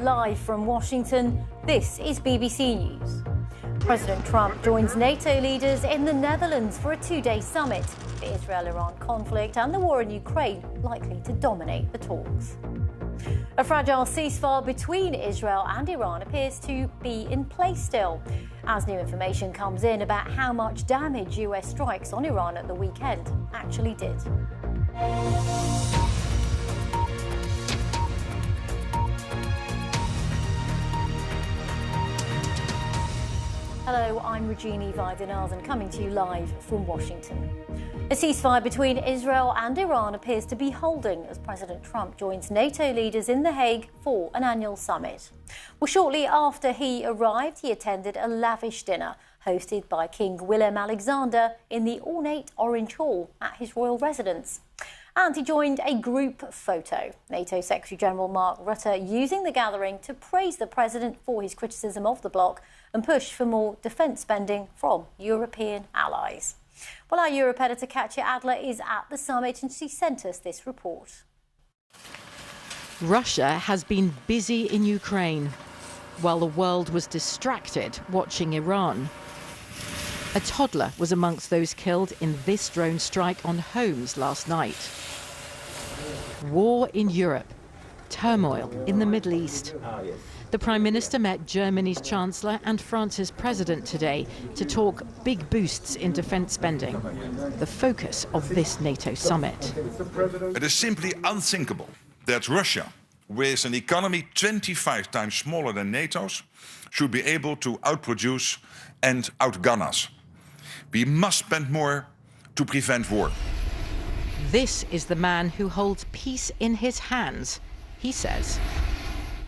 Live from Washington, this is BBC News. President Trump joins NATO leaders in the Netherlands for a two-day summit. The Israel-Iran conflict and the war in Ukraine likely to dominate the talks. A fragile ceasefire between Israel and Iran appears to be in place still, as new information comes in about how much damage US strikes on Iran at the weekend actually did. Hello, I'm Regina Vaidyanathan coming to you live from Washington. A ceasefire between Israel and Iran appears to be holding as President Trump joins NATO leaders in The Hague for an annual summit. Well, shortly after he arrived, he attended a lavish dinner hosted by King Willem-Alexander in the ornate Orange Hall at his royal residence. And he joined a group photo. NATO Secretary-General Mark Rutte using the gathering to praise the president for his criticism of the bloc and push for more defence spending from European allies. Well, our Europe editor Katya Adler is at the summit and she sent us this report. Russia has been busy in Ukraine, while the world was distracted watching Iran. A toddler was amongst those killed in this drone strike on homes last night. War in Europe, turmoil in the Middle East. The Prime Minister met Germany's Chancellor and France's President today to talk big boosts in defence spending, the focus of this NATO summit. It is simply unthinkable that Russia, with an economy 25 times smaller than NATO's, should be able to outproduce and outgun us. We must spend more to prevent war. This is the man who holds peace in his hands, he says.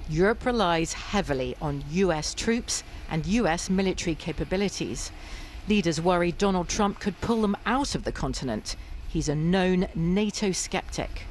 Europe relies heavily on US troops and US military capabilities. Leaders worry Donald Trump could pull them out of the continent. He's a known NATO skeptic.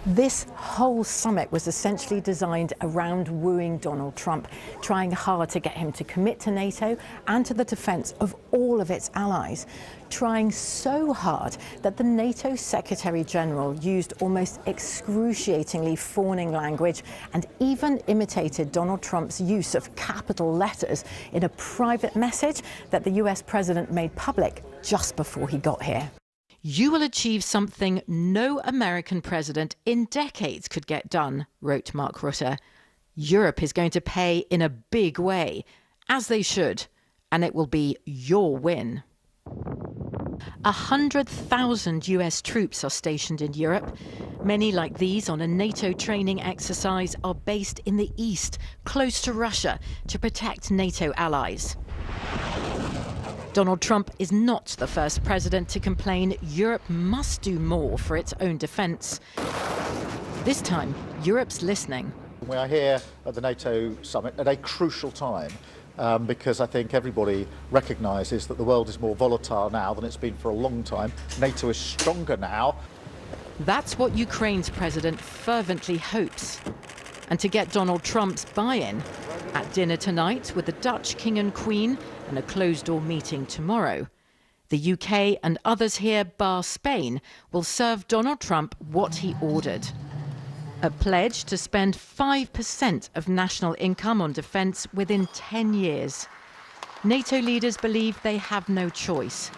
This whole summit was essentially designed around wooing Donald Trump, trying hard to get him to commit to NATO and to the defence of all of its allies, trying so hard that the NATO Secretary-General used almost excruciatingly fawning language and even imitated Donald Trump's use of capital letters in a private message that the US president made public just before he got here. You will achieve something no American president in decades could get done, wrote Mark Rutte. Europe is going to pay in a big way, as they should, and it will be your win. 100,000 US troops are stationed in Europe. Many like these on a NATO training exercise are based in the east, close to Russia, to protect NATO allies. Donald Trump is not the first president to complain Europe must do more for its own defence. This time, Europe's listening. We are here at the NATO summit at a crucial time because I think everybody recognises that the world is more volatile now than it's been for a long time. NATO is stronger now. That's what Ukraine's president fervently hopes. And to get Donald Trump's buy-in, at dinner tonight with the Dutch King and Queen and a closed-door meeting tomorrow, the UK and others here, bar Spain, will serve Donald Trump what he ordered. A pledge to spend 5% of national income on defence within 10 years. NATO leaders believe they have no choice,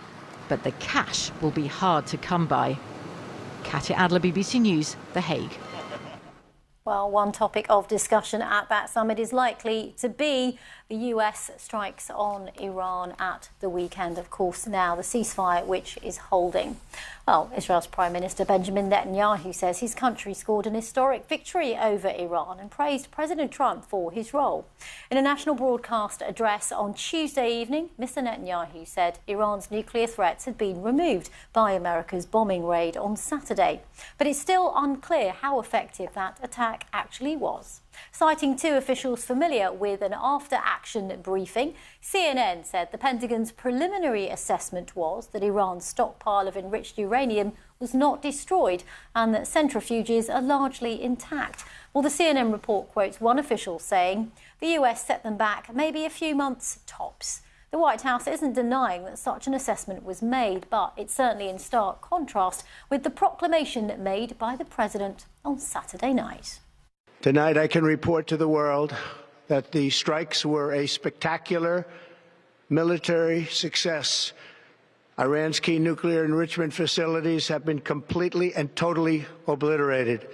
but the cash will be hard to come by. Katya Adler, BBC News, The Hague. Well, one topic of discussion at that summit is likely to be the US strikes on Iran at the weekend. Of course, now the ceasefire which is holding. Well, Israel's Prime Minister Benjamin Netanyahu says his country scored an historic victory over Iran and praised President Trump for his role. In a national broadcast address on Tuesday evening, Mr. Netanyahu said Iran's nuclear threats had been removed by America's bombing raid on Saturday. But it's still unclear how effective that attack actually was. Citing two officials familiar with an after-action briefing, CNN said the Pentagon's preliminary assessment was that Iran's stockpile of enriched uranium was not destroyed and that centrifuges are largely intact. Well, the CNN report quotes one official saying the US set them back maybe a few months tops. The White House isn't denying that such an assessment was made, but it's certainly in stark contrast with the proclamation made by the president on Saturday night. Tonight, I can report to the world that the strikes were a spectacular military success. Iran's key nuclear enrichment facilities have been completely and totally obliterated.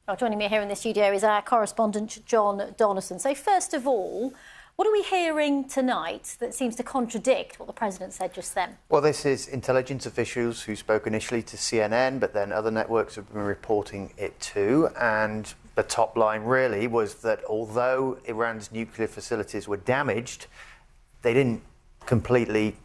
Well, joining me here in the studio is our correspondent, John Donnison. So first of all, what are we hearing tonight that seems to contradict what the president said just then? Well, this is intelligence officials who spoke initially to CNN, but then other networks have been reporting it too. And the top line really was that although Iran's nuclear facilities were damaged, they didn't completely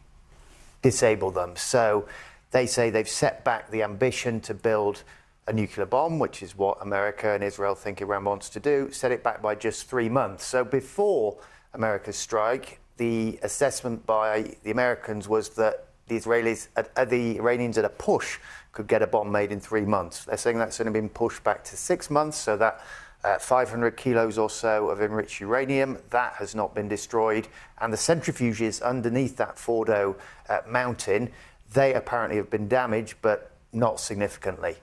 disable them. So they say they've set back the ambition to build a nuclear bomb, which is what America and Israel think Iran wants to do, set it back by just 3 months. So before America's strike, the assessment by the Americans was that the Iranians at a push could get a bomb made in 3 months. They're saying that's only been pushed back to 6 months, so that 500 kilos or so of enriched uranium, that has not been destroyed. And the centrifuges underneath that Fordo mountain, they apparently have been damaged, but not significantly.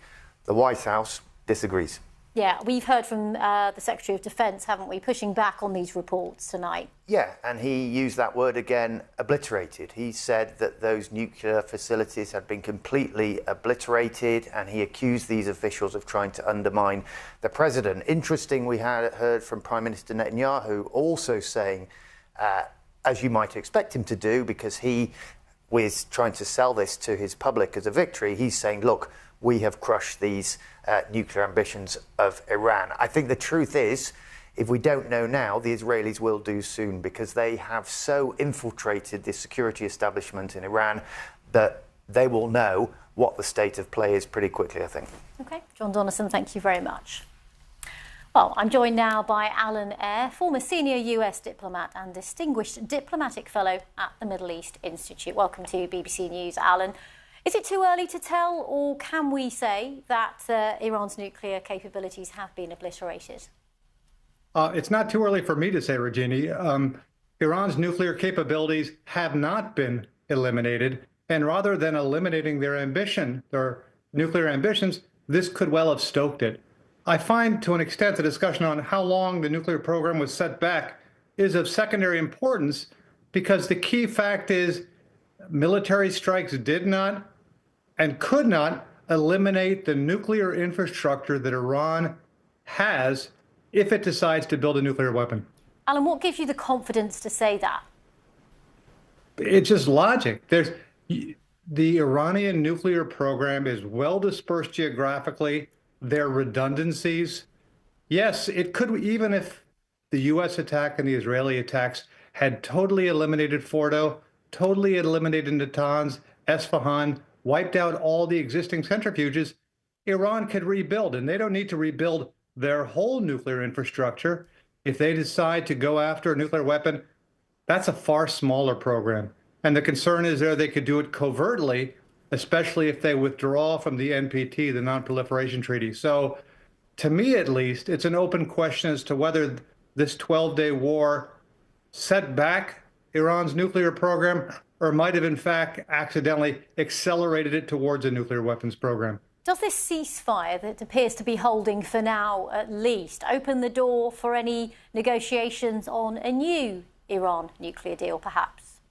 The White House disagrees. Yeah, we've heard from the Secretary of Defence, haven't we, pushing back on these reports tonight. Yeah, and he used that word again, obliterated. He said that those nuclear facilities had been completely obliterated, and he accused these officials of trying to undermine the president. Interesting, we had heard from Prime Minister Netanyahu also saying, as you might expect him to do, because he was trying to sell this to his public as a victory, he's saying, look, we have crushed these nuclear ambitions of Iran. I think the truth is, if we don't know now, the Israelis will do soon, because they have so infiltrated the security establishment in Iran that they will know what the state of play is pretty quickly, I think. OK, John Donnison, thank you very much. Well, I'm joined now by Alan Eyre, former senior US diplomat and distinguished diplomatic fellow at the Middle East Institute. Welcome to BBC News, Alan. Is it too early to tell, or can we say that Iran's nuclear capabilities have been obliterated? It's not too early for me to say, Regina. Iran's nuclear capabilities have not been eliminated, and rather than eliminating their ambition, their nuclear ambitions, this could well have stoked it. I find, to an extent, the discussion on how long the nuclear program was set back is of secondary importance, because the key fact is military strikes did not and could not eliminate the nuclear infrastructure that Iran has if it decides to build a nuclear weapon. Alan, what gives you the confidence to say that? It's just logic. The Iranian nuclear program is well dispersed geographically. There are redundancies. Yes, it could, even if the U.S. attack and the Israeli attacks had totally eliminated Fordo, totally eliminated Natanz, Esfahan, wiped out all the existing centrifuges, Iran could rebuild, and they don't need to rebuild their whole nuclear infrastructure. If they decide to go after a nuclear weapon, that's a far smaller program. And the concern is they could do it covertly, especially if they withdraw from the NPT, the Non-Proliferation Treaty. So to me, at least, it's an open question as to whether this 12-day war set back Iran's nuclear program or might have, in fact, accidentally accelerated it towards a nuclear weapons program. Does this ceasefire that appears to be holding for now, at least, open the door for any negotiations on a new Iran nuclear deal, perhaps?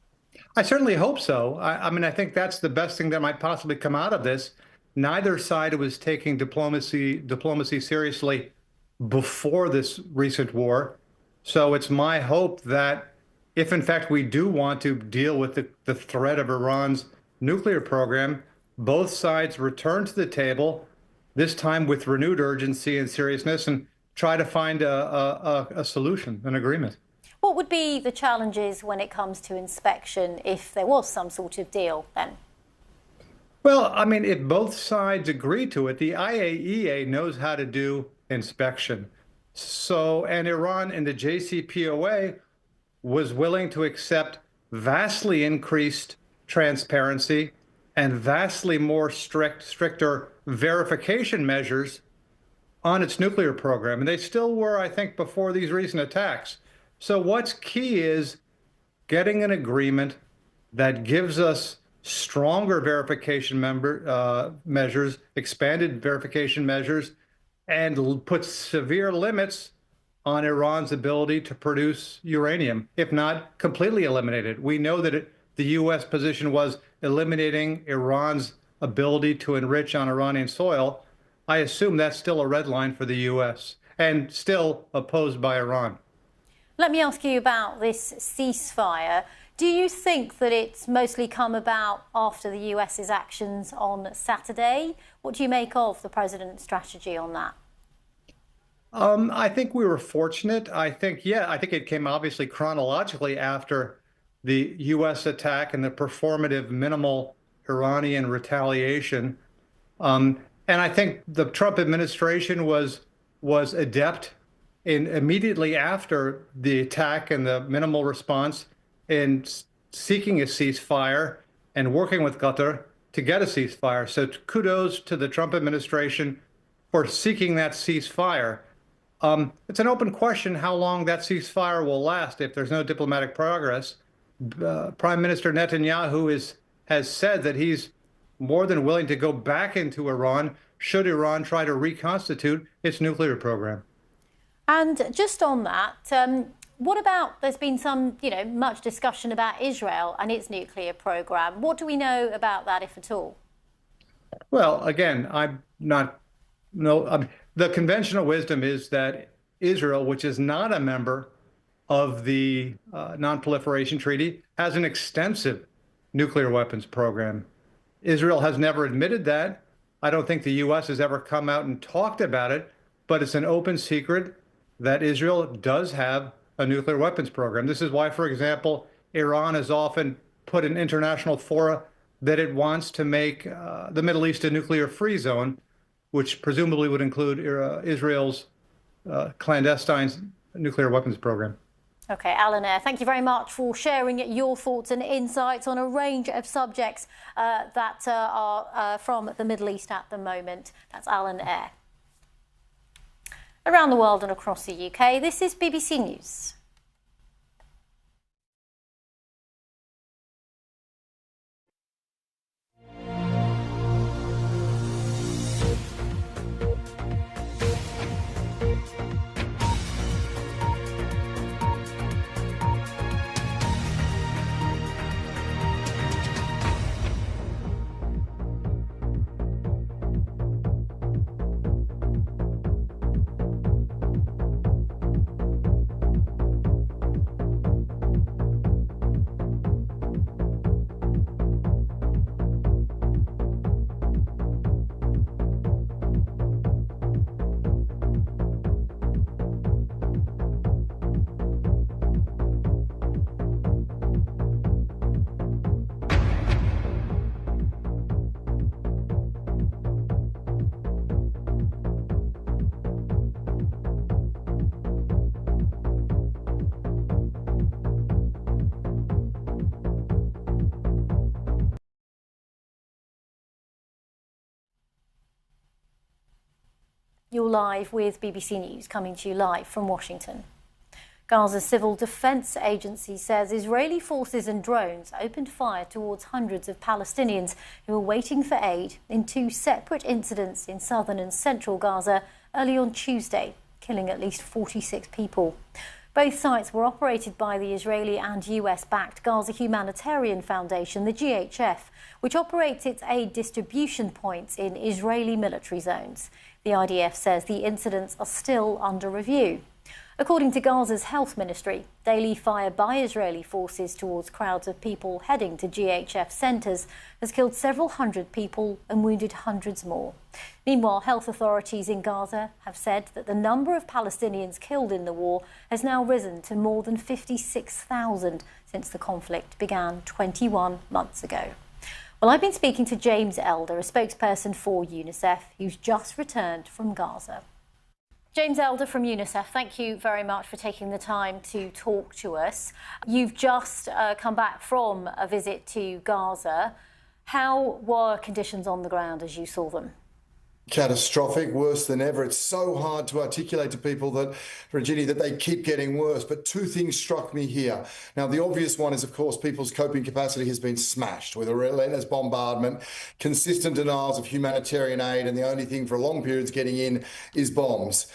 I certainly hope so. I mean, I think that's the best thing that might possibly come out of this. Neither side was taking diplomacy seriously before this recent war. So it's my hope that if, in fact, we do want to deal with the threat of Iran's nuclear program, both sides return to the table, this time with renewed urgency and seriousness, and try to find a solution, an agreement. What would be the challenges when it comes to inspection if there was some sort of deal then? Well, I mean, if both sides agree to it, the IAEA knows how to do inspection. So, and Iran in the JCPOA was willing to accept vastly increased transparency and vastly more stricter verification measures on its nuclear program. And they still were, I think, before these recent attacks. So what's key is getting an agreement that gives us stronger verification measures, expanded verification measures, and puts severe limits on Iran's ability to produce uranium, if not completely eliminated. We know that the U.S. position was eliminating Iran's ability to enrich on Iranian soil. I assume that's still a red line for the U.S. and still opposed by Iran. Let me ask you about this ceasefire. Do you think that it's mostly come about after the US's actions on Saturday? What do you make of the president's strategy on that? I think we were fortunate. I think it came obviously chronologically after the U.S. attack and the performative minimal Iranian retaliation. And I think the Trump administration was adept in immediately after the attack and the minimal response in seeking a ceasefire and working with Qatar to get a ceasefire. So kudos to the Trump administration for seeking that ceasefire. It's an open question how long that ceasefire will last if there's no diplomatic progress. Prime Minister Netanyahu has said that he's more than willing to go back into Iran should Iran try to reconstitute its nuclear program. And just on that, what about, there's been some, much discussion about Israel and its nuclear program. What do we know about that, if at all? Well, again, the conventional wisdom is that Israel, which is not a member of the Non-Proliferation Treaty, has an extensive nuclear weapons program. Israel has never admitted that. I don't think the U.S. has ever come out and talked about it, but it's an open secret that Israel does have a nuclear weapons program. This is why, for example, Iran has often put in international fora that it wants to make the Middle East a nuclear-free zone, which presumably would include Israel's clandestine nuclear weapons program. Okay, Alan Eyre, thank you very much for sharing your thoughts and insights on a range of subjects that are from the Middle East at the moment. That's Alan Eyre. Around the world and across the UK, this is BBC News. You're live with BBC News, coming to you live from Washington. Gaza's Civil Defense Agency says Israeli forces and drones opened fire towards hundreds of Palestinians who were waiting for aid in two separate incidents in southern and central Gaza early on Tuesday, killing at least 46 people. Both sites were operated by the Israeli and US-backed Gaza Humanitarian Foundation, the GHF, which operates its aid distribution points in Israeli military zones. The IDF says the incidents are still under review. According to Gaza's health ministry, daily fire by Israeli forces towards crowds of people heading to GHF centres has killed several hundred people and wounded hundreds more. Meanwhile, health authorities in Gaza have said that the number of Palestinians killed in the war has now risen to more than 56,000 since the conflict began 21 months ago. Well, I've been speaking to James Elder, a spokesperson for UNICEF, who's just returned from Gaza. James Elder from UNICEF, thank you very much for taking the time to talk to us. You've just come back from a visit to Gaza. How were conditions on the ground as you saw them? catastrophic, worse than ever. It's so hard to articulate to people that, Regina, that they keep getting worse. But two things struck me here. Now, the obvious one is, of course, people's coping capacity has been smashed with a relentless bombardment, consistent denials of humanitarian aid, and the only thing for long periods getting in is bombs.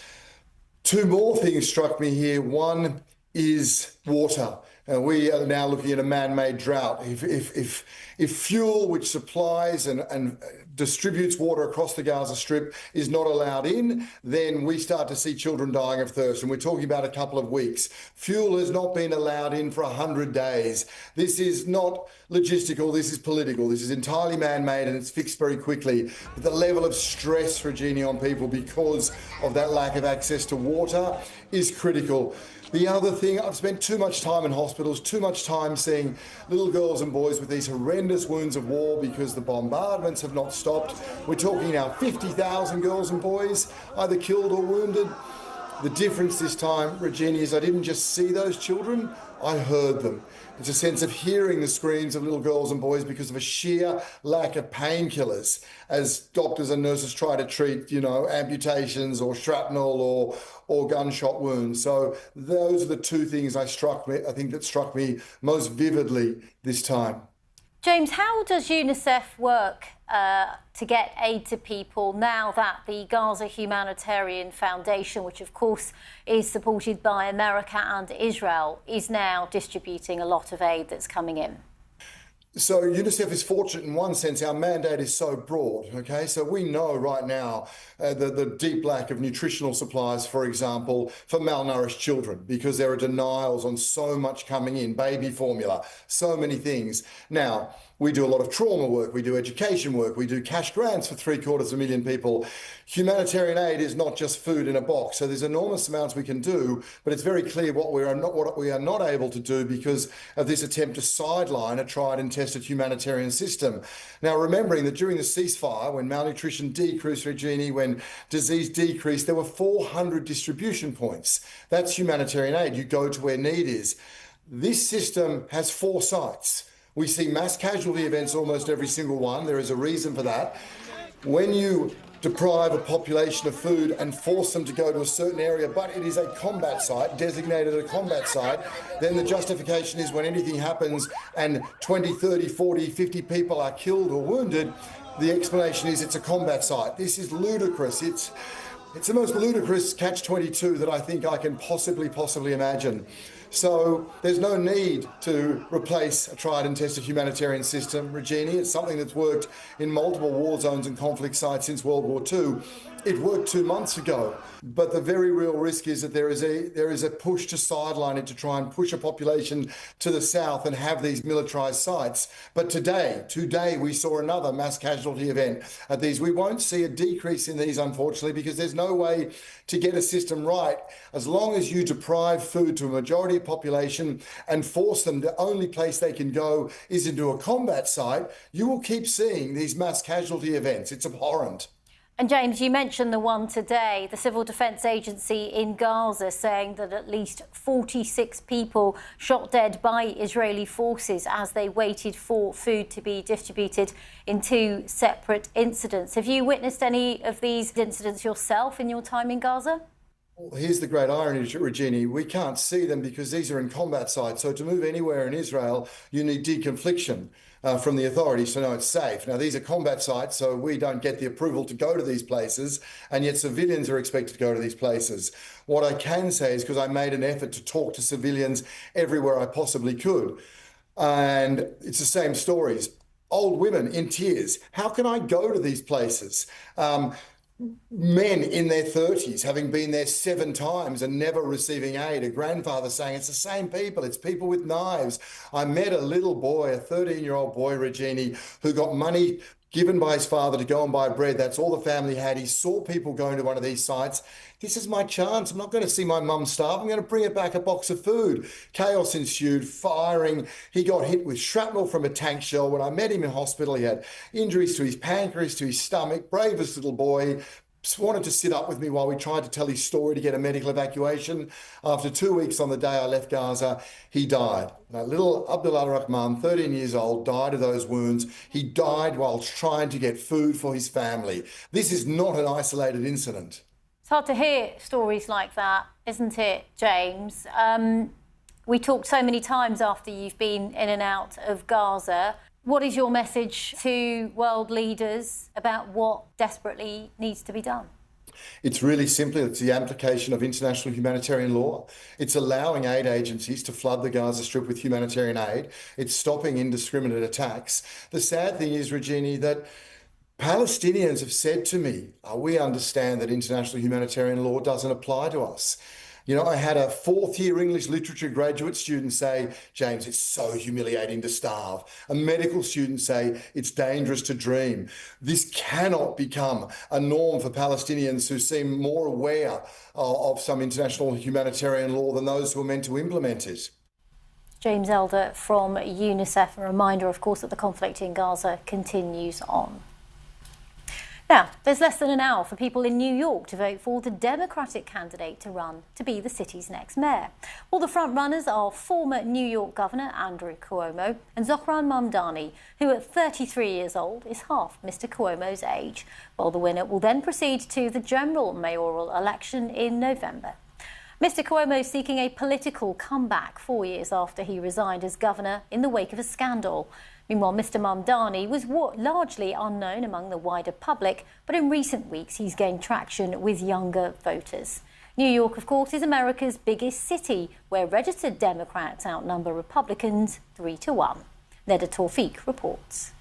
Two more things struck me here. One is water. We are now looking at a man-made drought. If fuel which supplies and distributes water across the Gaza Strip is not allowed in, then we start to see children dying of thirst. And we're talking about a couple of weeks. Fuel has not been allowed in for 100 days. This is not logistical, this is political. This is entirely man-made and it's fixed very quickly. But the level of stress, Regina, on people because of that lack of access to water is critical. The other thing, I've spent too much time in hospitals, too much time seeing little girls and boys with these horrendous wounds of war because the bombardments have not stopped. We're talking now 50,000 girls and boys either killed or wounded. The difference this time, Regina, is I didn't just see those children, I heard them. It's a sense of hearing the screams of little girls and boys because of a sheer lack of painkillers as doctors and nurses try to treat, amputations or shrapnel or gunshot wounds. So those are the two things I think that struck me most vividly this time. James, how does UNICEF work to get aid to people now that the Gaza Humanitarian Foundation, which of course is supported by America and Israel, is now distributing a lot of aid that's coming in? So UNICEF is fortunate in one sense. Our mandate is so broad, okay? So we know right now the deep lack of nutritional supplies, for example, for malnourished children, because there are denials on so much coming in, baby formula, so many things. Now, we do a lot of trauma work, we do education work, we do cash grants for 750,000 people. Humanitarian aid is not just food in a box, so there's enormous amounts we can do, but it's very clear what we are not able to do because of this attempt to sideline a tried and tested humanitarian system. Now, remembering that during the ceasefire, when malnutrition decreased, Regina, when disease decreased, there were 400 distribution points. That's humanitarian aid. You go to where need is. This system has 4 sites. We see mass casualty events almost every single one. There is a reason for that. When you deprive a population of food and force them to go to a certain area, but it is a combat site, designated a combat site, then the justification is when anything happens and 20, 30, 40, 50 people are killed or wounded, the explanation is it's a combat site. This is ludicrous. It's the most ludicrous catch-22 that I think I can possibly imagine. So there's no need to replace a tried and tested humanitarian system, Regina. It's something that's worked in multiple war zones and conflict sites since World War II. It worked 2 months ago, but the very real risk is that there is a push to sideline it, to try and push a population to the south and have these militarized sites. But today we saw another mass casualty event at these. We won't see a decrease in these, unfortunately, because there's no way to get a system right as long as you deprive food to a majority of population and force them, the only place they can go is into a combat site. You will keep seeing these mass casualty events. It's abhorrent. And James, you mentioned the one today, the Civil Defence Agency in Gaza saying that at least 46 people shot dead by Israeli forces as they waited for food to be distributed in 2 separate incidents. Have you witnessed any of these incidents yourself in your time in Gaza? Well, here's the great irony, Regina. We can't see them because these are in combat sites. So to move anywhere in Israel, you need deconfliction from the authorities to know it's safe. Now, these are combat sites, so we don't get the approval to go to these places, and yet civilians are expected to go to these places. What I can say is, because I made an effort to talk to civilians everywhere I possibly could, and it's the same stories. Old women in tears. How can I go to these places? Men in their 30s having been there 7 times and never receiving aid. A grandfather saying it's the same people, it's people with knives. I met a little boy, a 13-year-old boy, Regina, who got money given by his father to go and buy bread. That's all the family had. He saw people going to one of these sites. This is my chance. I'm not going to see my mum starve. I'm going to bring her back a box of food. Chaos ensued, firing. He got hit with shrapnel from a tank shell. When I met him in hospital, he had injuries to his pancreas, to his stomach. Bravest little boy, wanted to sit up with me while we tried to tell his story to get a medical evacuation. After 2 weeks on the day I left Gaza, he died. Now, little Abdullah Rahman, 13 years old, died of those wounds. He died while trying to get food for his family. This is not an isolated incident. It's hard to hear stories like that, isn't it, James? We talked so many times after you've been in and out of Gaza. What is your message to world leaders about what desperately needs to be done? It's really simply, it's the application of international humanitarian law. It's allowing aid agencies to flood the Gaza Strip with humanitarian aid. It's stopping indiscriminate attacks. The sad thing is, Regina, that Palestinians have said to me, we understand that international humanitarian law doesn't apply to us. You know, I had a fourth-year English literature graduate student say, James, it's so humiliating to starve. A medical student say, it's dangerous to dream. This cannot become a norm for Palestinians who seem more aware of some international humanitarian law than those who are meant to implement it. James Elder from UNICEF. A reminder, of course, that the conflict in Gaza continues on. Now, there's less than an hour for people in New York to vote for the Democratic candidate to run to be the city's next mayor. Well, the front runners are former New York Governor Andrew Cuomo and Zohran Mamdani, who at 33 years old is half Mr. Cuomo's age. Well, the winner will then proceed to the general mayoral election in November. Mr. Cuomo is seeking a political comeback 4 years after he resigned as governor in the wake of a scandal. Meanwhile, Mr. Mamdani was largely unknown among the wider public, but in recent weeks he's gained traction with younger voters. New York, of course, is America's biggest city, where registered Democrats outnumber Republicans 3-1. Neda Tawfiq reports.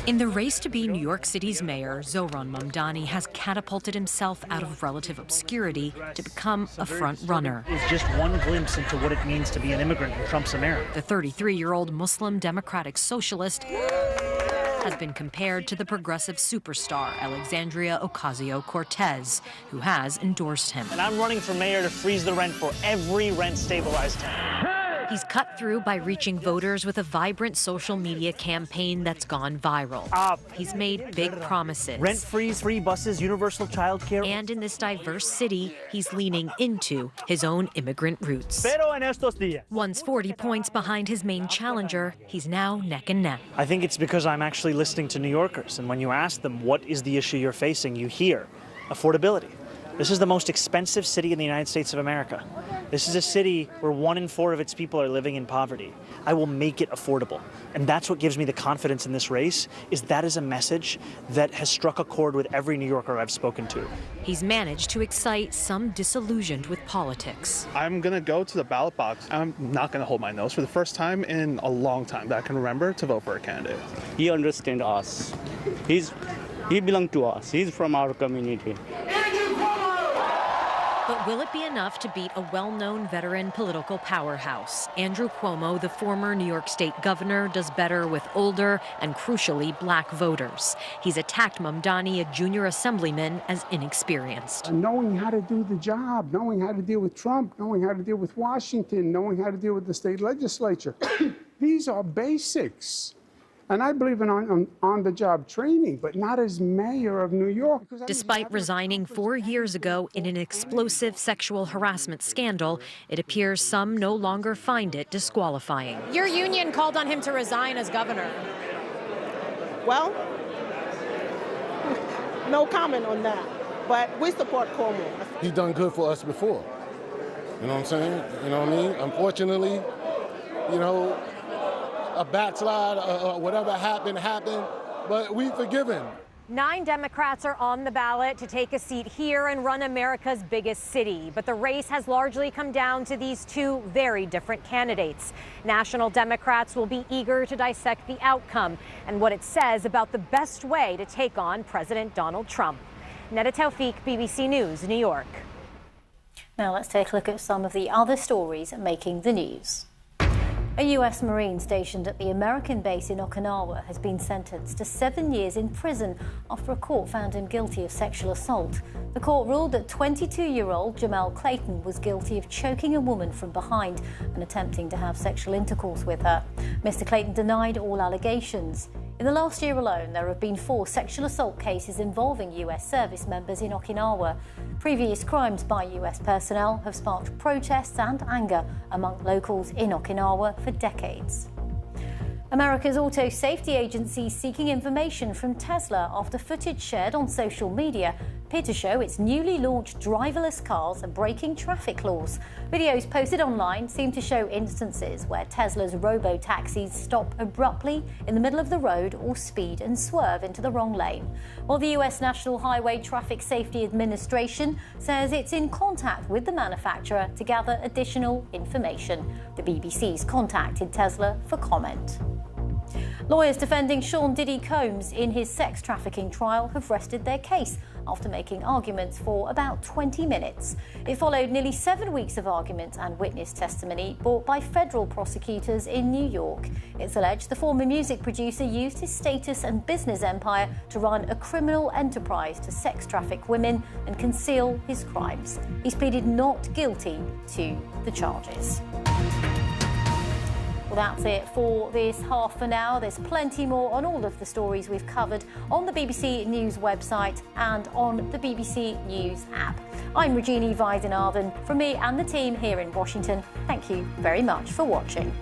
In the race to be New York City's mayor, Zohran Mamdani has catapulted himself out of relative obscurity to become a front runner. It's just one glimpse into what it means to be an immigrant in Trump's America. The 33-year-old Muslim Democratic Socialist has been compared to the progressive superstar Alexandria Ocasio-Cortez, who has endorsed him. And I'm running for mayor to freeze the rent for every rent-stabilized town. He's cut through by reaching voters with a vibrant social media campaign that's gone viral. He's made big promises. Rent freeze, free buses, universal childcare. And in this diverse city, he's leaning into his own immigrant roots. Once 40 points behind his main challenger, he's now neck and neck. I think it's because I'm actually listening to New Yorkers, and when you ask them what is the issue you're facing, you hear affordability. This is the most expensive city in the United States of America. This is a city where 1 in 4 of its people are living in poverty. I will make it affordable. And that's what gives me the confidence in this race, is that is a message that has struck a chord with every New Yorker I've spoken to. He's managed to excite some disillusioned with politics. I'm going to go to the ballot box. I'm not going to hold my nose for the first time in a long time that I can remember to vote for a candidate. He understands us. He belongs to us. He's from our community. But will it be enough to beat a well-known veteran political powerhouse? Andrew Cuomo, the former New York State governor, does better with older and, crucially, black voters. He's attacked Mamdani, a junior assemblyman, as inexperienced. Knowing how to do the job, knowing how to deal with Trump, knowing how to deal with Washington, knowing how to deal with the state legislature. These are basics. And I believe in on-the-job training, but not as mayor of New York. Despite resigning 4 years ago in an explosive sexual harassment scandal, it appears some no longer find it disqualifying. Your union called on him to resign as governor. Well, no comment on that, but we support Cuomo. He's done good for us before. You know what I'm saying? You know what I mean? Unfortunately, you know, a backslide, whatever happened, but we forgive him. 9 Democrats are on the ballot to take a seat here and run America's biggest city. But the race has largely come down to these 2 very different candidates. National Democrats will be eager to dissect the outcome and what it says about the best way to take on President Donald Trump. Neda Tawfiq, BBC News, New York. Now let's take a look at some of the other stories making the news. A US Marine stationed at the American base in Okinawa has been sentenced to 7 years in prison after a court found him guilty of sexual assault. The court ruled that 22-year-old Jamel Clayton was guilty of choking a woman from behind and attempting to have sexual intercourse with her. Mr. Clayton denied all allegations. In the last year alone, there have been 4 sexual assault cases involving US service members in Okinawa. Previous crimes by US personnel have sparked protests and anger among locals in Okinawa for decades. America's auto safety agency is seeking information from Tesla after footage shared on social media appeared to show its newly launched driverless cars are breaking traffic laws. Videos posted online seem to show instances where Tesla's robo-taxis stop abruptly in the middle of the road or speed and swerve into the wrong lane. While the US National Highway Traffic Safety Administration says it's in contact with the manufacturer to gather additional information. The BBC's contacted Tesla for comment. Lawyers defending Sean Diddy Combs in his sex trafficking trial have rested their case after making arguments for about 20 minutes. It followed nearly 7 weeks of argument and witness testimony brought by federal prosecutors in New York. It's alleged the former music producer used his status and business empire to run a criminal enterprise to sex traffic women and conceal his crimes. He's pleaded not guilty to the charges. Well, that's it for this half for now. There's plenty more on all of the stories we've covered on the BBC News website and on the BBC News app. I'm Regina Weisenarden. From me and the team here in Washington, thank you very much for watching.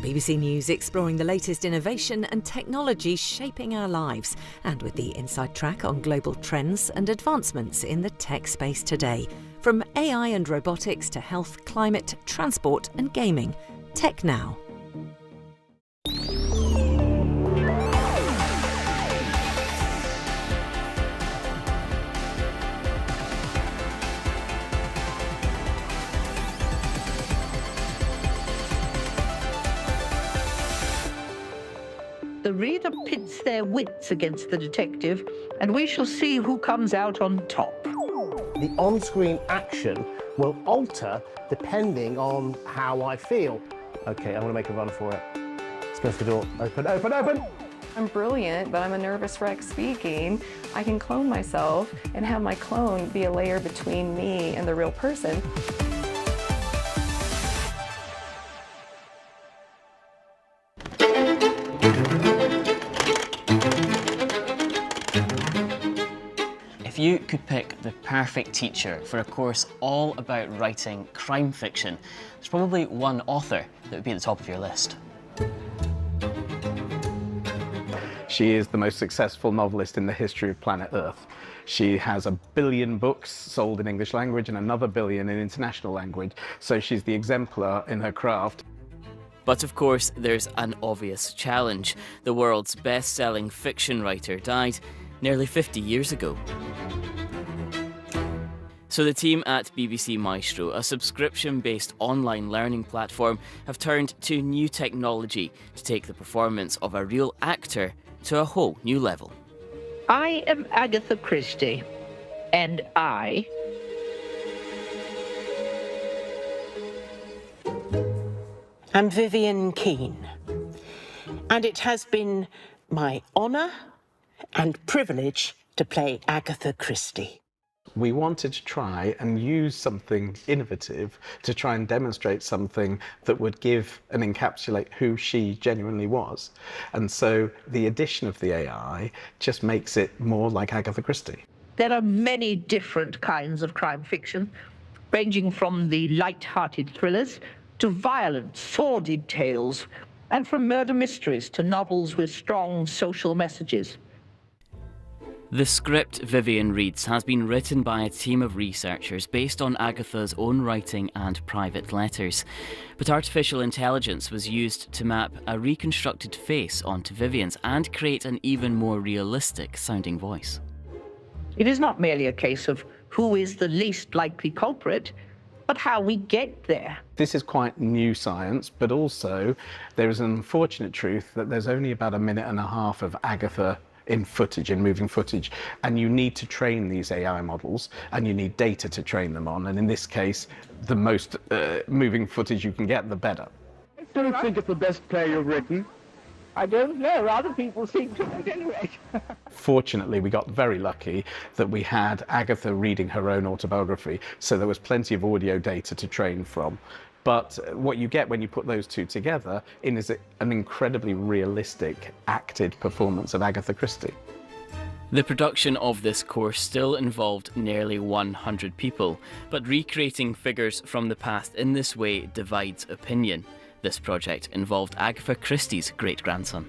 BBC News exploring the latest innovation and technology shaping our lives, and with the inside track on global trends and advancements in the tech space today. From AI and robotics to health, climate, transport and gaming. Tech Now. The reader pits their wits against the detective, and we shall see who comes out on top. The on-screen action will alter depending on how I feel. Okay, I'm going to make a run for it. Smash the door. Open, open, open! I'm brilliant, but I'm a nervous wreck speaking. I can clone myself and have my clone be a layer between me and the real person. If you could pick the perfect teacher for a course all about writing crime fiction, there's probably one author that would be at the top of your list. She is the most successful novelist in the history of planet Earth. She has 1 billion books sold in English language and another 1 billion in international language, so she's the exemplar in her craft. But of course, there's an obvious challenge. The world's best-selling fiction writer died nearly 50 years ago. So the team at BBC Maestro, a subscription-based online learning platform, have turned to new technology to take the performance of a real actor to a whole new level. I am Agatha Christie, and I... am Vivian Keane, and it has been my honour and privilege to play Agatha Christie. We wanted to try and use something innovative to try and demonstrate something that would give and encapsulate who she genuinely was. And so the addition of the AI just makes it more like Agatha Christie. There are many different kinds of crime fiction, ranging from the light-hearted thrillers to violent, sordid tales, and from murder mysteries to novels with strong social messages. The script Vivian reads has been written by a team of researchers based on Agatha's own writing and private letters. But artificial intelligence was used to map a reconstructed face onto Vivian's and create an even more realistic sounding voice. It is not merely a case of who is the least likely culprit, but how we get there. This is quite new science, but also there is an unfortunate truth that there's only about 1.5 minutes of Agatha in footage, in moving footage, and you need to train these AI models and you need data to train them on, and in this case the most moving footage you can get, the better. Do you think it's the best play you've written? I don't know, other people seem to at any rate. Fortunately, we got very lucky that we had Agatha reading her own autobiography, so there was plenty of audio data to train from. But what you get when you put those two together is an incredibly realistic, acted performance of Agatha Christie. The production of this course still involved nearly 100 people, but recreating figures from the past in this way divides opinion. This project involved Agatha Christie's great-grandson.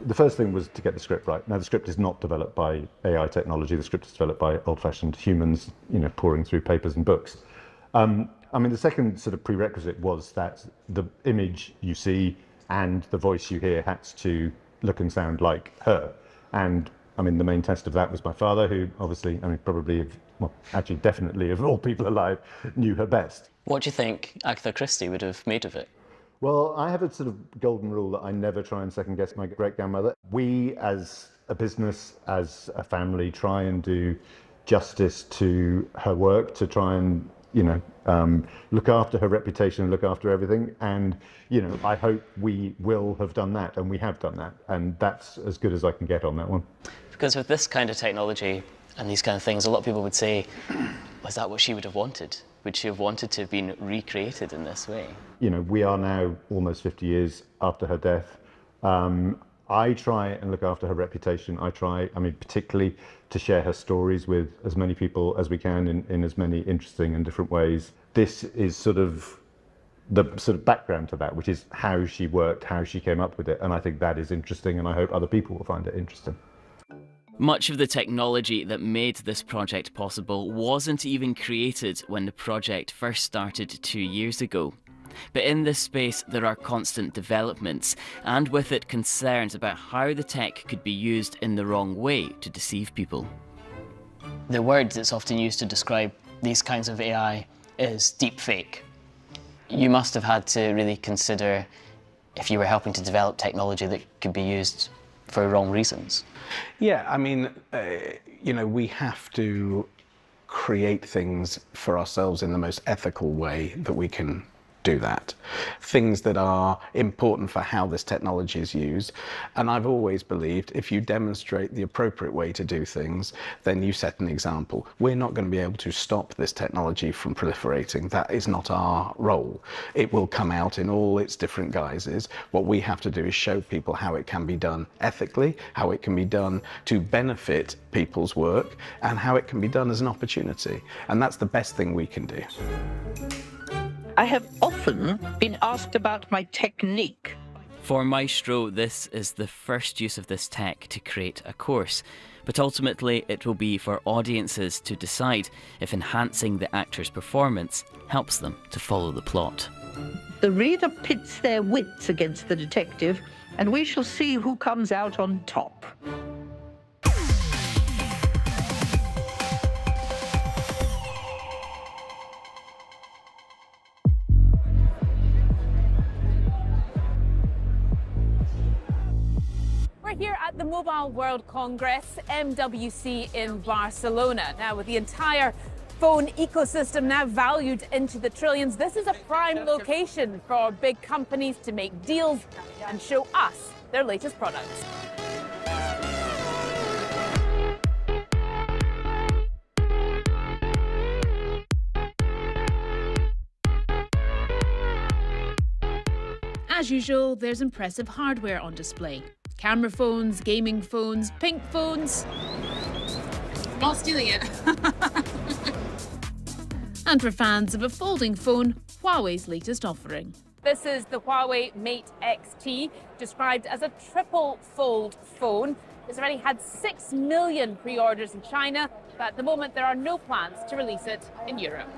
The first thing was to get the script right. Now, the script is not developed by AI technology. The script is developed by old-fashioned humans, pouring through papers and books. The second sort of prerequisite was that the image you see and the voice you hear had to look and sound like her. And the main test of that was my father, who obviously, definitely of all people alive, knew her best. What do you think Agatha Christie would have made of it? Well, I have a sort of golden rule that I never try and second guess my great-grandmother. We, as a business, as a family, try and do justice to her work, to try and look after her reputation, look after everything. And, I hope we will have done that, and we have done that. And that's as good as I can get on that one. Because with this kind of technology and these kind of things, a lot of people would say, was that what she would have wanted? Would she have wanted to have been recreated in this way? We are now almost 50 years after her death. I try and look after her reputation. I try, particularly to share her stories with as many people as we can in as many interesting and different ways. This is sort of the sort of background to that, which is how she worked, how she came up with it. And I think that is interesting, and I hope other people will find it interesting. Much of the technology that made this project possible wasn't even created when the project first started 2 years ago. But in this space, there are constant developments, and with it concerns about how the tech could be used in the wrong way to deceive people. The word that's often used to describe these kinds of AI is deepfake. You must have had to really consider if you were helping to develop technology that could be used for wrong reasons. Yeah, I mean, you know, we have to create things for ourselves in the most ethical way that we can do that. Things that are important for how this technology is used. And I've always believed if you demonstrate the appropriate way to do things, then you set an example. We're not going to be able to stop this technology from proliferating. That is not our role. It will come out in all its different guises. What we have to do is show people how it can be done ethically, how it can be done to benefit people's work, and how it can be done as an opportunity. And that's the best thing we can do. I have often been asked about my technique. For Maestro, this is the first use of this tech to create a course, but ultimately it will be for audiences to decide if enhancing the actor's performance helps them to follow the plot. The reader pits their wits against the detective, and we shall see who comes out on top. We're here at the Mobile World Congress, MWC in Barcelona. Now, with the entire phone ecosystem now valued into the trillions, this is a prime location for big companies to make deals and show us their latest products. As usual, there's impressive hardware on display. Camera phones, gaming phones, pink phones. Not stealing it. And for fans of a folding phone, Huawei's latest offering. This is the Huawei Mate XT, described as a triple fold phone. It's already had 6 million pre-orders in China, but at the moment there are no plans to release it in Europe.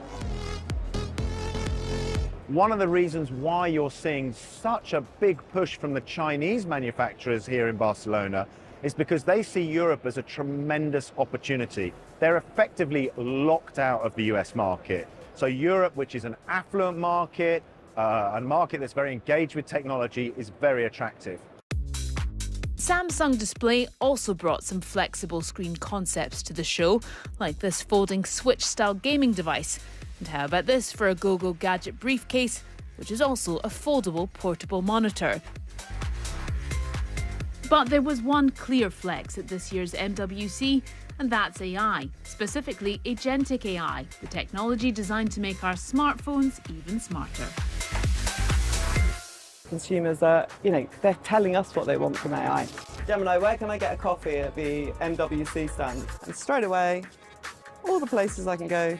One of the reasons why you're seeing such a big push from the Chinese manufacturers here in Barcelona is because they see Europe as a tremendous opportunity. They're effectively locked out of the US market. So Europe, which is an affluent market, a market that's very engaged with technology, is very attractive. Samsung Display also brought some flexible screen concepts to the show, like this folding Switch-style gaming device. And how about this for a GoGo Gadget briefcase, which is also a foldable portable monitor. But there was one clear flex at this year's MWC, and that's AI, specifically Agentic AI, the technology designed to make our smartphones even smarter. Consumers are, they're telling us what they want from AI. Gemini, where can I get a coffee at the MWC stand? And straight away, all the places I can go.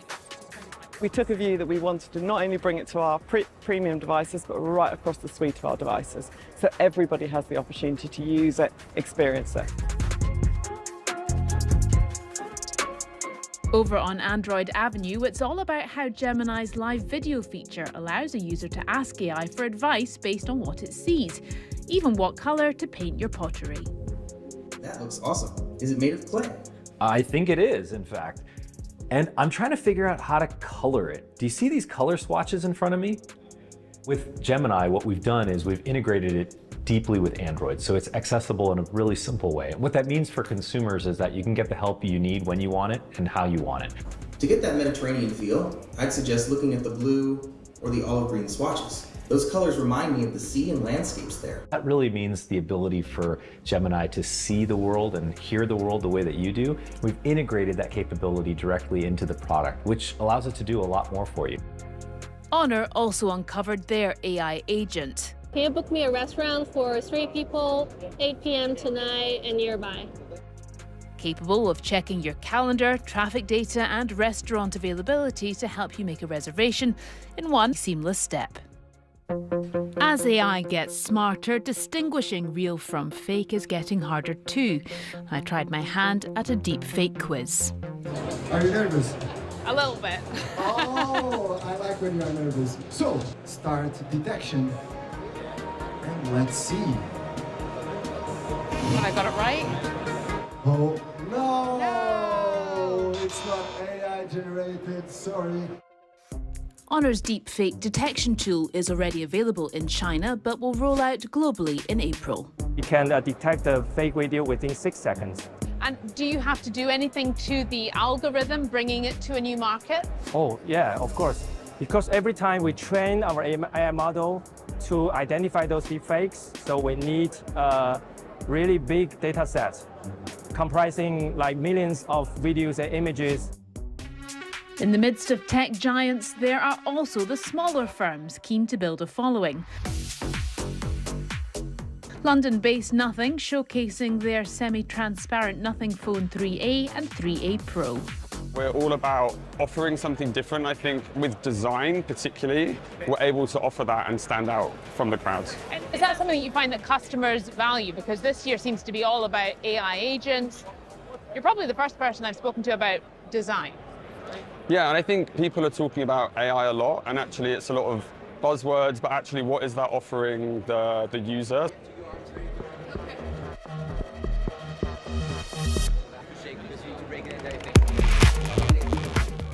We took a view that we wanted to not only bring it to our premium devices, but right across the suite of our devices, so everybody has the opportunity to use it, experience it. Over on Android Avenue, it's all about how Gemini's live video feature allows a user to ask AI for advice based on what it sees, even what colour to paint your pottery. That looks awesome. Is it made of clay? I think it is, in fact. And I'm trying to figure out how to color it. Do you see these color swatches in front of me? With Gemini, what we've done is we've integrated it deeply with Android, so it's accessible in a really simple way. And what that means for consumers is that you can get the help you need when you want it and how you want it. To get that Mediterranean feel, I'd suggest looking at the blue or the olive green swatches. Those colors remind me of the sea and landscapes there. That really means the ability for Gemini to see the world and hear the world the way that you do. We've integrated that capability directly into the product, which allows it to do a lot more for you. Honor also uncovered their AI agent. Can you book me a restaurant for 3 people, 8 p.m. tonight and nearby? Capable of checking your calendar, traffic data, and restaurant availability to help you make a reservation in one seamless step. As AI gets smarter, distinguishing real from fake is getting harder too. I tried my hand at a deep fake quiz. Are you nervous? A little bit. Oh, I like when you're nervous. So, start detection. And let's see. I got it right? Oh, no! It's not AI generated, sorry. Honor's deepfake detection tool is already available in China, but will roll out globally in April. You can detect a fake video within 6 seconds. And do you have to do anything to the algorithm, bringing it to a new market? Oh, yeah, of course. Because every time we train our AI model to identify those deepfakes, so we need a really big data set comprising like millions of videos and images. In the midst of tech giants, there are also the smaller firms keen to build a following. London-based Nothing showcasing their semi-transparent Nothing Phone 3A and 3A Pro. We're all about offering something different. I think with design particularly, we're able to offer that and stand out from the crowds. And is that something that you find that customers value? Because this year seems to be all about AI agents. You're probably the first person I've spoken to about design. Yeah, and I think people are talking about AI a lot, and actually it's a lot of buzzwords, but actually what is that offering the user?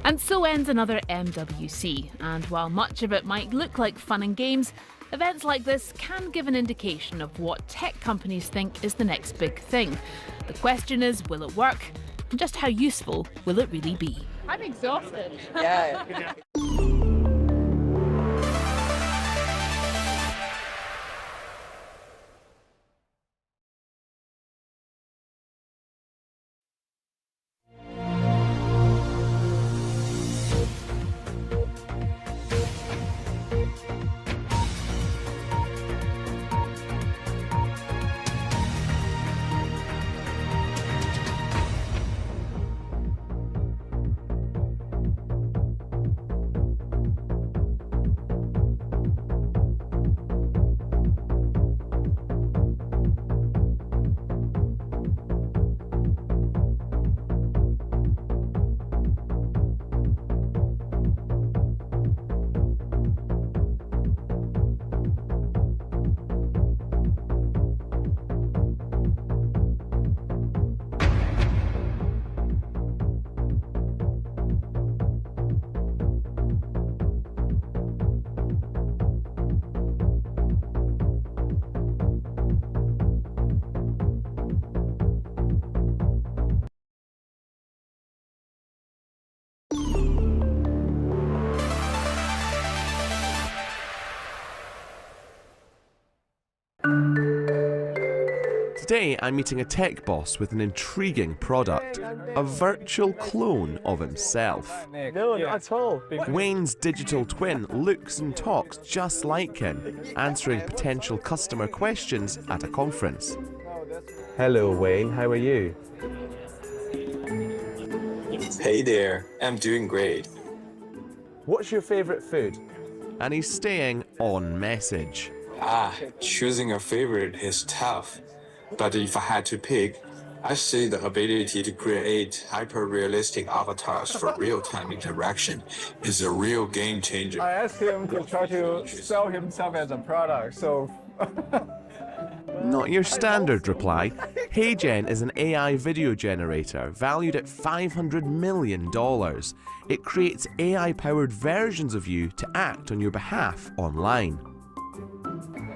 And so ends another MWC, and while much of it might look like fun and games, events like this can give an indication of what tech companies think is the next big thing. The question is, will it work? And just how useful will it really be? I'm exhausted. Yeah. Today I'm meeting a tech boss with an intriguing product, a virtual clone of himself. No, not at all. Wayne's digital twin looks and talks just like him, answering potential customer questions at a conference. Hello Wayne, how are you? Hey there, I'm doing great. What's your favourite food? And he's staying on message. Choosing a favorite is tough. But if I had to pick, I'd say the ability to create hyper-realistic avatars for real-time interaction is a real game changer. I asked him to try to sell himself as a product, so... Not your standard reply. HeyGen is an AI video generator valued at $500 million. It creates AI-powered versions of you to act on your behalf online.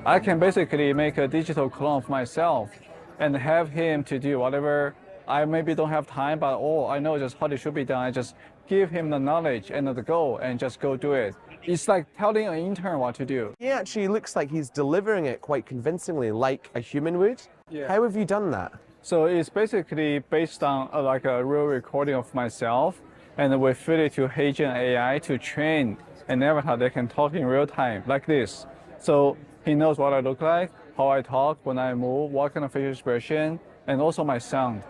I can basically make a digital clone of myself and have him to do whatever I maybe don't have time, but I know just how it should be done. I just give him the knowledge and the goal and just go do it. It's like telling an intern what to do. He actually looks like he's delivering it quite convincingly, like a human would. Yeah. How have you done that? So it's basically based on like a real recording of myself, and we feed it to HeyGen AI to train an avatar that can talk in real time, like this. So he knows what I look like, how I talk, when I move, what kind of facial expression, and also my sound.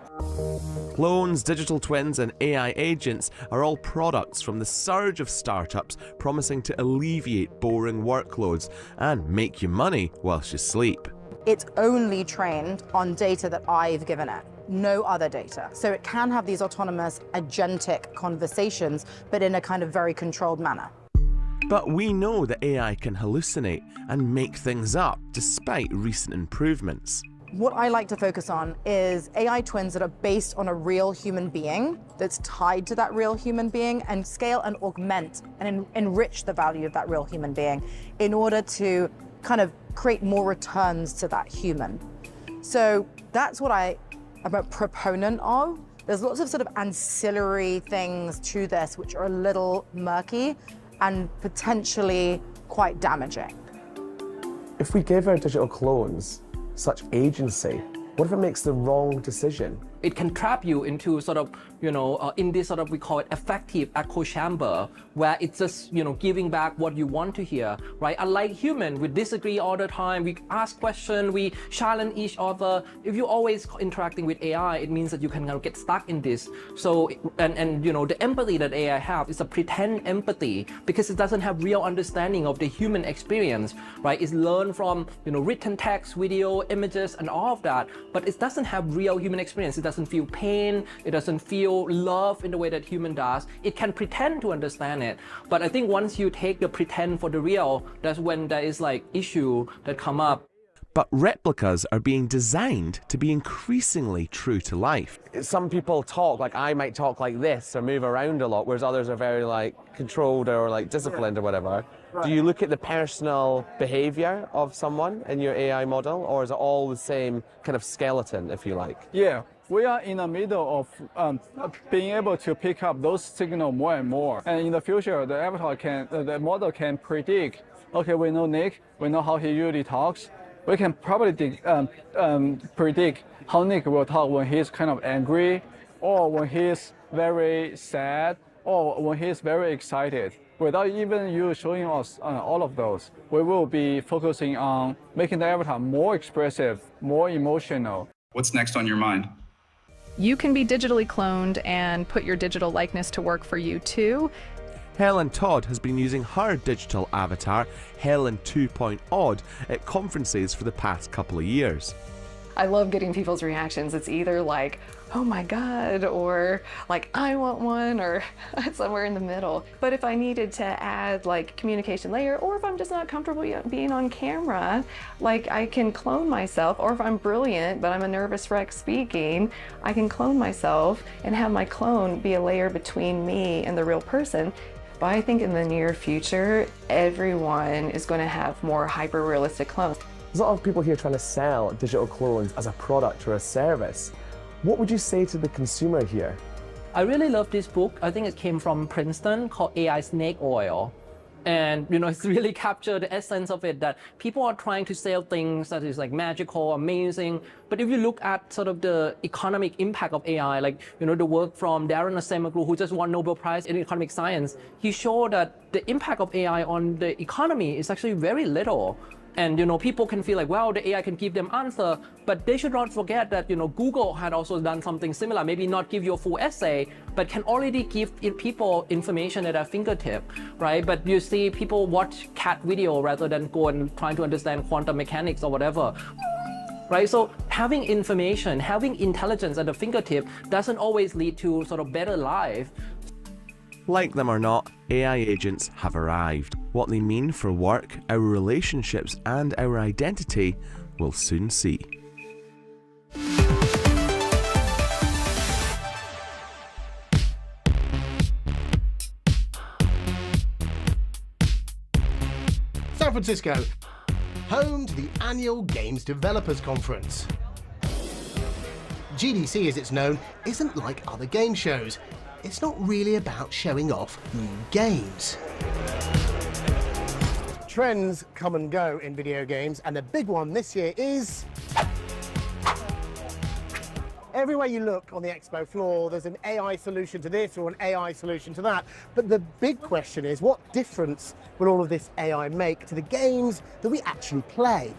Clones, digital twins and AI agents are all products from the surge of startups promising to alleviate boring workloads and make you money whilst you sleep. It's only trained on data that I've given it, no other data. So it can have these autonomous agentic conversations, but in a kind of very controlled manner. But we know that AI can hallucinate and make things up despite recent improvements. What I like to focus on is AI twins that are based on a real human being that's tied to that real human being and scale and augment and enrich the value of that real human being in order to kind of create more returns to that human. So that's what I'm a proponent of. There's lots of sort of ancillary things to this which are a little murky and potentially quite damaging. If we give our digital clones such agency, what if it makes the wrong decision? It can trap you into sort of, in this sort of, we call it effective echo chamber, where it's just, giving back what you want to hear, right? Unlike human, we disagree all the time, we ask questions, we challenge each other. If you're always interacting with AI, it means that you can kind of get stuck in this. So, and the empathy that AI have is a pretend empathy because it doesn't have real understanding of the human experience, right? It's learned from, written text, video, images, and all of that, but it doesn't have real human experience. It doesn't feel pain, it doesn't feel love in the way that human does. It can pretend to understand it, but I think once you take the pretend for the real, that's when there is like issue that come up. But replicas are being designed to be increasingly true to life. Some people talk, like I might talk like this or move around a lot, whereas others are very like controlled or like disciplined or whatever. Right. Do you look at the personal behavior of someone in your AI model, or is it all the same kind of skeleton, if you like? Yeah. We are in the middle of being able to pick up those signals more and more. And in the future, the avatar the model can predict, okay, we know Nick, we know how he usually talks. We can probably predict how Nick will talk when he's kind of angry, or when he's very sad, or when he's very excited. Without even you showing us all of those, we will be focusing on making the avatar more expressive, more emotional. What's next on your mind? You can be digitally cloned and put your digital likeness to work for you too. Helen Todd has been using her digital avatar, Helen 2.odd, at conferences for the past couple of years. I love getting people's reactions. It's either like, oh my God, or like, I want one, or somewhere in the middle. But if I needed to add like communication layer, or if I'm just not comfortable being on camera, like I can clone myself, or if I'm brilliant, but I'm a nervous wreck speaking, I can clone myself and have my clone be a layer between me and the real person. But I think in the near future, everyone is going to have more hyper-realistic clones. There's a lot of people here trying to sell digital clones as a product or a service. What would you say to the consumer here? I really love this book. I think it came from Princeton, called AI Snake Oil. And it's really captured the essence of it, that people are trying to sell things that is like magical, amazing. But if you look at sort of the economic impact of AI, like the work from Darren Acemoglu, who just won Nobel Prize in economic science, he showed that the impact of AI on the economy is actually very little. And people can feel like, well, the AI can give them answer, but they should not forget that Google had also done something similar. Maybe not give you a full essay, but can already give people information at their fingertip, right? But you see people watch cat video rather than go and trying to understand quantum mechanics or whatever. Right, so having information, having intelligence at the fingertip doesn't always lead to sort of better life. Like them or not, AI agents have arrived. What they mean for work, our relationships, and our identity, we'll soon see. San Francisco, home to the annual Games Developers Conference. GDC, as it's known, isn't like other game shows. It's not really about showing off new games. Trends come and go in video games, and the big one this year is... Everywhere you look on the expo floor, there's an AI solution to this or an AI solution to that. But the big question is, what difference will all of this AI make to the games that we actually play?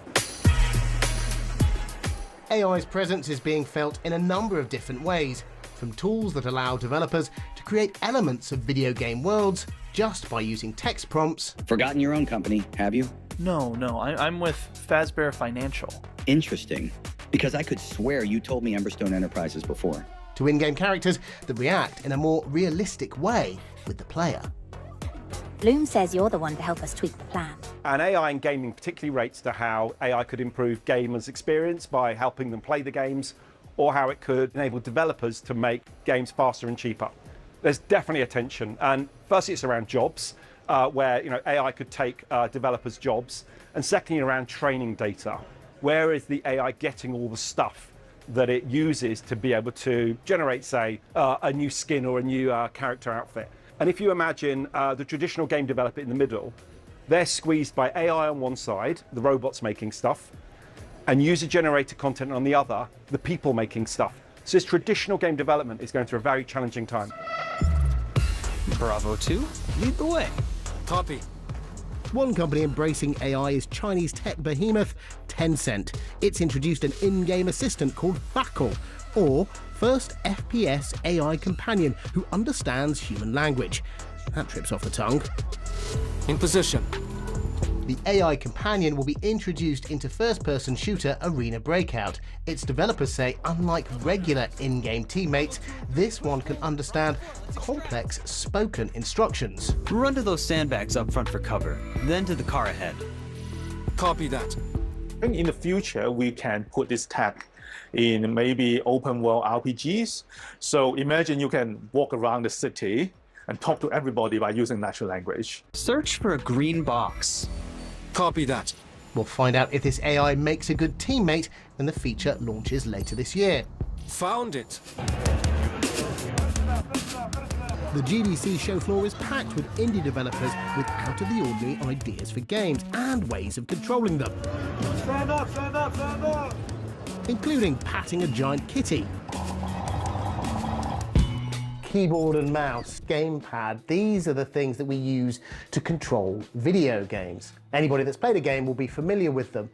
AI's presence is being felt in a number of different ways, from tools that allow developers to create elements of video game worlds just by using text prompts. Forgotten your own company, have you? No, I'm with Fazbear Financial. Interesting, because I could swear you told me Emberstone Enterprises before. To in-game characters that react in a more realistic way with the player. Bloom says you're the one to help us tweak the plan. And AI in gaming particularly rates to how AI could improve gamers' experience by helping them play the games, or how it could enable developers to make games faster and cheaper. There's definitely a tension, and firstly it's around jobs, where AI could take developers' jobs, and secondly around training data. Where is the AI getting all the stuff that it uses to be able to generate, say, a new skin or a new character outfit? And if you imagine the traditional game developer in the middle, they're squeezed by AI on one side, the robots making stuff, and user-generated content on the other, the people making stuff. So this traditional game development is going through a very challenging time. Bravo 2, lead the way. Copy. One company embracing AI is Chinese tech behemoth Tencent. It's introduced an in-game assistant called Fakul, or first FPS AI companion who understands human language. That trips off the tongue. In position. The AI companion will be introduced into first-person shooter Arena Breakout. Its developers say, unlike regular in-game teammates, this one can understand complex spoken instructions. Run to those sandbags up front for cover, then to the car ahead. Copy that. In the future, we can put this tech in maybe open world RPGs. So imagine you can walk around the city and talk to everybody by using natural language. Search for a green box. Copy that. We'll find out if this AI makes a good teammate when the feature launches later this year. Found it. The GDC show floor is packed with indie developers with out-of-the-ordinary ideas for games and ways of controlling them. Stand up, stand up, stand up! Including patting a giant kitty. Keyboard and mouse, gamepad, these are the things that we use to control video games. Anybody that's played a game will be familiar with them.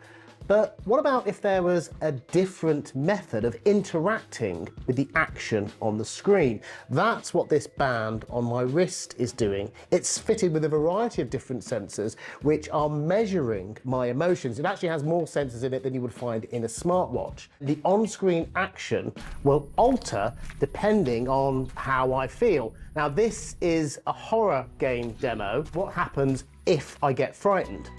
But what about if there was a different method of interacting with the action on the screen? That's what this band on my wrist is doing. It's fitted with a variety of different sensors which are measuring my emotions. It actually has more sensors in it than you would find in a smartwatch. The on-screen action will alter depending on how I feel. Now this is a horror game demo. What happens if I get frightened?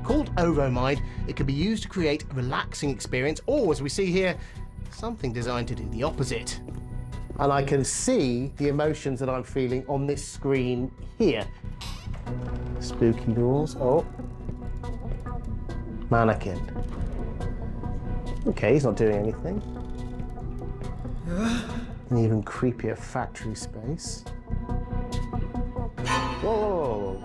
Called Oromind, it can be used to create a relaxing experience, or as we see here, something designed to do the opposite. And I can see the emotions that I'm feeling on this screen here. Spooky doors, oh. Mannequin. Okay, he's not doing anything. An even creepier factory space. Whoa.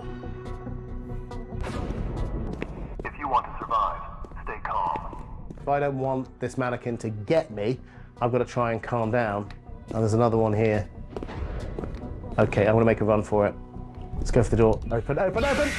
If you want to survive, stay calm. If I don't want this mannequin to get me, I've got to try and calm down. And there's another one here. Okay, I'm going to make a run for it. Let's go for the door. Open, open, open!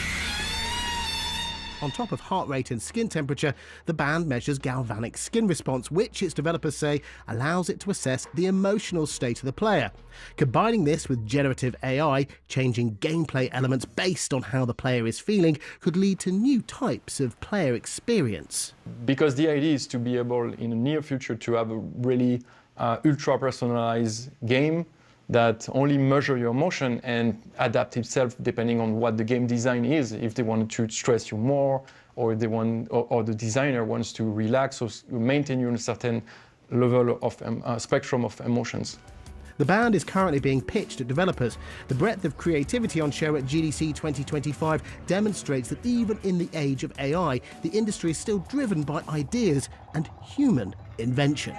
On top of heart rate and skin temperature, the band measures galvanic skin response, which its developers say allows it to assess the emotional state of the player. Combining this with generative AI, changing gameplay elements based on how the player is feeling, could lead to new types of player experience. Because the idea is to be able, in the near future, to have a really ultra-personalized game that only measure your emotion and adapt itself depending on what the game design is. If they want to stress you more, or they want, or the designer wants to relax or maintain you in a certain level of spectrum of emotions. The band is currently being pitched at developers. The breadth of creativity on show at GDC 2025 demonstrates that even in the age of AI, the industry is still driven by ideas and human invention.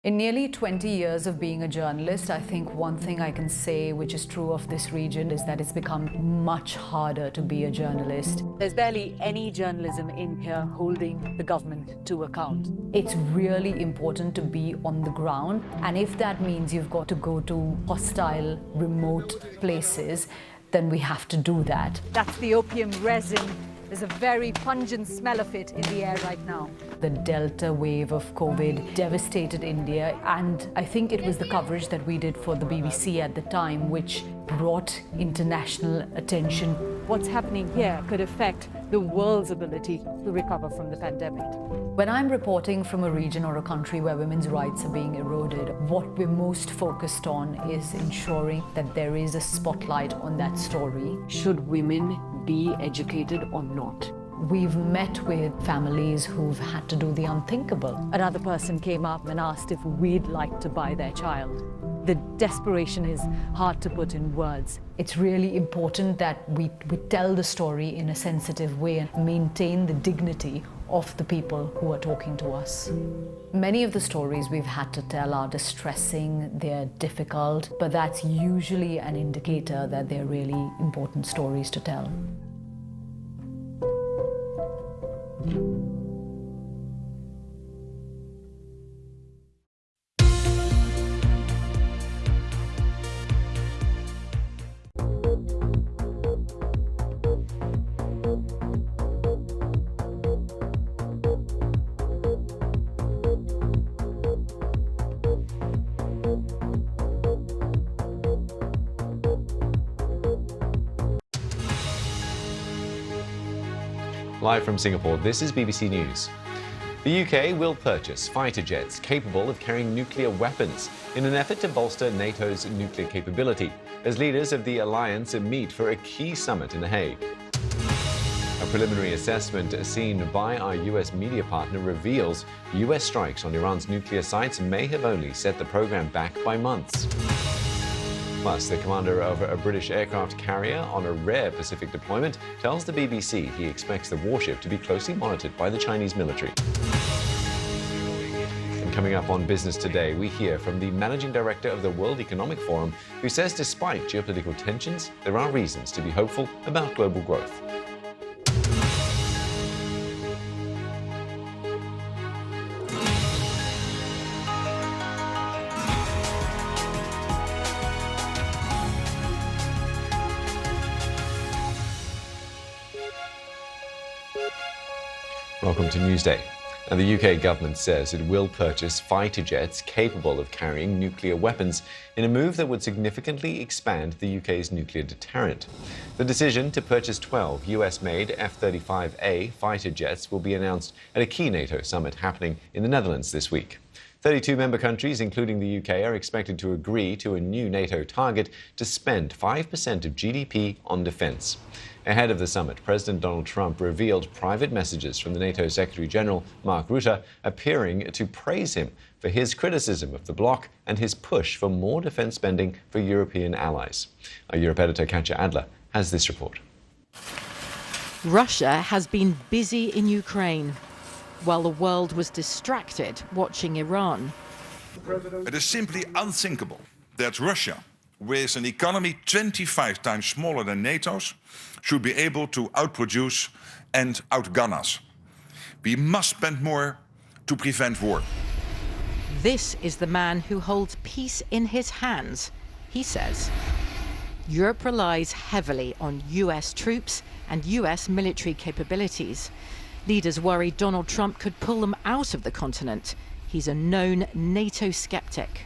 In nearly 20 years of being a journalist, I think one thing I can say which is true of this region is that it's become much harder to be a journalist. There's barely any journalism in here holding the government to account. It's really important to be on the ground, and if that means you've got to go to hostile, remote places, then we have to do that. That's the opium resin. There's a very pungent smell of it in the air right now. The Delta wave of COVID devastated India, and I think it was the coverage that we did for the BBC at the time which brought international attention. What's happening here could affect the world's ability to recover from the pandemic. When I'm reporting from a region or a country where women's rights are being eroded, what we're most focused on is ensuring that there is a spotlight on that story. Should women be educated or not? We've met with families who've had to do the unthinkable. Another person came up and asked if we'd like to buy their child. The desperation is hard to put in words. It's really important that we tell the story in a sensitive way and maintain the dignity of the people who are talking to us. Many of the stories we've had to tell are distressing, they're difficult, but that's usually an indicator that they're really important stories to tell. Live from Singapore, this is BBC News. The UK will purchase fighter jets capable of carrying nuclear weapons in an effort to bolster NATO's nuclear capability, as leaders of the alliance meet for a key summit in The Hague. A preliminary assessment seen by our US media partner reveals US strikes on Iran's nuclear sites may have only set the program back by months. Plus, the commander of a British aircraft carrier on a rare Pacific deployment tells the BBC he expects the warship to be closely monitored by the Chinese military. And coming up on Business Today, we hear from the managing director of the World Economic Forum, who says despite geopolitical tensions, there are reasons to be hopeful about global growth. Welcome to Newsday. Now, the UK government says it will purchase fighter jets capable of carrying nuclear weapons in a move that would significantly expand the UK's nuclear deterrent. The decision to purchase 12 US-made F-35A fighter jets will be announced at a key NATO summit happening in the Netherlands this week. 32 member countries, including the UK, are expected to agree to a new NATO target to spend 5% of GDP on defence. Ahead of the summit, President Donald Trump revealed private messages from the NATO Secretary-General, Mark Rutte, appearing to praise him for his criticism of the bloc and his push for more defence spending for European allies. Our Europe editor, Katja Adler, has this report. Russia has been busy in Ukraine, while the world was distracted watching Iran. It is simply unthinkable that Russia, with an economy 25 times smaller than NATO's, should be able to outproduce and outgun us. We must spend more to prevent war. This is the man who holds peace in his hands. He says, Europe relies heavily on US troops and US military capabilities. Leaders worry Donald Trump could pull them out of the continent. He's a known NATO skeptic.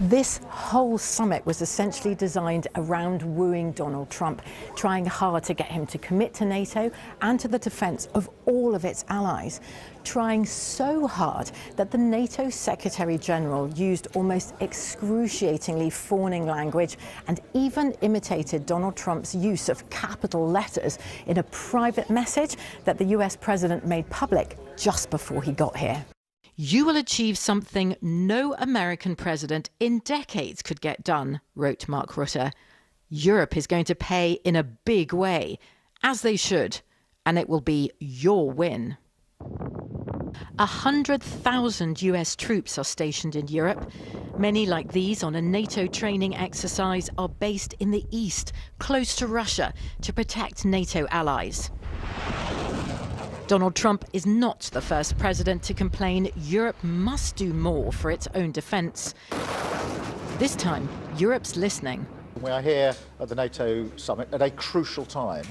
This whole summit was essentially designed around wooing Donald Trump, trying hard to get him to commit to NATO and to the defense of all of its allies, trying so hard that the NATO Secretary General used almost excruciatingly fawning language and even imitated Donald Trump's use of capital letters in a private message that the US president made public just before he got here. You will achieve something no American president in decades could get done, wrote Mark Rutte. Europe is going to pay in a big way, as they should, and it will be your win. 100,000 US troops are stationed in Europe. Many like these on a NATO training exercise are based in the east, close to Russia, to protect NATO allies. Donald Trump is not the first president to complain Europe must do more for its own defence. This time, Europe's listening. We are here at the NATO summit at a crucial time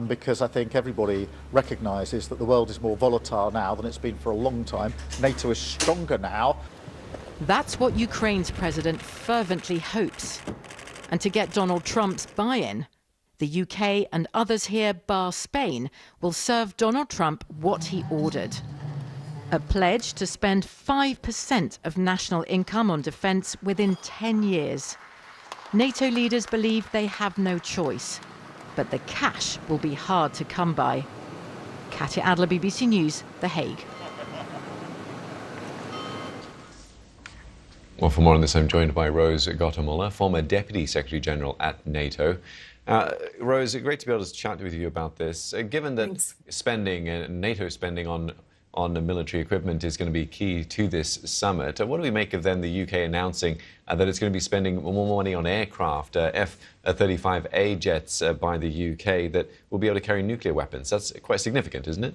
because I think everybody recognises that the world is more volatile now than it's been for a long time. NATO is stronger now. That's what Ukraine's president fervently hopes. And to get Donald Trump's buy-in, the UK and others here, bar Spain, will serve Donald Trump what he ordered. A pledge to spend 5% of national income on defence within 10 years. NATO leaders believe they have no choice, but the cash will be hard to come by. Katya Adler, BBC News, The Hague. Well, for more on this, I'm joined by Rose Gottemoeller, former Deputy Secretary General at NATO. Rose, great to be able to chat with you about this. Given that spending, NATO spending on the military equipment is going to be key to this summit, what do we make of then the UK announcing that it's going to be spending more money on aircraft, F-35A jets by the UK that will be able to carry nuclear weapons? That's quite significant, isn't it?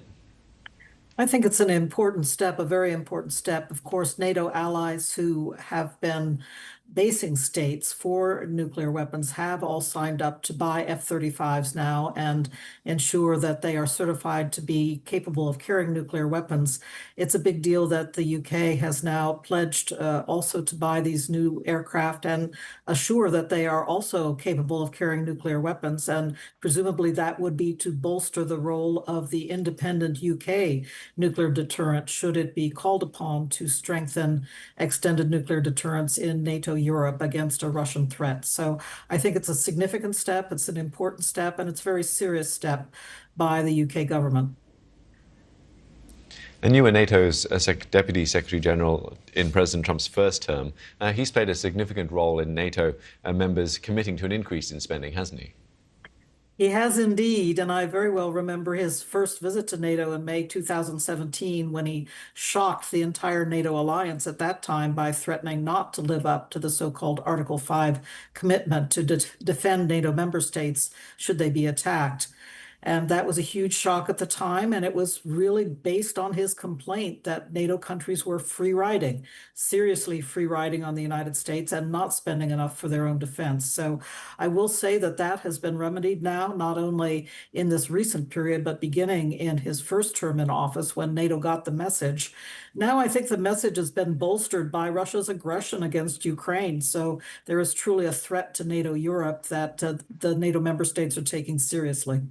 I think it's an important step, a very important step. Of course, NATO allies who have been basing states for nuclear weapons have all signed up to buy F-35s now and ensure that they are certified to be capable of carrying nuclear weapons. It's a big deal that the UK has now pledged also to buy these new aircraft and assure that they are also capable of carrying nuclear weapons. And presumably that would be to bolster the role of the independent UK nuclear deterrent should it be called upon to strengthen extended nuclear deterrence in NATO Europe against a Russian threat. So I think it's a significant step, it's an important step, and it's a very serious step by the UK government. And you were NATO's Deputy Secretary General in President Trump's first term. He's played a significant role in NATO members committing to an increase in spending, hasn't he? He has indeed, and I very well remember his first visit to NATO in May 2017 when he shocked the entire NATO alliance at that time by threatening not to live up to the so-called Article 5 commitment to defend NATO member states should they be attacked. And that was a huge shock at the time, and it was really based on his complaint that NATO countries were free riding, seriously free riding on the United States and not spending enough for their own defense. So I will say that that has been remedied now, not only in this recent period, but beginning in his first term in office when NATO got the message. Now I think the message has been bolstered by Russia's aggression against Ukraine. So there is truly a threat to NATO Europe that the NATO member states are taking seriously.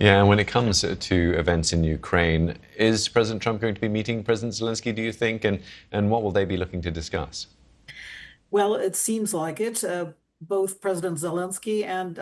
Yeah, and when it comes to events in Ukraine, is President Trump going to be meeting President Zelensky, do you think? And what will they be looking to discuss? Well, it seems like it. Both President Zelensky and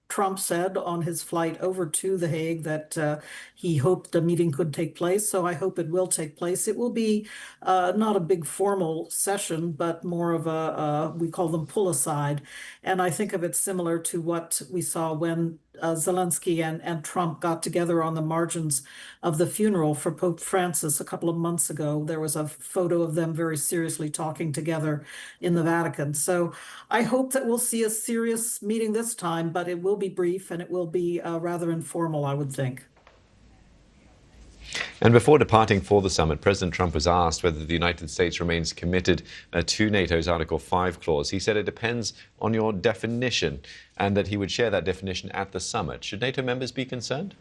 Trump said on his flight over to The Hague that he hoped the meeting could take place. So I hope it will take place. It will be not a big formal session, but more of a, we call them pull aside. And I think of it similar to what we saw when Zelensky and Trump got together on the margins of the funeral for Pope Francis a couple of months ago. There was a photo of them very seriously talking together in the Vatican. So I hope that we'll see a serious meeting this time, but it will be brief and it will be rather informal, I would think. And before departing for the summit, President Trump was asked whether the United States remains committed to NATO's Article 5 clause. He said it depends on your definition and that he would share that definition at the summit. Should NATO members be concerned?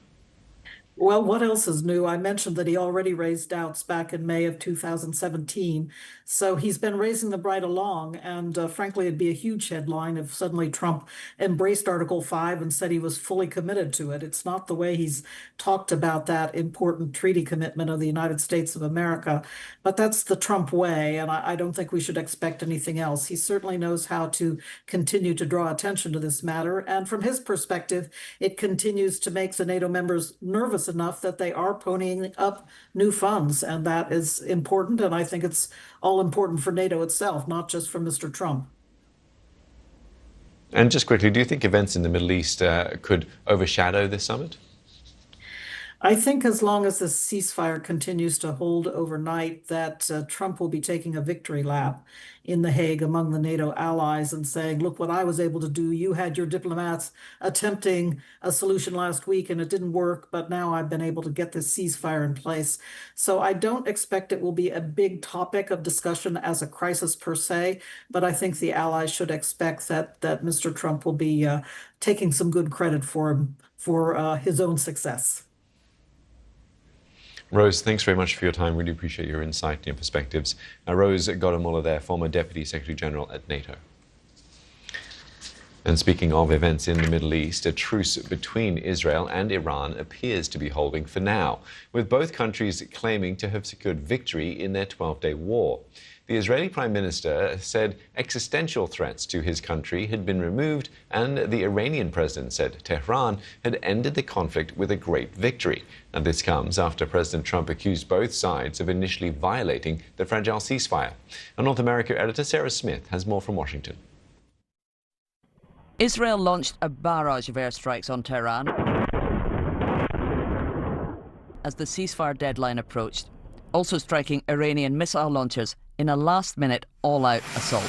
Well, what else is new? I mentioned that he already raised doubts back in May of 2017. So he's been raising them right along. And frankly, it'd be a huge headline if suddenly Trump embraced Article 5 and said he was fully committed to it. It's not the way he's talked about that important treaty commitment of the United States of America. But that's the Trump way. And I don't think we should expect anything else. He certainly knows how to continue to draw attention to this matter. And from his perspective, it continues to make the NATO members nervous enough that they are ponying up new funds, and that is important. And I think it's all important for NATO itself, not just for Mr. Trump. And just quickly, do you think events in the Middle East could overshadow this summit? I think as long as the ceasefire continues to hold overnight, that Trump will be taking a victory lap in The Hague among the NATO allies and saying, look what I was able to do. You had your diplomats attempting a solution last week and it didn't work, but now I've been able to get this ceasefire in place. So I don't expect it will be a big topic of discussion as a crisis per se, but I think the allies should expect that Mr. Trump will be taking some good credit for his own success. Rose, thanks very much for your time. Really appreciate your insight and your perspectives. Rose Gottemoeller there, former Deputy Secretary General at NATO. And speaking of events in the Middle East, a truce between Israel and Iran appears to be holding for now, with both countries claiming to have secured victory in their 12-day war. The Israeli Prime Minister said existential threats to his country had been removed, and the Iranian president said Tehran had ended the conflict with a great victory. Now, this comes after President Trump accused both sides of initially violating the fragile ceasefire. Our North America editor Sarah Smith has more from Washington. Israel launched a barrage of airstrikes on Tehran as the ceasefire deadline approached, also striking Iranian missile launchers in a last-minute, all-out assault.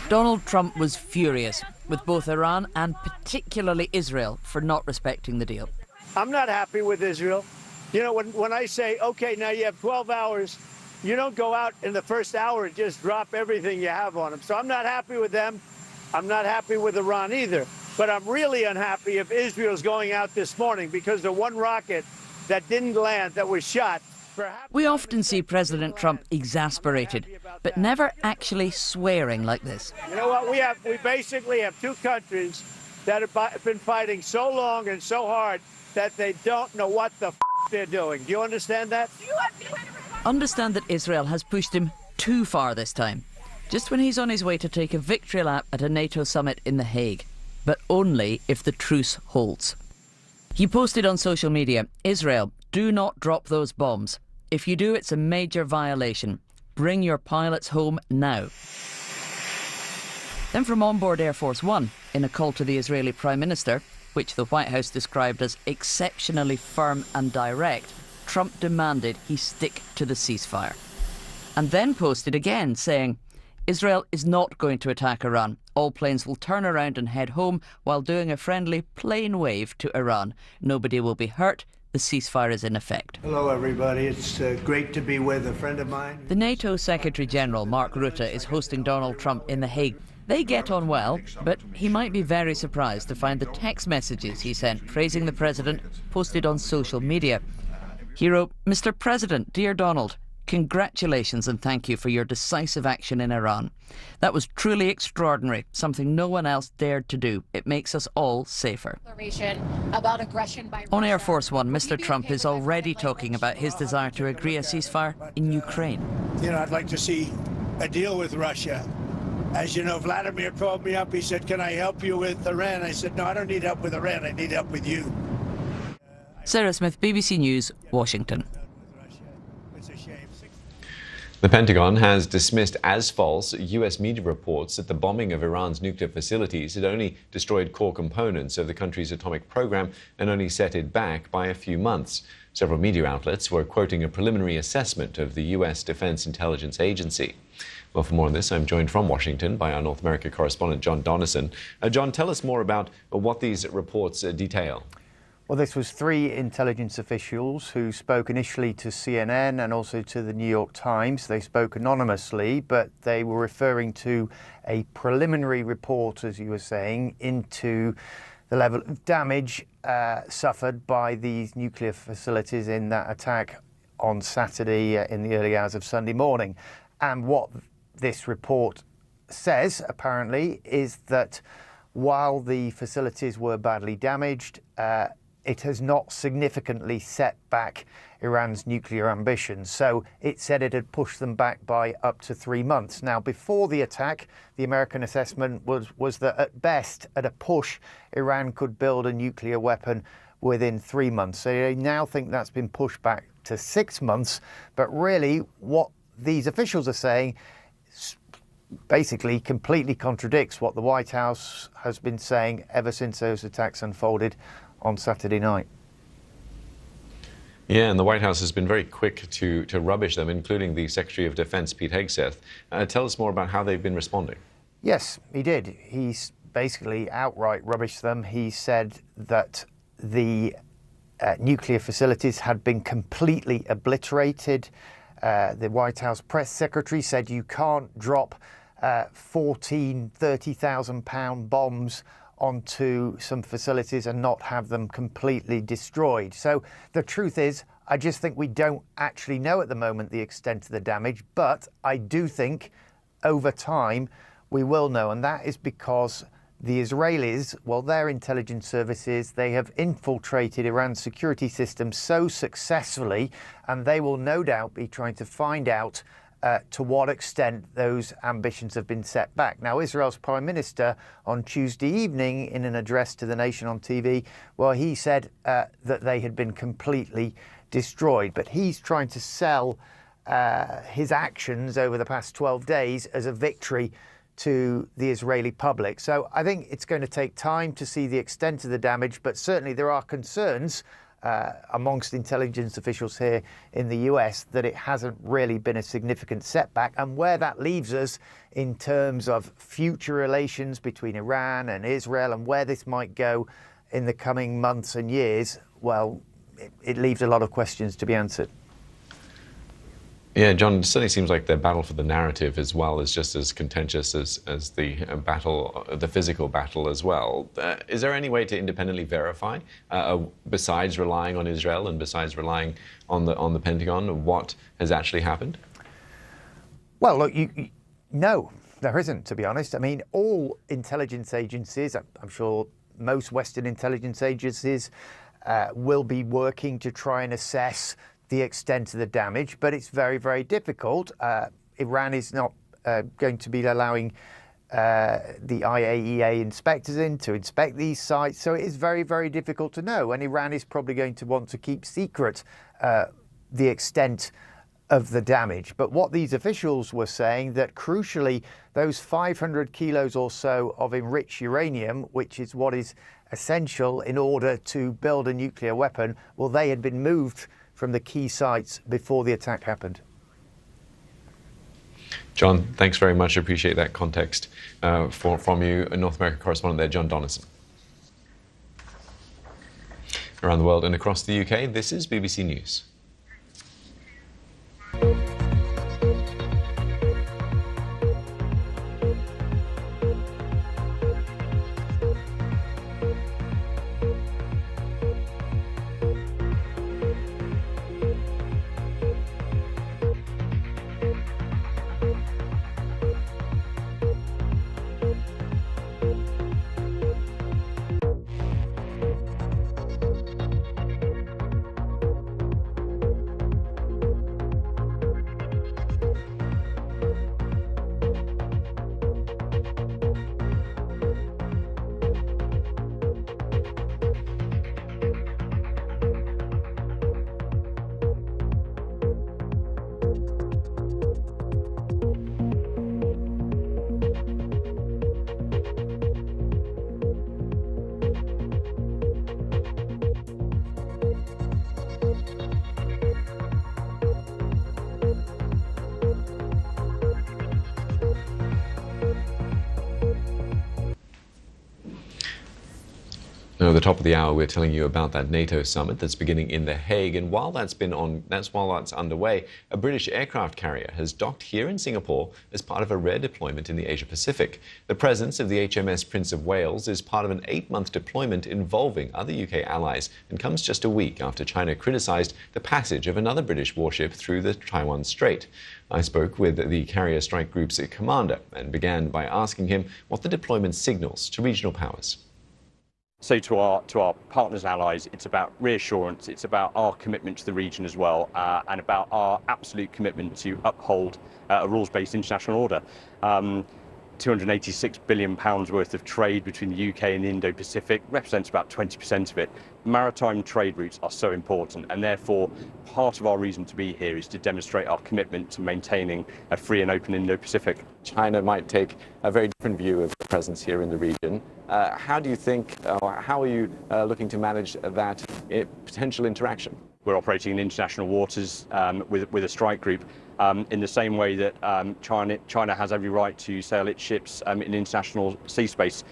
Donald Trump was furious with both Iran and particularly Israel for not respecting the deal. I'm not happy with Israel. You know, when I say, okay, now you have 12 hours, you don't go out in the first hour and just drop everything you have on them. So I'm not happy with them. I'm not happy with Iran either. But I'm really unhappy if Israel's going out this morning because the one rocket that didn't land, that was shot. We often see President Trump exasperated, but never actually swearing like this. You know what? We basically have two countries that have been fighting so long and so hard that they don't know what the they're doing. Do you understand that? Understand that Israel has pushed him too far this time, just when he's on his way to take a victory lap at a NATO summit in The Hague, but only if the truce holds. He posted on social media, Israel, do not drop those bombs. If you do, it's a major violation. Bring your pilots home now. Then from onboard Air Force One, in a call to the Israeli Prime Minister, which the White House described as exceptionally firm and direct, Trump demanded he stick to the ceasefire. And then posted again saying, Israel is not going to attack Iran. All planes will turn around and head home while doing a friendly plane wave to Iran. Nobody will be hurt. The ceasefire is in effect. Hello, everybody. It's great to be with a friend of mine. The NATO Secretary General, Mark Rutte, is hosting Donald Trump in The Hague. They get on well, but he might be very surprised to find the text messages he sent praising the president posted on social media. He wrote, Mr. President, dear Donald, congratulations and thank you for your decisive action in Iran. That was truly extraordinary, something no one else dared to do. It makes us all safer. About aggression by On Air Force One, Mr. Trump is already talking about his desire to agree a ceasefire in Ukraine. You know, I'd like to see a deal with Russia. As you know, Vladimir called me up. He said, can I help you with Iran? I said, no, I don't need help with Iran. I need help with you. Sarah Smith, BBC News, Washington. The Pentagon has dismissed as false US media reports that the bombing of Iran's nuclear facilities had only destroyed core components of the country's atomic program and only set it back by a few months. Several media outlets were quoting a preliminary assessment of the US Defense Intelligence Agency. Well, for more on this, I'm joined from Washington by our North America correspondent, John Donnison. John, tell us more about what these reports detail. Well, this was three intelligence officials who spoke initially to CNN and also to the New York Times. They spoke anonymously, but they were referring to a preliminary report, as you were saying, into the level of damage suffered by these nuclear facilities in that attack on Saturday in the early hours of Sunday morning. And what this report says, apparently, is that while the facilities were badly damaged, it has not significantly set back Iran's nuclear ambitions. So it said it had pushed them back by up to 3 months. Now, before the attack, the American assessment was that at best, at a push, Iran could build a nuclear weapon within 3 months. So they now think that's been pushed back to 6 months. But really, what these officials are saying, basically completely contradicts what the White House has been saying ever since those attacks unfolded on Saturday night. Yeah, and the White House has been very quick to rubbish them, including the Secretary of Defense, Pete Hegseth. Tell us more about how they've been responding. Yes, he did. He's basically outright rubbished them. He said that the nuclear facilities had been completely obliterated. The White House press secretary said you can't drop 14, 30,000-pound bombs onto some facilities and not have them completely destroyed. So the truth is, I just think we don't actually know at the moment the extent of the damage, but I do think over time we will know, and that is because the Israelis, well, their intelligence services, they have infiltrated Iran's security system so successfully, and they will no doubt be trying to find out to what extent those ambitions have been set back. Now, Israel's Prime Minister on Tuesday evening, in an address to the nation on TV, well, he said that they had been completely destroyed, but he's trying to sell his actions over the past 12 days as a victory to the Israeli public. So I think it's going to take time to see the extent of the damage, but certainly there are concerns amongst intelligence officials here in the US that it hasn't really been a significant setback, and where that leaves us in terms of future relations between Iran and Israel and where this might go in the coming months and years, well, it leaves a lot of questions to be answered. Yeah, John, it certainly seems like the battle for the narrative as well is just as contentious as the battle, the physical battle as well. Is there any way to independently verify, besides relying on Israel and besides relying on the Pentagon, what has actually happened? Well, look, no, there isn't, to be honest. I mean, all intelligence agencies, I'm sure most Western intelligence agencies, will be working to try and assess the extent of the damage, but it's very, very difficult. Iran is not going to be allowing the IAEA inspectors in to inspect these sites, so it is very, very difficult to know, and Iran is probably going to want to keep secret the extent of the damage. But what these officials were saying, that crucially those 500 kilos or so of enriched uranium, which is what is essential in order to build a nuclear weapon, well, they had been moved from the key sites before the attack happened. John, thanks very much. I appreciate that context from you, a North American correspondent there, John Donison. Around the world and across the UK, this is BBC News. Now, at the top of the hour, we're telling you about that NATO summit that's beginning in The Hague. And while that's underway, a British aircraft carrier has docked here in Singapore as part of a rare deployment in the Asia-Pacific. The presence of the HMS Prince of Wales is part of an 8-month deployment involving other UK allies and comes just a week after China criticised the passage of another British warship through the Taiwan Strait. I spoke with the Carrier Strike Group's commander and began by asking him what the deployment signals to regional powers. So to our partners and allies, it's about reassurance, it's about our commitment to the region as well, and about our absolute commitment to uphold a rules-based international order. £286 billion worth of trade between the UK and the Indo-Pacific, represents about 20% of it. Maritime trade routes are so important, and therefore part of our reason to be here is to demonstrate our commitment to maintaining a free and open Indo-Pacific. China might take a very different view of the presence here in the region. How do you think, or how are you looking to manage that potential interaction? We're operating in international waters with a strike group in the same way that China has every right to sail its ships in international sea space.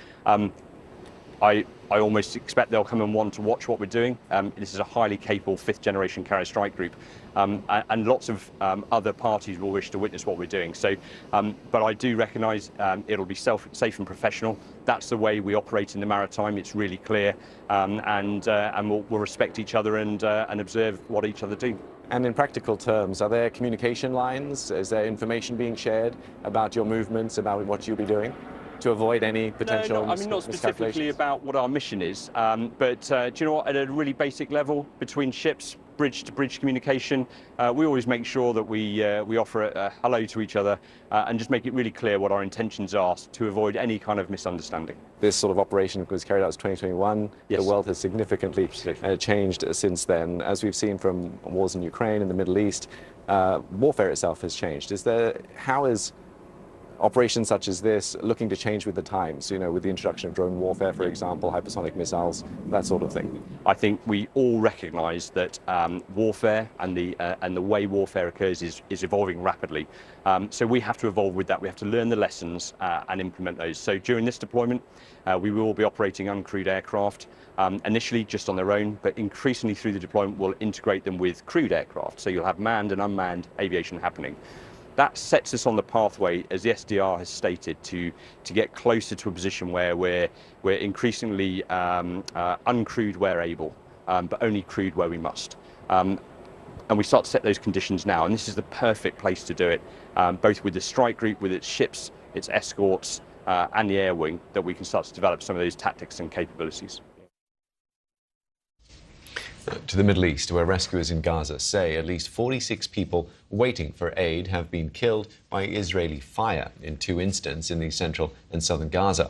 I almost expect they'll come and want to watch what we're doing. This is a highly capable 5th generation carrier strike group, and lots of other parties will wish to witness what we're doing. So, but I do recognise it'll be safe and professional. That's the way we operate in the maritime. It's really clear, and we'll respect each other and observe what each other do. And in practical terms, are there communication lines? Is there information being shared about your movements, about what you'll be doing, to avoid any potential No, I mean, not specifically about what our mission is, but do you know what, at a really basic level, between ships, bridge-to-bridge communication, we always make sure that we offer a hello to each other and just make it really clear what our intentions are to avoid any kind of misunderstanding. This sort of operation was carried out in 2021. Yes. The world has significantly changed since then. As we've seen from wars in Ukraine and the Middle East, warfare itself has changed. How is operations such as this looking to change with the times, with the introduction of drone warfare, for example, hypersonic missiles, that sort of thing? I think we all recognise that warfare and the way warfare occurs is evolving rapidly. So we have to evolve with that. We have to learn the lessons and implement those. So during this deployment, we will be operating uncrewed aircraft, initially just on their own, but increasingly through the deployment we'll integrate them with crewed aircraft. So you'll have manned and unmanned aviation happening. That sets us on the pathway, as the SDR has stated, to get closer to a position where we're increasingly uncrewed where able, but only crewed where we must. And we start to set those conditions now, and this is the perfect place to do it, both with the strike group, with its ships, its escorts, and the air wing, that we can start to develop some of those tactics and capabilities. To the Middle East, where rescuers in Gaza say at least 46 people waiting for aid have been killed by Israeli fire in 2 incidents in the central and southern Gaza.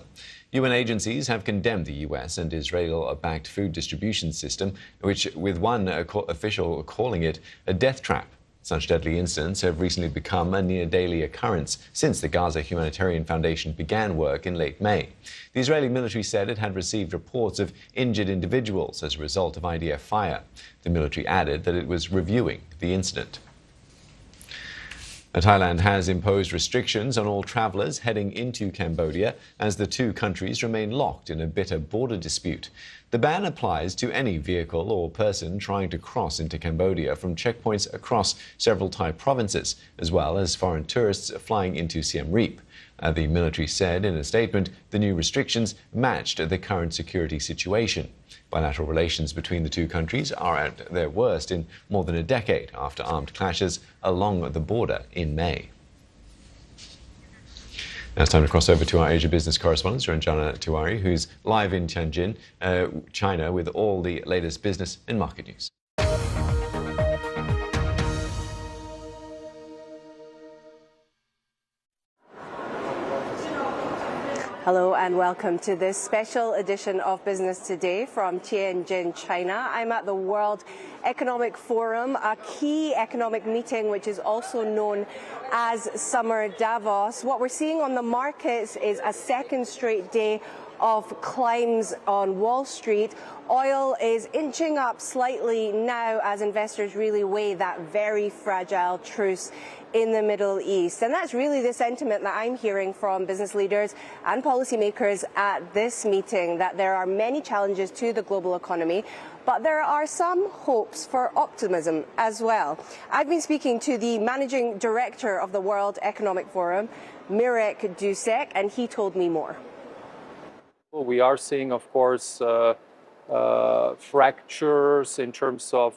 UN agencies have condemned the US and Israel-backed food distribution system, which, with one official calling it a death trap. Such deadly incidents have recently become a near-daily occurrence since the Gaza Humanitarian Foundation began work in late May. The Israeli military said it had received reports of injured individuals as a result of IDF fire. The military added that it was reviewing the incident. Thailand has imposed restrictions on all travellers heading into Cambodia as the 2 countries remain locked in a bitter border dispute. The ban applies to any vehicle or person trying to cross into Cambodia from checkpoints across several Thai provinces, as well as foreign tourists flying into Siem Reap. The military said in a statement the new restrictions matched the current security situation. Bilateral relations between the 2 countries are at their worst in more than a decade after armed clashes along the border in May. Now it's time to cross over to our Asia business correspondent, Ranjana Tiwari, who's live in Tianjin, China, with all the latest business and market news. Hello and welcome to this special edition of Business Today from Tianjin, China. I'm at the World Economic Forum, a key economic meeting which is also known as Summer Davos. What we're seeing on the markets is a second straight day of climbs on Wall Street. Oil is inching up slightly now as investors really weigh that very fragile truce in the Middle East. And that's really the sentiment that I'm hearing from business leaders and policymakers at this meeting, that there are many challenges to the global economy, but there are some hopes for optimism as well. I've been speaking to the managing director of the World Economic Forum, Mirek Dusek, and he told me more. Well, we are seeing, of course, fractures in terms of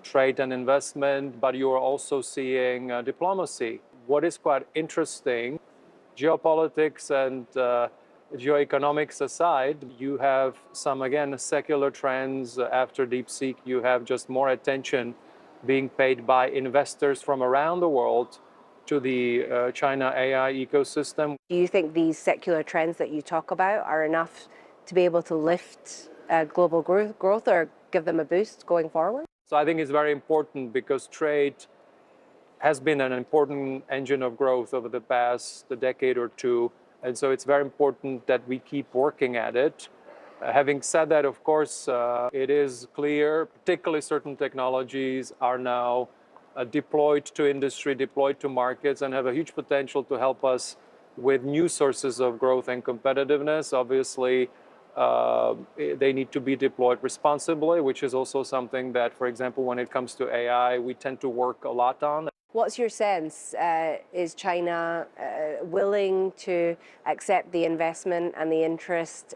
trade and investment, but you are also seeing diplomacy. What is quite interesting, geopolitics and geoeconomics aside, you have some, again, secular trends. After DeepSeek, you have just more attention being paid by investors from around the world to the China AI ecosystem. Do you think these secular trends that you talk about are enough to be able to lift global growth or give them a boost going forward? So I think it's very important because trade has been an important engine of growth over the past decade or two. And so it's very important that we keep working at it. Having said that, of course, it is clear, particularly certain technologies are now deployed to industry, deployed to markets, and have a huge potential to help us with new sources of growth and competitiveness. Obviously, they need to be deployed responsibly, which is also something that, for example, when it comes to AI, we tend to work a lot on. What's your sense? Is China willing to accept the investment and the interest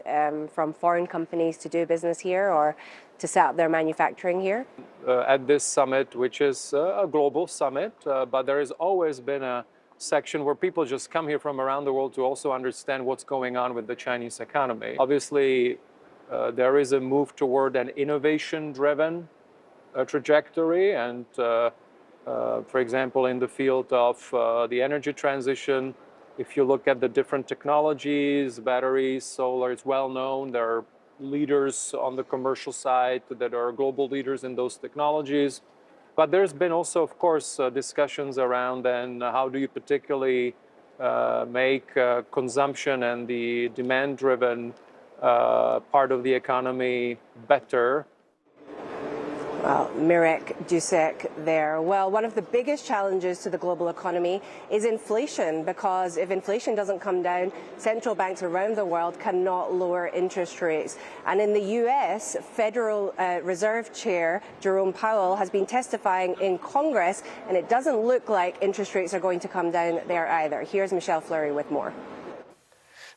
from foreign companies to do business here or to set up their manufacturing here? At this summit, which is a global summit, but there has always been a section where people just come here from around the world to also understand what's going on with the Chinese economy. Obviously, there is a move toward an innovation-driven trajectory, and for example, in the field of the energy transition, if you look at the different technologies, batteries, solar, it's well known. There are leaders on the commercial side that are global leaders in those technologies. But there's been also, of course, discussions around then how do you particularly make consumption and the demand-driven part of the economy better. Well, Mirek Dusek there. Well, one of the biggest challenges to the global economy is inflation, because if inflation doesn't come down, central banks around the world cannot lower interest rates. And in the US, Federal Reserve Chair Jerome Powell has been testifying in Congress, and it doesn't look like interest rates are going to come down there either. Here's Michelle Fleury with more.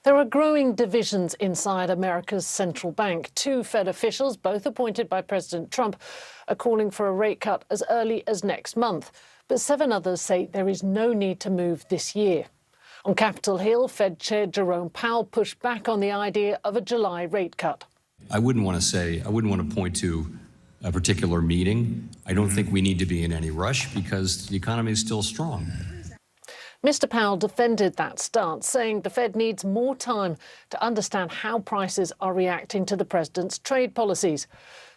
There are growing divisions inside America's central bank. Two Fed officials, both appointed by President Trump, are calling for a rate cut as early as next month. But 7 others say there is no need to move this year. On Capitol Hill, Fed Chair Jerome Powell pushed back on the idea of a July rate cut. I wouldn't want to point to a particular meeting. I don't think we need to be in any rush because the economy is still strong. Mr. Powell defended that stance, saying the Fed needs more time to understand how prices are reacting to the president's trade policies.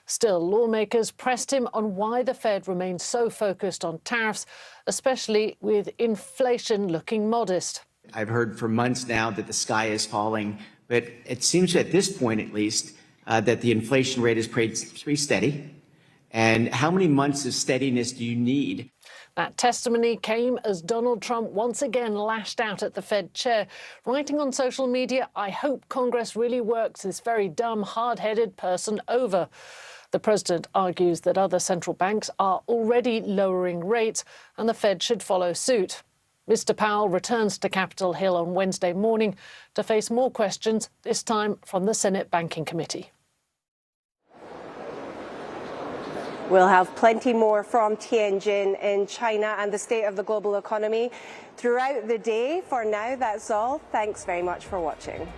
Still, lawmakers pressed him on why the Fed remains so focused on tariffs, especially with inflation looking modest. I've heard for months now that the sky is falling, but it seems at this point at least that the inflation rate is pretty steady. And how many months of steadiness do you need? That testimony came as Donald Trump once again lashed out at the Fed chair, writing on social media, "I hope Congress really works this very dumb, hard-headed person over." The president argues that other central banks are already lowering rates and the Fed should follow suit. Mr. Powell returns to Capitol Hill on Wednesday morning to face more questions, this time from the Senate Banking Committee. We'll have plenty more from Tianjin in China and the state of the global economy throughout the day. For now, that's all. Thanks very much for watching.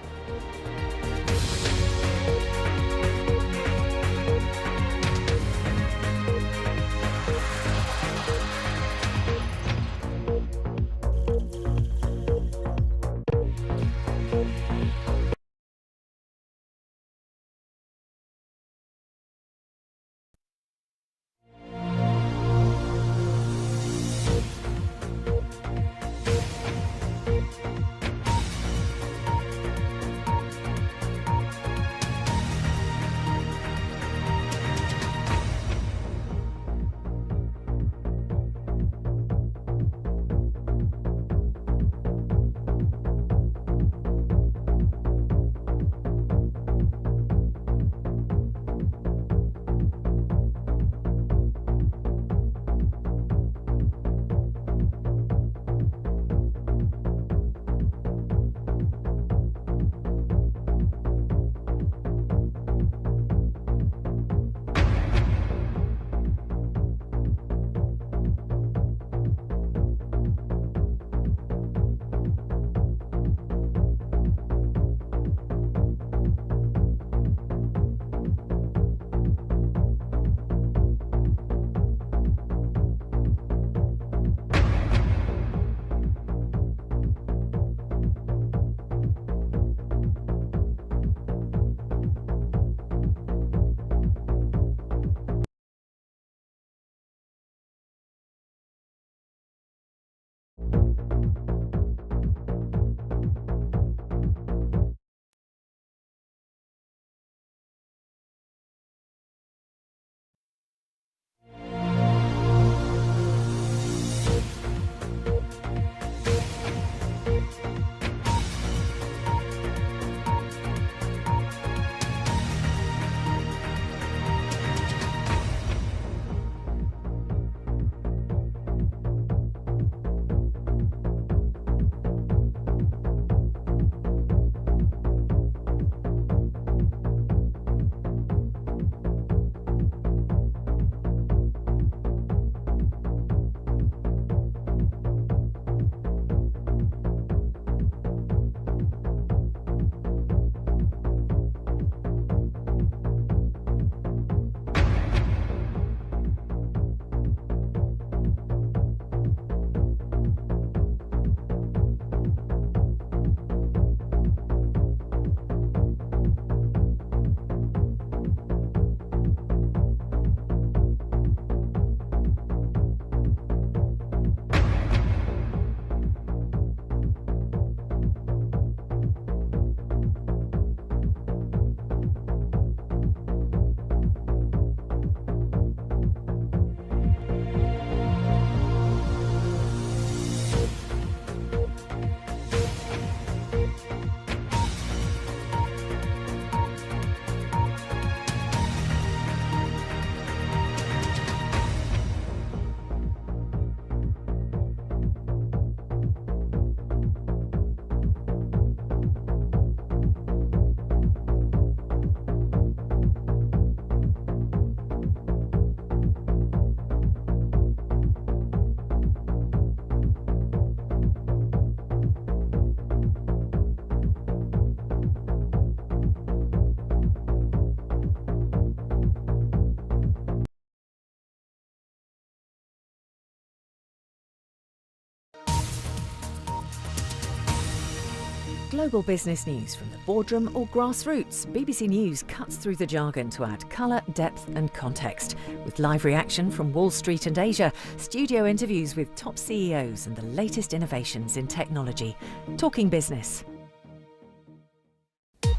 global business news from the boardroom or grassroots, BBC News cuts through the jargon to add colour, depth and context. With live reaction from Wall Street and Asia, studio interviews with top CEOs and the latest innovations in technology. Talking Business.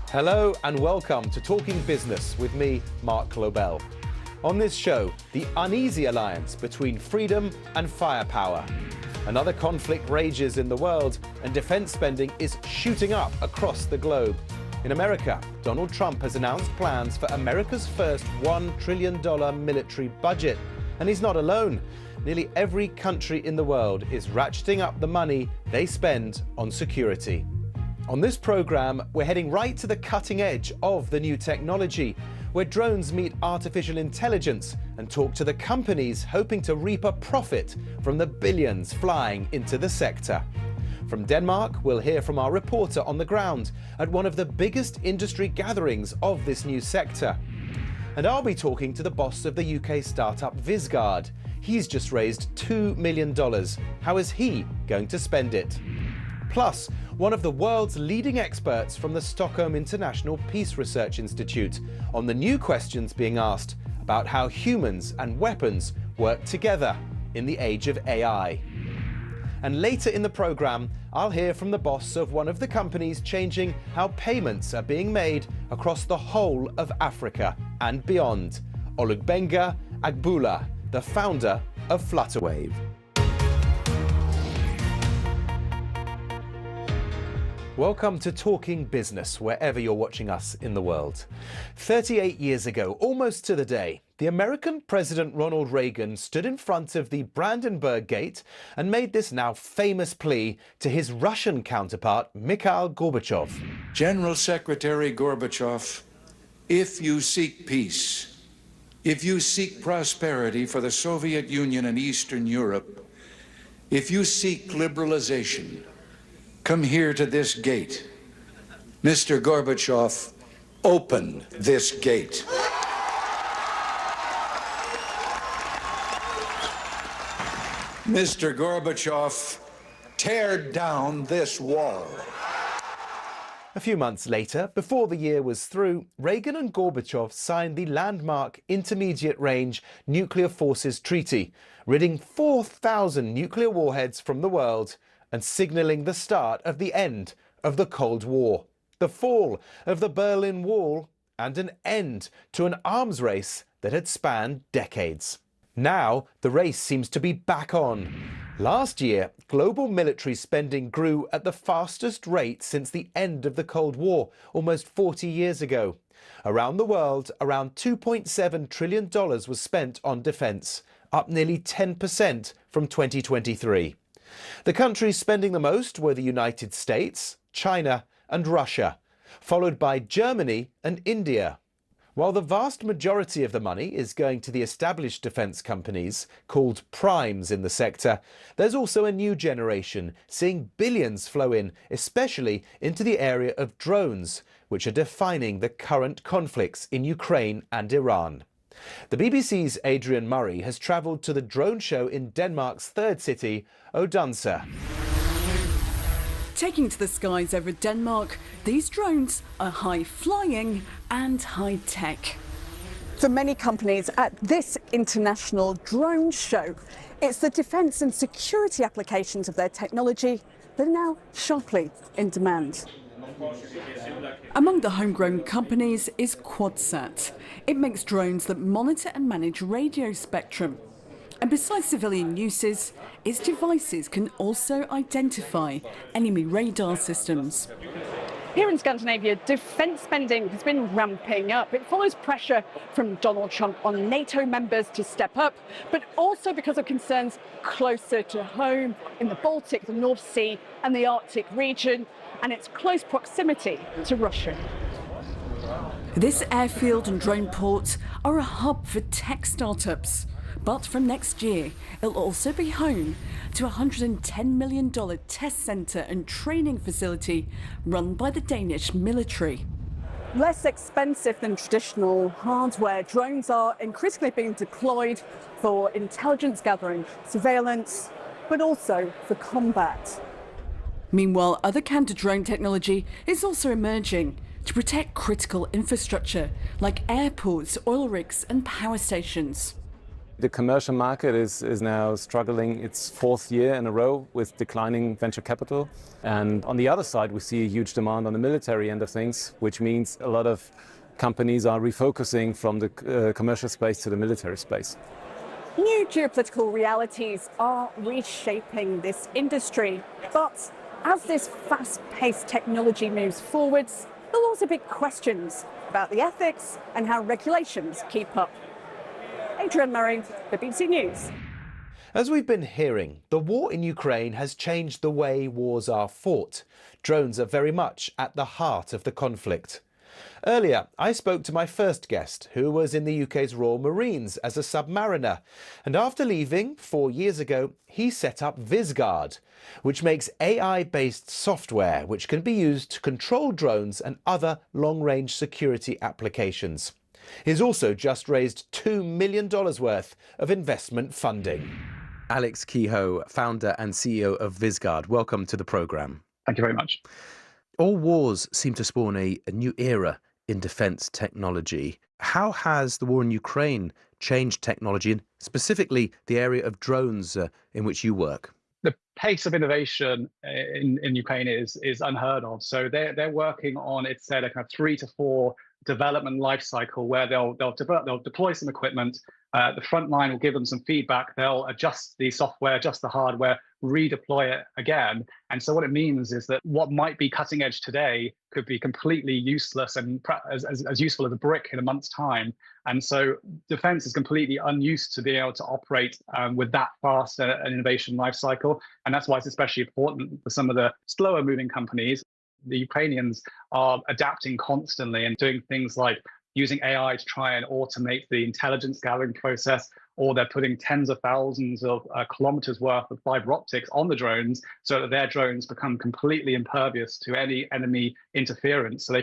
Hello and welcome to Talking Business with me, Mark Lobel. On this show, the uneasy alliance between freedom and firepower. Another conflict rages in the world and defence spending is shooting up across the globe. In America, Donald Trump has announced plans for America's first $1 trillion military budget. And he's not alone. Nearly every country in the world is ratcheting up the money they spend on security. On this programme, we're heading right to the cutting edge of the new technology, where drones meet artificial intelligence and talk to the companies hoping to reap a profit from the billions flying into the sector. From Denmark, we'll hear from our reporter on the ground at one of the biggest industry gatherings of this new sector. And I'll be talking to the boss of the UK startup Visgard. He's just raised $2 million. How is he going to spend it? Plus, one of the world's leading experts from the Stockholm International Peace Research Institute on the new questions being asked about how humans and weapons work together in the age of AI. And later in the programme, I'll hear from the boss of one of the companies changing how payments are being made across the whole of Africa and beyond, Olugbega Agboola, the founder of Flutterwave. Welcome to Talking Business, wherever you're watching us in the world. 38 years ago, almost to the day, the American President Ronald Reagan stood in front of the Brandenburg Gate and made this now famous plea to his Russian counterpart, Mikhail Gorbachev. General Secretary Gorbachev, if you seek peace, if you seek prosperity for the Soviet Union and Eastern Europe, if you seek liberalization, come here to this gate. Mr. Gorbachev, open this gate. Mr. Gorbachev, tear down this wall. A few months later, before the year was through, Reagan and Gorbachev signed the landmark Intermediate Range Nuclear Forces Treaty, ridding 4,000 nuclear warheads from the world and signalling the start of the end of the Cold War, the fall of the Berlin Wall, and an end to an arms race that had spanned decades. Now, the race seems to be back on. Last year, global military spending grew at the fastest rate since the end of the Cold War, almost 40 years ago. Around the world, around $2.7 trillion was spent on defence, up nearly 10% from 2023. The countries spending the most were the United States, China and Russia, followed by Germany and India. While the vast majority of the money is going to the established defence companies, called primes in the sector, there's also a new generation seeing billions flow in, especially into the area of drones, which are defining the current conflicts in Ukraine and Iran. The BBC's Adrian Murray has travelled to the drone show in Denmark's third city, Odense. Taking to the skies over Denmark, these drones are high-flying and high-tech. For many companies at this international drone show, it's the defence and security applications of their technology that are now sharply in demand. Among the homegrown companies is QuadSat. It makes drones that monitor and manage radio spectrum. And besides civilian uses, its devices can also identify enemy radar systems. Here in Scandinavia, defence spending has been ramping up. It follows pressure from Donald Trump on NATO members to step up, but also because of concerns closer to home in the Baltic, the North Sea and the Arctic region, and its close proximity to Russia. This airfield and drone port are a hub for tech startups. But from next year, it'll also be home to a $110 million test centre and training facility run by the Danish military. Less expensive than traditional hardware, drones are increasingly being deployed for intelligence gathering, surveillance, but also for combat. Meanwhile, other counter-drone technology is also emerging to protect critical infrastructure like airports, oil rigs and power stations. The commercial market is now struggling its 4th year in a row with declining venture capital. And on the other side, we see a huge demand on the military end of things, which means a lot of companies are refocusing from the commercial space to the military space. New geopolitical realities are reshaping this industry. But as this fast-paced technology moves forwards, there'll also be questions about the ethics and how regulations keep up. Adrian Murray, the BBC News. As we've been hearing, the war in Ukraine has changed the way wars are fought. Drones are very much at the heart of the conflict. Earlier, I spoke to my first guest, who was in the UK's Royal Marines as a submariner. And after leaving 4 years ago, he set up Vizguard, which makes AI-based software which can be used to control drones and other long-range security applications. He's also just raised $2 million worth of investment funding. Alex Kehoe, founder and CEO of Vizguard, welcome to the programme. Thank you very much. All wars seem to spawn a new era in defence technology. How has the war in Ukraine changed technology, and specifically the area of drones in which you work? The pace of innovation in Ukraine is unheard of. So they're working on, it's said, a kind of 3 to 4 development life cycle where they'll deploy some equipment. The front line will give them some feedback. They'll adjust the software, adjust the hardware, redeploy it again. And so what it means is that what might be cutting edge today could be completely useless and as useful as a brick in a month's time. And so defense is completely unused to being able to operate with that fast an innovation life cycle. And that's why it's especially important for some of the slower moving companies. The Ukrainians are adapting constantly and doing things like using AI to try and automate the intelligence gathering process, or they're putting tens of thousands of kilometers worth of fiber optics on the drones so that their drones become completely impervious to any enemy interference, so they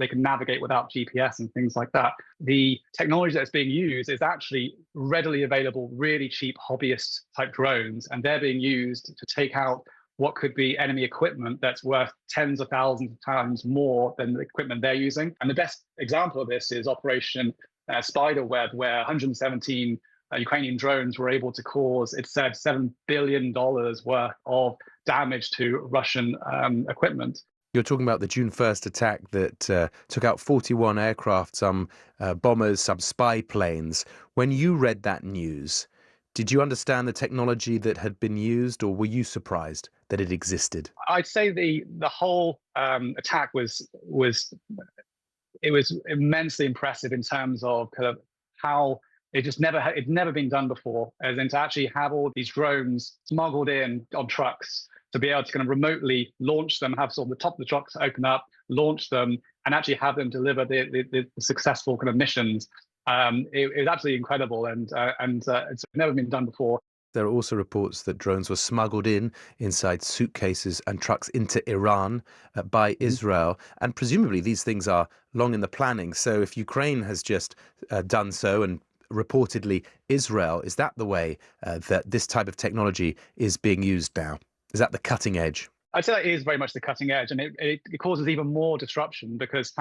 can navigate without GPS and things like that. The technology that's being used is actually readily available, really cheap hobbyist type drones, and they're being used to take out what could be enemy equipment that's worth tens of thousands of times more than the equipment they're using. And the best example of this is Operation Spiderweb, where 117 Ukrainian drones were able to cause, it said, $7 billion worth of damage to Russian equipment. You're talking about the June 1st attack that took out 41 aircraft, some bombers, some spy planes. When you read that news, did you understand the technology that had been used, or were you surprised that it existed? I'd say the whole attack was immensely impressive in terms of kind of how it'd never been done before, as in to actually have all these drones smuggled in on trucks, to be able to kind of remotely launch them, have sort of the top of the trucks open up, launch them, and actually have them deliver the successful kind of missions. It was absolutely incredible, and it's never been done before. There are also reports that drones were smuggled inside suitcases and trucks into Iran by Israel. And presumably these things are long in the planning. So if Ukraine has just done so, and reportedly Israel, is that the way that this type of technology is being used now? Is that the cutting edge? I'd say that is very much the cutting edge, and it causes even more disruption, because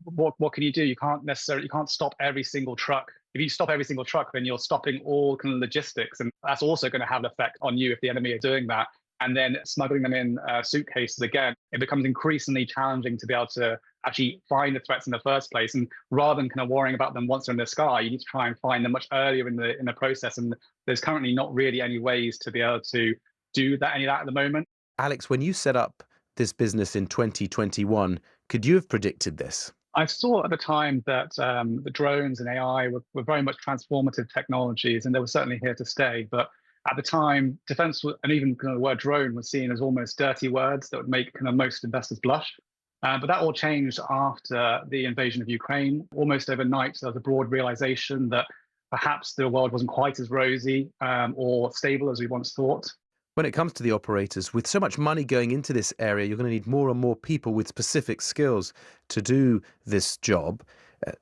what can you do? You can't stop every single truck. If you stop every single truck, then you're stopping all kind of logistics, and that's also going to have an effect on you if the enemy are doing that. And then smuggling them in suitcases again, it becomes increasingly challenging to be able to actually find the threats in the first place. And rather than kind of worrying about them once they're in the sky, you need to try and find them much earlier in the process. And there's currently not really any ways to be able to do any of that at the moment. Alex, when you set up this business in 2021, could you have predicted this? I saw at the time that the drones and AI were very much transformative technologies, and they were certainly here to stay. But at the time, defense and even kind of the word drone was seen as almost dirty words that would make kind of most investors blush. But that all changed after the invasion of Ukraine. Almost overnight, there was a broad realization that perhaps the world wasn't quite as rosy or stable as we once thought. When it comes to the operators, with so much money going into this area, you're going to need more and more people with specific skills to do this job.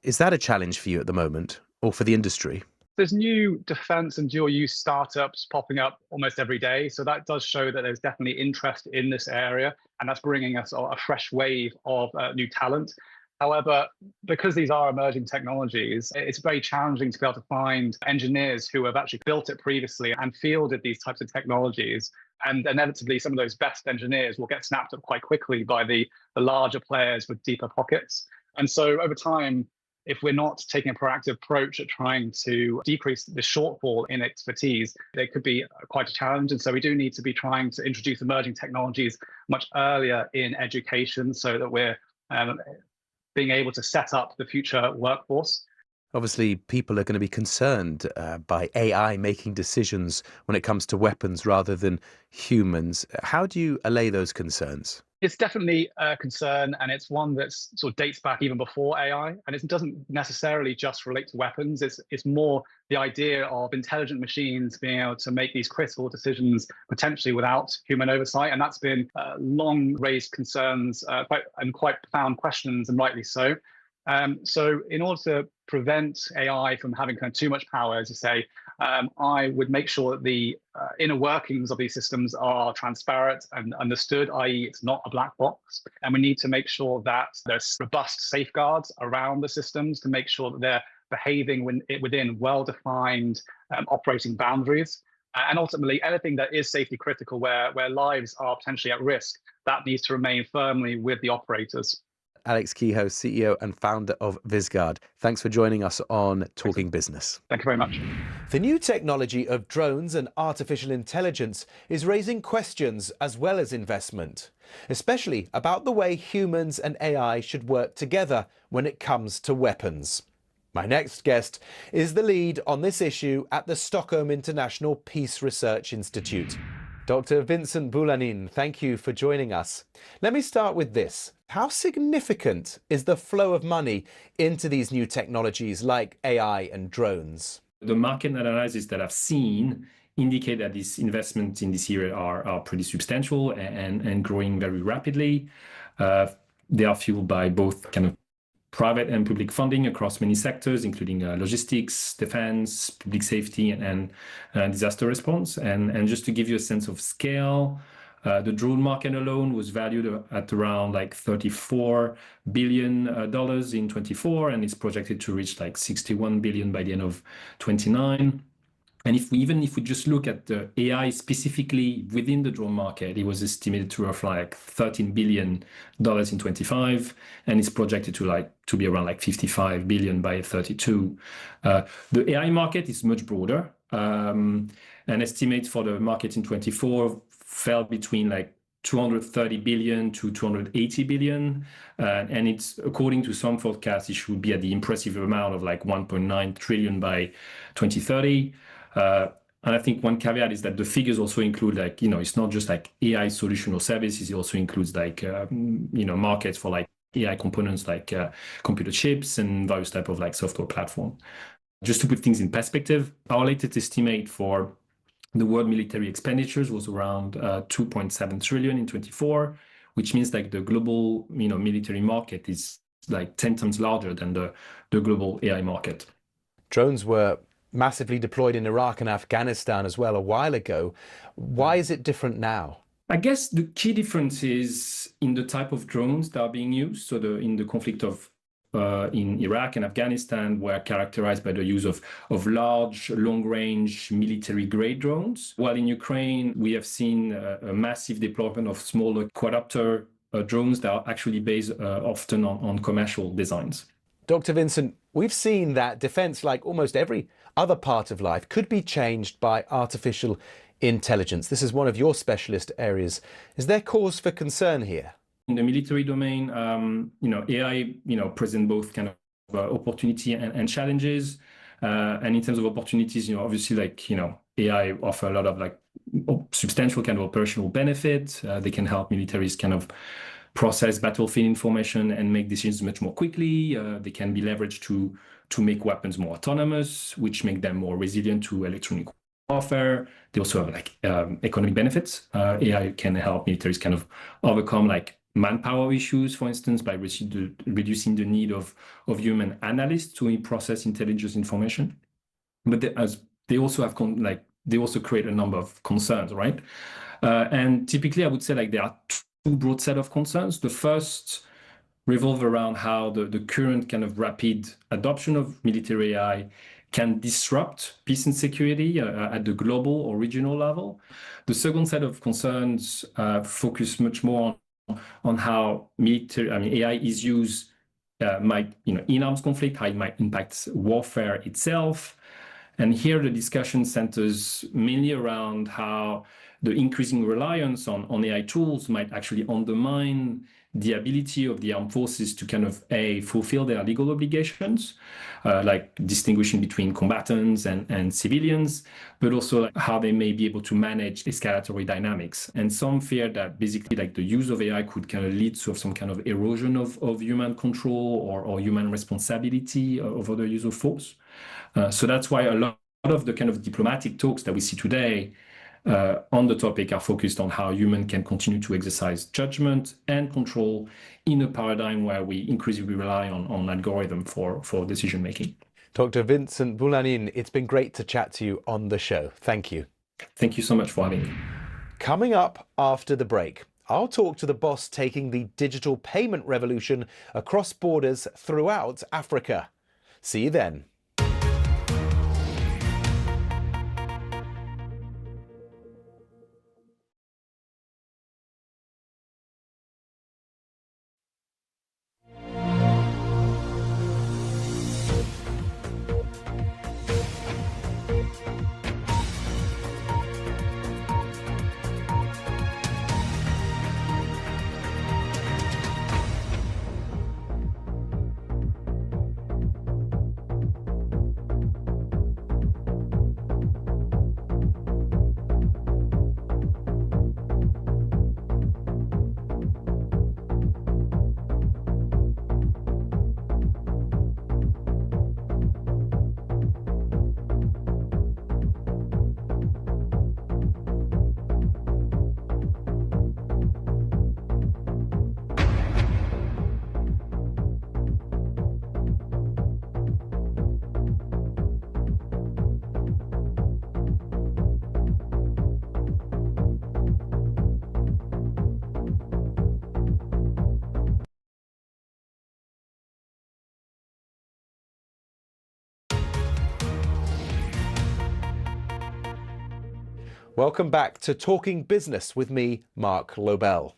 Is that a challenge for you at the moment, or for the industry? There's new defense and dual use startups popping up almost every day. So that does show that there's definitely interest in this area, and that's bringing us a fresh wave of new talent. However, because these are emerging technologies, it's very challenging to be able to find engineers who have actually built it previously and fielded these types of technologies. And inevitably, some of those best engineers will get snapped up quite quickly by the larger players with deeper pockets. And so over time, if we're not taking a proactive approach at trying to decrease the shortfall in expertise, there could be quite a challenge. And so we do need to be trying to introduce emerging technologies much earlier in education so that we're being able to set up the future workforce. Obviously, people are going to be concerned by AI making decisions when it comes to weapons rather than humans. How do you allay those concerns? It's definitely a concern, and it's one that sort of dates back even before AI. And it doesn't necessarily just relate to weapons. It's more the idea of intelligent machines being able to make these critical decisions potentially without human oversight. And that's been long raised concerns and quite profound questions, and rightly so. So in order to prevent AI from having kind of too much power, as you say, I would make sure that the inner workings of these systems are transparent and understood, i.e. it's not a black box. And we need to make sure that there's robust safeguards around the systems to make sure that they're behaving within well-defined operating boundaries. And ultimately, anything that is safety critical, where lives are potentially at risk, that needs to remain firmly with the operators. Alex Kehoe, CEO and founder of Visgard. Thanks for joining us on Talking Business. Thank you very much. The new technology of drones and artificial intelligence is raising questions as well as investment, especially about the way humans and AI should work together when it comes to weapons. My next guest is the lead on this issue at the Stockholm International Peace Research Institute. Dr. Vincent Boulanin, thank you for joining us. Let me start with this. How significant is the flow of money into these new technologies like AI and drones? The market analysis that I've seen indicate that these investments in this area are pretty substantial and growing very rapidly. They are fueled by both kind of private and public funding across many sectors, including logistics, defense, public safety, and disaster response. And just to give you a sense of scale, the drone market alone was valued at around like $34 billion in 24, and it's projected to reach like $61 billion by the end of 29. And if we just look at the AI specifically within the drone market, it was estimated to roughly like $13 billion in 25, and it's projected to be around like $55 billion by 32. The AI market is much broader. And estimates for the market in 24 fell between like 230 billion to 280 billion. And it's, according to some forecasts, it should be at the impressive amount of like 1.9 trillion by 2030. And I think one caveat is that the figures also include like, it's not just like AI solution or services. It also includes like, markets for like AI components like computer chips and various type of like software platform. Just to put things in perspective, our latest estimate for the world military expenditures was around 2.7 trillion in 24, which means like the global, military market is like 10 times larger than the global AI market. Drones were massively deployed in Iraq and Afghanistan as well a while ago. Why is it different now? I guess the key difference is in the type of drones that are being used. So in the conflict in Iraq and Afghanistan were characterized by the use of large, long-range military-grade drones. While in Ukraine, we have seen a massive deployment of smaller quadcopter drones that are actually based often on commercial designs. Dr. Vincent, we've seen that defense, like almost every other part of life, could be changed by artificial intelligence. This is one of your specialist areas. Is there cause for concern here? In the military domain, AI, present both kind of opportunity and challenges. And in terms of opportunities, obviously, like, AI offer a lot of like substantial kind of operational benefit. They can help militaries kind of process battlefield information and make decisions much more quickly. They can be leveraged to make weapons more autonomous, which make them more resilient to electronic warfare. They also have like economic benefits. AI can help militaries kind of overcome like manpower issues, for instance, by reducing the need of human analysts to process intelligence information. but they also have they also create a number of concerns, right? And typically, I would say there are two broad set of concerns. The first revolve around how the current kind of rapid adoption of military AI can disrupt peace and security at the global or regional level. The second set of concerns focus much more on how AI is used in arms conflict, how it might impact warfare itself. And here the discussion centers mainly around how the increasing reliance on AI tools might actually undermine the ability of the armed forces to kind of fulfill their legal obligations, like distinguishing between combatants and civilians, but also how they may be able to manage escalatory dynamics. And some fear that basically the use of AI could kind of lead to some kind of erosion of human control or human responsibility over the use of force. So that's why a lot of the kind of diplomatic talks that we see today on the topic are focused on how humans can continue to exercise judgment and control in a paradigm where we increasingly rely on algorithm for decision making. Dr. Vincent Boulanin, it's been great to chat to you on the show. Thank you. Thank you so much for having me. Coming up after the break, I'll talk to the boss taking the digital payment revolution across borders throughout Africa. See you then. Welcome back to Talking Business with me, Mark Lobel.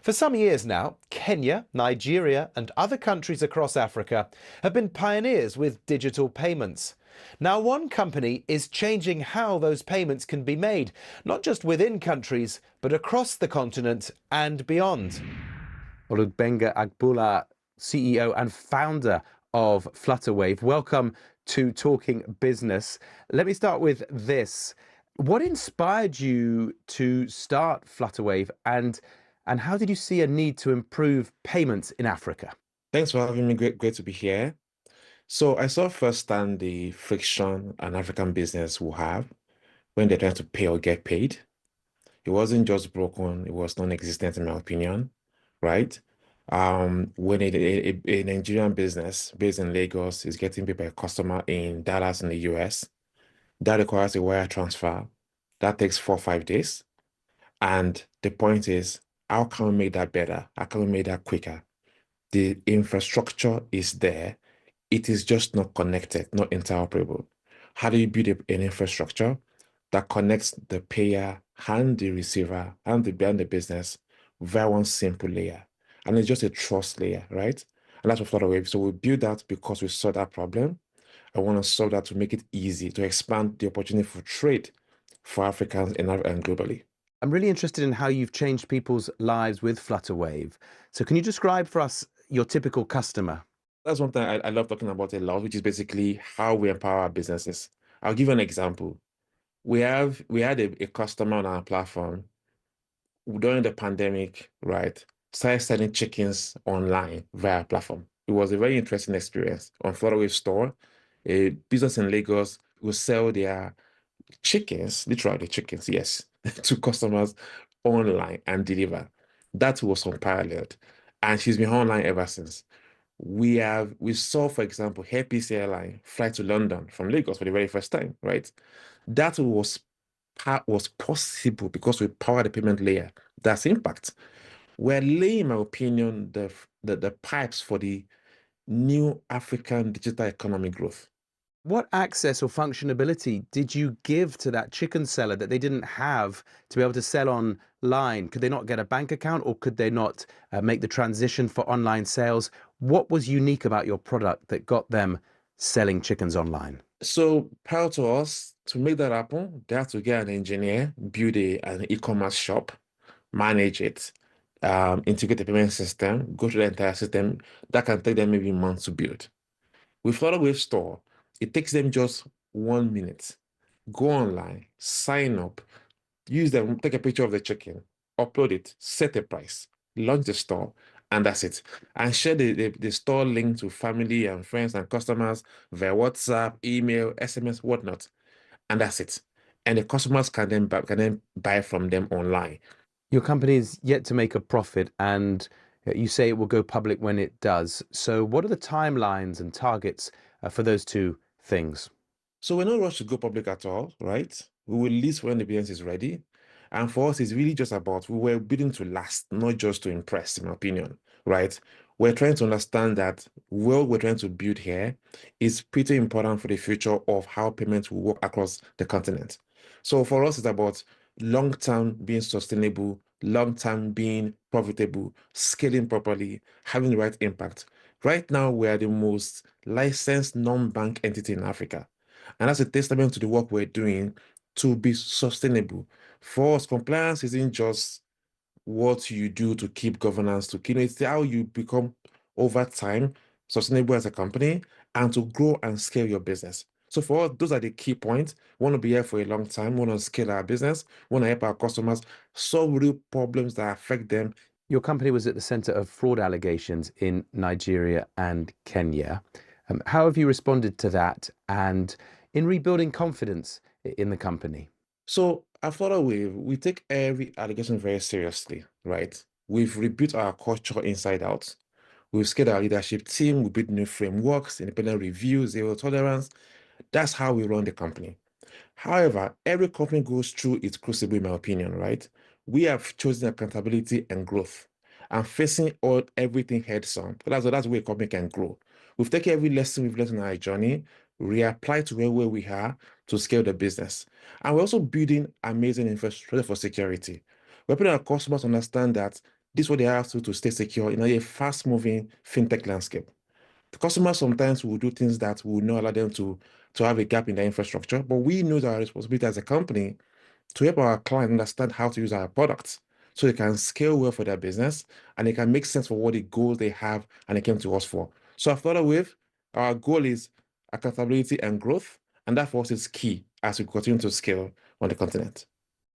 For some years now, Kenya, Nigeria and other countries across Africa have been pioneers with digital payments. Now, one company is changing how those payments can be made, not just within countries, but across the continent and beyond. Olugbenga Agboola, CEO and founder of Flutterwave, welcome to Talking Business. Let me start with this. What inspired you to start Flutterwave, and how did you see a need to improve payments in Africa? Thanks for having me. Great to be here. So I saw firsthand the friction an African business will have when they're trying to pay or get paid. It wasn't just broken, it was non-existent in my opinion, right? When a Nigerian business based in Lagos is getting paid by a customer in Dallas in the US, that requires a wire transfer. That takes 4 or 5 days. And the point is, how can we make that better? How can we make that quicker? The infrastructure is there. It is just not connected, not interoperable. How do you build an infrastructure that connects the payer and the receiver and the business via one simple layer? And it's just a trust layer, right? And that's what Flutterwave. So we built that because we saw that problem. I want to solve that to make it easy, to expand the opportunity for trade for Africans and globally. I'm really interested in how you've changed people's lives with Flutterwave. So can you describe for us your typical customer? That's one thing I love talking about a lot, which is basically how we empower our businesses. I'll give you an example. We had a customer on our platform during the pandemic, right? Started selling chickens online via our platform. It was a very interesting experience. On Flutterwave store, a business in Lagos will sell their chickens, literally chickens, yes, to customers online and deliver. That was unparalleled. And she's been online ever since. We saw, for example, Air Peace Airline fly to London from Lagos for the very first time, right? That was possible because we powered the payment layer. That's impact. We're laying, in my opinion, the pipes for the new African digital economy growth. What access or functionality did you give to that chicken seller that they didn't have to be able to sell online? Could they not get a bank account, or could they not make the transition for online sales? What was unique about your product that got them selling chickens online? So prior to us, to make that happen, they had to get an engineer, build an e-commerce shop, manage it, integrate the payment system, go through the entire system. That can take them maybe months to build. With Flutterwave Store, it takes them just 1 minute. Go online, sign up, use them, take a picture of the chicken, upload it, set a price, launch the store, and that's it. And share the store link to family and friends and customers via WhatsApp, email, SMS, whatnot. And that's it. And the customers can then buy from them online. Your company is yet to make a profit, and you say it will go public when it does. So what are the timelines and targets for those two things? So we're not rushed to go public at all, right? We will list when the business is ready. And for us, it's really just about, we were building to last, not just to impress, in my opinion, right? We're trying to understand that what we're trying to build here is pretty important for the future of how payments will work across the continent. So for us, it's about long-term being sustainable, long-term being profitable, scaling properly, having the right impact. Right now, we are the most licensed non-bank entity in Africa. And that's a testament to the work we're doing to be sustainable. For us, compliance isn't just what you do to keep governance, it's how you become over time sustainable as a company and to grow and scale your business. So for us, those are the key points. We want to be here for a long time. We want to scale our business. We want to help our customers solve real problems that affect them. Your company was at the center of fraud allegations in Nigeria and Kenya. How have you responded to that and in rebuilding confidence in the company? So at Flutterwave, we take every allegation very seriously, right? We've rebuilt our culture inside out. We've scaled our leadership team. We built new frameworks, independent review, zero tolerance. That's how we run the company. However, every company goes through its crucible, in my opinion, right? We have chosen accountability and growth and facing everything heads on. That's the way a company can grow. We've taken every lesson we've learned in our journey, reapply to where we are to scale the business. And we're also building amazing infrastructure for security. We're putting our customers to understand that this is what they have to stay secure in a fast-moving fintech landscape. The customers sometimes will do things that will not allow them to have a gap in their infrastructure, but we know our responsibility as a company to help our client understand how to use our products so they can scale well for their business and it can make sense for what the goals they have and they came to us for. So at Flutterwave, our goal is accountability and growth, and that for us is key as we continue to scale on the continent.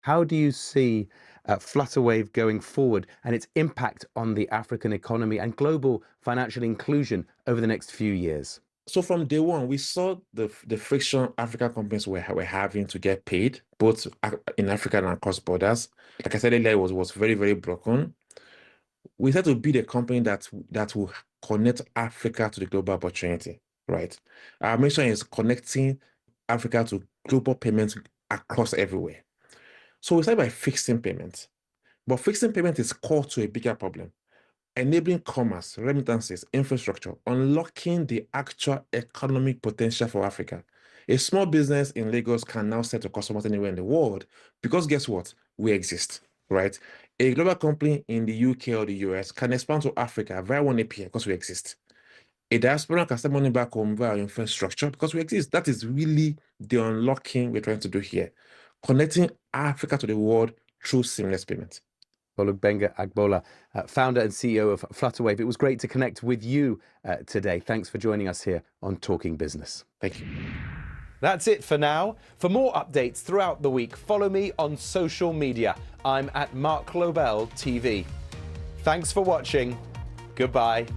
How do you see Flutterwave going forward and its impact on the African economy and global financial inclusion over the next few years? So from day one, we saw the friction African companies were having to get paid, both in Africa and across borders. Like I said earlier, it was very, very broken. We had to build a company that will connect Africa to the global opportunity, right? Our mission is connecting Africa to global payments across everywhere. So we started by fixing payments. But fixing payment is core to a bigger problem. Enabling commerce, remittances, infrastructure, unlocking the actual economic potential for Africa. A small business in Lagos can now sell to customers anywhere in the world because guess what? We exist, right? A global company in the UK or the US can expand to Africa via one API because we exist. A diaspora can send money back home via infrastructure because we exist. That is really the unlocking we're trying to do here. Connecting Africa to the world through seamless payments. Olubenga Agbola, founder and CEO of Flutterwave. It was great to connect with you today. Thanks for joining us here on Talking Business. Thank you. That's it for now. For more updates throughout the week, follow me on social media. I'm at Mark Lobel TV. Thanks for watching. Goodbye.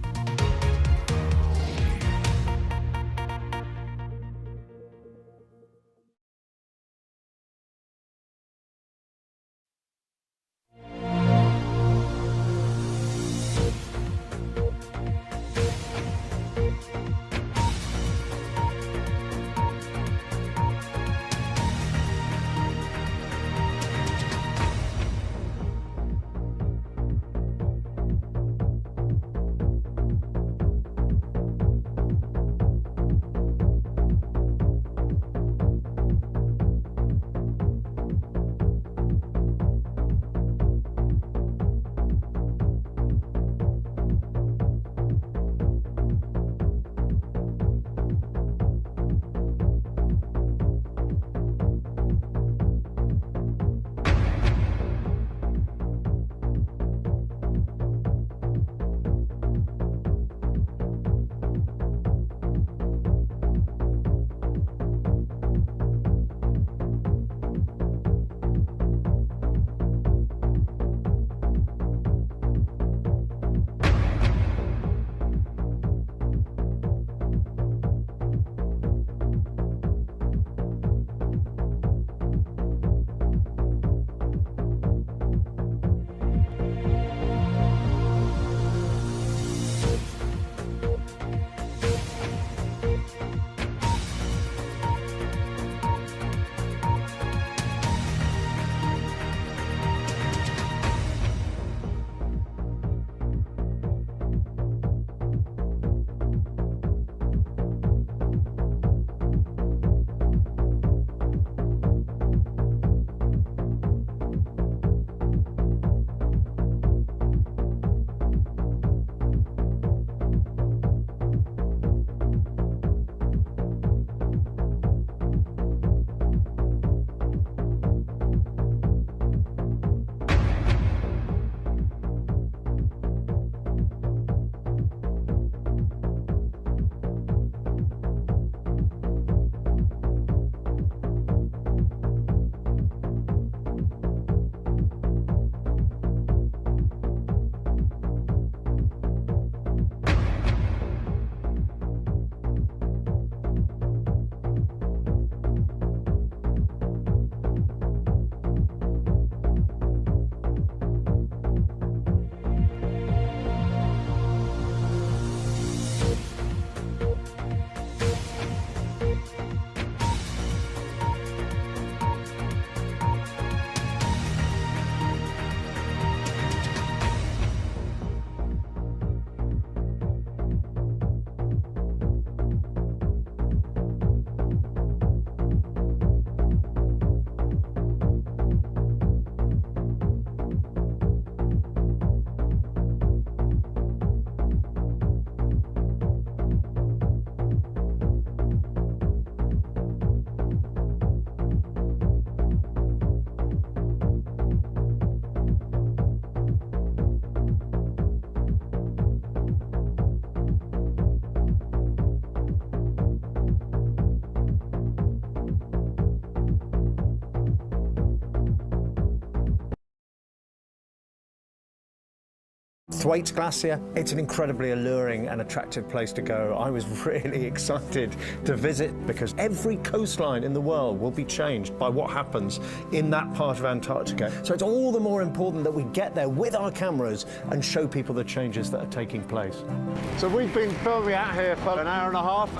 Thwaites Glacier, it's an incredibly alluring and attractive place to go. I was really excited to visit because every coastline in the world will be changed by what happens in that part of Antarctica. So it's all the more important that we get there with our cameras and show people the changes that are taking place. So we've been filming out here for an hour and a half,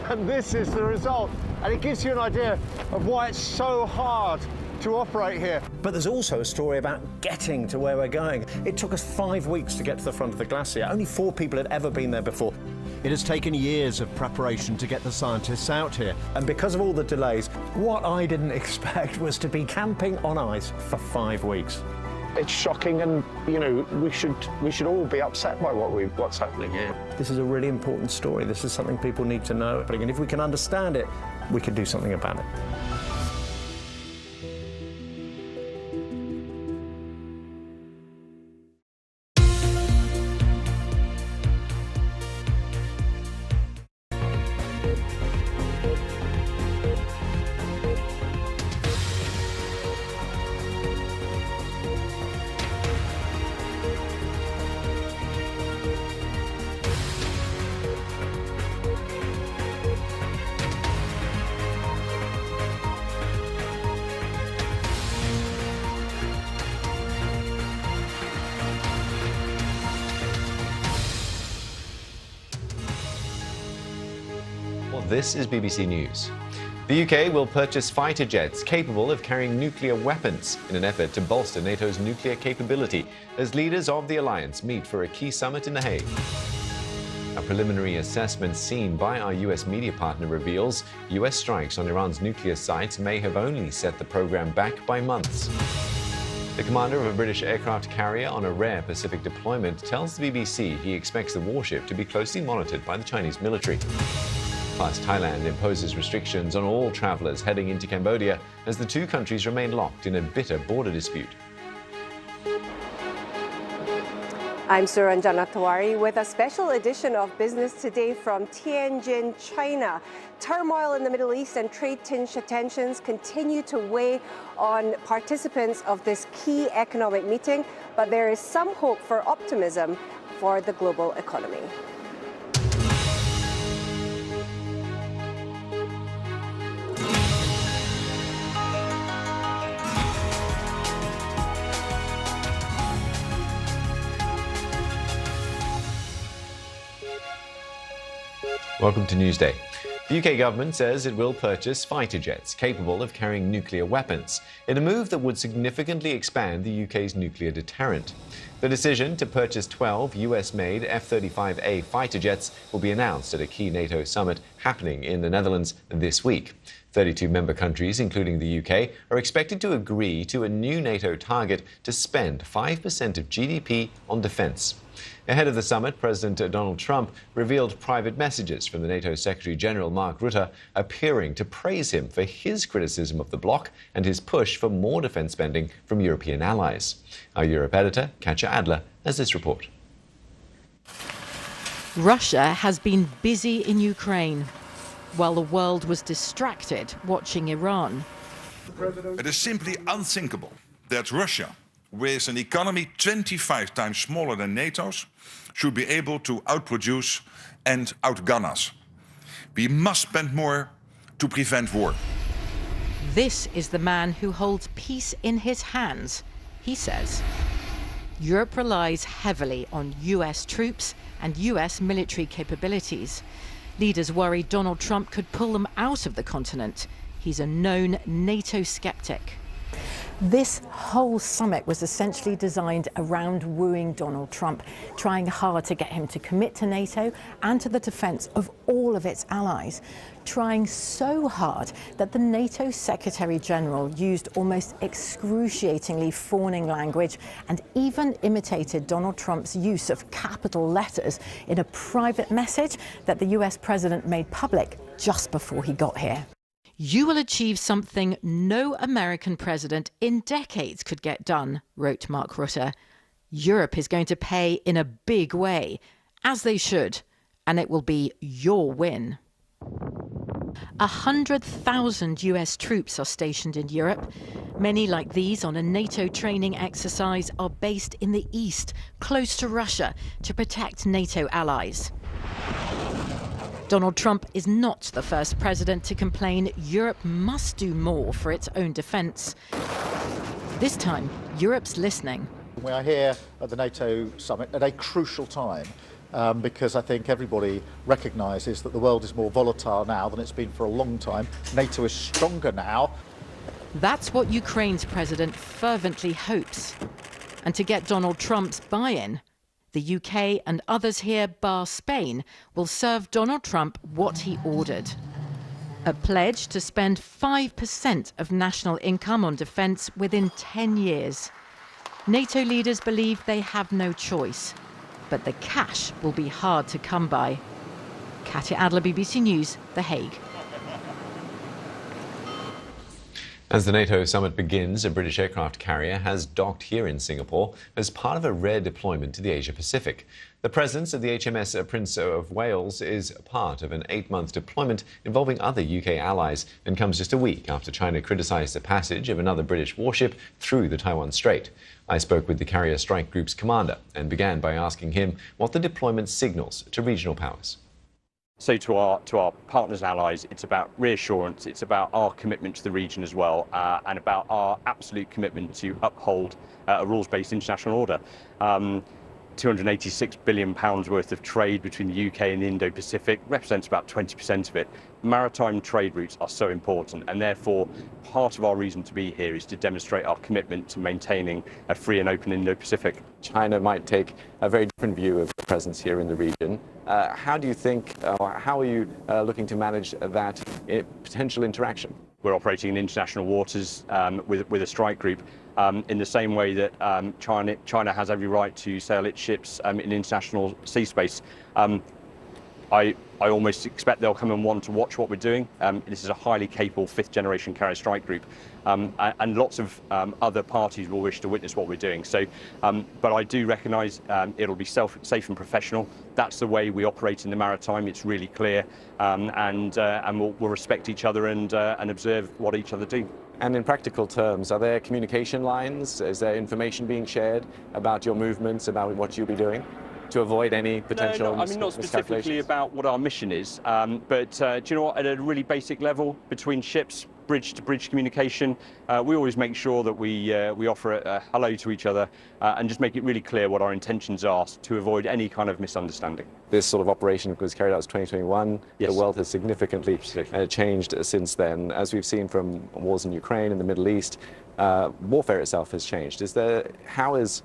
and this is the result. And it gives you an idea of why it's so hard to operate here. But there's also a story about getting to where we're going. It took us 5 weeks to get to the front of the glacier. Only 4 people had ever been there before. It has taken years of preparation to get the scientists out here. And because of all the delays, what I didn't expect was to be camping on ice for 5 weeks. It's shocking, and you know, we should all be upset by what's happening here. This is a really important story. This is something people need to know. And if we can understand it, we can do something about it. This is BBC News. The UK will purchase fighter jets capable of carrying nuclear weapons in an effort to bolster NATO's nuclear capability as leaders of the alliance meet for a key summit in The Hague. A preliminary assessment seen by our US media partner reveals US strikes on Iran's nuclear sites may have only set the program back by months. The commander of a British aircraft carrier on a rare Pacific deployment tells the BBC he expects the warship to be closely monitored by the Chinese military. Plus, Thailand imposes restrictions on all travellers heading into Cambodia as the two countries remain locked in a bitter border dispute. I'm Suranjana Tawari with a special edition of Business Today from Tianjin, China. Turmoil in the Middle East and trade tensions continue to weigh on participants of this key economic meeting, but there is some hope for optimism for the global economy. Welcome to Newsday. The UK government says it will purchase fighter jets capable of carrying nuclear weapons in a move that would significantly expand the UK's nuclear deterrent. The decision to purchase 12 US-made F-35A fighter jets will be announced at a key NATO summit happening in the Netherlands this week. 32 member countries, including the UK, are expected to agree to a new NATO target to spend 5% of GDP on defence. Ahead of the summit, President Donald Trump revealed private messages from the NATO Secretary-General Mark Rutte appearing to praise him for his criticism of the bloc and his push for more defence spending from European allies. Our Europe editor, Katja Adler, has this report. Russia has been busy in Ukraine, while the world was distracted watching Iran. It is simply unthinkable that Russia, with an economy 25 times smaller than NATO's, should be able to outproduce and outgun us. We must spend more to prevent war. This is the man who holds peace in his hands. He says, Europe relies heavily on US troops and US military capabilities. Leaders worry Donald Trump could pull them out of the continent. He's a known NATO skeptic. This whole summit was essentially designed around wooing Donald Trump, trying hard to get him to commit to NATO and to the defence of all of its allies, trying so hard that the NATO Secretary General used almost excruciatingly fawning language and even imitated Donald Trump's use of capital letters in a private message that the US president made public just before he got here. You will achieve something no American president in decades could get done, wrote Mark Rutte. Europe is going to pay in a big way, as they should, and it will be your win. 100,000 US troops are stationed in Europe. Many like these on a NATO training exercise are based in the east, close to Russia, to protect NATO allies. Donald Trump is not the first president to complain Europe must do more for its own defence. This time, Europe's listening. We are here at the NATO summit at a crucial time because I think everybody recognises that the world is more volatile now than it's been for a long time. NATO is stronger now. That's what Ukraine's president fervently hopes. And to get Donald Trump's buy-in, the UK and others here, bar Spain, will serve Donald Trump what he ordered. A pledge to spend 5% of national income on defence within 10 years. NATO leaders believe they have no choice, but the cash will be hard to come by. Katya Adler, BBC News, The Hague. As the NATO summit begins, a British aircraft carrier has docked here in Singapore as part of a rare deployment to the Asia-Pacific. The presence of the HMS Prince of Wales is part of an 8-month deployment involving other UK allies and comes just a week after China criticised the passage of another British warship through the Taiwan Strait. I spoke with the Carrier Strike Group's commander and began by asking him what the deployment signals to regional powers. So to our partners and allies, it's about reassurance, it's about our commitment to the region as well, and about our absolute commitment to uphold a rules-based international order. £286 billion worth of trade between the UK and the Indo-Pacific represents about 20% of it. Maritime trade routes are so important, and therefore part of our reason to be here is to demonstrate our commitment to maintaining a free and open Indo-Pacific. China might take a very different view of the presence here in the region. How do you think, how are you looking to manage that potential interaction? We're operating in international waters with a strike group in the same way that China has every right to sail its ships in international sea space. I almost expect they'll come and want to watch what we're doing. This is a highly capable 5th-generation carrier strike group, and lots of other parties will wish to witness what we're doing. So, but I do recognise it'll be safe and professional. That's the way we operate in the maritime. It's really clear, and we'll respect each other and observe what each other do. And in practical terms, are there communication lines? Is there information being shared about your movements, about what you'll be doing, to avoid any potential I mean, not specifically about what our mission is, but do you know what, at a really basic level, between ships, bridge-to-bridge communication, we always make sure that we offer a hello to each other and just make it really clear what our intentions are to avoid any kind of misunderstanding. This sort of operation was carried out in 2021. Yes. The world has significantly changed since then. As we've seen from wars in Ukraine and the Middle East, warfare itself has changed. How is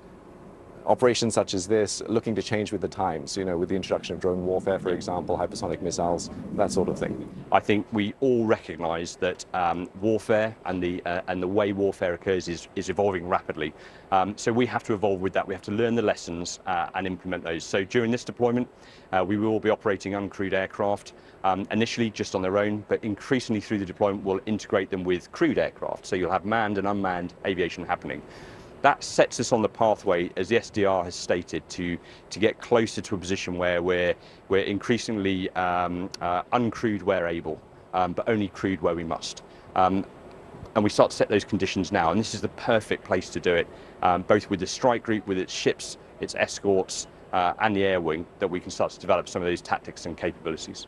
operations such as this looking to change with the times, you know, with the introduction of drone warfare, for example, hypersonic missiles, that sort of thing? I think we all recognise that warfare and the way warfare occurs is evolving rapidly. So we have to evolve with that. We have to learn the lessons and implement those. So during this deployment, we will be operating uncrewed aircraft, initially just on their own, but increasingly through the deployment we'll integrate them with crewed aircraft. So you'll have manned and unmanned aviation happening. That sets us on the pathway, as the SDR has stated, to get closer to a position where we're increasingly uncrewed where able, but only crewed where we must. And we start to set those conditions now, and this is the perfect place to do it, both with the strike group, with its ships, its escorts, and the air wing, that we can start to develop some of those tactics and capabilities.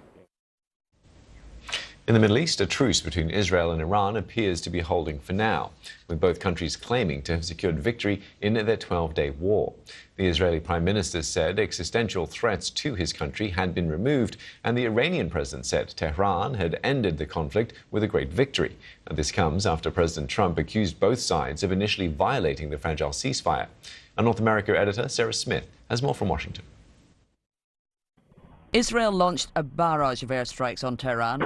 In the Middle East, a truce between Israel and Iran appears to be holding for now, with both countries claiming to have secured victory in their 12-day war. The Israeli Prime Minister said existential threats to his country had been removed, and the Iranian president said Tehran had ended the conflict with a great victory. And this comes after President Trump accused both sides of initially violating the fragile ceasefire. Our North America editor, Sarah Smith, has more from Washington. Israel launched a barrage of airstrikes on Tehran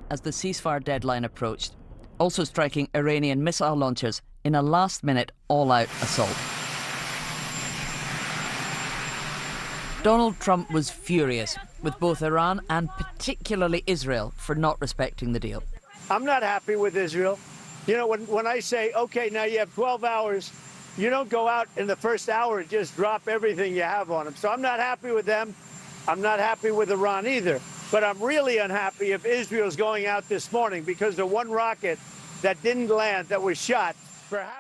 as the ceasefire deadline approached, also striking Iranian missile launchers in a last-minute all-out assault. Donald Trump was furious with both Iran and particularly Israel for not respecting the deal. I'm not happy with Israel. You know, when I say, okay, now you have 12 hours, you don't go out in the first hour and just drop everything you have on them. So I'm not happy with them. I'm not happy with Iran either. But I'm really unhappy if Israel's going out this morning because the one rocket that didn't land, that was shot.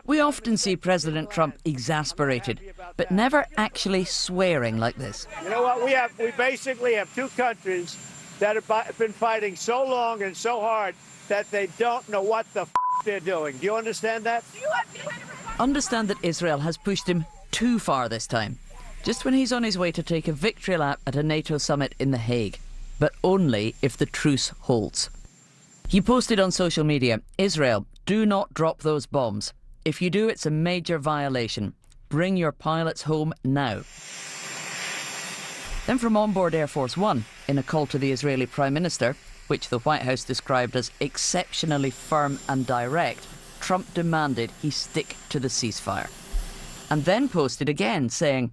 We often see President Trump exasperated, but never actually swearing like this. You know what? We basically have two countries that have been fighting so long and so hard that they don't know what the they're doing. Do you understand that? Understand that Israel has pushed him too far this time, just when he's on his way to take a victory lap at a NATO summit in The Hague, but only if the truce holds. He posted on social media, Israel, do not drop those bombs. If you do, it's a major violation. Bring your pilots home now. Then from on board Air Force One, in a call to the Israeli Prime Minister, which the White House described as exceptionally firm and direct, Trump demanded he stick to the ceasefire. And then posted again, saying,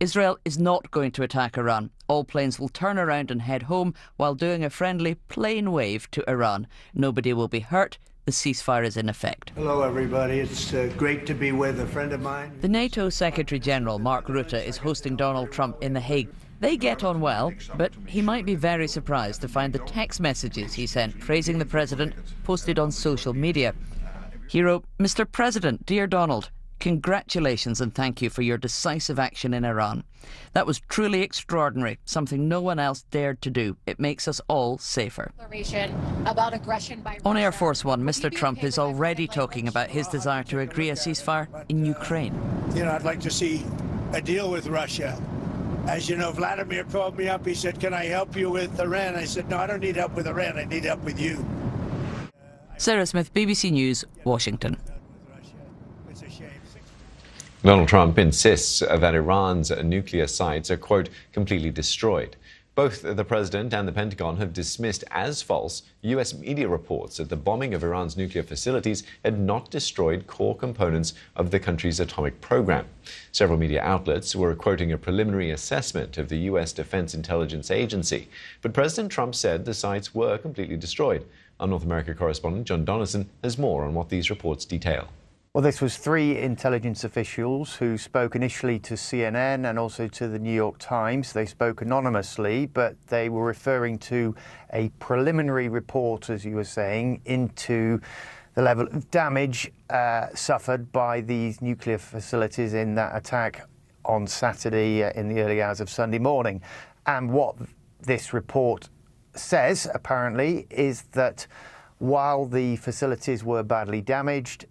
Israel is not going to attack Iran. All planes will turn around and head home while doing a friendly plane wave to Iran. Nobody will be hurt. The ceasefire is in effect. Hello, everybody. It's great to be with a friend of mine. The NATO Secretary-General, Mark Rutte, is hosting Donald Trump in The Hague. They get on well, but he might be very surprised to find the text messages he sent praising the president posted on social media. He wrote, Mr. President, dear Donald, congratulations and thank you for your decisive action in Iran. That was truly extraordinary, something no one else dared to do. It makes us all safer. About aggression by On Air Force One, Mr. Trump is already talking about his desire to agree a ceasefire in Ukraine. You know, I'd like to see a deal with Russia. As you know, Vladimir called me up. He said, can I help you with Iran? I said, no, I don't need help with Iran. I need help with you. Sarah Smith, BBC News, Washington. Donald Trump insists that Iran's nuclear sites are, quote, completely destroyed. Both the president and the Pentagon have dismissed as false U.S. media reports that the bombing of Iran's nuclear facilities had not destroyed core components of the country's atomic program. Several media outlets were quoting a preliminary assessment of the U.S. Defense Intelligence Agency. But President Trump said the sites were completely destroyed. Our North America correspondent John Donaldson has more on what these reports detail. Well, this was three intelligence officials who spoke initially to CNN and also to the New York Times. They spoke anonymously, but they were referring to a preliminary report, as you were saying, into the level of damage suffered by these nuclear facilities in that attack on Saturday in the early hours of Sunday morning. And what this report says, apparently, is that while the facilities were badly damaged,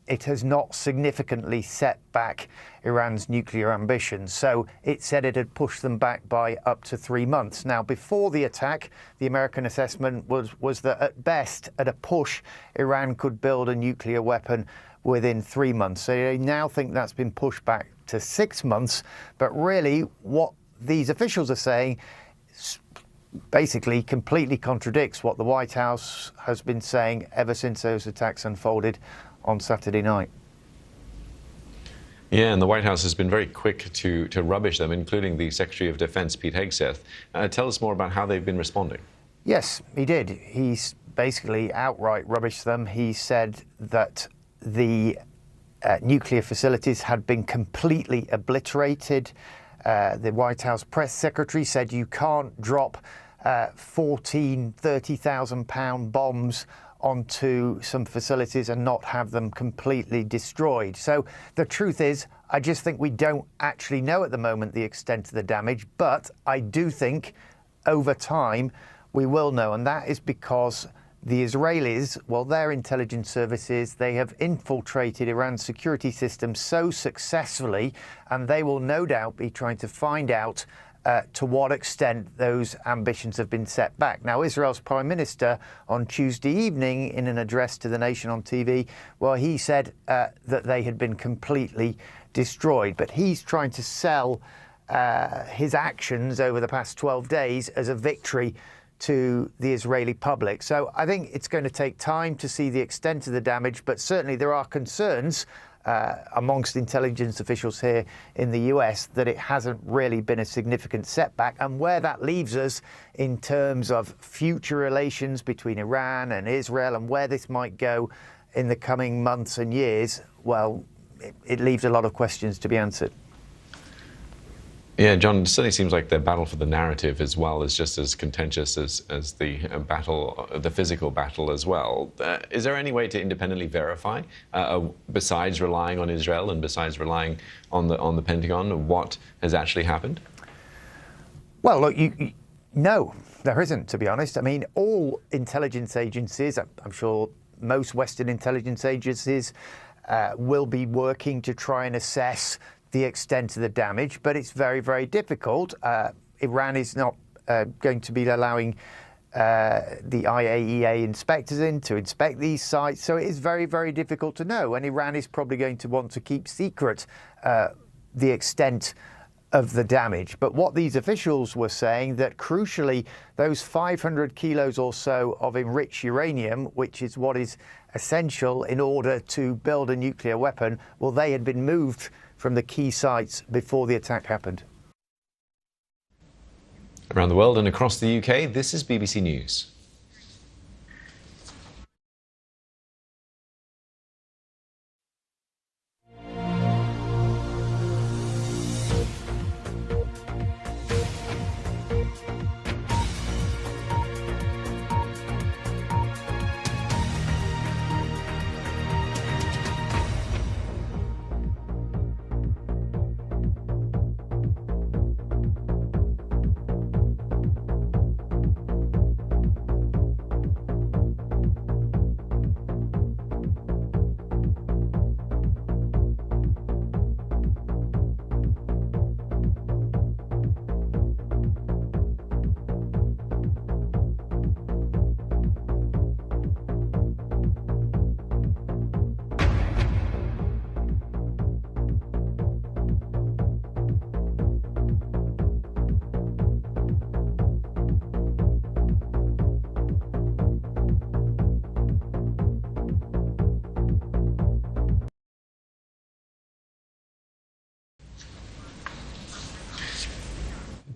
it has not significantly set back Iran's nuclear ambitions. So it said it had pushed them back by up to 3 months. Now, before the attack, the American assessment was that at best, at a push, Iran could build a nuclear weapon within 3 months. So they now think that's been pushed back to 6 months. But really, what these officials are saying basically completely contradicts what the White House has been saying ever since those attacks unfolded on Saturday night. Yeah, and the White House has been very quick to rubbish them, including the Secretary of Defense, Pete Hegseth. Tell us more about how they've been responding. Yes, he did. He's basically outright rubbished them. He said that the nuclear facilities had been completely obliterated. The White House press secretary said you can't drop 30,000-pound bombs onto some facilities and not have them completely destroyed. So the truth is, I just think we don't actually know at the moment the extent of the damage, but I do think over time we will know, and that is because the Israelis, well, their intelligence services, they have infiltrated Iran's security system so successfully, and they will no doubt be trying to find out to what extent those ambitions have been set back. Now, Israel's Prime Minister on Tuesday evening, in an address to the nation on TV, well, he said that they had been completely destroyed. But he's trying to sell his actions over the past 12 days as a victory to the Israeli public. So I think it's going to take time to see the extent of the damage, but certainly there are concerns amongst intelligence officials here in the US that it hasn't really been a significant setback, and where that leaves us in terms of future relations between Iran and Israel and where this might go in the coming months and years, well, it leaves a lot of questions to be answered. Yeah, John, it certainly seems like the battle for the narrative as well is just as contentious as the battle, the physical battle as well. Is there any way to independently verify, besides relying on Israel and besides relying on the Pentagon, what has actually happened? Well, look, no, there isn't, to be honest. I mean, all intelligence agencies, I'm sure most Western intelligence agencies, will be working to try and assess the extent of the damage, but it's very, very difficult. Iran is not going to be allowing the IAEA inspectors in to inspect these sites, so it is very, very difficult to know. And Iran is probably going to want to keep secret the extent of the damage. But what these officials were saying, that crucially, those 500 kilos or so of enriched uranium, which is what is essential in order to build a nuclear weapon, well, they had been moved from the key sites before the attack happened. Around the world and across the UK, this is BBC News.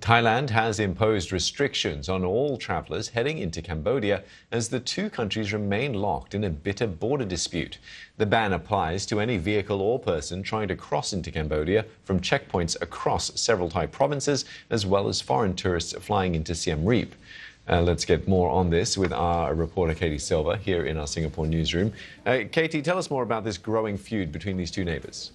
Thailand has imposed restrictions on all travellers heading into Cambodia as the two countries remain locked in a bitter border dispute. The ban applies to any vehicle or person trying to cross into Cambodia from checkpoints across several Thai provinces, as well as foreign tourists flying into Siem Reap. Let's get more on this with our reporter Katie Silva here in our Singapore newsroom. Katie, tell us more about this growing feud between these two neighbours.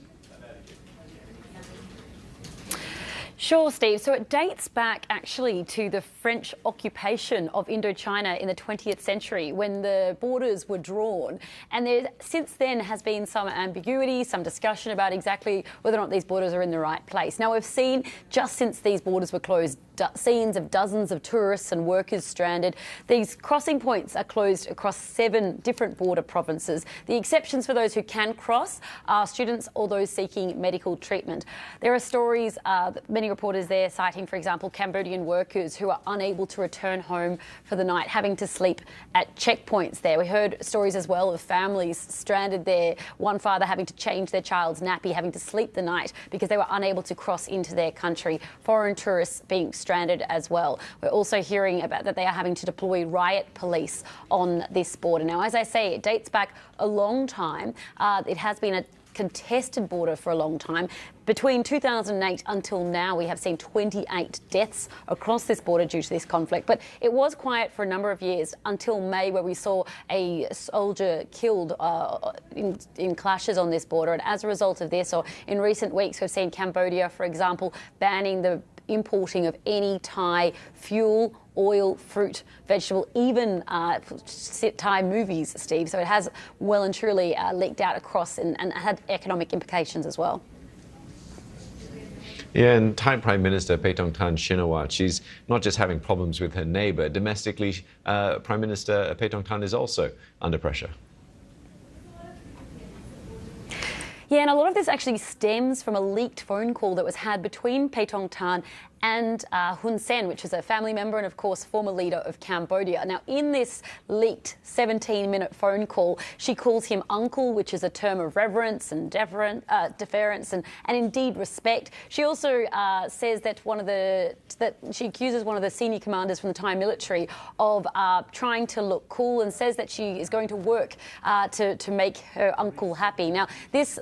Sure, Steve. So it dates back actually to the French occupation of Indochina in the 20th century when the borders were drawn. And there since then has been some ambiguity, some discussion about exactly whether or not these borders are in the right place. Now, we've seen just since these borders were closed, scenes of dozens of tourists and workers stranded. These crossing points are closed across 7 different border provinces. The exceptions for those who can cross are students or those seeking medical treatment. There are stories, many reporters there citing, for example, Cambodian workers who are unable to return home for the night, having to sleep at checkpoints there. We heard stories as well of families stranded there, one father having to change their child's nappy, having to sleep the night because they were unable to cross into their country. Foreign tourists being stranded as well. We're also hearing about that they are having to deploy riot police on this border. Now, as I say, it dates back a long time. It has been a contested border for a long time. Between 2008 until now, we have seen 28 deaths across this border due to this conflict. But it was quiet for a number of years until May, where we saw a soldier killed in clashes on this border. And as a result of this, or in recent weeks, we've seen Cambodia, for example, banning the importing of any Thai fuel, oil, fruit, vegetable, even Thai movies, Steve. So it has well and truly leaked out across and had economic implications as well. Yeah, and Thai Prime Minister Paetongtarn Shinawatra, she's not just having problems with her neighbour. Domestically, Prime Minister Paetongtarn is also under pressure. Yeah, and a lot of this actually stems from a leaked phone call that was had between Paetongtarn and Hun Sen, which is a family member and, of course, former leader of Cambodia. Now, in this leaked 17-minute phone call, she calls him uncle, which is a term of reverence and deference and indeed respect. She also says that she accuses one of the senior commanders from the Thai military of trying to look cool, and says that she is going to work to make her uncle happy. Now, this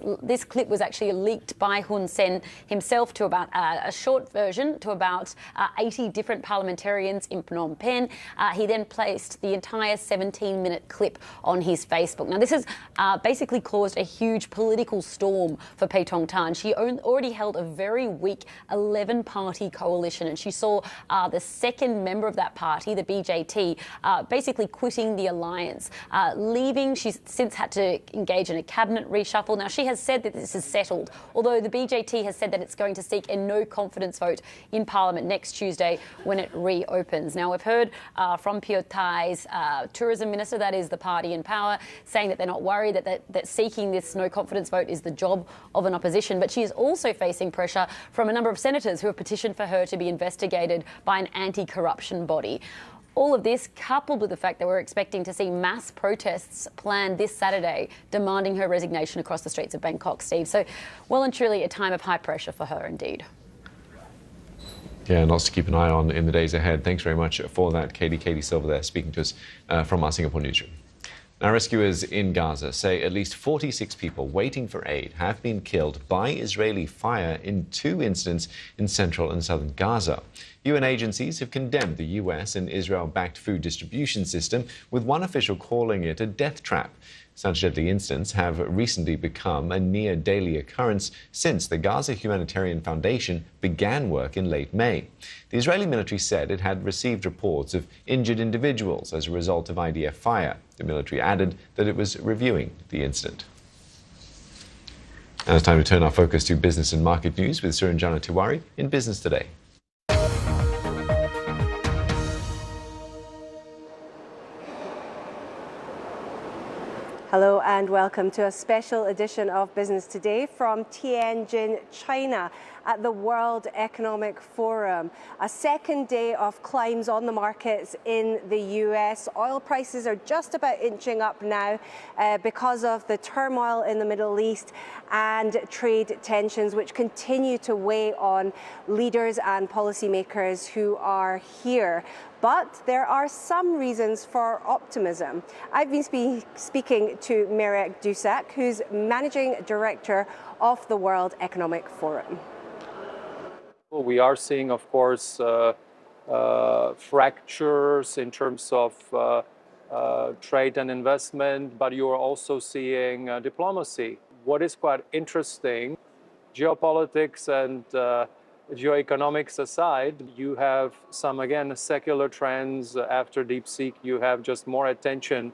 clip was actually leaked by Hun Sen himself to about a short version to about 80 different parliamentarians in Phnom Penh. He then placed the entire 17-minute clip on his Facebook. Now, this has basically caused a huge political storm for Paetong Tarn. She already held a very weak 11-party coalition, and she saw the second member of that party, the BJT, basically quitting the alliance, leaving. She's since had to engage in a cabinet reshuffle. Now, she has said that this is settled, although the BJT has said that it's going to seek a no-confidence vote in Parliament next Tuesday when it reopens. Now, we've heard from Pheu Thai's tourism minister, that is the party in power, saying that they're not worried that seeking this no-confidence vote is the job of an opposition. But she is also facing pressure from a number of senators who have petitioned for her to be investigated by an anti-corruption body. All of this, coupled with the fact that we're expecting to see mass protests planned this Saturday demanding her resignation across the streets of Bangkok, Steve. So, well and truly a time of high pressure for her indeed. Yeah, lots to keep an eye on in the days ahead. Thanks very much for that, Katie. Katie Silver there speaking to us from our Singapore newsroom. Now, rescuers in Gaza say at least 46 people waiting for aid have been killed by Israeli fire in 2 incidents in central and southern Gaza. UN agencies have condemned the US and Israel-backed food distribution system, with one official calling it a death trap. Such deadly incidents have recently become a near-daily occurrence since the Gaza Humanitarian Foundation began work in late May. The Israeli military said it had received reports of injured individuals as a result of IDF fire. The military added that it was reviewing the incident. Now it's time to turn our focus to business and market news with Suranjana Tiwari in Business Today. Hello and welcome to a special edition of Business Today from Tianjin, China, at the World Economic Forum. A second day of climbs on the markets in the US. Oil prices are just about inching up now because of the turmoil in the Middle East and trade tensions, which continue to weigh on leaders and policymakers who are here. But there are some reasons for optimism. I've been speaking to Mirek Dusak, who's Managing Director of the World Economic Forum. Well, we are seeing, of course, fractures in terms of trade and investment, but you are also seeing diplomacy. What is quite interesting, geopolitics and geoeconomics aside, you have some, again, secular trends. After DeepSeek, you have just more attention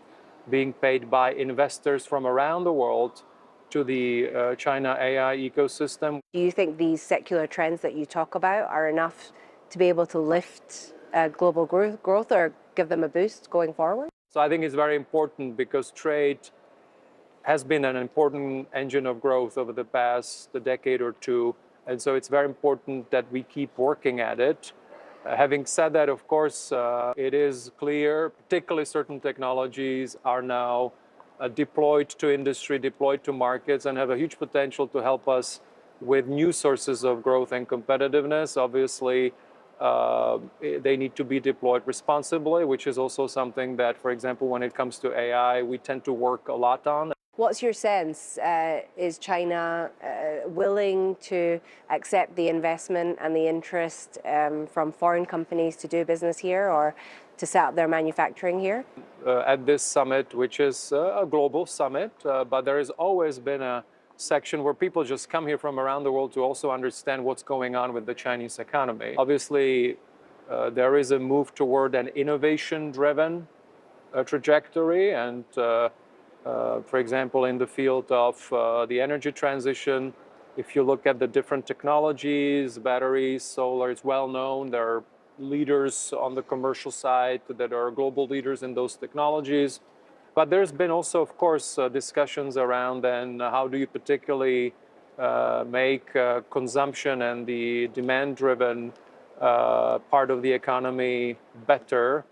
being paid by investors from around the world to the China AI ecosystem. Do you think these secular trends that you talk about are enough to be able to lift global growth or give them a boost going forward? So I think it's very important because trade has been an important engine of growth over the past decade or two. And so it's very important that we keep working at it. Having said that, of course, it is clear, particularly certain technologies are now deployed to industry, deployed to markets, and have a huge potential to help us with new sources of growth and competitiveness. Obviously, they need to be deployed responsibly, which is also something that, for example, when it comes to AI, we tend to work a lot on. What's your sense? Is China willing to accept the investment and the interest from foreign companies to do business here or to set up their manufacturing here? At this summit, which is a global summit, but there has always been a section where people just come here from around the world to also understand what's going on with the Chinese economy. Obviously, there is a move toward an innovation-driven trajectory, and for example, in the field of the energy transition, if you look at the different technologies, batteries, solar, it's well known. There are leaders on the commercial side that are global leaders in those technologies. But there's been also, of course, discussions around then how do you particularly make consumption and the demand-driven part of the economy better.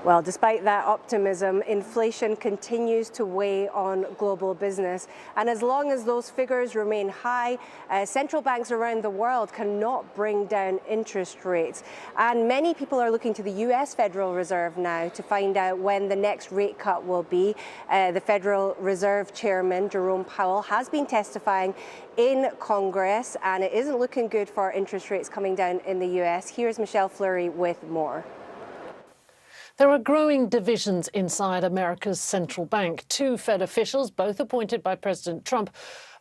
Well, despite that optimism, inflation continues to weigh on global business. And as long as those figures remain high, central banks around the world cannot bring down interest rates. And many people are looking to the US Federal Reserve now to find out when the next rate cut will be. The Federal Reserve Chairman, Jerome Powell, has been testifying in Congress, and it isn't looking good for interest rates coming down in the US. Here's Michelle Fleury with more. There are growing divisions inside America's central bank. 2 Fed officials, both appointed by President Trump,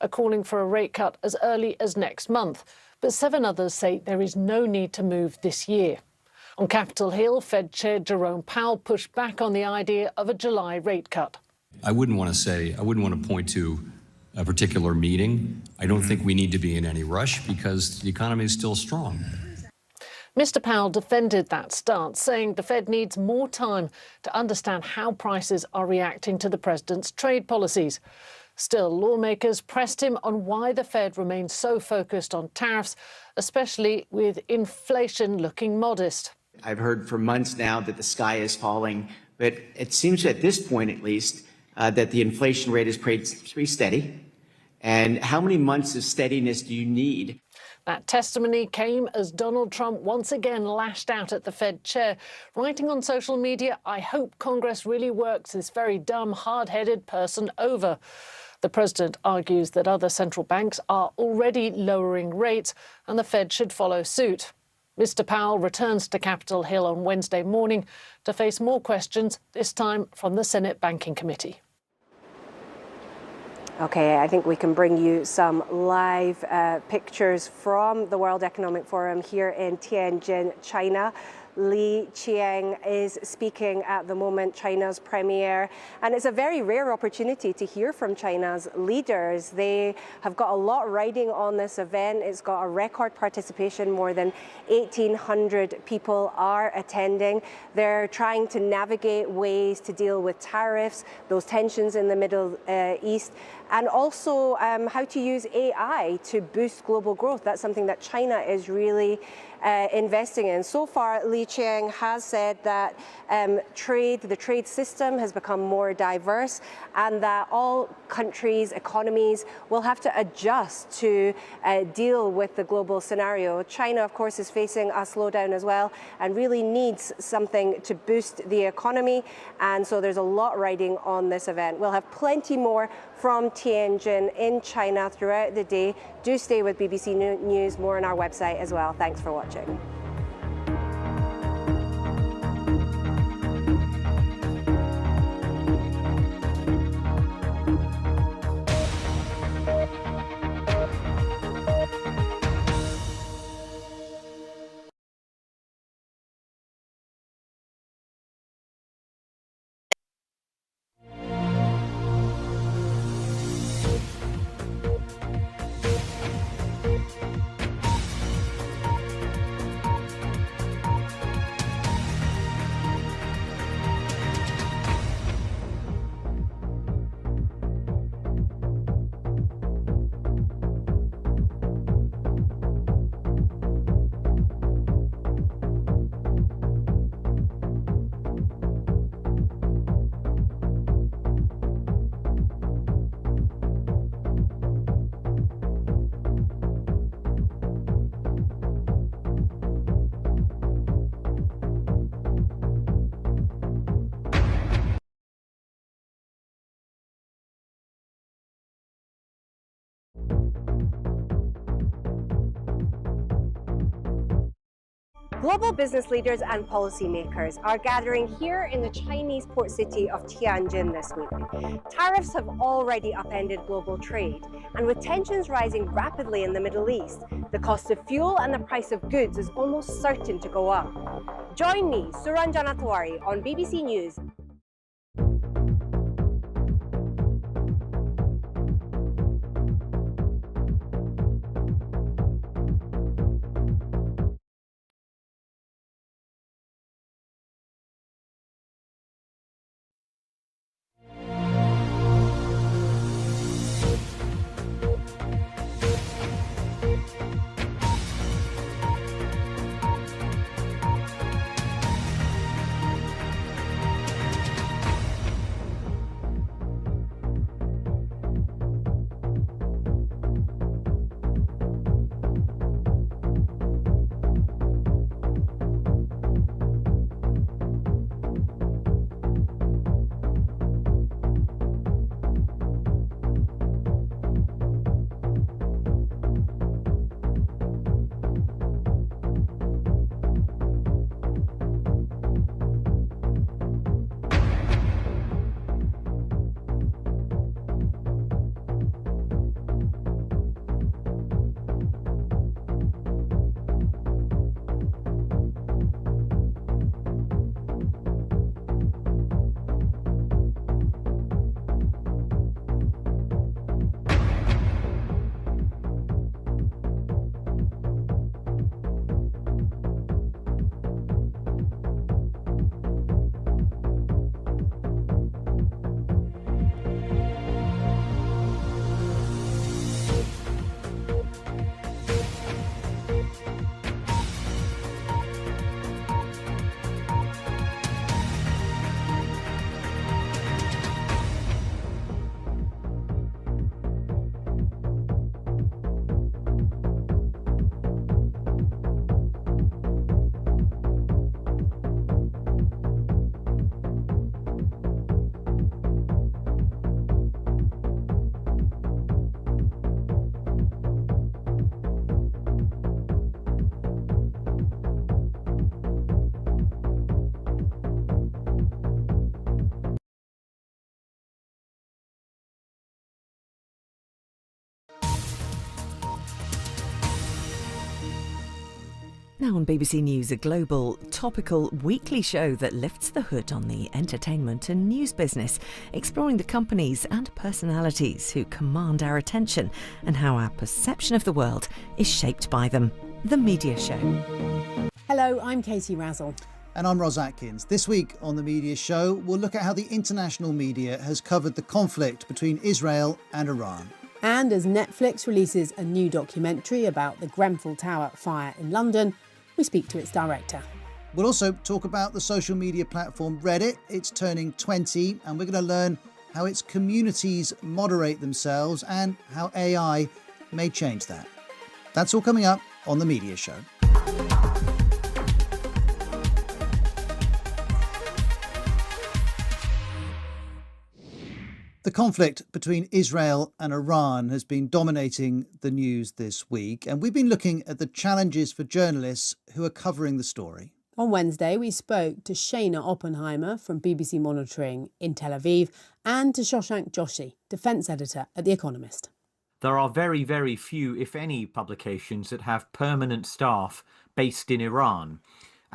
are calling for a rate cut as early as next month. But 7 others say there is no need to move this year. On Capitol Hill, Fed Chair Jerome Powell pushed back on the idea of a July rate cut. I wouldn't want to point to a particular meeting. I don't think we need to be in any rush because the economy is still strong. Mr. Powell defended that stance, saying the Fed needs more time to understand how prices are reacting to the president's trade policies. Still, lawmakers pressed him on why the Fed remains so focused on tariffs, especially with inflation looking modest. I've heard for months now that the sky is falling, but it seems at this point at least that the inflation rate is pretty steady. And how many months of steadiness do you need? That testimony came as Donald Trump once again lashed out at the Fed chair, writing on social media, "I hope Congress really works this very dumb, hard-headed person over." The president argues that other central banks are already lowering rates and the Fed should follow suit. Mr. Powell returns to Capitol Hill on Wednesday morning to face more questions, this time from the Senate Banking Committee. Okay, I think we can bring you some live pictures from the World Economic Forum here in Tianjin, China. Li Qiang is speaking at the moment, China's premier, and it's a very rare opportunity to hear from China's leaders. They have got a lot riding on this event. It's got a record participation. More than 1,800 people are attending. They're trying to navigate ways to deal with tariffs, those tensions in the Middle East, and also how to use AI to boost global growth. That's something that China is really investing in. So far, Li Qiang has said that the trade system has become more diverse and that all countries, economies will have to adjust to deal with the global scenario. China, of course, is facing a slowdown as well and really needs something to boost the economy. And so there's a lot riding on this event. We'll have plenty more from Tianjin in China throughout the day. Do stay with BBC News, more on our website as well. Thanks for watching. Global business leaders and policymakers are gathering here in the Chinese port city of Tianjin this week. Tariffs have already upended global trade, and with tensions rising rapidly in the Middle East, the cost of fuel and the price of goods is almost certain to go up. Join me, Suranjana Tiwari, on BBC News. Now on BBC News, a global, topical, weekly show that lifts the hood on the entertainment and news business, exploring the companies and personalities who command our attention and how our perception of the world is shaped by them. The Media Show. Hello, I'm Katie Razzle. And I'm Ros Atkins. This week on The Media Show, we'll look at how the international media has covered the conflict between Israel and Iran. And as Netflix releases a new documentary about the Grenfell Tower fire in London, we speak to its director. We'll also talk about the social media platform Reddit. It's turning 20, and we're going to learn how its communities moderate themselves and how AI may change that. That's all coming up on The Media Show. The conflict between Israel and Iran has been dominating the news this week, and we've been looking at the challenges for journalists who are covering the story. On Wednesday, we spoke to Shana Oppenheimer from BBC Monitoring in Tel Aviv and to Shashank Joshi, defence editor at The Economist. There are very, very few, if any, publications that have permanent staff based in Iran.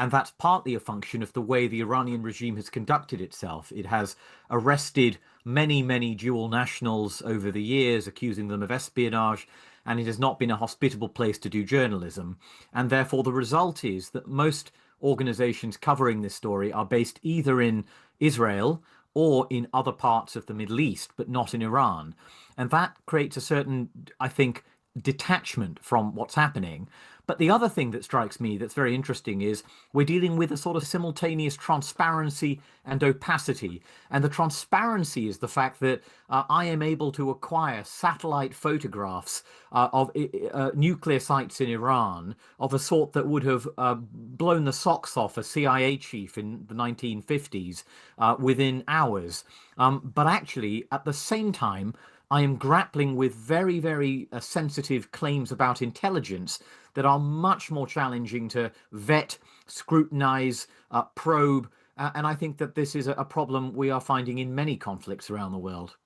And that's partly a function of the way the Iranian regime has conducted itself. It has arrested many, many dual nationals over the years, accusing them of espionage, and it has not been a hospitable place to do journalism. And therefore, the result is that most organizations covering this story are based either in Israel or in other parts of the Middle East, but not in Iran. And that creates a certain, I think, detachment from what's happening. But the other thing that strikes me that's very interesting is we're dealing with a sort of simultaneous transparency and opacity. And the transparency is the fact that I am able to acquire satellite photographs of nuclear sites in Iran of a sort that would have blown the socks off a CIA chief in the 1950s within hours. But actually, at the same time, I am grappling with very, very sensitive claims about intelligence that are much more challenging to vet, scrutinize, probe. And I think that this is a problem we are finding in many conflicts around the world.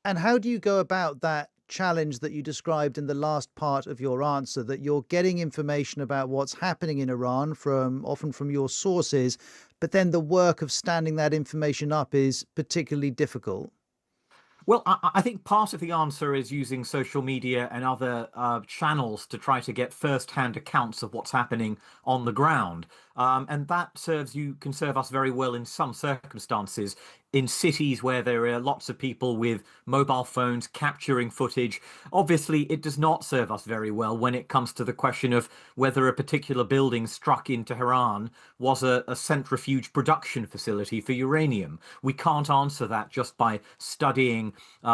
And how do you go about that challenge that you described in the last part of your answer, that you're getting information about what's happening in Iran often from your sources, but then the work of standing that information up is particularly difficult? Well, I think part of the answer is using social media and other channels to try to get first-hand accounts of what's happening on the ground. And that can serve us very well in some circumstances. In cities where there are lots of people with mobile phones capturing footage, obviously it does not serve us very well when it comes to the question of whether a particular building struck in Tehran was a centrifuge production facility for uranium. We can't answer that just by studying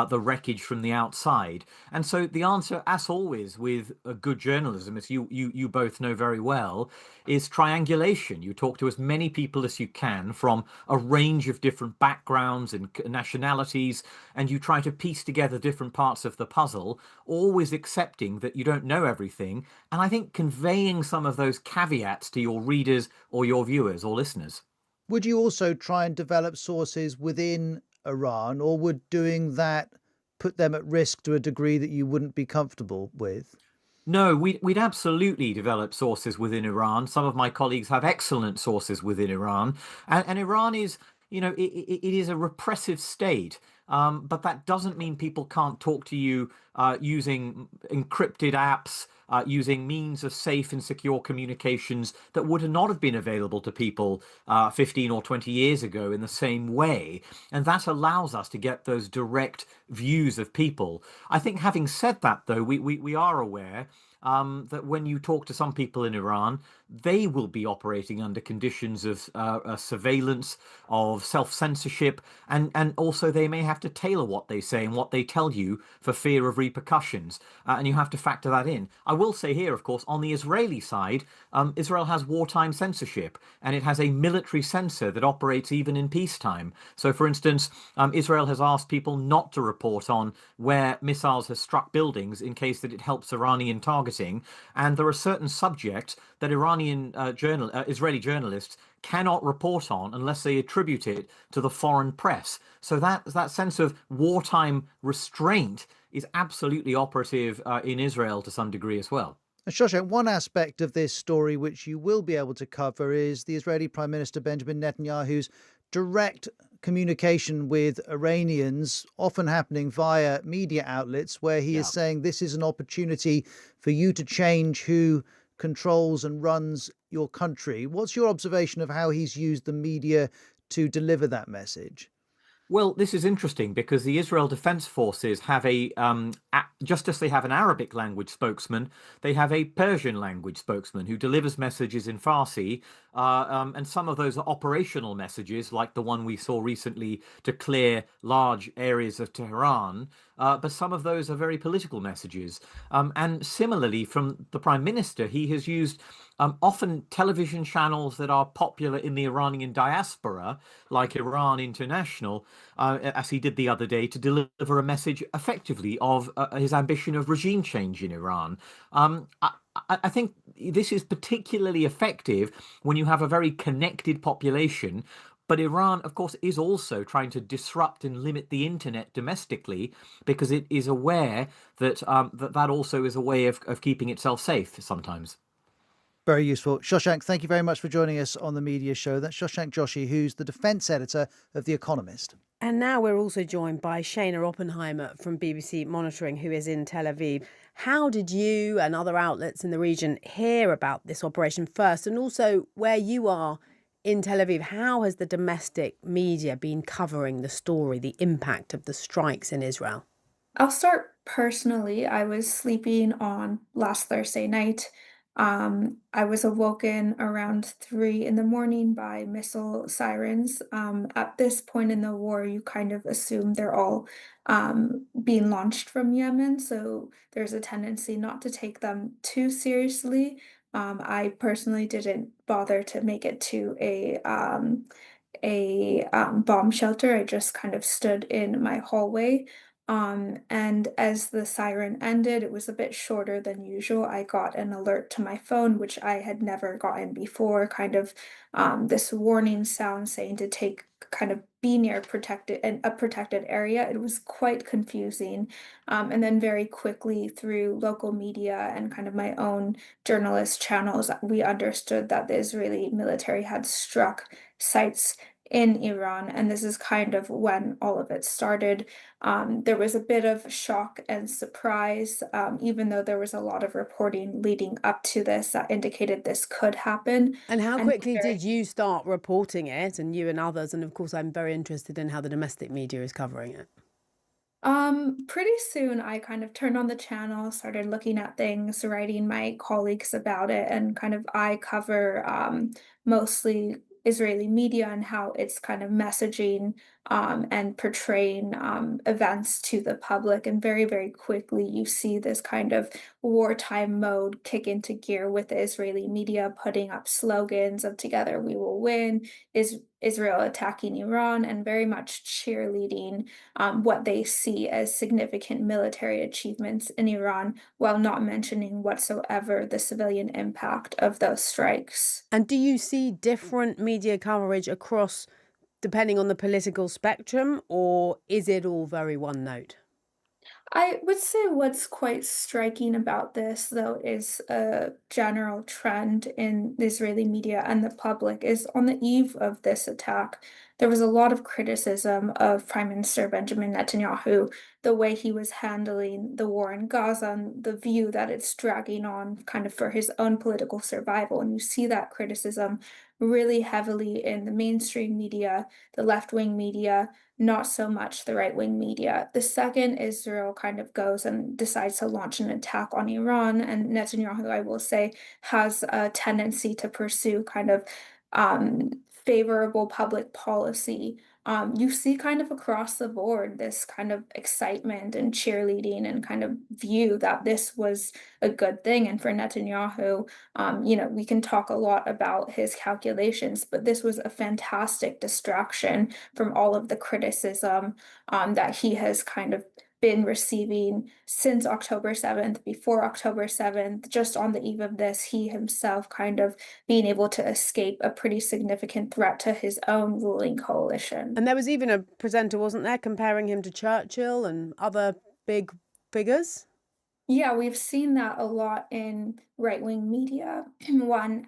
the wreckage from the outside. And so the answer, as always with good journalism, as you both know very well, is triangulation. You talk to as many people as you can from a range of different backgrounds and nationalities, and you try to piece together different parts of the puzzle, always accepting that you don't know everything, and I think conveying some of those caveats to your readers or your viewers or listeners. Would you also try and develop sources within Iran, or would doing that put them at risk to a degree that you wouldn't be comfortable with? No, we'd absolutely develop sources within Iran. Some of my colleagues have excellent sources within Iran. And Iran is, it is a repressive state. But that doesn't mean people can't talk to you using encrypted apps, using means of safe and secure communications that would not have been available to people 15 or 20 years ago in the same way. And that allows us to get those direct views of people. I think having said that, though, we are aware that when you talk to some people in Iran, they will be operating under conditions of surveillance, of self-censorship, and also they may have to tailor what they say and what they tell you for fear of repercussions. And you have to factor that in. I will say here, of course, on the Israeli side, Israel has wartime censorship, and it has a military censor that operates even in peacetime. So, for instance, Israel has asked people not to report on where missiles have struck buildings in case that it helps Iranian targeting. And there are certain subjects that Israeli journalists cannot report on unless they attribute it to the foreign press. So that sense of wartime restraint is absolutely operative in Israel to some degree as well. Shoshank, one aspect of this story which you will be able to cover is the Israeli Prime Minister Benjamin Netanyahu's direct communication with Iranians, often happening via media outlets, where he is saying this is an opportunity for you to change who controls and runs your country. What's your observation of how he's used the media to deliver that message? Well, this is interesting because the Israel Defense Forces have just as they have an Arabic language spokesman, they have a Persian language spokesman who delivers messages in Farsi. And some of those are operational messages, like the one we saw recently to clear large areas of Tehran. But some of those are very political messages. And similarly, from the Prime Minister, he has used often television channels that are popular in the Iranian diaspora, like Iran International, as he did the other day, to deliver a message effectively of his ambition of regime change in Iran. I think this is particularly effective when you have a very connected population. But Iran, of course, is also trying to disrupt and limit the internet domestically because it is aware that that also is a way of keeping itself safe sometimes. Very useful. Shoshank, thank you very much for joining us on the Media Show. That's Shoshank Joshi, who's the defence editor of The Economist. And now we're also joined by Shana Oppenheimer from BBC Monitoring, who is in Tel Aviv. How did you and other outlets in the region hear about this operation first? And also where you are in Tel Aviv, how has the domestic media been covering the story, the impact of the strikes in Israel? I'll start personally. I was sleeping on last Thursday night. I was awoken around 3 in the morning by missile sirens. At this point in the war, you kind of assume they're all being launched from Yemen, so there's a tendency not to take them too seriously. I personally didn't bother to make it to a bomb shelter. I just kind of stood in my hallway. And as the siren ended, it was a bit shorter than usual. I got an alert to my phone, which I had never gotten before, kind of this warning sound saying to be near a protected area. It was quite confusing. And then very quickly through local media and kind of my own journalist channels, we understood that the Israeli military had struck sites in Iran, and this is kind of when all of it started. There was a bit of shock and surprise, even though there was a lot of reporting leading up to this that indicated this could happen. And how quickly did you start reporting it, and you and others? And of course, I'm very interested in how the domestic media is covering it. Pretty soon I kind of turned on the channel, started looking at things, writing my colleagues about it, and kind of I cover mostly Israeli media and how it's kind of messaging and portraying events to the public. And very, very quickly, you see this kind of wartime mode kick into gear with the Israeli media putting up slogans of "Together we will win," Israel attacking Iran, and very much cheerleading what they see as significant military achievements in Iran, while not mentioning whatsoever the civilian impact of those strikes. And do you see different media coverage across, depending on the political spectrum, or is it all very one note? I would say what's quite striking about this, though, is a general trend in the Israeli media and the public is on the eve of this attack. There was a lot of criticism of Prime Minister Benjamin Netanyahu, the way he was handling the war in Gaza, and the view that it's dragging on kind of for his own political survival. And you see that criticism really heavily in the mainstream media, the left-wing media, not so much the right-wing media. The second Israel kind of goes and decides to launch an attack on Iran, and Netanyahu, I will say, has a tendency to pursue kind of favorable public policy. You see kind of across the board this kind of excitement and cheerleading and kind of view that this was a good thing. And for Netanyahu, we can talk a lot about his calculations, but this was a fantastic distraction from all of the criticism that he has kind of been receiving since October 7th, before October 7th, just on the eve of this, he himself kind of being able to escape a pretty significant threat to his own ruling coalition. And there was even a presenter, wasn't there, comparing him to Churchill and other big figures? Yeah, we've seen that a lot in right-wing media. One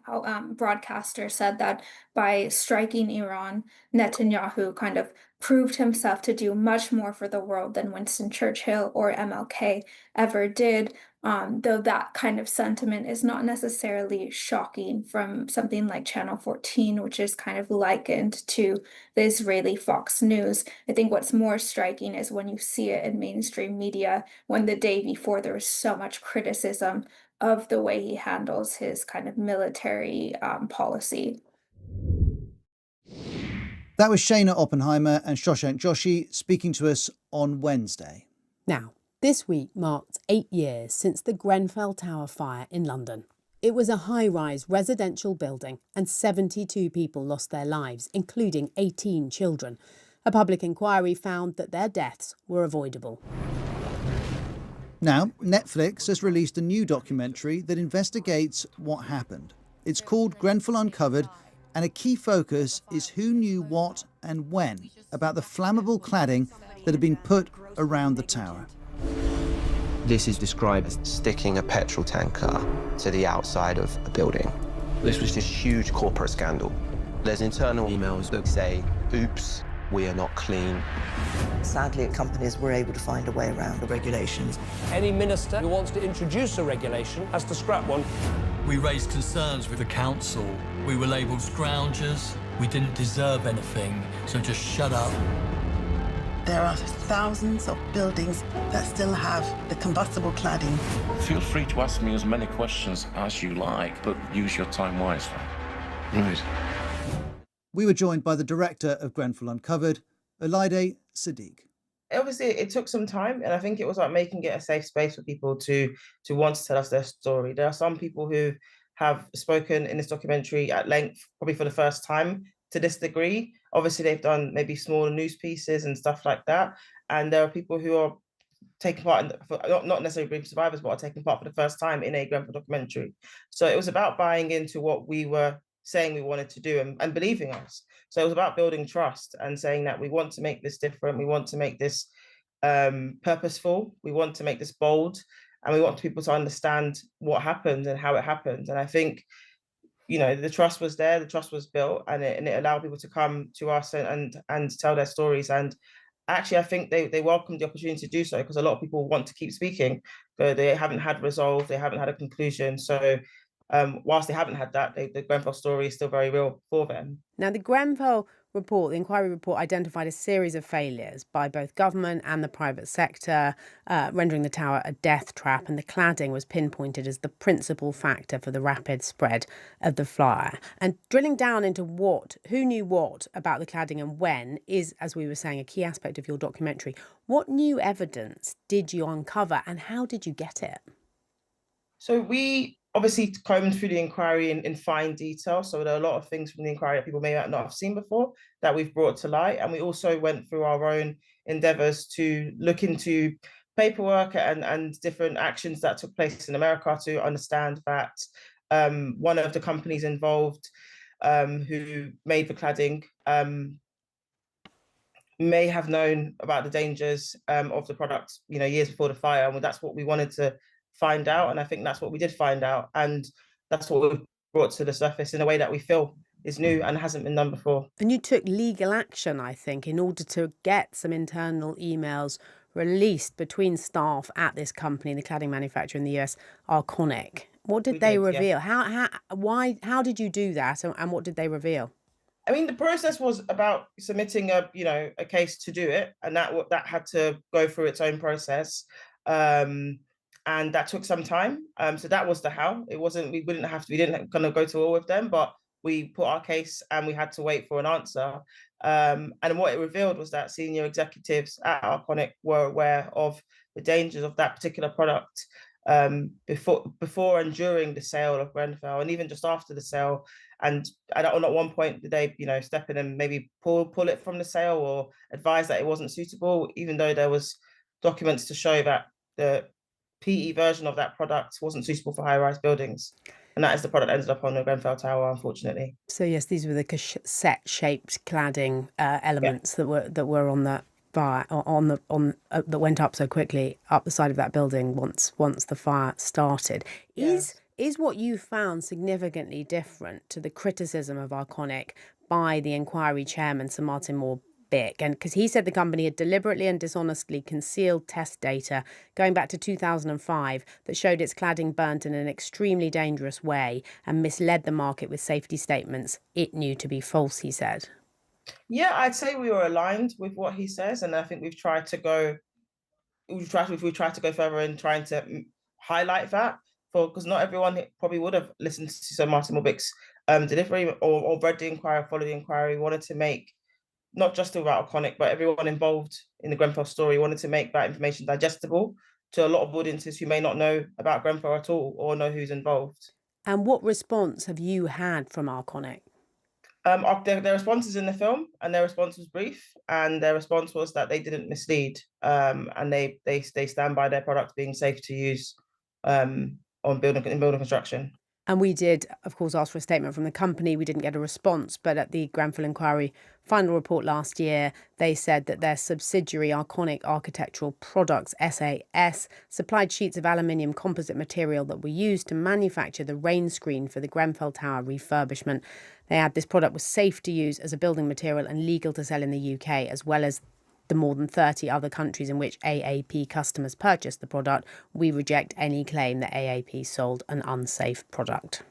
broadcaster said that by striking Iran, Netanyahu kind of proved himself to do much more for the world than Winston Churchill or MLK ever did. Though that kind of sentiment is not necessarily shocking from something like Channel 14, which is kind of likened to the Israeli Fox News. I think what's more striking is when you see it in mainstream media, when the day before there was so much criticism of the way he handles his kind of military policy. That was Shayna Oppenheimer and Shoshank Joshi speaking to us on Wednesday. Now, this week marked 8 years since the Grenfell Tower fire in London. It was a high-rise residential building and 72 people lost their lives, including 18 children. A public inquiry found that their deaths were avoidable. Now, Netflix has released a new documentary that investigates what happened. It's called Grenfell Uncovered, and a key focus is who knew what and when about the flammable cladding that had been put around the tower. This is described as sticking a petrol tanker to the outside of a building. This was this huge corporate scandal. There's internal emails that say, oops, we are not clean. Sadly, companies were able to find a way around the regulations. Any minister who wants to introduce a regulation has to scrap one. We raised concerns with the council. We were labelled scroungers. We didn't deserve anything, so just shut up. There are thousands of buildings that still have the combustible cladding. Feel free to ask me as many questions as you like, but use your time wisely. Right. We were joined by the director of Grenfell Uncovered, Olaide Sadiq. Obviously, it took some time, and I think it was like making it a safe space for people to want to tell us their story. There are some people who have spoken in this documentary at length, probably for the first time to this degree. Obviously, they've done maybe smaller news pieces and stuff like that. And there are people who are taking part in, not necessarily being survivors, but are taking part for the first time in a Grenfell documentary. So it was about buying into what we were saying we wanted to do and believing us. So it was about building trust and saying that we want to make this different. We want to make this purposeful. We want to make this bold. And we want people to understand what happened and how it happened. And I think, you know, the trust was there, the trust was built, and it allowed people to come to us and tell their stories. And actually, I think they welcomed the opportunity to do so, because a lot of people want to keep speaking, but they haven't had resolve, they haven't had a conclusion. So whilst they haven't had that, the Grenfell story is still very real for them. Now, the Grenfell report, the inquiry report, identified a series of failures by both government and the private sector, rendering the tower a death trap, and the cladding was pinpointed as the principal factor for the rapid spread of the fire. And drilling down into who knew what about the cladding and when is, as we were saying, a key aspect of your documentary. What new evidence did you uncover, and how did you get it? So we obviously combed through the inquiry in fine detail. So there are a lot of things from the inquiry that people may not have seen before that we've brought to light. And we also went through our own endeavours to look into paperwork and different actions that took place in America to understand that one of the companies involved who made the cladding may have known about the dangers of the product, you know, years before the fire. And that's what we wanted to find out, and I think that's what we did find out, and that's what we've brought to the surface in a way that we feel is new and hasn't been done before. And you took legal action, I think, in order to get some internal emails released between staff at this company, the cladding manufacturer in the US, Arconic. What did they reveal? Yeah. How did you do that, and what did they reveal? I mean, the process was about submitting a case to do it, and that had to go through its own process. And that took some time. So that was the how. It wasn't, we didn't kind of go to war with them, but we put our case and we had to wait for an answer. And what it revealed was that senior executives at Arconic were aware of the dangers of that particular product before and during the sale of Grenfell, and even just after the sale. And at one point did they, step in and maybe pull it from the sale or advise that it wasn't suitable, even though there was documents to show that the PE version of that product wasn't suitable for high-rise buildings. And that is the product that ended up on the Grenfell Tower, unfortunately. So yes, these were the cassette-shaped cladding elements that were on that fire that went up so quickly up the side of that building once the fire started. Is what you found significantly different to the criticism of Arconic by the inquiry chairman, Sir Martin Moore-Bick? And because he said the company had deliberately and dishonestly concealed test data going back to 2005 that showed its cladding burnt in an extremely dangerous way and misled the market with safety statements it knew to be false, he said. Yeah, I'd say we were aligned with what he says, and I think we've tried to go further in trying to highlight that, because not everyone probably would have listened to Sir Martin Moore-Bick's delivery or read the inquiry, followed the inquiry. Wanted to make not just about Arconic, but everyone involved in the Grenfell story wanted to make that information digestible to a lot of audiences who may not know about Grenfell at all or know who's involved. And what response have you had from Arconic? Their response is in the film, and their response was brief, and their response was that they didn't mislead, and they stand by their product being safe to use in building construction. And we did, of course, ask for a statement from the company. We didn't get a response, but at the Grenfell Inquiry final report last year, they said that their subsidiary Arconic Architectural Products, SAS, supplied sheets of aluminium composite material that were used to manufacture the rain screen for the Grenfell Tower refurbishment. They add this product was safe to use as a building material and legal to sell in the UK, as well as the more than 30 other countries in which AAP customers purchased the product. We reject any claim that AAP sold an unsafe product.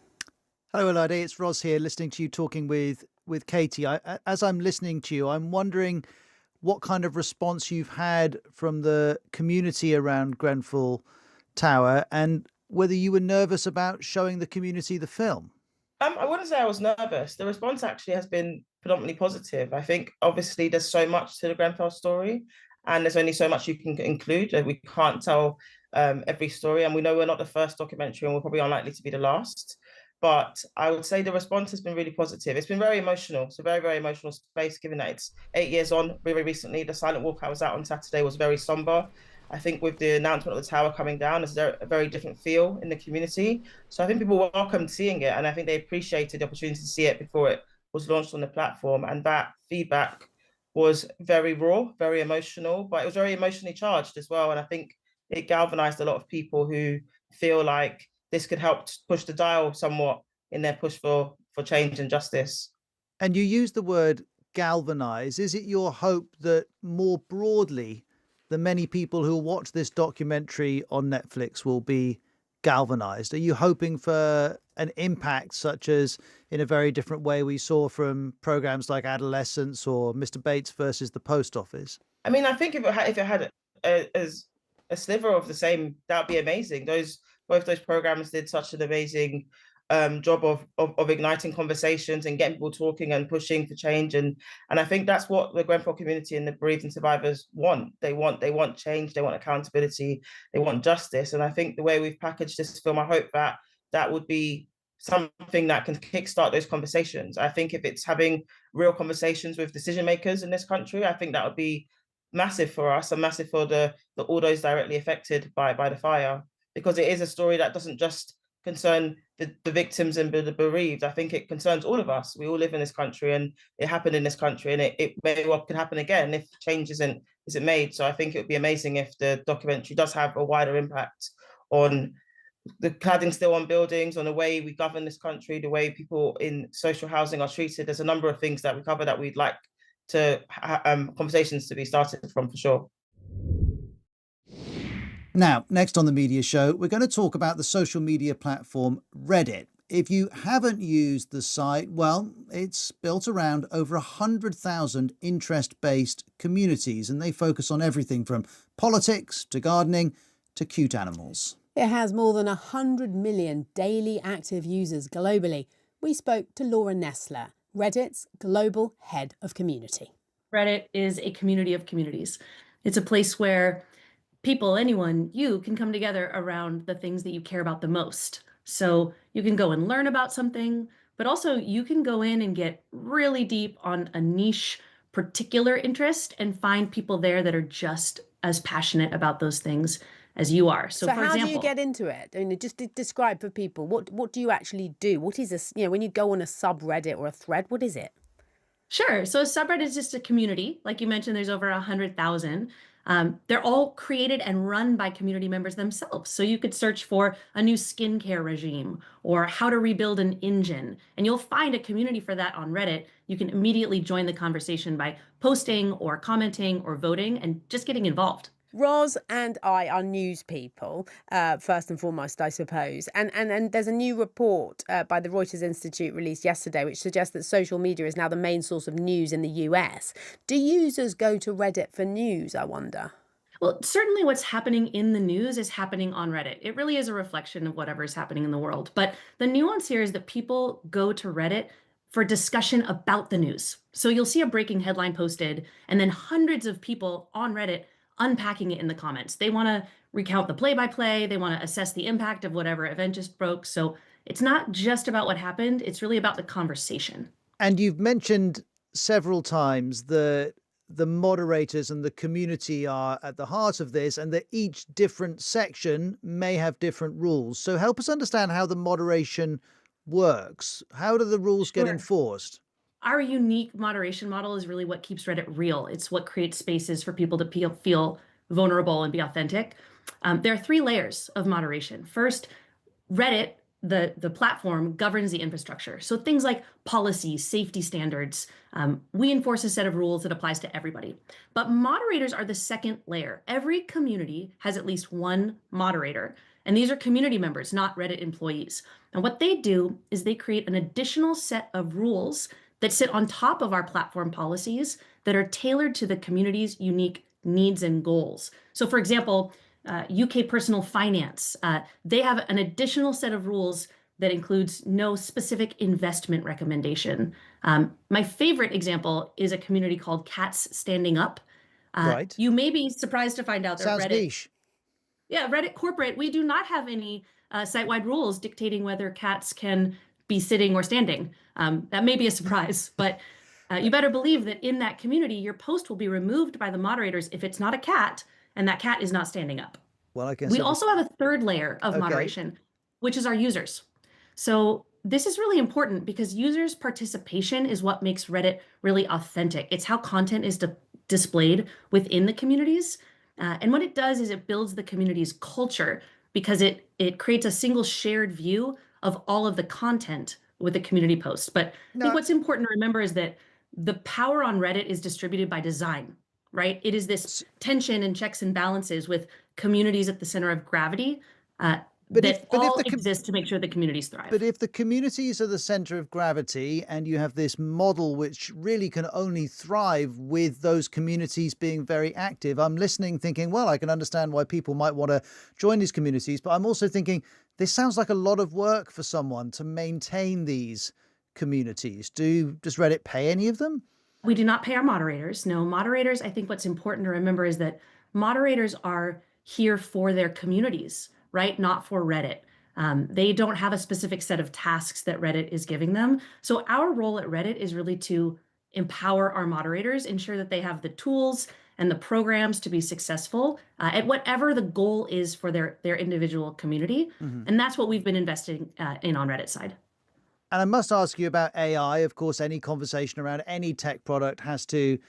Hello, Olade. It's Roz here, listening to you talking with Katie. As I'm listening to you, I'm wondering what kind of response you've had from the community around Grenfell Tower and whether you were nervous about showing the community the film. I wouldn't say I was nervous. The response actually has been predominantly positive. I think obviously there's so much to the Grenfell story, and there's only so much you can include. We can't tell every story, and we know we're not the first documentary, and we're probably unlikely to be the last. But I would say the response has been really positive. It's been very emotional. It's a very, very emotional space, given that it's 8 years on. Very recently, the silent walk I was out on Saturday was very somber. I think with the announcement of the tower coming down, there's a very different feel in the community. So I think people welcomed seeing it, and I think they appreciated the opportunity to see it before it was launched on the platform. And that feedback was very raw, very emotional, but it was very emotionally charged as well. And I think it galvanized a lot of people who feel like this could help push the dial somewhat in their push for change and justice. And you use the word galvanize. Is it your hope that more broadly, the many people who watch this documentary on Netflix will be galvanized? Are you hoping for an impact such as in a very different way we saw from programs like Adolescence or Mr. Bates versus the Post Office? I mean, I think if it had a sliver of the same, that'd be amazing. Both those programs did such an amazing job of igniting conversations and getting people talking and pushing for change. And I think that's what the Grenfell community and the bereaved and survivors want. They want change, they want accountability, they want justice. And I think the way we've packaged this film, I hope that would be something that can kickstart those conversations. I think if it's having real conversations with decision makers in this country, I think that would be massive for us and massive for all those directly affected by the fire, because it is a story that doesn't just concern the victims and the bereaved. I think it concerns all of us. We all live in this country, and it happened in this country, and it may well could happen again if change isn't made. So I think it would be amazing if the documentary does have a wider impact on the cladding still on buildings, on the way we govern this country, the way people in social housing are treated. There's a number of things that we cover that we'd like to conversations to be started from, for sure. Now, next on the media show, we're going to talk about the social media platform Reddit. If you haven't used the site, well, it's built around over 100,000 interest-based communities, and they focus on everything from politics to gardening to cute animals. It has more than 100 million daily active users globally. We spoke to Laura Nessler, Reddit's global head of community. Reddit is a community of communities. It's a place where people, anyone, you can come together around the things that you care about the most. So you can go and learn about something, but also you can go in and get really deep on a niche particular interest and find people there that are just as passionate about those things as you are. So for how example, do you get into it? I mean, just describe for people, what do you actually do? What is this, when you go on a subreddit or a thread, what is it? Sure. So a subreddit is just a community. Like you mentioned, there's over 100,000. They're all created and run by community members themselves. So you could search for a new skincare regime or how to rebuild an engine, and you'll find a community for that on Reddit. You can immediately join the conversation by posting or commenting or voting and just getting involved. Roz and I are news people, first and foremost, I suppose. And there's a new report by the Reuters Institute released yesterday, which suggests that social media is now the main source of news in the US. Do users go to Reddit for news, I wonder? Well, certainly what's happening in the news is happening on Reddit. It really is a reflection of whatever is happening in the world. But the nuance here is that people go to Reddit for discussion about the news. So you'll see a breaking headline posted, and then hundreds of people on Reddit unpacking it in the comments. They want to recount the play-by-play. They want to assess the impact of whatever event just broke. So it's not just about what happened. It's really about the conversation. And you've mentioned several times the moderators and the community are at the heart of this, and that each different section may have different rules. So help us understand how the moderation works. How do the rules get enforced? Our unique moderation model is really what keeps Reddit real. It's what creates spaces for people to feel vulnerable and be authentic. There are 3 layers of moderation. First, Reddit, the platform, governs the infrastructure. So things like policies, safety standards, we enforce a set of rules that applies to everybody. But moderators are the second layer. Every community has at least one moderator, and these are community members, not Reddit employees. And what they do is they create an additional set of rules that sit on top of our platform policies that are tailored to the community's unique needs and goals. So for example, UK Personal Finance, they have an additional set of rules that includes no specific investment recommendation. My favorite example is a community called Cats Standing Up. Right. You may be surprised to find out that Sounds Reddit, niche. Yeah, Reddit corporate, we do not have any site-wide rules dictating whether cats can be sitting or standing. That may be a surprise, but you better believe that in that community, your post will be removed by the moderators if it's not a cat and that cat is not standing up. Well, I guess We also have a third layer of moderation, which is our users. So this is really important because users' participation is what makes Reddit really authentic. It's how content is displayed within the communities. And what it does is it builds the community's culture because it creates a single shared view of all of the content with the community posts. But I think what's important to remember is that the power on Reddit is distributed by design, right? It is this tension and checks and balances with communities at the center of gravity that all exist to make sure the communities thrive. But if the communities are the center of gravity and you have this model which really can only thrive with those communities being very active, I'm listening thinking, well, I can understand why people might want to join these communities, but I'm also thinking this sounds like a lot of work for someone to maintain these communities. Does Reddit pay any of them? We do not pay our moderators. No, moderators, I think what's important to remember is that moderators are here for their communities, right? Not for Reddit. They don't have a specific set of tasks that Reddit is giving them. So our role at Reddit is really to empower our moderators, ensure that they have the tools and the programs to be successful at whatever the goal is for their individual community. And that's what we've been investing in on Reddit side. And I must ask you about AI. Of course, any conversation around any tech product has to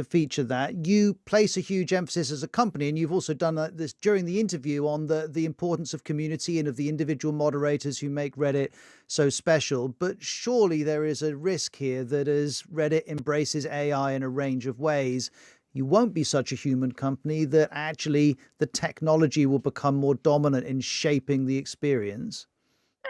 feature that. You place a huge emphasis as a company, and you've also done this during the interview on the importance of community and of the individual moderators who make Reddit so special. But surely there is a risk here that as Reddit embraces AI in a range of ways, you won't be such a human company, that actually the technology will become more dominant in shaping the experience.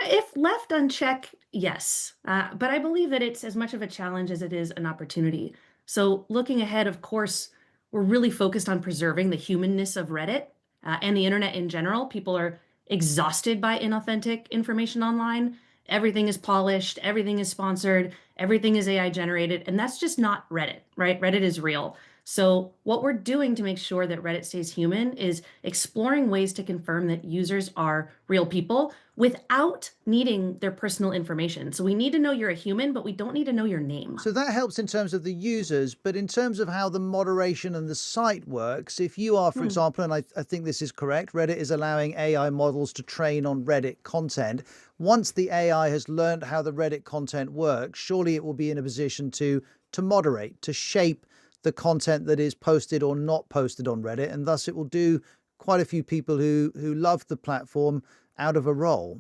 If left unchecked, yes. But I believe that it's as much of a challenge as it is an opportunity. So looking ahead, of course, we're really focused on preserving the humanness of Reddit and the internet in general. People are exhausted by inauthentic information online. Everything is polished, everything is sponsored, everything is AI generated, and that's just not Reddit, right? Reddit is real. So what we're doing to make sure that Reddit stays human is exploring ways to confirm that users are real people without needing their personal information. So we need to know you're a human, but we don't need to know your name. So that helps in terms of the users, but in terms of how the moderation and the site works, if you are, for example, and I think this is correct, Reddit is allowing AI models to train on Reddit content. Once the AI has learned how the Reddit content works, surely it will be in a position to moderate, to shape the content that is posted or not posted on Reddit, and thus it will do quite a few people who love the platform out of a role.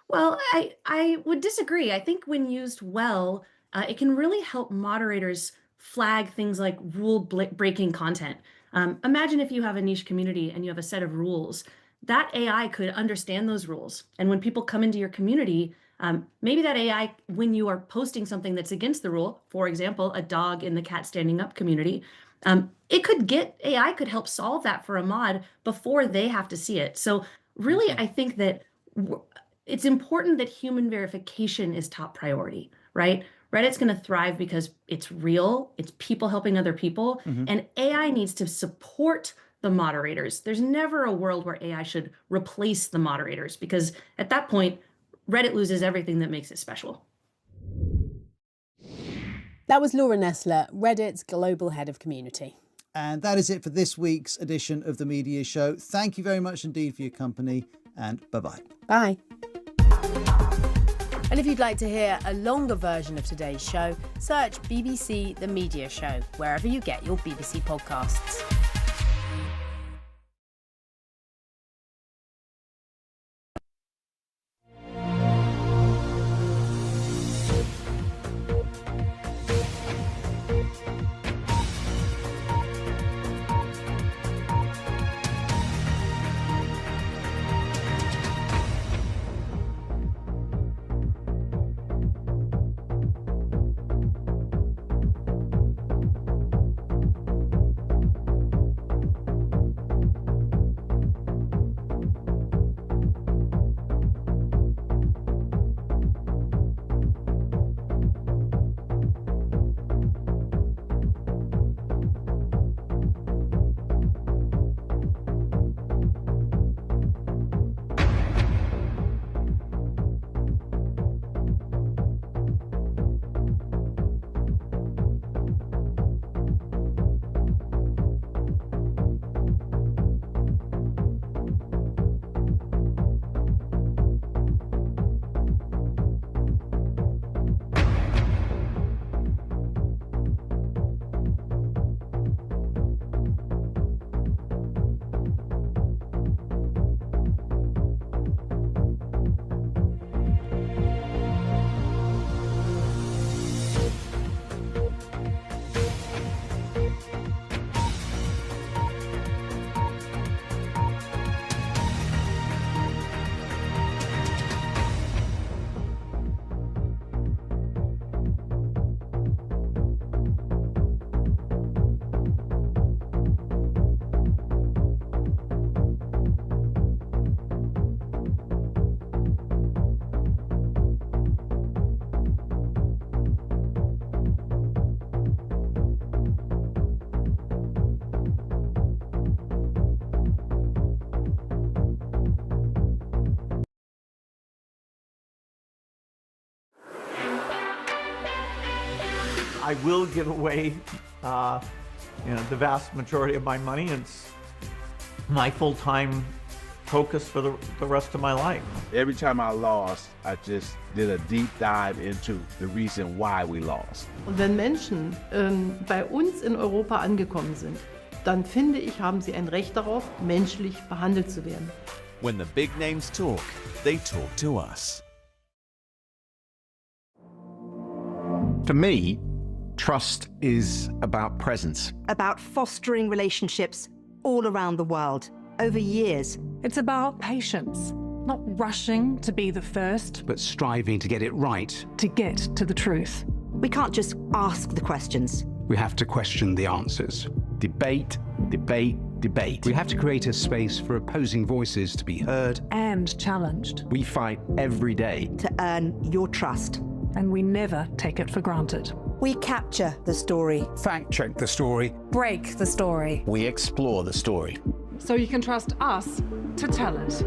Well, I would disagree. I think when used well, it can really help moderators flag things like rule-breaking content. Imagine if you have a niche community and you have a set of rules. That AI could understand those rules. And when people come into your community, maybe that AI, when you are posting something that's against the rule, for example, a dog in the cat standing up community, AI could help solve that for a mod before they have to see it. So really, I think that it's important that human verification is top priority, right? Reddit's going to thrive because it's real, it's people helping other people, and AI needs to support the moderators. There's never a world where AI should replace the moderators, because at that point, Reddit loses everything that makes it special. That was Laura Nessler, Reddit's Global Head of Community. And that is it for this week's edition of The Media Show. Thank you very much indeed for your company, and bye-bye. Bye. And if you'd like to hear a longer version of today's show, search BBC The Media Show wherever you get your BBC podcasts. I will give away, the vast majority of my money. It's my full-time focus for the rest of my life. Every time I lost, I just did a deep dive into the reason why we lost. Und wenn Menschen bei uns in Europa angekommen sind, dann finde ich, haben sie ein Recht darauf, menschlich behandelt zu werden. When the big names talk, they talk to us. For me, trust is about presence. About fostering relationships all around the world, over years. It's about patience, not rushing to be the first, but striving to get it right. To get to the truth. We can't just ask the questions. We have to question the answers. Debate, debate, debate. We have to create a space for opposing voices to be heard and challenged. We fight every day to earn your trust. and we never take it for granted. We capture the story. Fact check the story. Break the story. We explore the story. So you can trust us to tell it.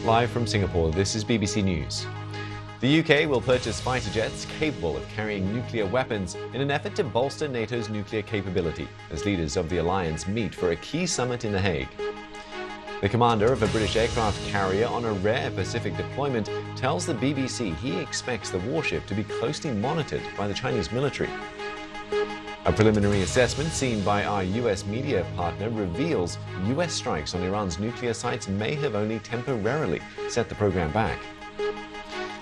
Live from Singapore, this is BBC News. The UK will purchase fighter jets capable of carrying nuclear weapons in an effort to bolster NATO's nuclear capability as leaders of the alliance meet for a key summit in The Hague. The commander of a British aircraft carrier on a rare Pacific deployment tells the BBC he expects the warship to be closely monitored by the Chinese military. A preliminary assessment seen by our US media partner reveals US strikes on Iran's nuclear sites may have only temporarily set the program back.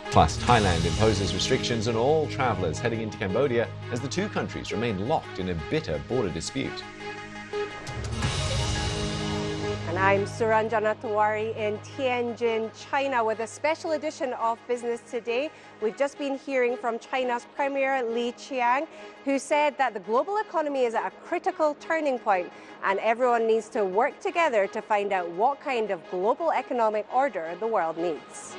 Plus, Thailand imposes restrictions on all travelers heading into Cambodia as the two countries remain locked in a bitter border dispute. And I'm Suranjana Tiwari in Tianjin, China, with a special edition of Business Today. We've just been hearing from China's Premier Li Qiang, who said that the global economy is at a critical turning point and everyone needs to work together to find out what kind of global economic order the world needs.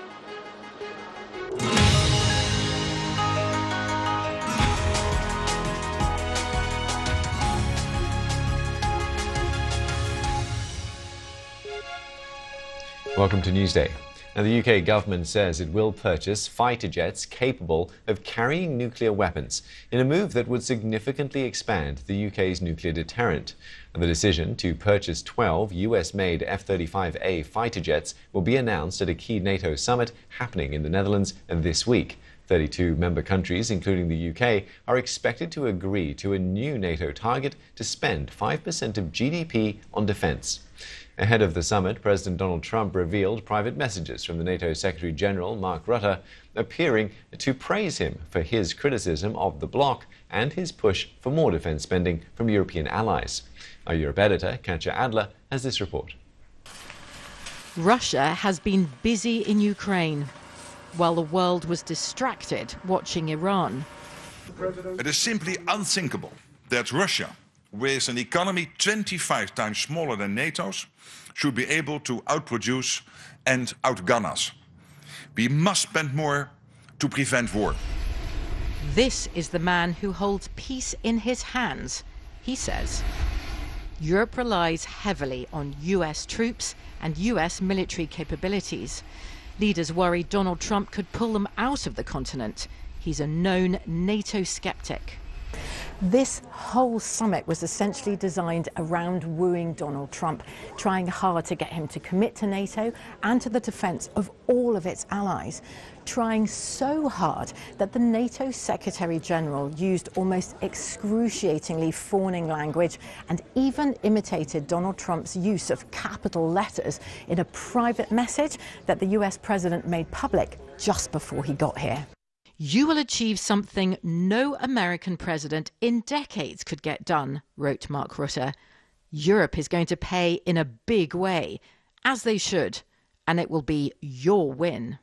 Welcome to Newsday. Now, the UK government says it will purchase fighter jets capable of carrying nuclear weapons in a move that would significantly expand the UK's nuclear deterrent. And the decision to purchase 12 US-made F-35A fighter jets will be announced at a key NATO summit happening in the Netherlands this week. 32 member countries, including the UK, are expected to agree to a new NATO target to spend 5% of GDP on defence. Ahead of the summit, President Donald Trump revealed private messages from the NATO Secretary General, Mark Rutte, appearing to praise him for his criticism of the bloc and his push for more defence spending from European allies. Our Europe editor, Katja Adler, has this report. Russia has been busy in Ukraine, while the world was distracted watching Iran. It is simply unthinkable that Russia, with an economy 25 times smaller than NATO's, should be able to outproduce and outgun us. We must spend more to prevent war. This is the man who holds peace in his hands. He says, Europe relies heavily on US troops and US military capabilities. Leaders worry Donald Trump could pull them out of the continent. He's a known NATO skeptic. This whole summit was essentially designed around wooing Donald Trump, trying hard to get him to commit to NATO and to the defence of all of its allies, trying so hard that the NATO Secretary General used almost excruciatingly fawning language and even imitated Donald Trump's use of capital letters in a private message that the US president made public just before he got here. You will achieve something no American president in decades could get done, wrote Mark Rutte. Europe is going to pay in a big way, as they should, and it will be your win.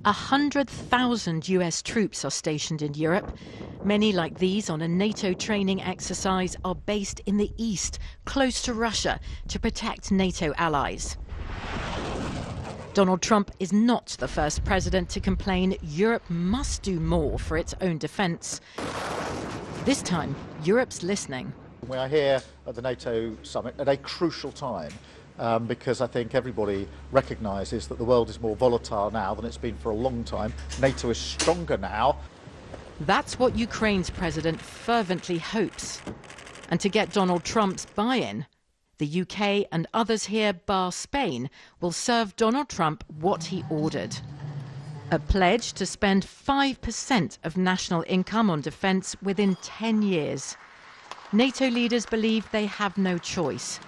100,000 US troops are stationed in Europe. Many like these on a NATO training exercise are based in the east, close to Russia, to protect NATO allies. Donald Trump is not the first president to complain Europe must do more for its own defence. This time, Europe's listening. We are here at the NATO summit at a crucial time because I think everybody recognises that the world is more volatile now than it's been for a long time. NATO is stronger now. That's what Ukraine's president fervently hopes. And to get Donald Trump's buy-in, the UK and others here, bar Spain, will serve Donald Trump what he ordered. A pledge to spend 5% of national income on defence within 10 years. NATO leaders believe they have no choice,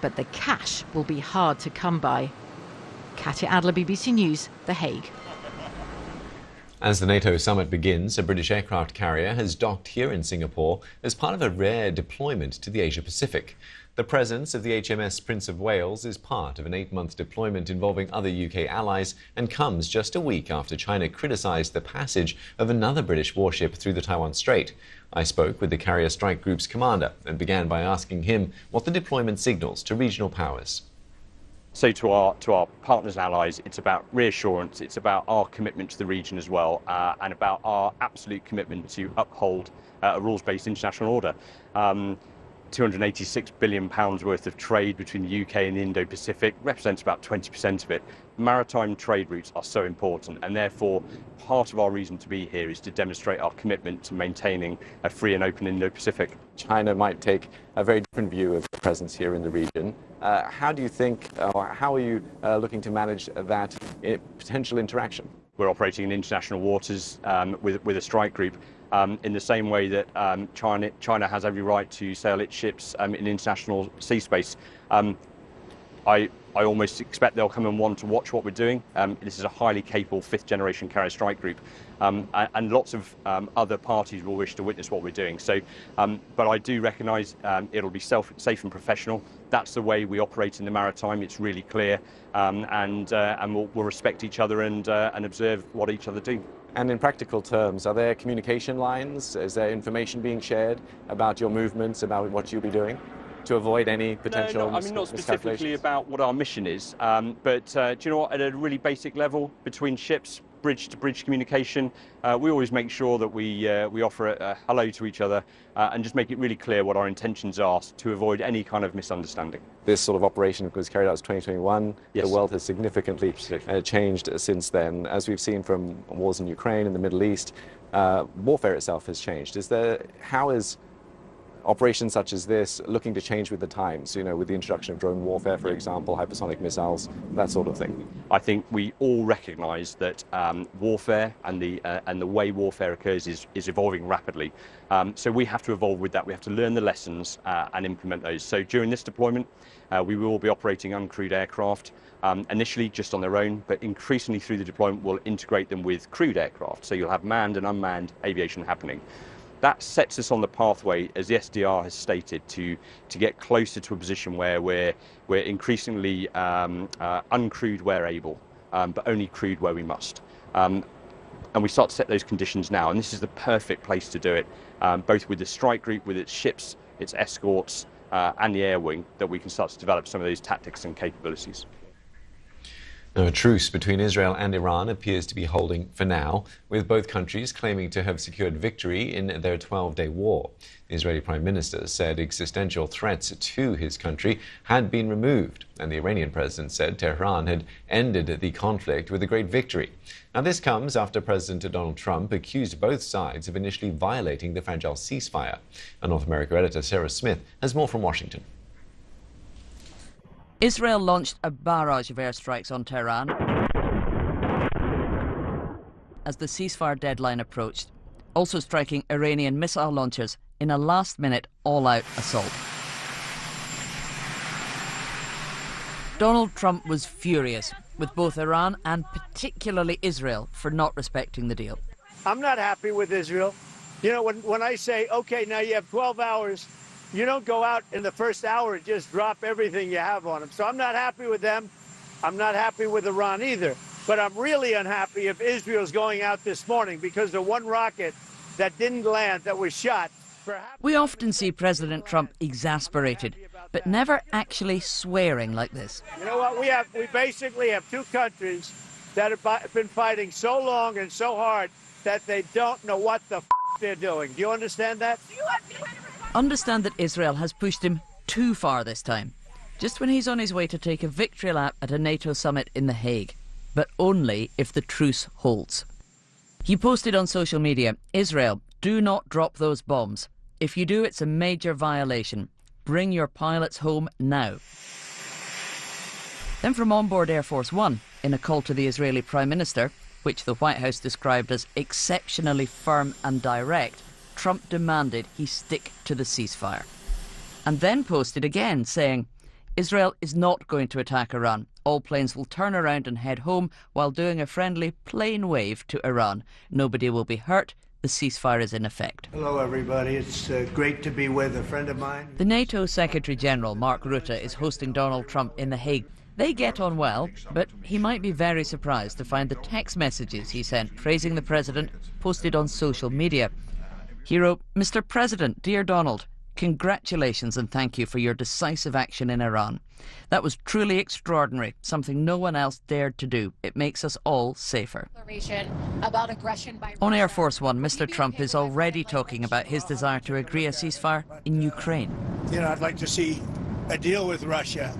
but the cash will be hard to come by. Katya Adler, BBC News, The Hague. As the NATO summit begins, a British aircraft carrier has docked here in Singapore as part of a rare deployment to the Asia-Pacific. The presence of the HMS Prince of Wales is part of an 8-month deployment involving other UK allies and comes just a week after China criticised the passage of another British warship through the Taiwan Strait. I spoke with the Carrier Strike Group's commander and began by asking him what the deployment signals to regional powers. So to our partners and allies, it's about reassurance, it's about our commitment to the region as well, and about our absolute commitment to uphold a rules-based international order. £286 billion worth of trade between the UK and the Indo-Pacific represents about 20% of it. Maritime trade routes are so important, and therefore part of our reason to be here is to demonstrate our commitment to maintaining a free and open Indo-Pacific. China might take a very different view of the presence here in the region. How do you think, or how are you looking to manage that potential interaction? We're operating in international waters with a strike group. In the same way that China has every right to sail its ships in international sea space. I almost expect they'll come and want to watch what we're doing. This is a highly capable 5th-generation carrier strike group, and lots of other parties will wish to witness what we're doing. So, but I do recognise it'll be safe and professional. That's the way we operate in the maritime. It's really clear, and we'll respect each other and observe what each other do. And in practical terms, are there communication lines? Is there information being shared about your movements, about what you'll be doing, to avoid any potential I mean, not specifically about what our mission is, but do you know what, at a really basic level, between ships, bridge-to-bridge communication, we always make sure that we offer a hello to each other and just make it really clear what our intentions are to avoid any kind of misunderstanding. This sort of operation was carried out in 2021. Yes. The world has significantly changed since then. As we've seen from wars in Ukraine and the Middle East, warfare itself has changed. How is operations such as this looking to change with the times, you know, with the introduction of drone warfare, for example, hypersonic missiles, that sort of thing? I think we all recognise that warfare and the way warfare occurs is evolving rapidly. So we have to evolve with that. We have to learn the lessons and implement those. So during this deployment, we will be operating uncrewed aircraft, initially just on their own, but increasingly through the deployment we'll integrate them with crewed aircraft. So you'll have manned and unmanned aviation happening. That sets us on the pathway, as the SDR has stated, to get closer to a position where we're increasingly uncrewed where able, but only crewed where we must. And we start to set those conditions now, and this is the perfect place to do it, both with the strike group, with its ships, its escorts, and the air wing, that we can start to develop some of those tactics and capabilities. Now, a truce between Israel and Iran appears to be holding for now, with both countries claiming to have secured victory in their 12-day war. The Israeli Prime Minister said existential threats to his country had been removed, and the Iranian president said Tehran had ended the conflict with a great victory. Now, this comes after President Donald Trump accused both sides of initially violating the fragile ceasefire. Our North America editor Sarah Smith has more from Washington. Israel launched a barrage of airstrikes on Tehran as the ceasefire deadline approached, also striking Iranian missile launchers in a last-minute all-out assault. Donald Trump was furious with both Iran and particularly Israel for not respecting the deal. I'm not happy with Israel. You know, when I say, okay, now you have 12 hours, you don't go out in the first hour and just drop everything you have on them. So I'm not happy with them. I'm not happy with Iran either. But I'm really unhappy if Israel's going out this morning because the one rocket that didn't land, that was shot. We often see President Trump exasperated, but never actually swearing like this. You know what? We basically have two countries that have been fighting so long and so hard that they don't know what the they're doing. Do you understand that? Understand that Israel has pushed him too far this time, just when he's on his way to take a victory lap at a NATO summit in The Hague, but only if the truce holds. He posted on social media, Israel, do not drop those bombs. If you do, it's a major violation. Bring your pilots home now. Then from onboard Air Force One, in a call to the Israeli Prime Minister, which the White House described as exceptionally firm and direct, Trump demanded he stick to the ceasefire. And then posted again, saying, Israel is not going to attack Iran. All planes will turn around and head home while doing a friendly plane wave to Iran. Nobody will be hurt. The ceasefire is in effect. Hello, everybody. It's great to be with a friend of mine. The NATO Secretary-General, Mark Rutte, is hosting Donald Trump in The Hague. They get on well, but he might be very surprised to find the text messages he sent praising the president posted on social media. He wrote, Mr. President, dear Donald, congratulations and thank you for your decisive action in Iran. That was truly extraordinary, something no one else dared to do. It makes us all safer. About aggression by On Air Force One, Mr. Trump is already talking about his desire to agree a ceasefire in Ukraine. You know, I'd like to see a deal with Russia.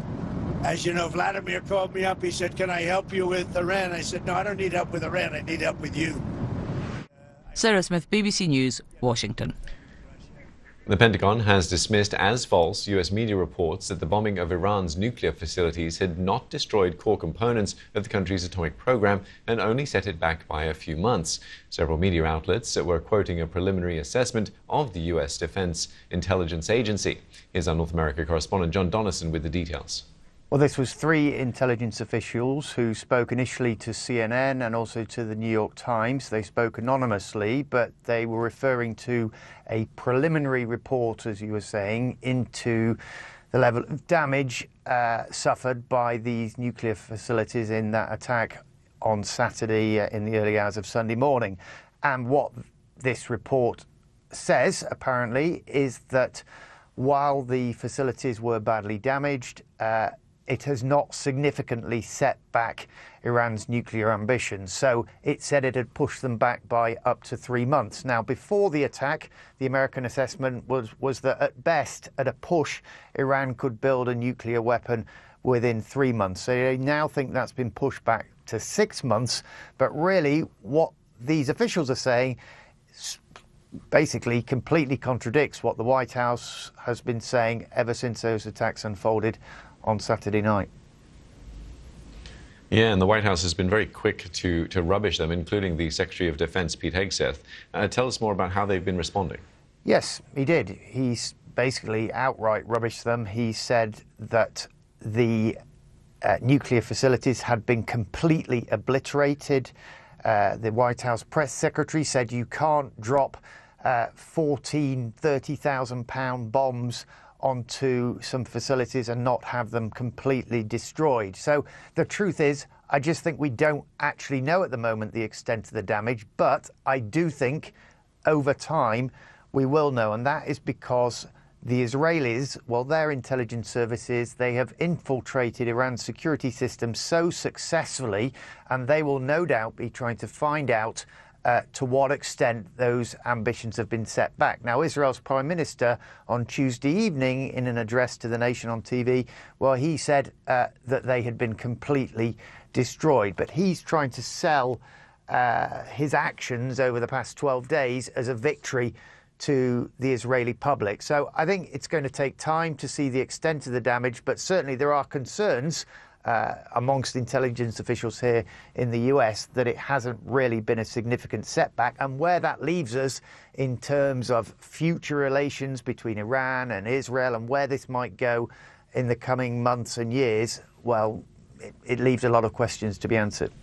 As you know, Vladimir called me up. He said, can I help you with Iran? I said, no, I don't need help with Iran. I need help with you. Sarah Smith, BBC News, Washington. The Pentagon has dismissed as false U.S. media reports that the bombing of Iran's nuclear facilities had not destroyed core components of the country's atomic program and only set it back by a few months. Several media outlets were quoting a preliminary assessment of the U.S. Defense Intelligence Agency. Here's our North America correspondent John Donison with the details. Well, this was three intelligence officials who spoke initially to CNN and also to the New York Times. They spoke anonymously, but they were referring to a preliminary report, as you were saying, into the level of damage suffered by these nuclear facilities in that attack on Saturday in the early hours of Sunday morning. And what this report says, apparently, is that while the facilities were badly damaged, it has not significantly set back Iran's nuclear ambitions. So it said it had pushed them back by up to 3 months. Now, before the attack, the American assessment was that at best, at a push, Iran could build a nuclear weapon within 3 months. So they now think that's been pushed back to 6 months. But really, what these officials are saying basically completely contradicts what the White House has been saying ever since those attacks unfolded on Saturday night. Yeah, and the White House has been very quick to rubbish them, including the Secretary of Defense, Pete Hegseth. Tell us more about how they've been responding. Yes, he did. He's basically outright rubbished them. He said that the nuclear facilities had been completely obliterated. The White House press secretary said you can't drop 14, 30,000-pound bombs onto some facilities and not have them completely destroyed. So the truth is, I just think we don't actually know at the moment the extent of the damage, but I do think over time we will know, and that is because the Israelis, well, their intelligence services, they have infiltrated Iran's security system so successfully, and they will no doubt be trying to find out to what extent those ambitions have been set back. Now, Israel's Prime Minister on Tuesday evening in an address to the nation on TV, well, he said that they had been completely destroyed. But he's trying to sell his actions over the past 12 days as a victory to the Israeli public. So I think it's going to take time to see the extent of the damage, but certainly there are concerns amongst intelligence officials here in the US that it hasn't really been a significant setback, and where that leaves us in terms of future relations between Iran and Israel and where this might go in the coming months and years, well, it leaves a lot of questions to be answered.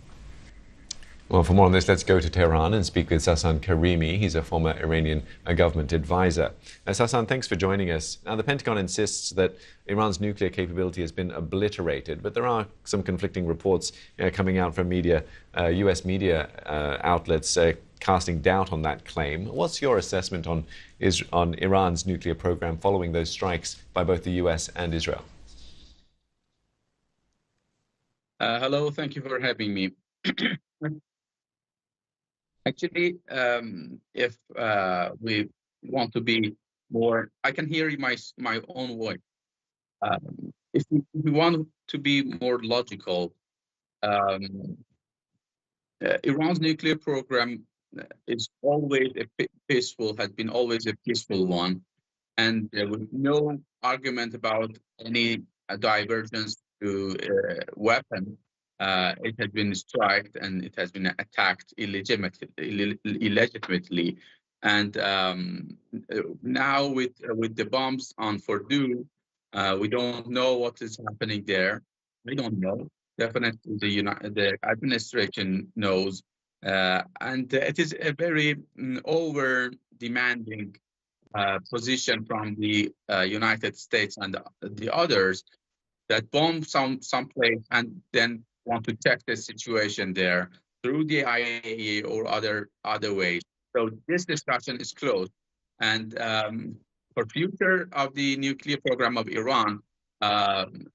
Well, for more on this, let's go to Tehran and speak with Sasan Karimi. He's a former Iranian government advisor. Sasan, thanks for joining us. Now, the Pentagon insists that Iran's nuclear capability has been obliterated, but there are some conflicting reports coming out from US media outlets casting doubt on that claim. What's your assessment on Iran's nuclear program following those strikes by both the US and Israel? Hello, thank you for having me. Actually, if we want to be more, I can hear my own voice. If we want to be more logical, Iran's nuclear program is always has been always a peaceful one, and there was no argument about any divergence to weapon. It has been striked and it has been attacked illegitimately. And now with the bombs on Fordow, we don't know what is happening there. We don't know. Definitely, the administration knows, and it is a very over-demanding position from the United States and the others that bomb some place and then want to check the situation there through the IAEA or other ways. So this discussion is closed, and for future of the nuclear program of Iran,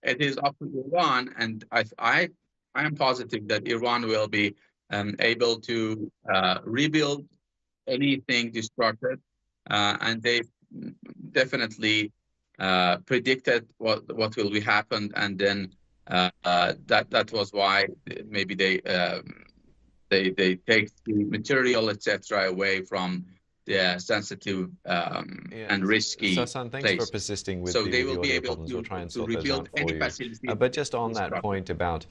it is up to Iran, and I am positive that Iran will be able to rebuild anything destructed, and they definitely predicted what will be happened, and then that was why maybe they take the material, etc., away from the sensitive and risky Sasan, thanks for persisting with so the they will be audio able problems. We'll try and to sort those rebuild out for any you. facility. But just on that point about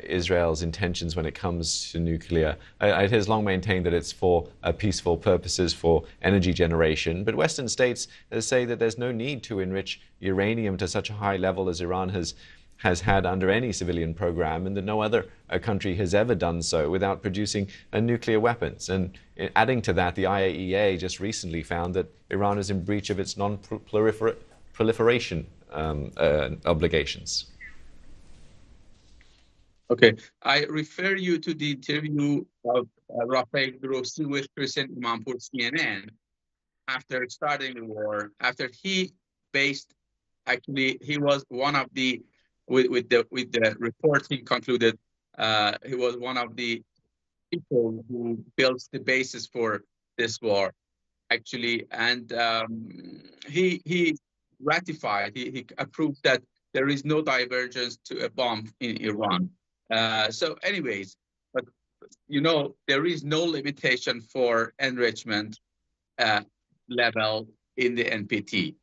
Israel's intentions when it comes to nuclear, it has long maintained that it's for peaceful purposes, for energy generation. But Western states say that there's no need to enrich uranium to such a high level as Iran has had under any civilian program, and that no other country has ever done so without producing nuclear weapons. And adding to that, the IAEA just recently found that Iran is in breach of its non-proliferation obligations. Okay, I refer you to the interview of Rafael Grossi with President Imam for CNN after starting the war. After he was one of the with the report he concluded, he was one of the people who built the basis for this war, actually, and he ratified, he approved that there is no divergence to a bomb in Iran. So anyways, but there is no limitation for enrichment level in the NPT.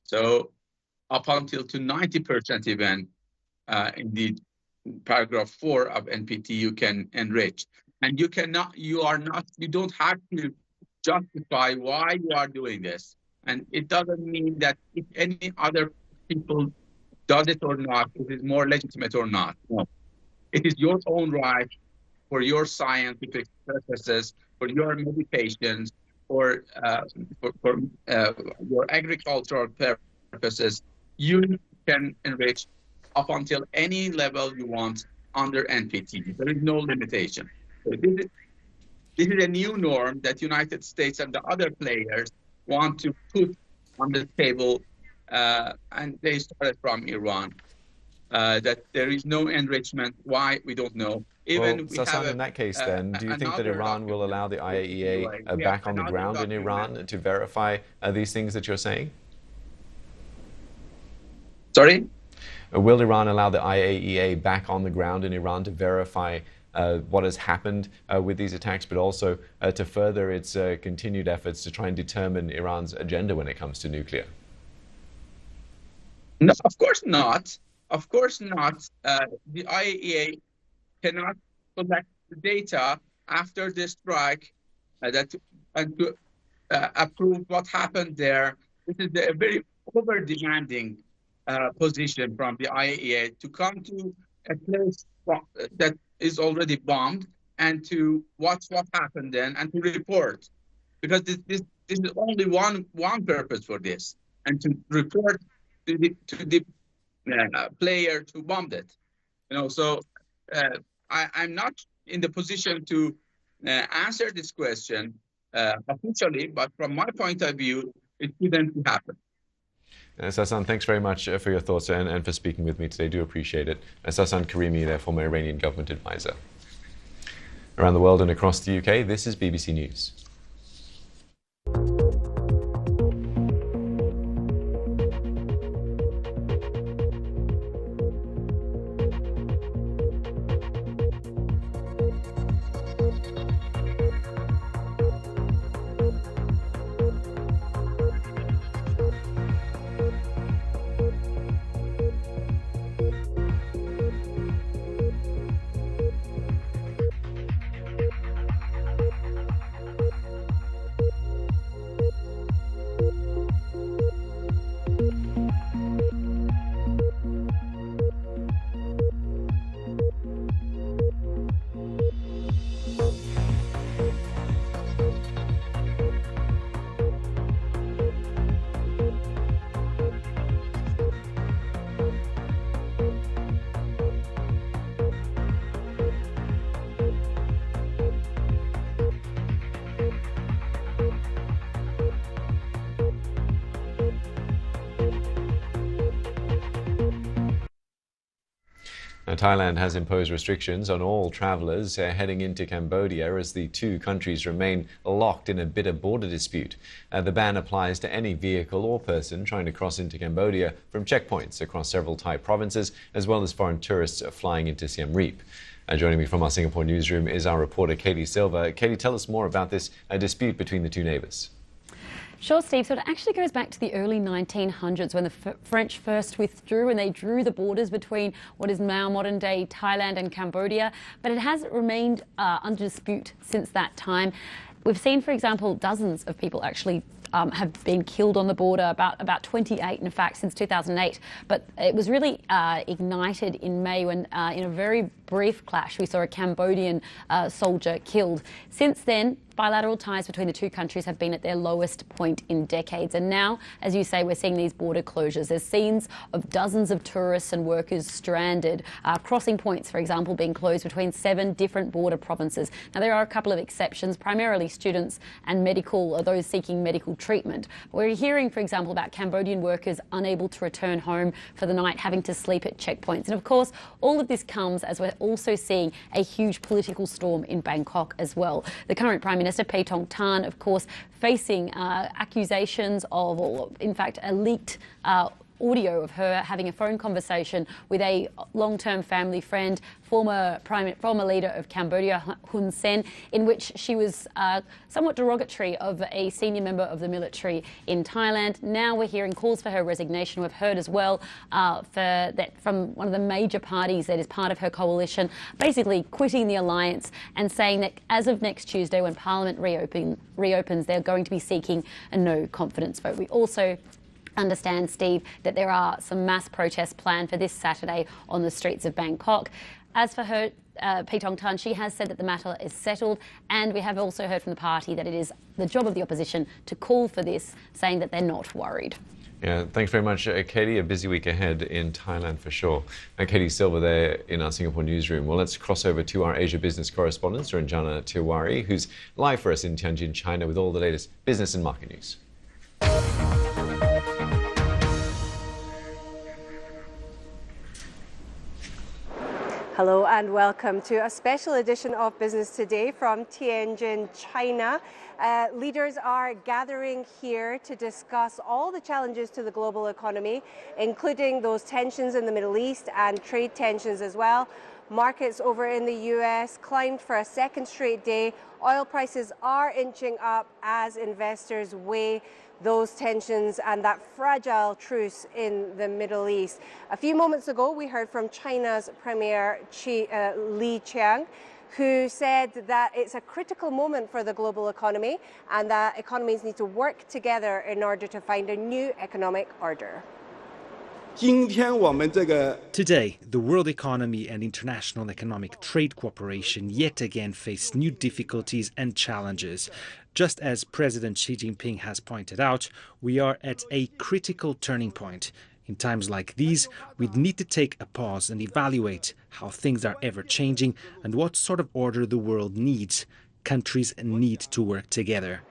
So up until to 90% even, in the paragraph 4 of NPT, you can enrich, and you don't have to justify why you are doing this. And it doesn't mean that if any other people does it or not, it is more legitimate or not. No, it is your own right for your scientific purposes, for your medications, for your agricultural purposes. You can enrich up until any level you want under NPT. There is no limitation. So this is a new norm that United States and the other players want to put on the table, and they started from Iran. That there is no enrichment. Why? We don't know. Even Sasan, in that case, then, do you think that Iran will allow the IAEA back on the ground in Iran to verify these things that you're saying? Sorry? Will Iran allow the IAEA back on the ground in Iran to verify what has happened with these attacks, but also to further its continued efforts to try and determine Iran's agenda when it comes to nuclear? No, of course not. Of course not. The IAEA cannot collect the data after the strike and to approve what happened there. This is a very over-demanding position from the IAEA to come to a place that is already bombed and to watch what happened then and to report, because this is only one purpose for this, and to report to the player who bombed it. So I'm not in the position to answer this question officially, but from my point of view, it shouldn't happen. Sasan, thanks very much for your thoughts and for speaking with me today. Do appreciate it. Sasan Karimi, their former Iranian government advisor. Around the world and across the UK, this is BBC News. Thailand has imposed restrictions on all travellers heading into Cambodia as the two countries remain locked in a bitter border dispute. The ban applies to any vehicle or person trying to cross into Cambodia from checkpoints across several Thai provinces, as well as foreign tourists flying into Siem Reap. Joining me from our Singapore newsroom is our reporter Katie Silva. Katie, tell us more about this dispute between the two neighbours. Sure, Steve. So it actually goes back to the early 1900s when the French first withdrew and they drew the borders between what is now modern-day Thailand and Cambodia. But it has remained under dispute since that time. We've seen, for example, dozens of people actually have been killed on the border, about 28 in fact since 2008. But it was really ignited in May when in a very brief clash we saw a Cambodian soldier killed. Since then, bilateral ties between the two countries have been at their lowest point in decades. And now, as you say, we're seeing these border closures. There's scenes of dozens of tourists and workers stranded, crossing points, for example, being closed between 7 different border provinces. Now, there are a couple of exceptions, primarily students and those seeking medical treatment. We're hearing, for example, about Cambodian workers unable to return home for the night, having to sleep at checkpoints. And of course, all of this comes as we're also seeing a huge political storm in Bangkok as well. The current Prime Minister, Paetongtarn, of course, facing accusations of, or in fact, a leaked audio of her having a phone conversation with a long-term family friend, former leader of Cambodia, Hun Sen, in which she was somewhat derogatory of a senior member of the military in Thailand. Now we're hearing calls for her resignation. We've heard as well from one of the major parties that is part of her coalition, basically quitting the alliance and saying that as of next Tuesday, when Parliament reopens, they're going to be seeking a no confidence vote. We also understand, Steve, that there are some mass protests planned for this Saturday on the streets of Bangkok. As for her, Paetongtarn, she has said that the matter is settled, and we have also heard from the party that it is the job of the opposition to call for this, saying that they're not worried. Yeah, thanks very much, Katie. A busy week ahead in Thailand for sure. Katie Silva there in our Singapore newsroom. Well, let's cross over to our Asia business correspondent, Ranjana Tiwari, who's live for us in Tianjin, China, with all the latest business and market news. Hello and welcome to a special edition of Business Today from Tianjin, China. Leaders are gathering here to discuss all the challenges to the global economy, including those tensions in the Middle East and trade tensions as well. Markets over in the US climbed for a second straight day. Oil prices are inching up as investors weigh those tensions and that fragile truce in the Middle East. A few moments ago, we heard from China's Premier Li Qiang, who said that it's a critical moment for the global economy and that economies need to work together in order to find a new economic order. Today, the world economy and international economic trade cooperation yet again face new difficulties and challenges. Just as President Xi Jinping has pointed out, we are at a critical turning point. In times like these, we need to take a pause and evaluate how things are ever changing and what sort of order the world needs. Countries need to work together.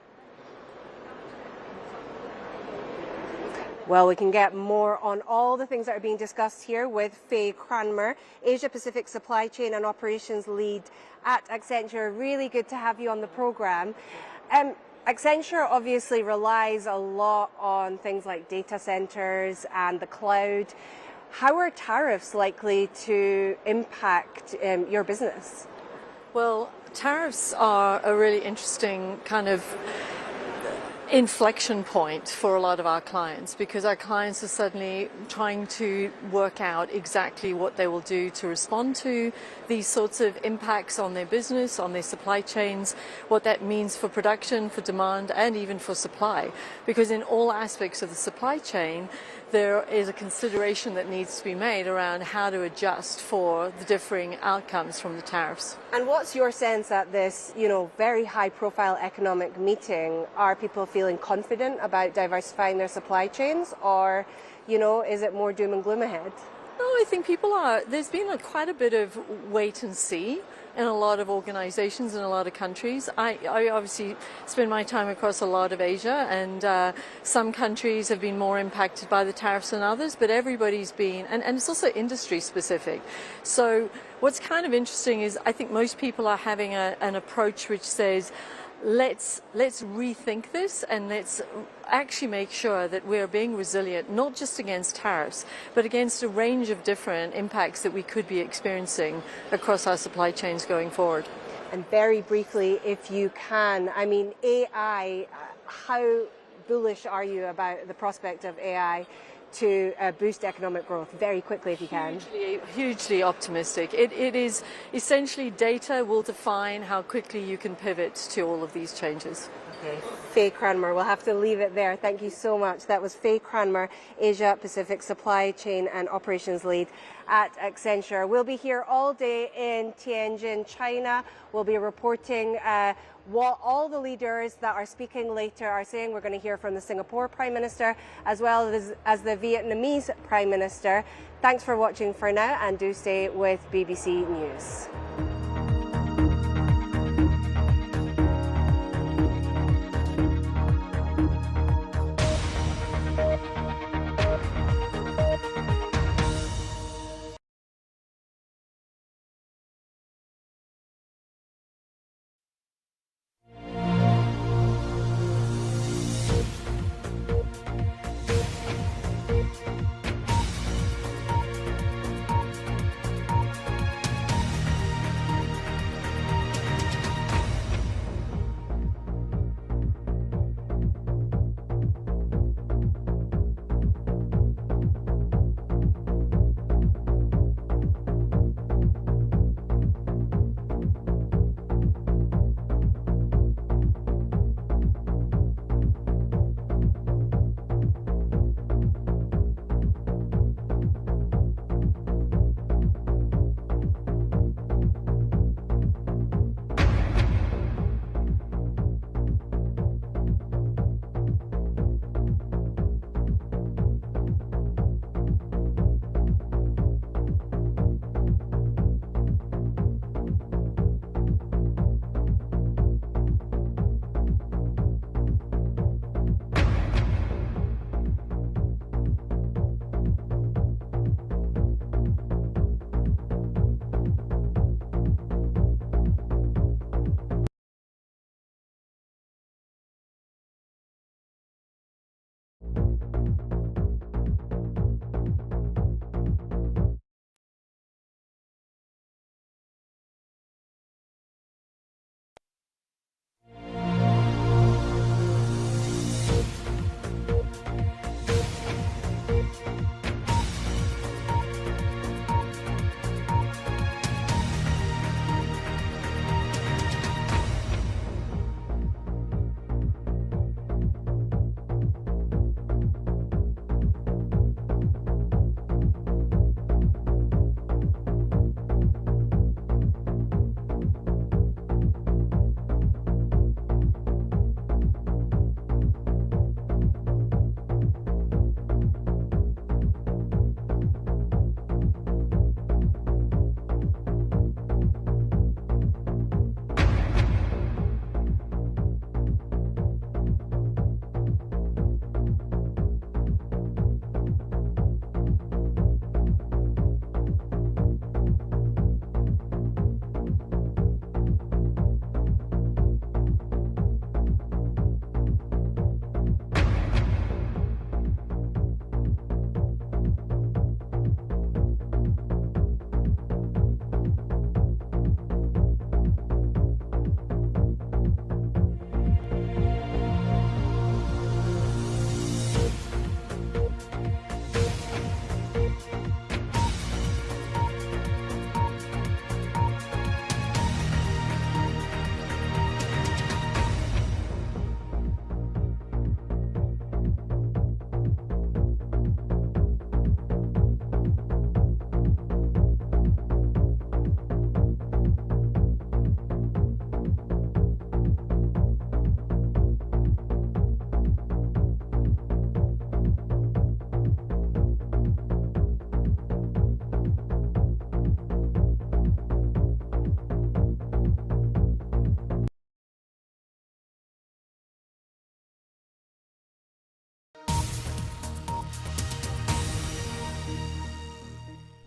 Well, we can get more on all the things that are being discussed here with Faye Cranmer, Asia Pacific Supply Chain and Operations Lead at Accenture. Really good to have you on the program. Accenture obviously relies a lot on things like data centers and the cloud. How are tariffs likely to impact your business? Well, tariffs are a really interesting kind of inflection point for a lot of our clients, because our clients are suddenly trying to work out exactly what they will do to respond to these sorts of impacts on their business, on their supply chains, what that means for production, for demand, and even for supply. Because in all aspects of the supply chain, there is a consideration that needs to be made around how to adjust for the differing outcomes from the tariffs. And what's your sense at this, very high-profile economic meeting? Are people feeling confident about diversifying their supply chains, or, is it more doom and gloom ahead? No, I think people are. There's been quite a bit of wait and see in a lot of organizations in a lot of countries. I obviously spend my time across a lot of Asia, and some countries have been more impacted by the tariffs than others, but everybody's been, and it's also industry specific. So what's kind of interesting is I think most people are having an approach which says, let's rethink this, and let's actually make sure that we're being resilient, not just against tariffs, but against a range of different impacts that we could be experiencing across our supply chains going forward. And very briefly, if you can, I mean, AI, how bullish are you about the prospect of AI to boost economic growth? Very quickly, if you can. Hugely optimistic. It is essentially data will define how quickly you can pivot to all of these changes. Okay. Faye Cranmer, we'll have to leave it there. Thank you so much. That was Faye Cranmer, Asia Pacific Supply Chain and Operations Lead at Accenture. We'll be here all day in Tianjin, China. We'll be reporting what all the leaders that are speaking later are saying. We're going to hear from the Singapore Prime Minister as well as the Vietnamese Prime Minister. Thanks for watching for now, and do stay with BBC News.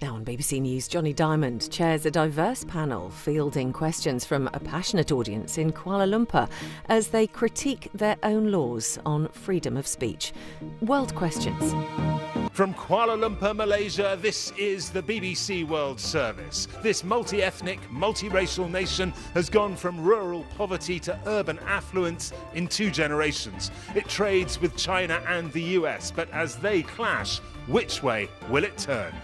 Now on BBC News, Johnny Diamond chairs a diverse panel fielding questions from a passionate audience in Kuala Lumpur as they critique their own laws on freedom of speech. World Questions. From Kuala Lumpur, Malaysia, this is the BBC World Service. This multi-ethnic, multiracial nation has gone from rural poverty to urban affluence in 2 generations. It trades with China and the US, but as they clash, which way will it turn?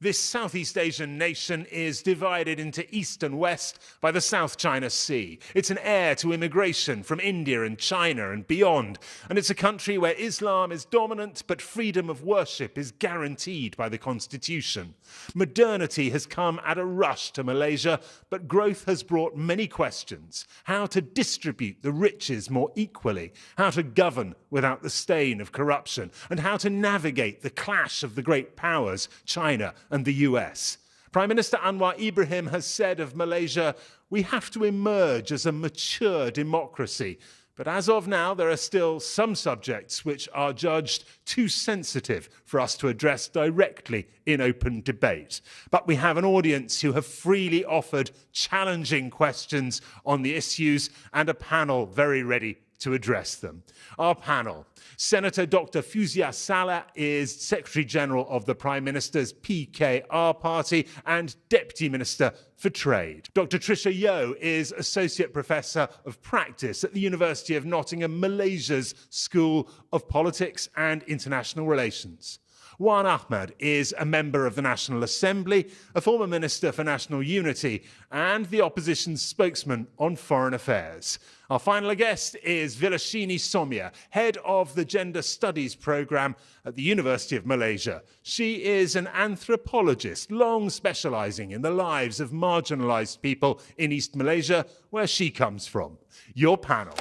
This Southeast Asian nation is divided into east and west by the South China Sea. It's an heir to immigration from India and China and beyond. And it's a country where Islam is dominant, but freedom of worship is guaranteed by the constitution. Modernity has come at a rush to Malaysia, but growth has brought many questions. How to distribute the riches more equally, how to govern without the stain of corruption, and how to navigate the clash of the great powers, China and the US. Prime Minister Anwar Ibrahim has said of Malaysia, we have to emerge as a mature democracy. But as of now, there are still some subjects which are judged too sensitive for us to address directly in open debate. But we have an audience who have freely offered challenging questions on the issues and a panel very ready to address them. Our panel. Senator Dr. Fuzia Salah is Secretary-General of the Prime Minister's PKR party and Deputy Minister for Trade. Dr. Tricia Yeo is Associate Professor of Practice at the University of Nottingham, Malaysia's School of Politics and International Relations. Wan Ahmad is a member of the National Assembly, a former Minister for National Unity, and the opposition's spokesman on foreign affairs. Our final guest is Vilashini Somia, head of the Gender Studies programme at the University of Malaysia. She is an anthropologist, long specialising in the lives of marginalised people in East Malaysia, where she comes from. Your panel.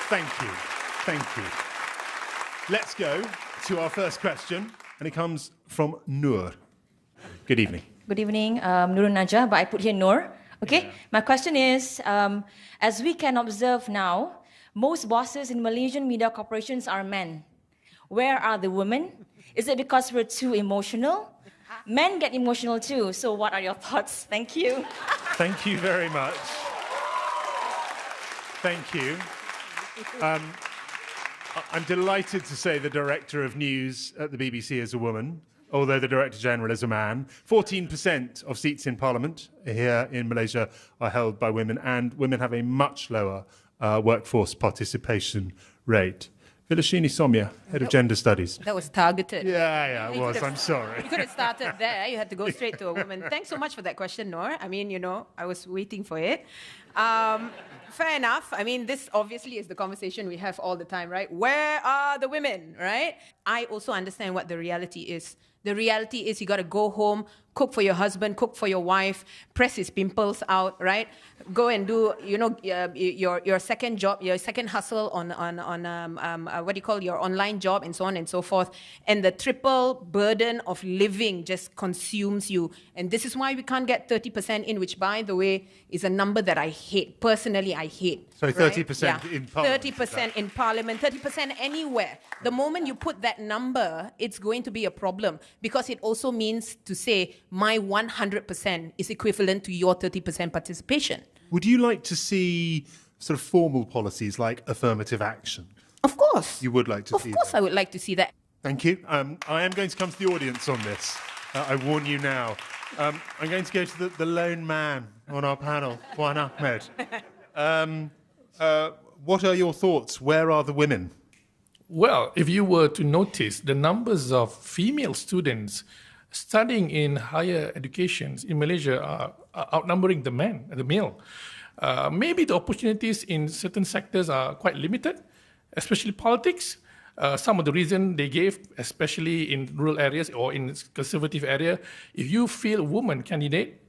Thank you. Thank you. Let's go to our first question, and it comes from Noor. Good evening. Good evening, Nurul Najah, but I put here Noor. Okay, yeah. My question is, as we can observe now, most bosses in Malaysian media corporations are men. Where are the women? Is it because we're too emotional? Men get emotional too, so what are your thoughts? Thank you. Thank you very much. Thank you. I'm delighted to say the Director of News at the BBC is a woman, although the Director General is a man. 14% of seats in Parliament here in Malaysia are held by women, and women have a much lower workforce participation rate. Vilashini Somia, Head of Gender Studies. That was targeted. Yeah, it was. I'm sorry. You could have started there. You had to go straight to a woman. Thanks so much for that question, Noor. I mean, I was waiting for it. Fair enough. I mean, this obviously is the conversation we have all the time, right? Where are the women, right? I also understand what the reality is. The reality is you got to go home, cook for your husband, cook for your wife, press his pimples out, right? Go and do, your second job, your second hustle on your online job, and so on and so forth. And the triple burden of living just consumes you. And this is why we can't get 30% in, which, by the way, is a number that I hate. Personally, I hate. So 30% in Parliament? 30% in Parliament, 30% anywhere. The moment you put that number, it's going to be a problem, because it also means to say my 100% is equivalent to your 30% participation. Would you like to see sort of formal policies like affirmative action? Of course. You would like to see that? Of course I would like to see that. Thank you. I am going to come to the audience on this. I warn you now. I'm going to go to the lone man on our panel, Wan Ahmad. What are your thoughts? Where are the women? Well, if you were to notice, the numbers of female students studying in higher educations in Malaysia are outnumbering the male. Maybe the opportunities in certain sectors are quite limited, especially politics. Some of the reason they gave, especially in rural areas or in conservative area, if you feel a woman candidate,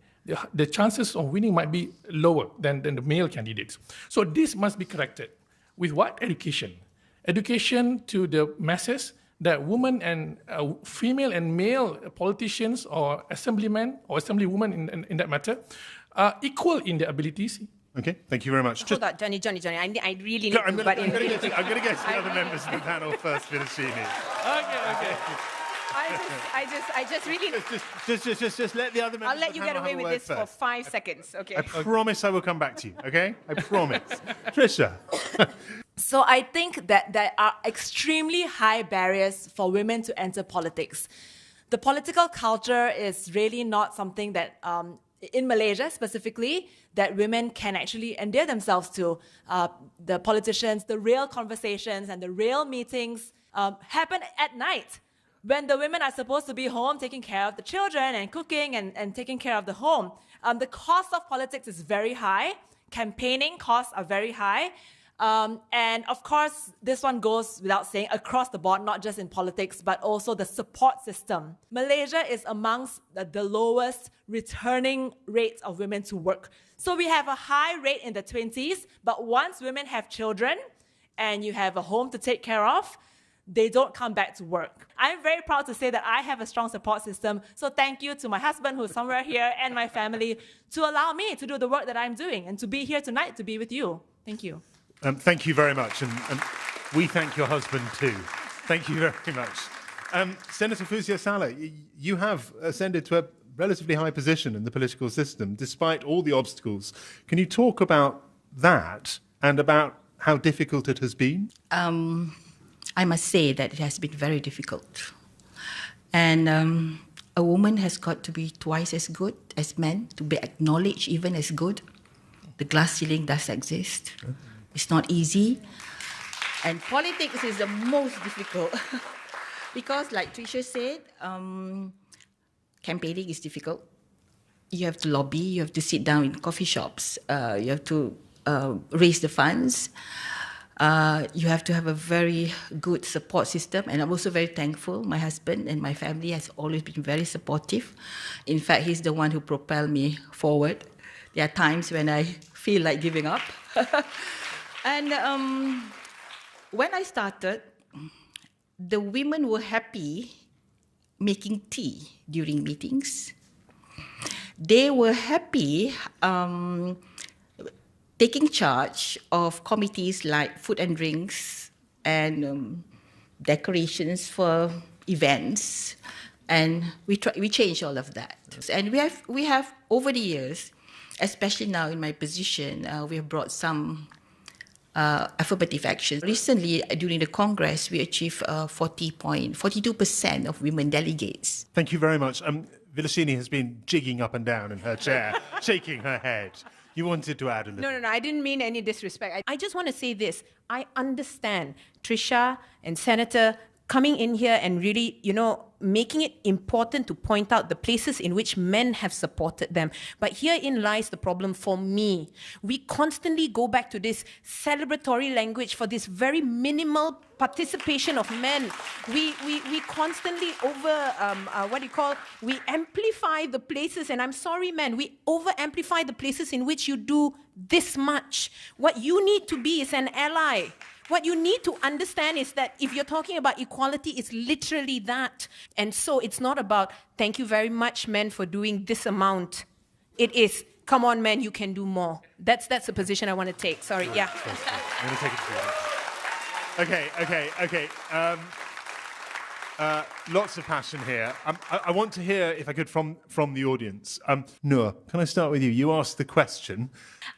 the chances of winning might be lower than the male candidates. So this must be corrected. With what? Education. Education to the masses, that women and female and male politicians or assemblymen or assemblywomen in that matter are equal in their abilities. Okay, thank you very much. Hold on, Johnny. I really need I'm to going butt in. to get to the other members of the panel first, Vilasini. Okay. I just really... Just let the other members I'll let of the you get panel away have a with word this for first. 5 seconds, okay? I promise I will come back to you, okay? I promise. Trisha. So I think that there are extremely high barriers for women to enter politics. The political culture is really not something that, in Malaysia specifically, that women can actually endear themselves to. The politicians, the real conversations and the real meetings happen at night, when the women are supposed to be home taking care of the children and cooking and taking care of the home. The cost of politics is very high. Campaigning costs are very high. And of course, this one goes without saying across the board, not just in politics, but also the support system. Malaysia is amongst the lowest returning rates of women to work. So we have a high rate in the 20s, but once women have children and you have a home to take care of, they don't come back to work. I'm very proud to say that I have a strong support system. So thank you to my husband, who's somewhere here, and my family, to allow me to do the work that I'm doing and to be here tonight to be with you. Thank you. Thank you very much. And we thank your husband too. Thank you very much. Senator Fuzia Saleh, you have ascended to a relatively high position in the political system, despite all the obstacles. Can you talk about that and about how difficult it has been? I must say that it has been very difficult. And a woman has got to be twice as good as men, to be acknowledged even as good. The glass ceiling does exist. It's not easy. And politics is the most difficult. Because like Trisha said, campaigning is difficult. You have to lobby, you have to sit down in coffee shops, you have to raise the funds. You have to have a very good support system, and I'm also very thankful. My husband and my family has always been very supportive. In fact, he's the one who propelled me forward. There are times when I feel like giving up. And when I started, the women were happy making tea during meetings. They were happy taking charge of committees like food and drinks and decorations for events, and we changed all of that. And we have over the years, especially now in my position, we have brought some affirmative action. Recently, during the Congress, we achieved 42% of women delegates. Thank you very much. Vilasini has been jigging up and down in her chair, shaking her head. You wanted to add a little. No, I didn't mean any disrespect. I just want to say this. I understand Trisha and Senator coming in here and really, making it important to point out the places in which men have supported them. But herein lies the problem for me. We constantly go back to this celebratory language for this very minimal participation of men. We constantly we amplify the places, and I'm sorry, men, we over-amplify the places in which you do this much. What you need to be is an ally. What you need to understand is that if you're talking about equality, it's literally that. And so it's not about, thank you very much, men, for doing this amount. It is, come on, men, you can do more. That's the position I want to take. Sorry, right. Yeah. I'm going to take it to you. Okay. Lots of passion here. I want to hear, if I could, from the audience. Noor, can I start with you? You asked the question.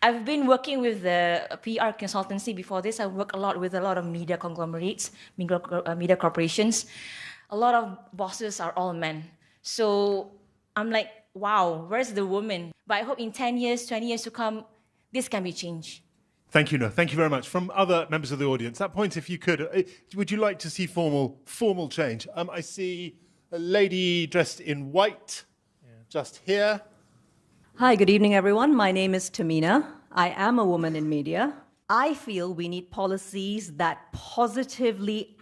I've been working with the PR consultancy before this. I work a lot with a lot of media conglomerates, media corporations. A lot of bosses are all men. So I'm like, wow, where's the woman? But I hope in 10 years, 20 years to come, this can be changed. Thank you, Noor. Thank you very much. From other members of the audience, that point, if you could, would you like to see formal change? I see a lady dressed in white just here. Hi, good evening, everyone. My name is Tamina. I am a woman in media. I feel we need policies that positively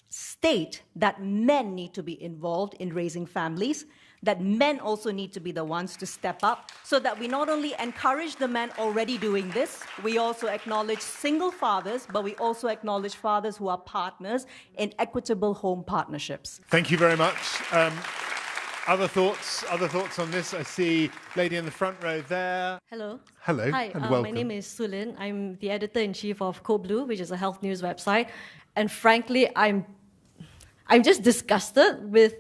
state that men need to be involved in raising families, that men also need to be the ones to step up so that we not only encourage the men already doing this, we also acknowledge single fathers, but we also acknowledge fathers who are partners in equitable home partnerships. Thank you very much. Other thoughts on this? I see lady in the front row there. Hello. Hello. Hi, and welcome. my name is Sulin. I'm the editor-in-chief of Code Blue, which is a health news website. And frankly, I'm just disgusted with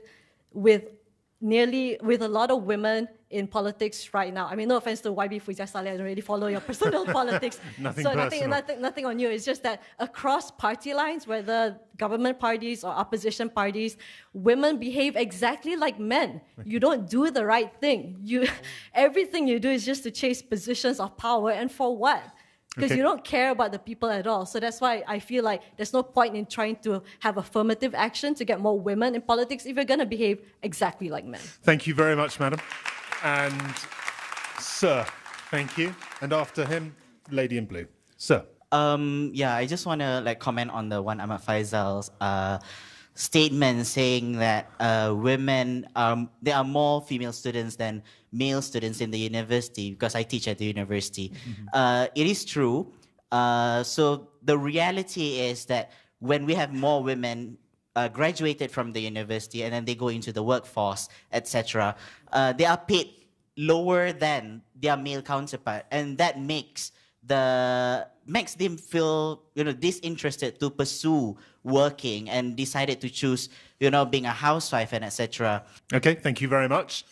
a lot of women in politics right now. I mean, no offense to YB Fuizia Saleh, I don't really follow your personal politics. Nothing so personal. nothing on you. It's just that across party lines, whether government parties or opposition parties, women behave exactly like men. Okay. You don't do the right thing. Everything you do is just to chase positions of power, and for what? Because you don't care about the people at all. So that's why I feel like there's no point in trying to have affirmative action to get more women in politics if you're going to behave exactly like men. Thank you very much, madam. And sir, thank you. And after him, lady in blue. Sir. I just want to comment on the one Ahmad Faisal's statement saying that women, there are more female students than male students in the university, because I teach at the university. Mm-hmm. It is true. So the reality is that when we have more women graduated from the university and then they go into the workforce, etc., they are paid lower than their male counterpart, and that makes them feel disinterested to pursue working and decided to choose being a housewife and etc. Okay, thank you very much.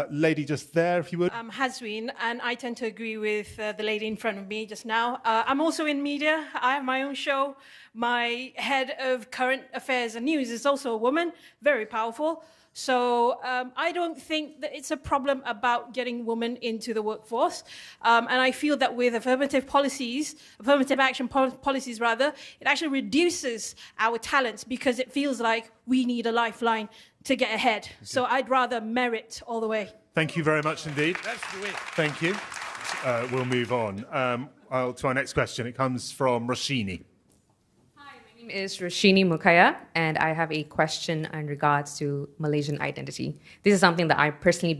Lady just there, if you would. I'm Hasween, and I tend to agree with the lady in front of me just now. I'm also in media. I have my own show. My head of current affairs and news is also a woman, very powerful. So I don't think that it's a problem about getting women into the workforce. And I feel that with affirmative action policies, it actually reduces our talents because it feels like we need a lifeline to get ahead. Okay. So I'd rather merit all the way. Thank you very much indeed. That's the way. Thank you. We'll move on to our next question. It comes from Roshini. My name is Roshini Mukaya, and I have a question in regards to Malaysian identity. This is something that I personally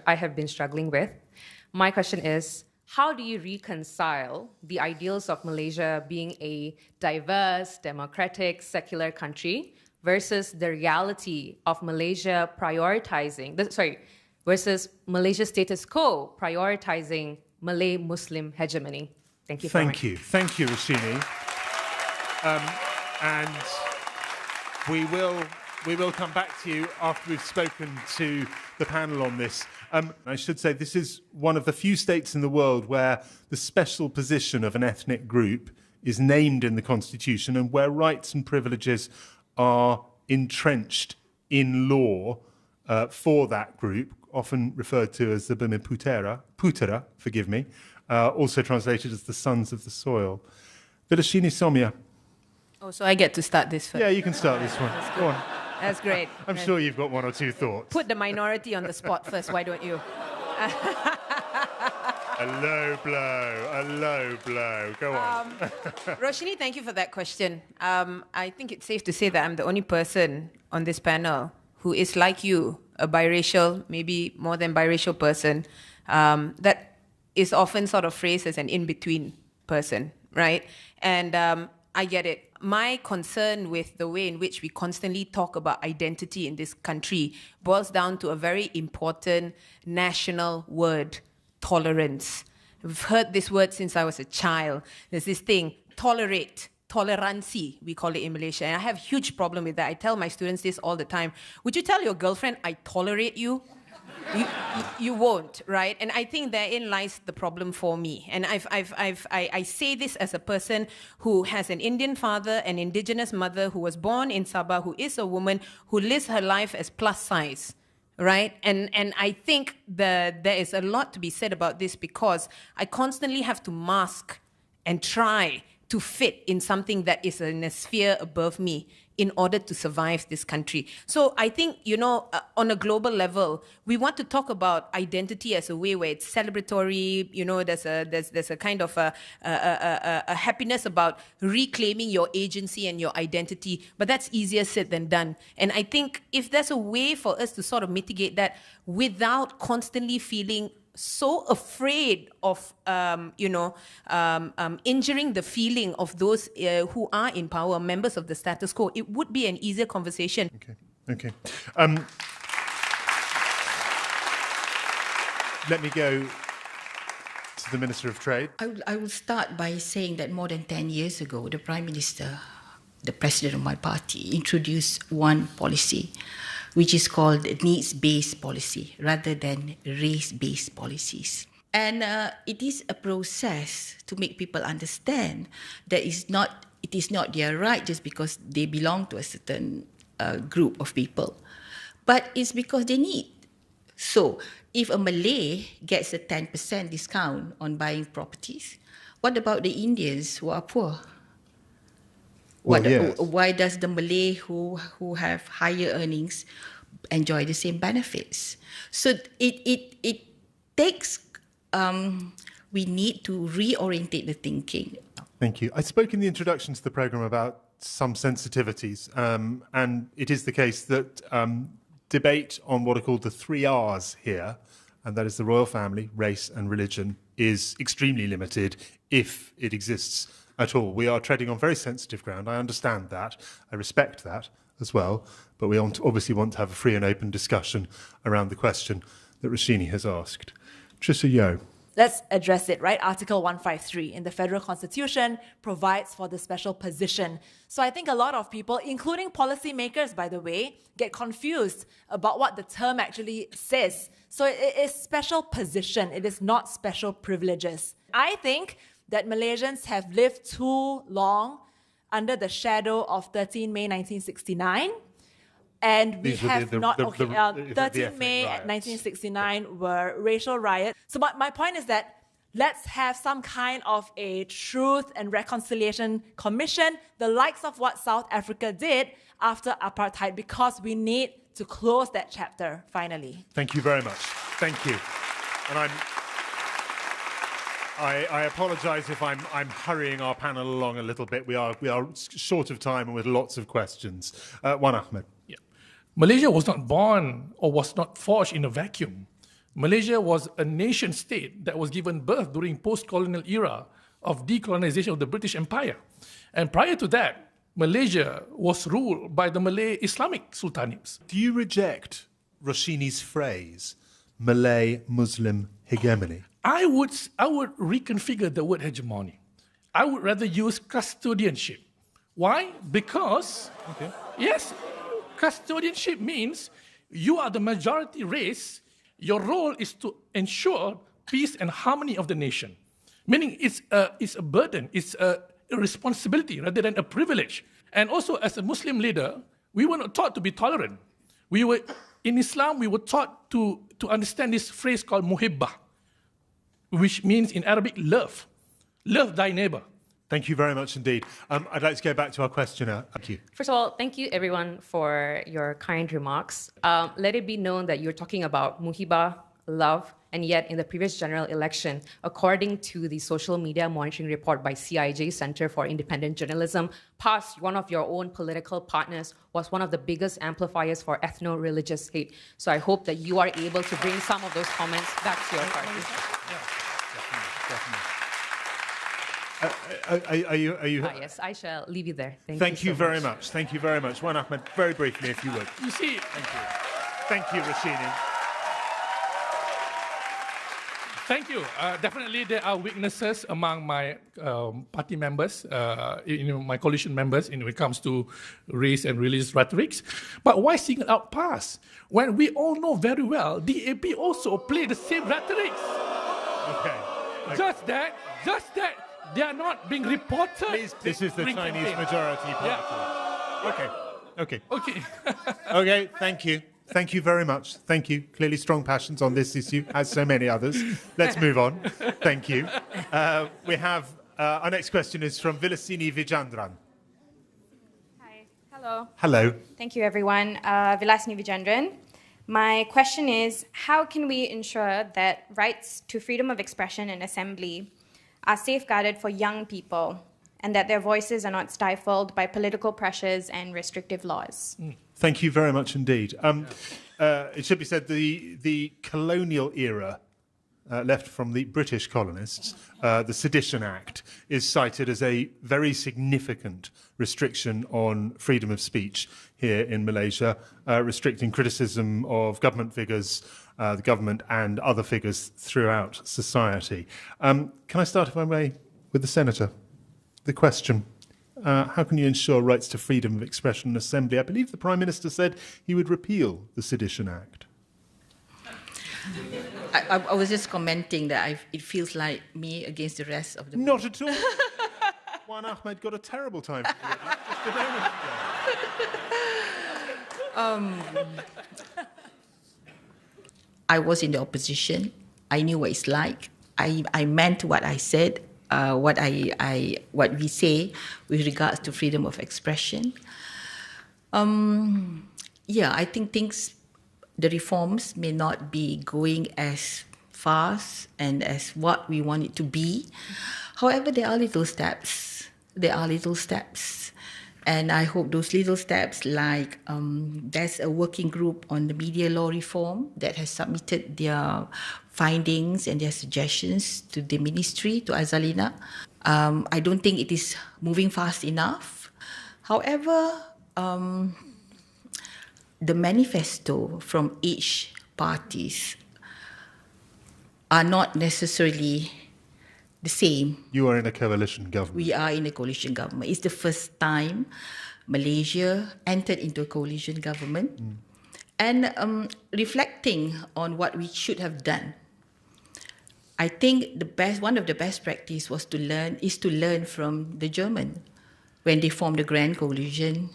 I have been struggling with. My question is, how do you reconcile the ideals of Malaysia being a diverse, democratic, secular country versus the reality of Malaysia versus Malaysia's status quo prioritizing Malay Muslim hegemony? Thank you. Thank you, Roshini. And we will come back to you after we've spoken to the panel on this. I should say this is one of the few states in the world where the special position of an ethnic group is named in the constitution and where rights and privileges are entrenched in law for that group, often referred to as the Bumi Putera, forgive me, also translated as the sons of the soil. Vilasini Somya. Oh, so I get to start this first. Yeah, you can start this one. Go on. That's great. I'm sure you've got one or two thoughts. Put the minority on the spot first, why don't you? A low blow. Go on. Roshini, thank you for that question. I think it's safe to say that I'm the only person on this panel who is like you, a biracial, maybe more than biracial person, that is often sort of phrased as an in-between person, right? And I get it. My concern with the way in which we constantly talk about identity in this country boils down to a very important national word, tolerance. We've heard this word since I was a child. There's this thing, tolerate, tolerancy, we call it in Malaysia. And I have a huge problem with that. I tell my students this all the time. Would you tell your girlfriend, I tolerate you? You won't, right? And I think therein lies the problem for me. And I say this as a person who has an Indian father, an indigenous mother who was born in Sabah, who is a woman who lives her life as plus size, right? And I think that there is a lot to be said about this because I constantly have to mask and try to fit in something that is in a sphere above me in order to survive this country. So I think, on a global level, we want to talk about identity as a way where it's celebratory. There's a kind of a happiness about reclaiming your agency and your identity, but that's easier said than done. And I think if there's a way for us to sort of mitigate that without constantly feeling so afraid of, injuring the feeling of those who are in power, members of the status quo, it would be an easier conversation. Okay. Let me go to the Minister of Trade. I will start by saying that more than 10 years ago, the Prime Minister, the President of my party, introduced one policy, which is called needs-based policy rather than race-based policies. And it is a process to make people understand that it is not their right just because they belong to a certain group of people, but it's because they need. So if a Malay gets a 10% discount on buying properties, what about the Indians who are poor? Why does the Malay who have higher earnings enjoy the same benefits? So it takes, we need to reorientate the thinking. Thank you. I spoke in the introduction to the programme about some sensitivities, and it is the case that debate on what are called the 3 Rs here, and that is the royal family, race and religion, is extremely limited if it exists at all. We are treading on very sensitive ground. I understand that. I respect that as well. But we obviously want to have a free and open discussion around the question that Roshini has asked. Trissa Yeo. Let's address it, right? Article 153 in the Federal Constitution provides for the special position. So I think a lot of people, including policymakers, by the way, get confused about what the term actually says. So it is special position. It is not special privileges. I think that Malaysians have lived too long under the shadow of 13 May 1969. And we have not, 13 May 1969 were racial riots. So my point is that let's have some kind of a truth and reconciliation commission, the likes of what South Africa did after apartheid, because we need to close that chapter finally. Thank you very much. Thank you. And I apologise if I'm hurrying our panel along a little bit. We are short of time and with lots of questions. Wan Ahmed. Yeah. Malaysia was not born or was not forged in a vacuum. Malaysia was a nation state that was given birth during post-colonial era of decolonization of the British Empire. And prior to that, Malaysia was ruled by the Malay Islamic sultanates. Do you reject Roshini's phrase, Malay Muslim hegemony? I would reconfigure the word hegemony. I would rather use custodianship. Why? Because, yes, custodianship means you are the majority race. Your role is to ensure peace and harmony of the nation. Meaning it's a burden, it's a responsibility rather than a privilege. And also as a Muslim leader, we were not taught to be tolerant. In Islam, we were taught to understand this phrase called muhibbah, which means in Arabic, love. Love thy neighbor. Thank you very much indeed. I'd like to go back to our questioner. Thank you. First of all, thank you everyone for your kind remarks. Let it be known that you're talking about muhibbah, love, and yet in the previous general election, according to the social media monitoring report by CIJ, Center for Independent Journalism, PAS, one of your own political partners, was one of the biggest amplifiers for ethno-religious hate. So I hope that you are able to bring some of those comments back to your party. Are you? Yes, I shall leave you there. Thank you very much. Thank you very much. Wan Ahmed, very briefly, if you would. You see, Thank you, Roshini. Thank you. Definitely, there are weaknesses among my party members, my coalition members, when it comes to race and religious rhetorics. But why single out PAS when we all know very well DAP also play the same rhetorics? Okay. Just that they are not being reported. Please, this is the Chinese majority party. Yeah. Okay. Okay. Okay. Thank you. Thank you very much. Thank you. Clearly strong passions on this issue, as so many others. Let's move on. Thank you. We have Our next question is from Vilasini Vijandran. Hello. Hello. Thank you, everyone. Vilasini Vijandran. My question is, how can we ensure that rights to freedom of expression and assembly are safeguarded for young people and that their voices are not stifled by political pressures and restrictive laws? Thank you very much indeed. It should be said the colonial era left from the British colonists, the Sedition Act, is cited as a very significant restriction on freedom of speech here in Malaysia, restricting criticism of government figures, the government and other figures throughout society. Can I start, if I may, with the Senator? The question, how can you ensure rights to freedom of expression and assembly? I believe the Prime Minister said he would repeal the Sedition Act. I was just commenting that it feels like me against the rest of the... Not at all. Wan Ahmed got a terrible time just a moment ago. I was in the opposition. I knew what it's like. I meant what I said, what we say with regards to freedom of expression. I think the reforms may not be going as fast and as what we want it to be. However, there are little steps. And I hope those little steps, like there's a working group on the media law reform that has submitted their findings and their suggestions to the ministry, to Azalina. I don't think it is moving fast enough. However, the manifesto from each parties are not necessarily the same. You are in a coalition government. We are in a coalition government. It's the first time Malaysia entered into a coalition government. And reflecting on what we should have done, I think one of the best practice is to learn from the German. When they formed the Grand Coalition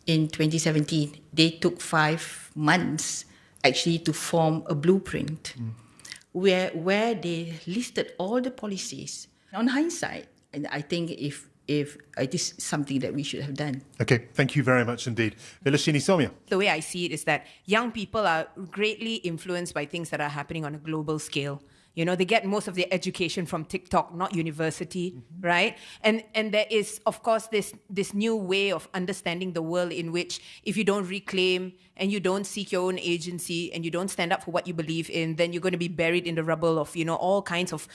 in 2017, they took 5 months actually to form a blueprint where they listed all the policies. On hindsight, and I think if it is something that we should have done. Okay, thank you very much indeed. Vilasini Somya. The way I see it is that young people are greatly influenced by things that are happening on a global scale. You know, they get most of their education from TikTok, not university, right? And there is, of course, this new way of understanding the world in which if you don't reclaim and you don't seek your own agency and you don't stand up for what you believe in, then you're going to be buried in the rubble of, all kinds of,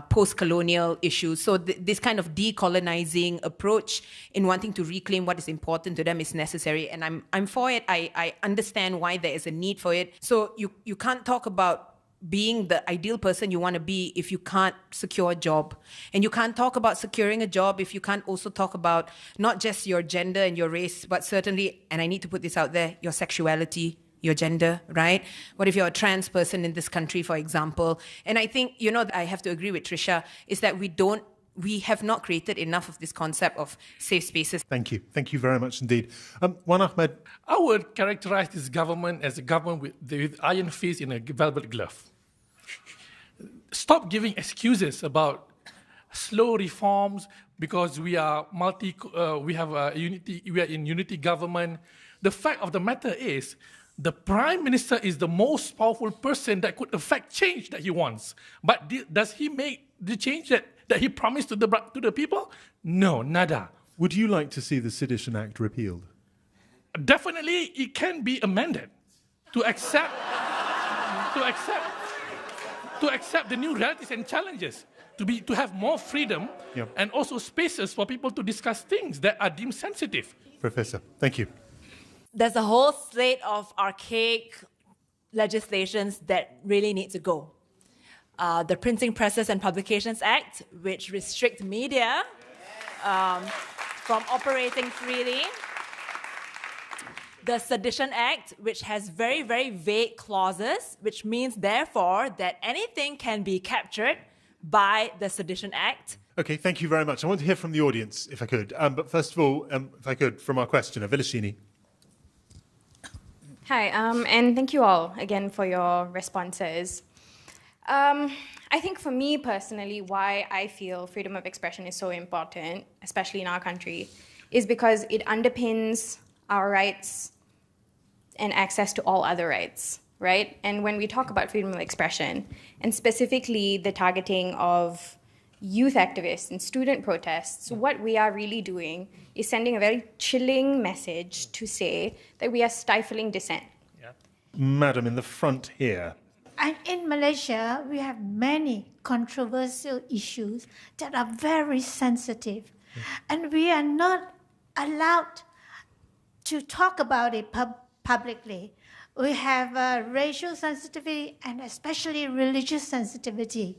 post-colonial issues. So this kind of decolonizing approach in wanting to reclaim what is important to them is necessary. And I'm for it. I understand why there is a need for it. So you can't talk about being the ideal person you want to be if you can't secure a job. And you can't talk about securing a job if you can't also talk about not just your gender and your race, but certainly, and I need to put this out there, your sexuality, your gender, right? What if you're a trans person in this country, for example? And I think, I have to agree with Trisha, is that we have not created enough of this concept of safe spaces. Thank you. Thank you very much indeed. Wan Ahmed. I would characterize this government as a government with iron fist in a velvet glove. Stop giving excuses about slow reforms because we are we are in unity government. The fact of the matter is, the Prime Minister is the most powerful person that could affect change that he wants. But does he make the change that he promised to the people? No, nada. Would you like to see the Sedition Act repealed? Definitely, it can be amended to accept the new realities and challenges, to have more freedom and also spaces for people to discuss things that are deemed sensitive. Professor, thank you. There's a whole slate of archaic legislations that really need to go. The Printing Presses and Publications Act, which restrict media from operating freely. The Sedition Act, which has very, very vague clauses, which means, therefore, that anything can be captured by the Sedition Act. Okay, thank you very much. I want to hear from the audience, if I could. But first of all, if I could, from our questioner, Vilasini. Hi, and thank you all again for your responses. I think for me personally, why I feel freedom of expression is so important, especially in our country, is because it underpins our rights and access to all other rights, right? And when we talk about freedom of expression, and specifically the targeting of youth activists and student protests, what we are really doing is sending a very chilling message to say that we are stifling dissent. Madam, in the front here. And in Malaysia, we have many controversial issues that are very sensitive. And we are not allowed to talk about it publicly. We have racial sensitivity and especially religious sensitivity.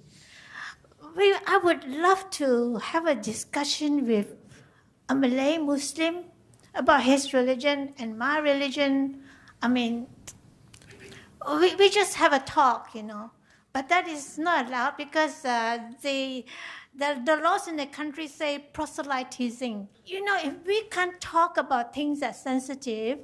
I would love to have a discussion with a Malay Muslim about his religion and my religion. I mean, we just have a talk, you know. But that is not allowed because the laws in the country say proselytizing. You know, if we can't talk about things that's sensitive,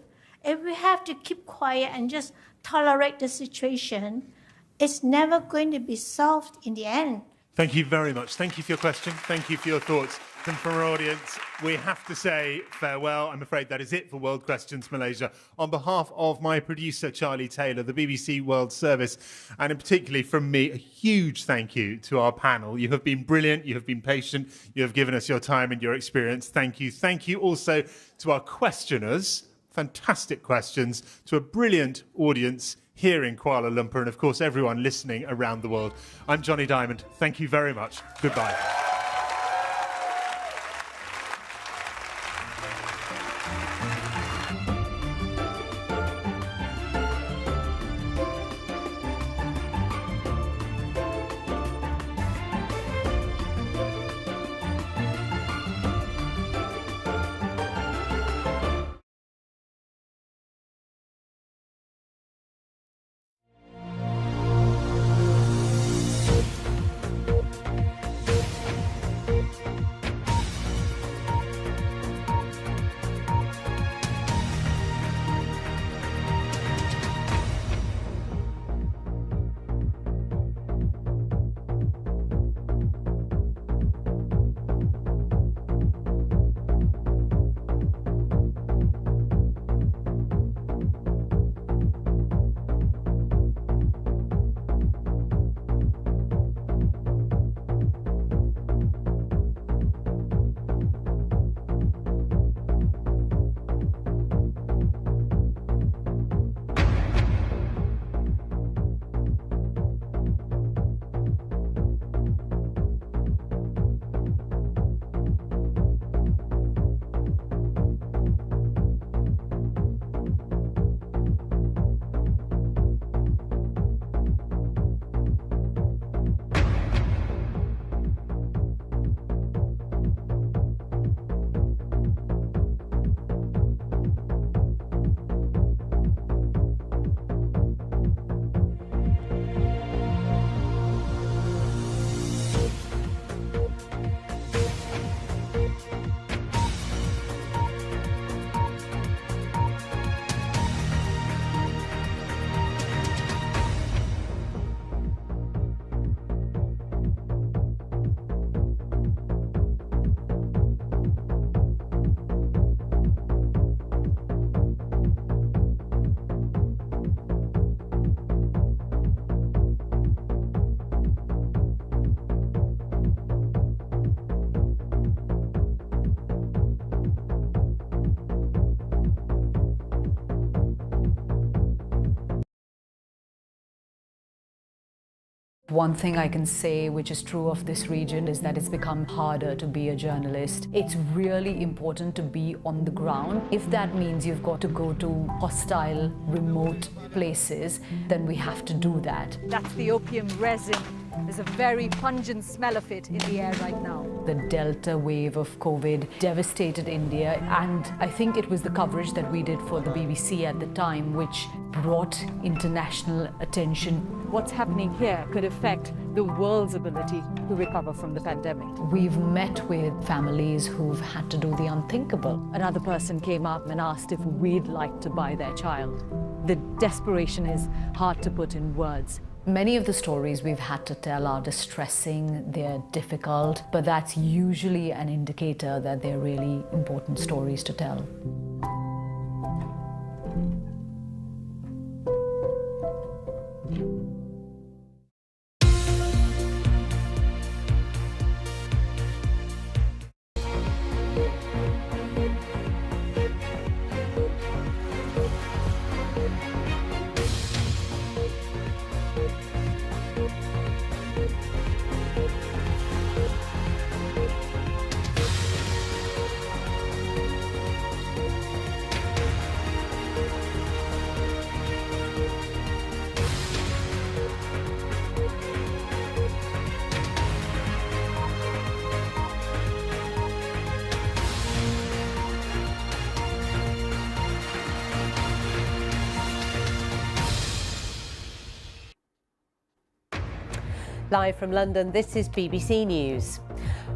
if we have to keep quiet and just tolerate the situation, it's never going to be solved in the end. Thank you very much. Thank you for your question. Thank you for your thoughts. And from our audience, we have to say farewell. I'm afraid that is it for World Questions Malaysia. On behalf of my producer, Charlie Taylor, the BBC World Service, and in particularly from me, a huge thank you to our panel. You have been brilliant. You have been patient. You have given us your time and your experience. Thank you. Thank you also to our questioners. Fantastic questions. To a brilliant audience here in Kuala Lumpur, and of course everyone listening around the world. I'm Johnny Diamond. Thank you very much. Goodbye. One thing I can say which is true of this region is that it's become harder to be a journalist. It's really important to be on the ground. If that means you've got to go to hostile, remote places, then we have to do that. That's the opium resin. There's a very pungent smell of it in the air right now. The Delta wave of COVID devastated India, and I think it was the coverage that we did for the BBC at the time which brought international attention. What's happening here could affect the world's ability to recover from the pandemic. We've met with families who've had to do the unthinkable. Another person came up and asked if we'd like to buy their child. The desperation is hard to put in words. Many of the stories we've had to tell are distressing, they're difficult, but that's usually an indicator that they're really important stories to tell. Live from London, this is BBC News.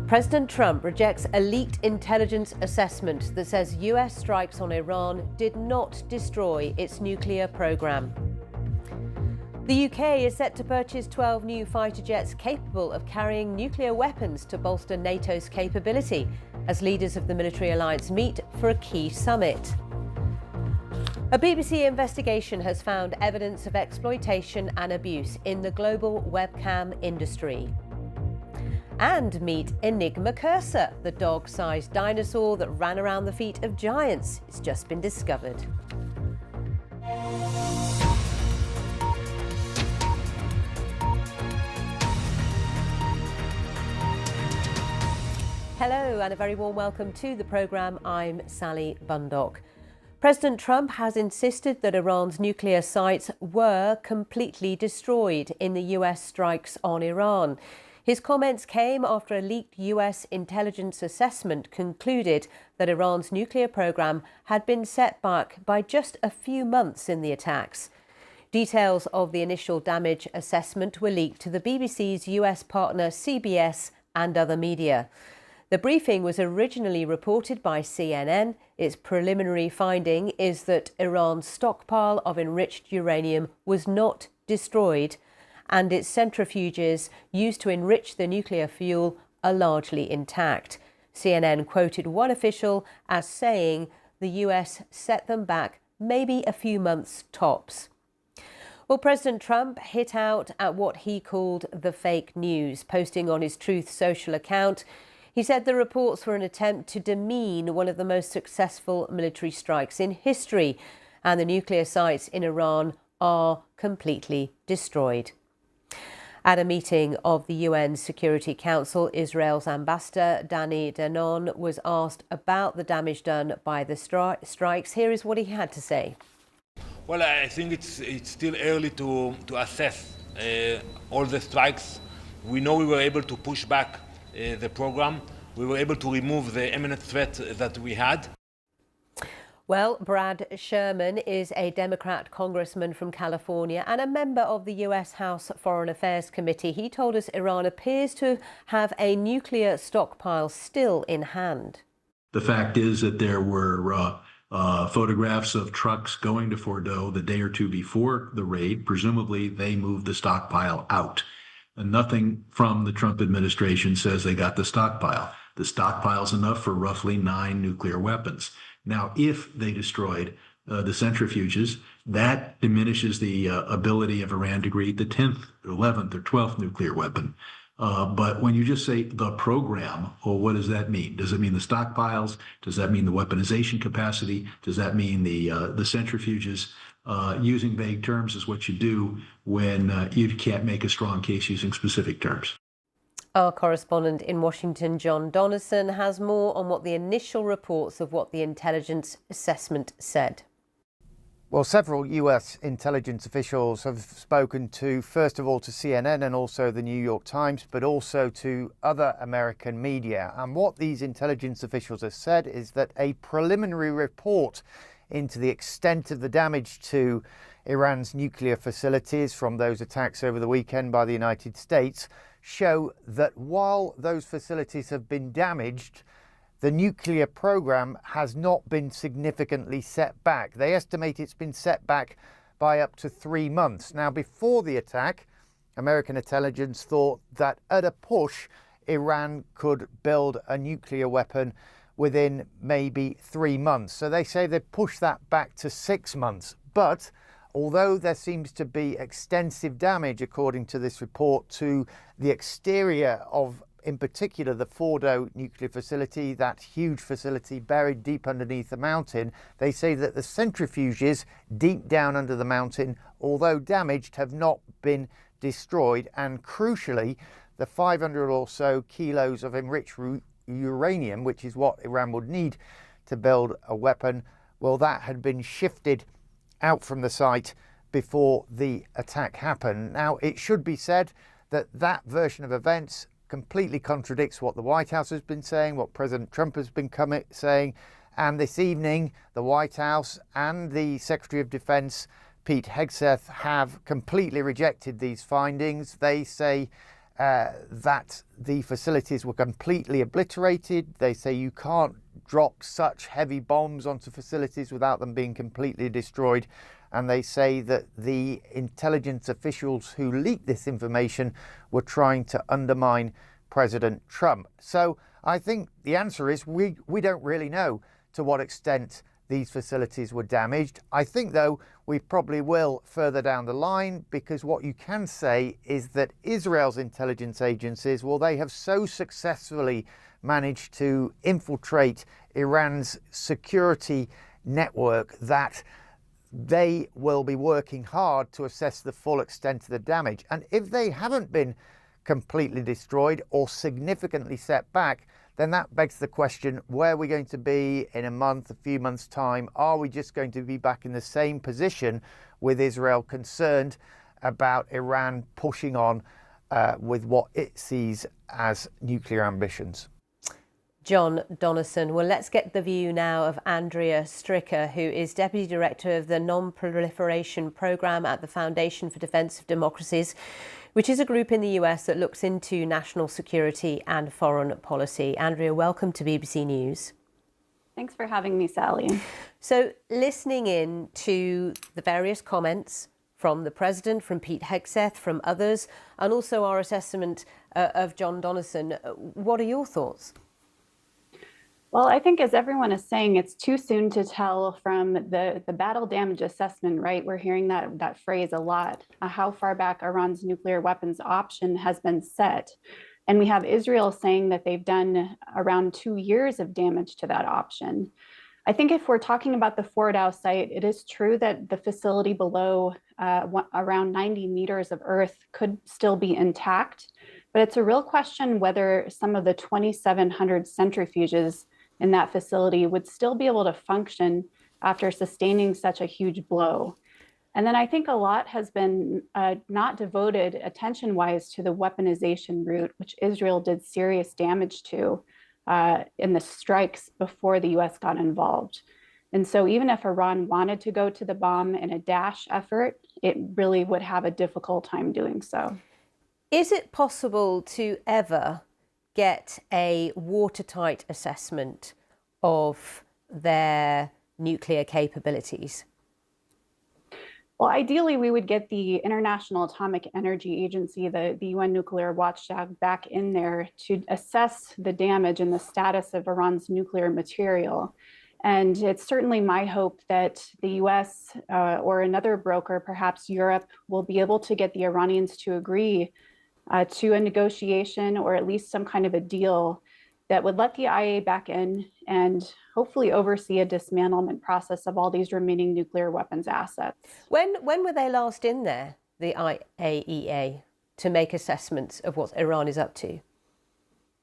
President Trump rejects a leaked intelligence assessment that says US strikes on Iran did not destroy its nuclear program. The UK is set to purchase 12 new fighter jets capable of carrying nuclear weapons to bolster NATO's capability as leaders of the military alliance meet for a key summit. A BBC investigation has found evidence of exploitation and abuse in the global webcam industry. And meet Enigma Cursor, the dog-sized dinosaur that ran around the feet of giants. It's just been discovered. Hello and a very warm welcome to the programme. I'm Sally Bundock. President Trump has insisted that Iran's nuclear sites were completely destroyed in the US strikes on Iran. His comments came after a leaked US intelligence assessment concluded that Iran's nuclear program had been set back by just a few months in the attacks. Details of the initial damage assessment were leaked to the BBC's US partner CBS and other media. The briefing was originally reported by CNN. Its preliminary finding is that Iran's stockpile of enriched uranium was not destroyed, and its centrifuges used to enrich the nuclear fuel are largely intact. CNN quoted one official as saying the US set them back maybe a few months tops. Well, President Trump hit out at what he called the fake news, posting on his Truth Social account. He said the reports were an attempt to demean one of the most successful military strikes in history, and the nuclear sites in Iran are completely destroyed. At a meeting of the UN Security Council, Israel's ambassador, Danny Danon, was asked about the damage done by the strikes. Here is what he had to say. Well, I think it's still early to assess all the strikes. We know we were able to push back the program. We were able to remove the imminent threat that we had. Well, Brad Sherman is a Democrat congressman from California and a member of the US House Foreign Affairs Committee. He told us Iran appears to have a nuclear stockpile still in hand. The fact is that there were photographs of trucks going to Fordow the day or two before the raid. Presumably, they moved the stockpile out. And nothing from the Trump administration says they got the stockpile. The stockpile's enough for roughly 9 nuclear weapons. Now, if they destroyed the centrifuges, that diminishes the ability of Iran to create the 10th, 11th, or 12th nuclear weapon. But when you just say the program, well, what does that mean? Does it mean the stockpiles? Does that mean the weaponization capacity? Does that mean the centrifuges? Using vague terms is what you do when you can't make a strong case using specific terms. Our correspondent in Washington, John Donison, has more on what the initial reports of what the intelligence assessment said. Well, several US intelligence officials have spoken to, first of all, to CNN and also the New York Times, but also to other American media. And what these intelligence officials have said is that a preliminary report into the extent of the damage to Iran's nuclear facilities from those attacks over the weekend by the United States show that while those facilities have been damaged, the nuclear program has not been significantly set back. They estimate it's been set back by up to 3 months. Now, before the attack, American intelligence thought that at a push, Iran could build a nuclear weapon within maybe 3 months. So they say they've pushed that back to 6 months. But although there seems to be extensive damage, according to this report, to the exterior of, in particular, the Fordo nuclear facility, that huge facility buried deep underneath the mountain, they say that the centrifuges deep down under the mountain, although damaged, have not been destroyed. And crucially, the 500 or so kilos of enriched uranium, which is what Iran would need to build a weapon, well, that had been shifted out from the site before the attack happened. Now, it should be said that that version of events completely contradicts what the White House has been saying, what President Trump has been saying. And this evening, the White House and the Secretary of Defense, Pete Hegseth, have completely rejected these findings. They say that the facilities were completely obliterated. They say you can't drop such heavy bombs onto facilities without them being completely destroyed. And they say that the intelligence officials who leaked this information were trying to undermine President Trump. So I think the answer is we don't really know to what extent these facilities were damaged. I think, though, we probably will further down the line, because what you can say is that Israel's intelligence agencies, well, they have so successfully managed to infiltrate Iran's security network that they will be working hard to assess the full extent of the damage. And if they haven't been completely destroyed or significantly set back, then that begs the question, where are we going to be in a month, a few months' time? Are we just going to be back in the same position with Israel concerned about Iran pushing on with what it sees as nuclear ambitions? John Donnison. Well, let's get the view now of Andrea Stricker, who is Deputy Director of the Non-Proliferation Programme at the Foundation for Defence of Democracies, which is a group in the US that looks into national security and foreign policy. Andrea, welcome to BBC News. Thanks for having me, Sally. So, listening in to the various comments from the President, from Pete Hegseth, from others, and also our assessment of John Donnison, what are your thoughts? Well, I think, as everyone is saying, it's too soon to tell from the battle damage assessment, right? We're hearing that phrase a lot, how far back Iran's nuclear weapons option has been set. And we have Israel saying that they've done around 2 years of damage to that option. I think if we're talking about the Fordow site, it is true that the facility below around 90 meters of earth could still be intact, but it's a real question whether some of the 2,700 centrifuges in that facility would still be able to function after sustaining such a huge blow. And then I think a lot has been not devoted attention-wise to the weaponization route, which Israel did serious damage to in the strikes before the US got involved. And so even if Iran wanted to go to the bomb in a dash effort, it really would have a difficult time doing so. Is it possible to ever get a watertight assessment of their nuclear capabilities? Well, ideally, we would get the International Atomic Energy Agency, the UN nuclear watchdog, back in there to assess the damage and the status of Iran's nuclear material. And it's certainly my hope that the US or another broker, perhaps Europe, will be able to get the Iranians to agree to a negotiation or at least some kind of a deal that would let the IAEA back in and hopefully oversee a dismantlement process of all these remaining nuclear weapons assets. When were they last in there, the IAEA, to make assessments of what Iran is up to?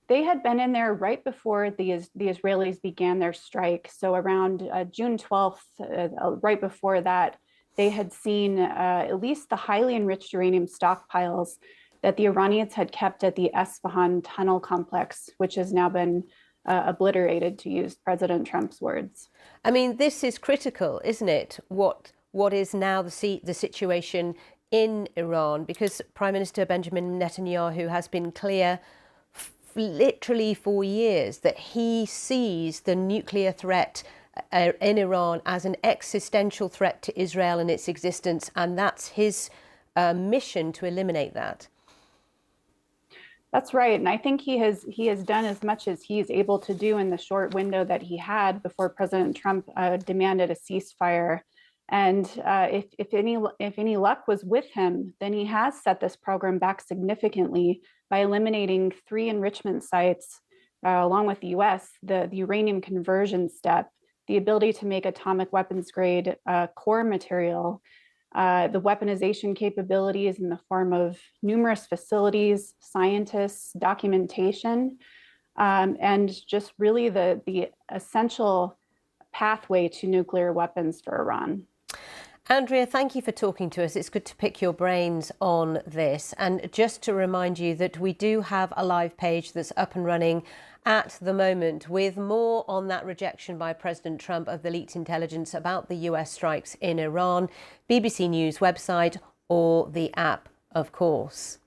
They had been in there right before the Israelis began their strike. So around June 12th, right before that, they had seen at least the highly enriched uranium stockpiles that the Iranians had kept at the Esfahan tunnel complex, which has now been obliterated, to use President Trump's words. I mean, this is critical, isn't it? What is now the situation in Iran? Because Prime Minister Benjamin Netanyahu has been clear literally for years that he sees the nuclear threat in Iran as an existential threat to Israel and its existence, and that's his mission to eliminate that. That's right. And I think he has done as much as he is able to do in the short window that he had before President Trump demanded a ceasefire. And if any luck was with him, then he has set this program back significantly by eliminating 3 enrichment sites, along with the US, the uranium conversion step, the ability to make atomic weapons grade core material, the weaponization capabilities in the form of numerous facilities, scientists, documentation, and just really the essential pathway to nuclear weapons for Iran. Andrea, thank you for talking to us. It's good to pick your brains on this. And just to remind you that we do have a live page that's up and running at the moment with more on that rejection by President Trump of the leaked intelligence about the US strikes in Iran, BBC News website or the app, of course.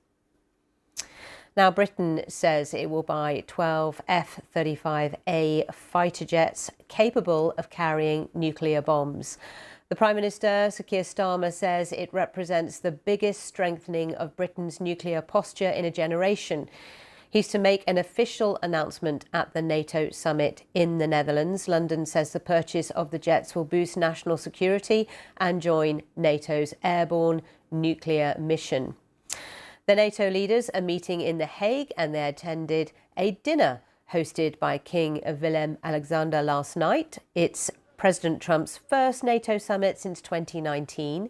Now, Britain says it will buy 12 F-35A fighter jets capable of carrying nuclear bombs. The Prime Minister, Sir Keir Starmer, says it represents the biggest strengthening of Britain's nuclear posture in a generation. He's to make an official announcement at the NATO summit in the Netherlands. London says the purchase of the jets will boost national security and join NATO's airborne nuclear mission. The NATO leaders are meeting in The Hague and they attended a dinner hosted by King Willem-Alexander last night. It's President Trump's first NATO summit since 2019.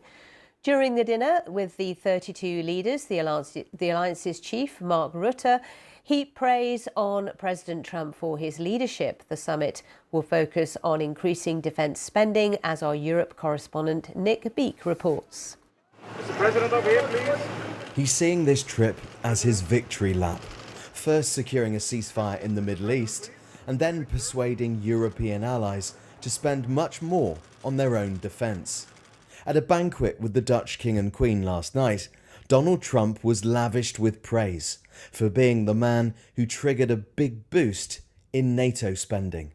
During the dinner with the 32 leaders, the alliance's chief, Mark Rutte, heaped praise on President Trump for his leadership. The summit will focus on increasing defence spending, as our Europe correspondent Nick Beake reports. Mr. President, over here, please. He's seeing this trip as his victory lap, first securing a ceasefire in the Middle East and then persuading European allies to spend much more on their own defence. At a banquet with the Dutch King and Queen last night, Donald Trump was lavished with praise for being the man who triggered a big boost in NATO spending.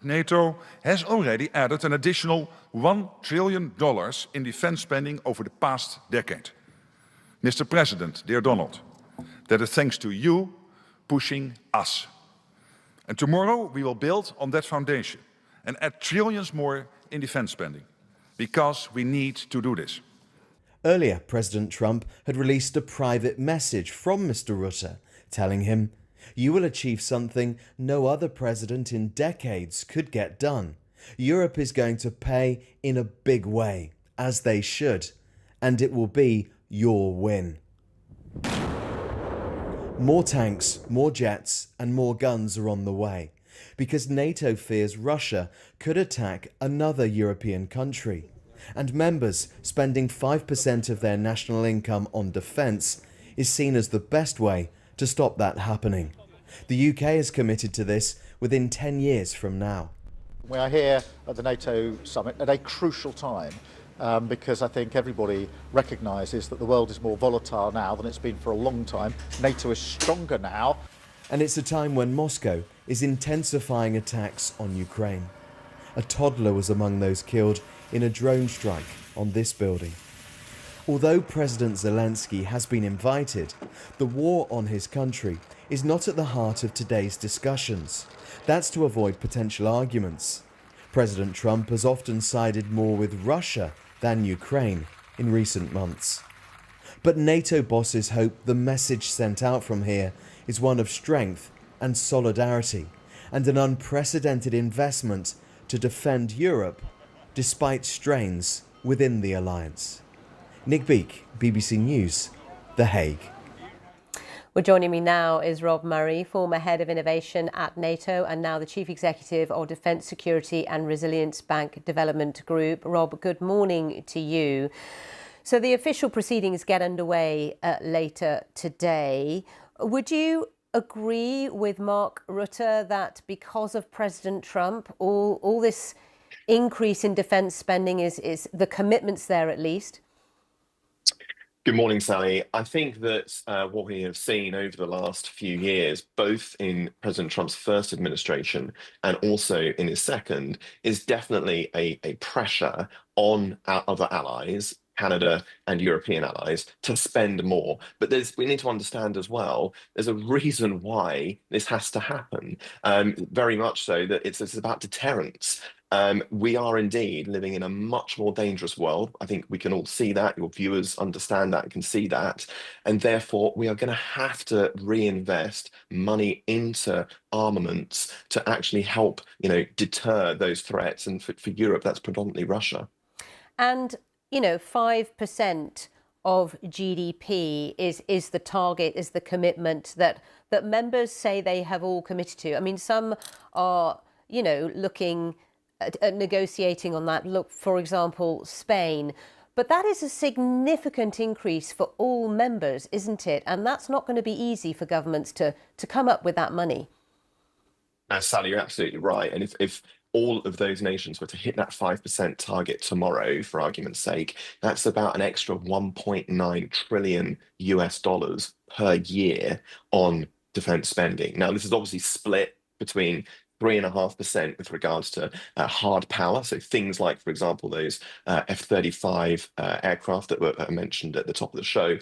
NATO has already added an additional $1 trillion in defense spending over the past decade. Mr. President, dear Donald, that is thanks to you pushing us. And tomorrow we will build on that foundation and add trillions more in defense spending, because we need to do this. Earlier, President Trump had released a private message from Mr. Rutte telling him, "You will achieve something no other president in decades could get done. Europe is going to pay in a big way, as they should, and it will be your win." More tanks, more jets, and more guns are on the way, because NATO fears Russia could attack another European country. And members spending 5% of their national income on defence is seen as the best way to stop that happening. The UK is committed to this within 10 years from now. We are here at the NATO summit at a crucial time because I think everybody recognises that the world is more volatile now than it's been for a long time. NATO is stronger now. And it's a time when Moscow is intensifying attacks on Ukraine. A toddler was among those killed in a drone strike on this building. Although President Zelensky has been invited, the war on his country is not at the heart of today's discussions. That's to avoid potential arguments. President Trump has often sided more with Russia than Ukraine in recent months. But NATO bosses hope the message sent out from here is one of strength and solidarity and an unprecedented investment to defend Europe despite strains within the alliance. Nick Beake, BBC News, The Hague. Well, joining me now is Rob Murray, former head of innovation at NATO and now the chief executive of Defence Security and Resilience Bank Development Group. Rob, good morning to you. So the official proceedings get underway later today. Would you agree with Mark Rutte that because of President Trump, all this increase in defence spending is the commitments there at least? Good morning, Sally. I think that what we have seen over the last few years, both in President Trump's first administration and also in his second, is definitely a pressure on our other allies Canada, and European allies to spend more. But we need to understand as well, there's a reason why this has to happen. Very much so that it's about deterrence. We are indeed living in a much more dangerous world. I think we can all see that. Your viewers understand that and can see that. And therefore, we are going to have to reinvest money into armaments to actually help, deter those threats. And for Europe, that's predominantly Russia. And, 5% of GDP is the target, is the commitment that members say they have all committed to. I mean, some are, looking at negotiating on that. Look, for example, Spain. But that is a significant increase for all members, isn't it? And that's not going to be easy for governments to come up with that money. Sally, you're absolutely right. And if all of those nations were to hit that 5% target tomorrow, for argument's sake, that's about an extra $1.9 trillion per year on defense spending. Now, this is obviously split between 3.5% with regards to hard power. So things like, for example, those F-35 aircraft that were mentioned at the top of the show,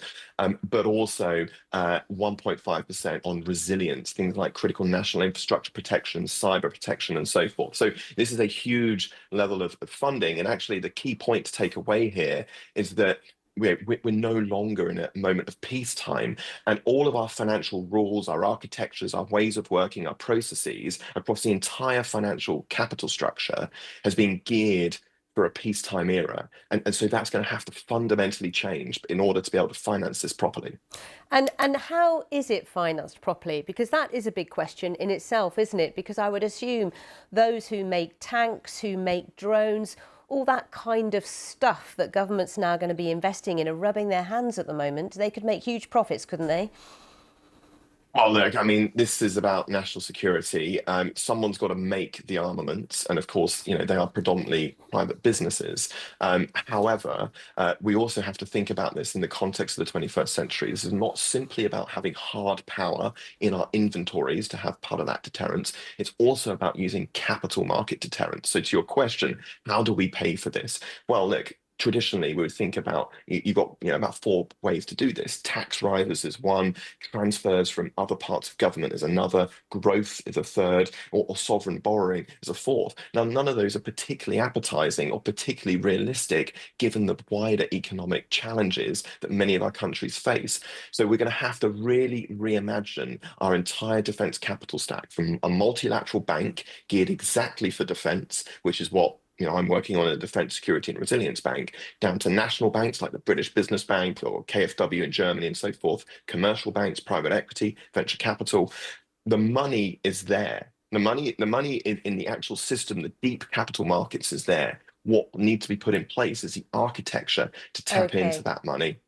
but also 1.5% on resilience, things like critical national infrastructure protection, cyber protection, and so forth. So this is a huge level of funding. And actually, the key point to take away here is that we're no longer in a moment of peacetime, and all of our financial rules, our architectures, our ways of working, our processes across the entire financial capital structure has been geared for a peacetime era. And so that's going to have to fundamentally change in order to be able to finance this properly. And how is it financed properly? Because that is a big question in itself, isn't it? Because I would assume those who make tanks, who make drones, all that kind of stuff that government's now going to be investing in are rubbing their hands at the moment. They could make huge profits, couldn't they? Well, look, I mean, this is about national security. Someone's got to make the armaments. And of course, they are predominantly private businesses. However, we also have to think about this in the context of the 21st century. This is not simply about having hard power in our inventories to have part of that deterrence. It's also about using capital market deterrence. So to your question, how do we pay for this? Well, look, traditionally, we would think about, you've got about 4 ways to do this. Tax rises is one, transfers from other parts of government is another, growth is a third, or sovereign borrowing is a fourth. Now, none of those are particularly appetizing or particularly realistic, given the wider economic challenges that many of our countries face. So we're going to have to really reimagine our entire defense capital stack, from a multilateral bank geared exactly for defense, which is what I'm working on a Defence, Security and Resilience Bank, down to national banks like the British Business Bank or KfW in Germany and so forth, commercial banks, private equity, venture capital. The money is there. The money in the actual system, the deep capital markets is there. What needs to be put in place is the architecture to tap into that money.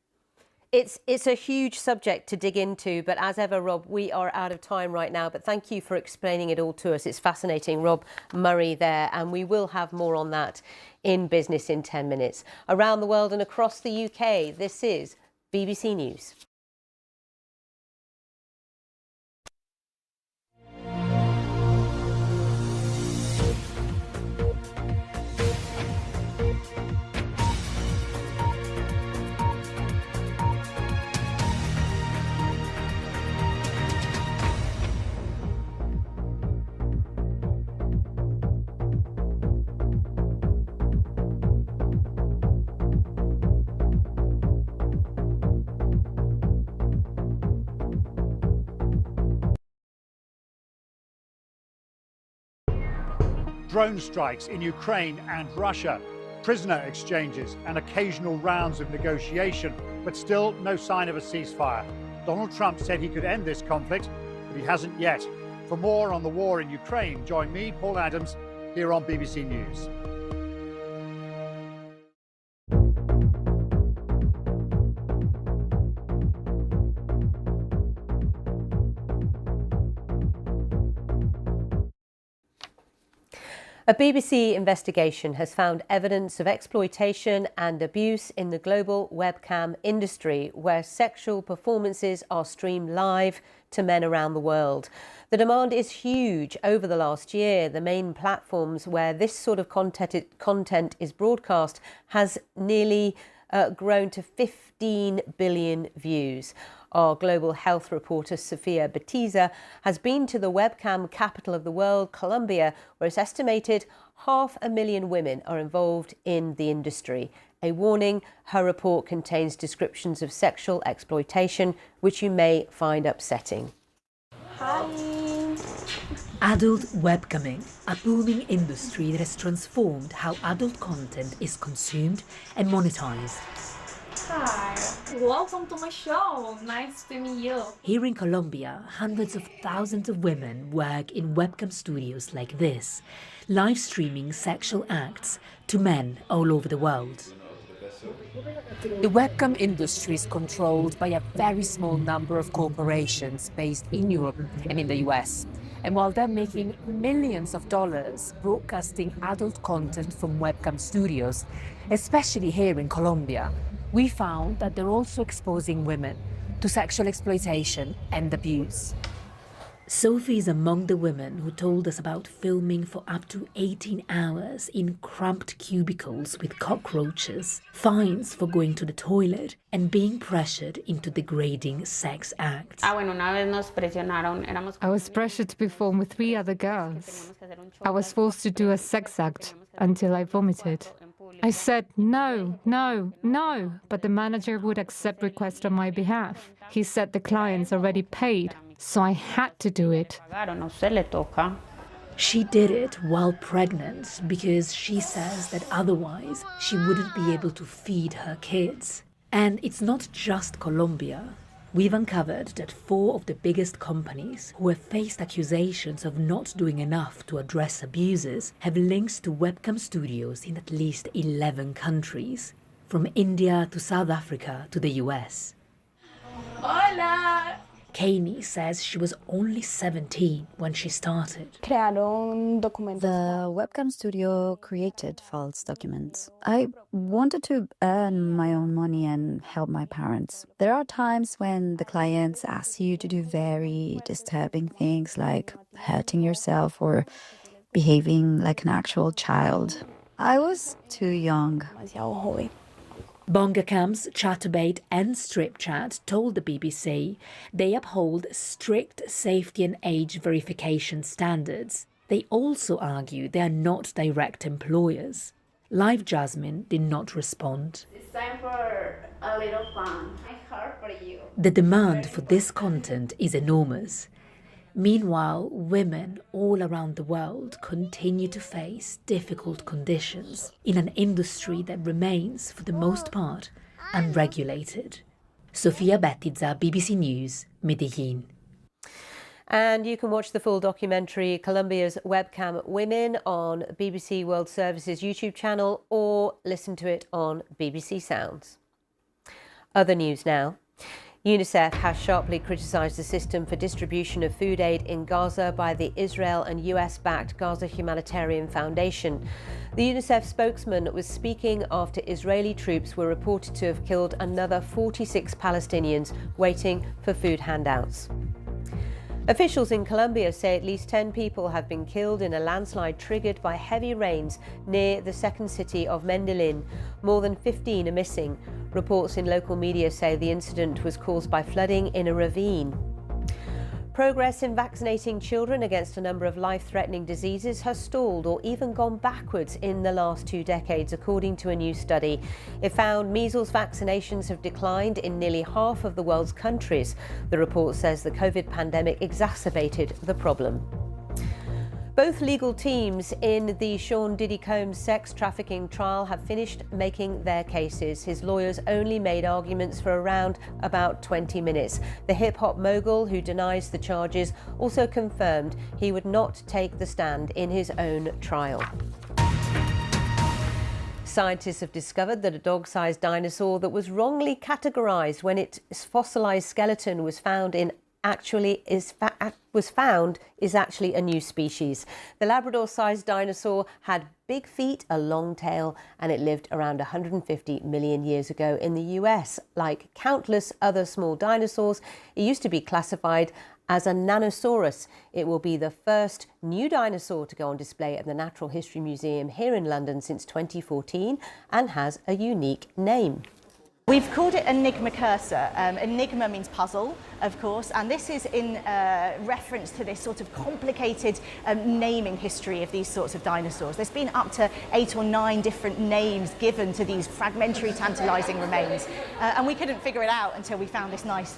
It's a huge subject to dig into, but as ever, Rob, we are out of time right now. But thank you for explaining it all to us. It's fascinating. Rob Murray there, and we will have more on that in Business in 10 Minutes. Around the world and across the UK, this is BBC News. Drone strikes in Ukraine and Russia, prisoner exchanges and occasional rounds of negotiation, but still no sign of a ceasefire. Donald Trump said he could end this conflict, but he hasn't yet. For more on the war in Ukraine, join me, Paul Adams, here on BBC News. A BBC investigation has found evidence of exploitation and abuse in the global webcam industry, where sexual performances are streamed live to men around the world. The demand is huge over the last year. The main platforms where this sort of content is broadcast has nearly grown to 15 billion views. Our global health reporter Sofia Batiza has been to the webcam capital of the world, Colombia, where it's estimated 500,000 women are involved in the industry. A warning, her report contains descriptions of sexual exploitation, which you may find upsetting. Hi. Adult webcamming, a booming industry that has transformed how adult content is consumed and monetized. Hi, welcome to my show. Nice to meet you. Here in Colombia, hundreds of thousands of women work in webcam studios like this, live streaming sexual acts to men all over the world. The webcam industry is controlled by a very small number of corporations based in Europe and in the US. And while they're making millions of dollars broadcasting adult content from webcam studios, especially here in Colombia, we found that they're also exposing women to sexual exploitation and abuse. Sophie is among the women who told us about filming for up to 18 hours in cramped cubicles with cockroaches, fines for going to the toilet, and being pressured into degrading sex acts. I was pressured to perform with 3 other girls. I was forced to do a sex act until I vomited. I said no, no, no, but the manager would accept requests on my behalf. He said the clients already paid, so I had to do it. She did it while pregnant because she says that otherwise she wouldn't be able to feed her kids. And it's not just Colombia. We've uncovered that 4 of the biggest companies who have faced accusations of not doing enough to address abuses have links to webcam studios in at least 11 countries, from India to South Africa to the US. Hola! Kani says she was only 17 when she started. The webcam studio created false documents. I wanted to earn my own money and help my parents. There are times when the clients ask you to do very disturbing things like hurting yourself or behaving like an actual child. I was too young. Bongacams, Chaturbate and StripChat told the BBC they uphold strict safety and age verification standards. They also argue they are not direct employers. Live Jasmine did not respond. It's time for a little fun. My heart for you. The demand for this content is enormous. Meanwhile, women all around the world continue to face difficult conditions in an industry that remains, for the most part, unregulated. Sofia Batiza, BBC News, Medellin. And you can watch the full documentary Colombia's Webcam Women on BBC World Service's YouTube channel or listen to it on BBC Sounds. Other news now. UNICEF has sharply criticised the system for distribution of food aid in Gaza by the Israel and US-backed Gaza Humanitarian Foundation. The UNICEF spokesman was speaking after Israeli troops were reported to have killed another 46 Palestinians waiting for food handouts. Officials in Colombia say at least 10 people have been killed in a landslide triggered by heavy rains near the second city of Medellin. More than 15 are missing. Reports in local media say the incident was caused by flooding in a ravine. Progress in vaccinating children against a number of life-threatening diseases has stalled or even gone backwards in the last 2 decades, according to a new study. It found measles vaccinations have declined in nearly half of the world's countries. The report says the COVID pandemic exacerbated the problem. Both legal teams in the Sean Diddy Combs sex trafficking trial have finished making their cases. His lawyers only made arguments for around about 20 minutes. The hip-hop mogul, who denies the charges, also confirmed he would not take the stand in his own trial. Scientists have discovered that a dog-sized dinosaur that was wrongly categorised when its fossilised skeleton was found in actually was found is actually a new species. The Labrador-sized dinosaur had big feet, a long tail, and it lived around 150 million years ago in the US. Like countless other small dinosaurs, it used to be classified as a Nanosaurus. It will be the first new dinosaur to go on display at the Natural History Museum here in London since 2014 and has a unique name. We've called it Enigma Cursor. Enigma means puzzle, of course, and this is in reference to this sort of complicated naming history of these sorts of dinosaurs. There's been up to 8 or 9 different names given to these fragmentary, tantalising remains, and we couldn't figure it out until we found this nice,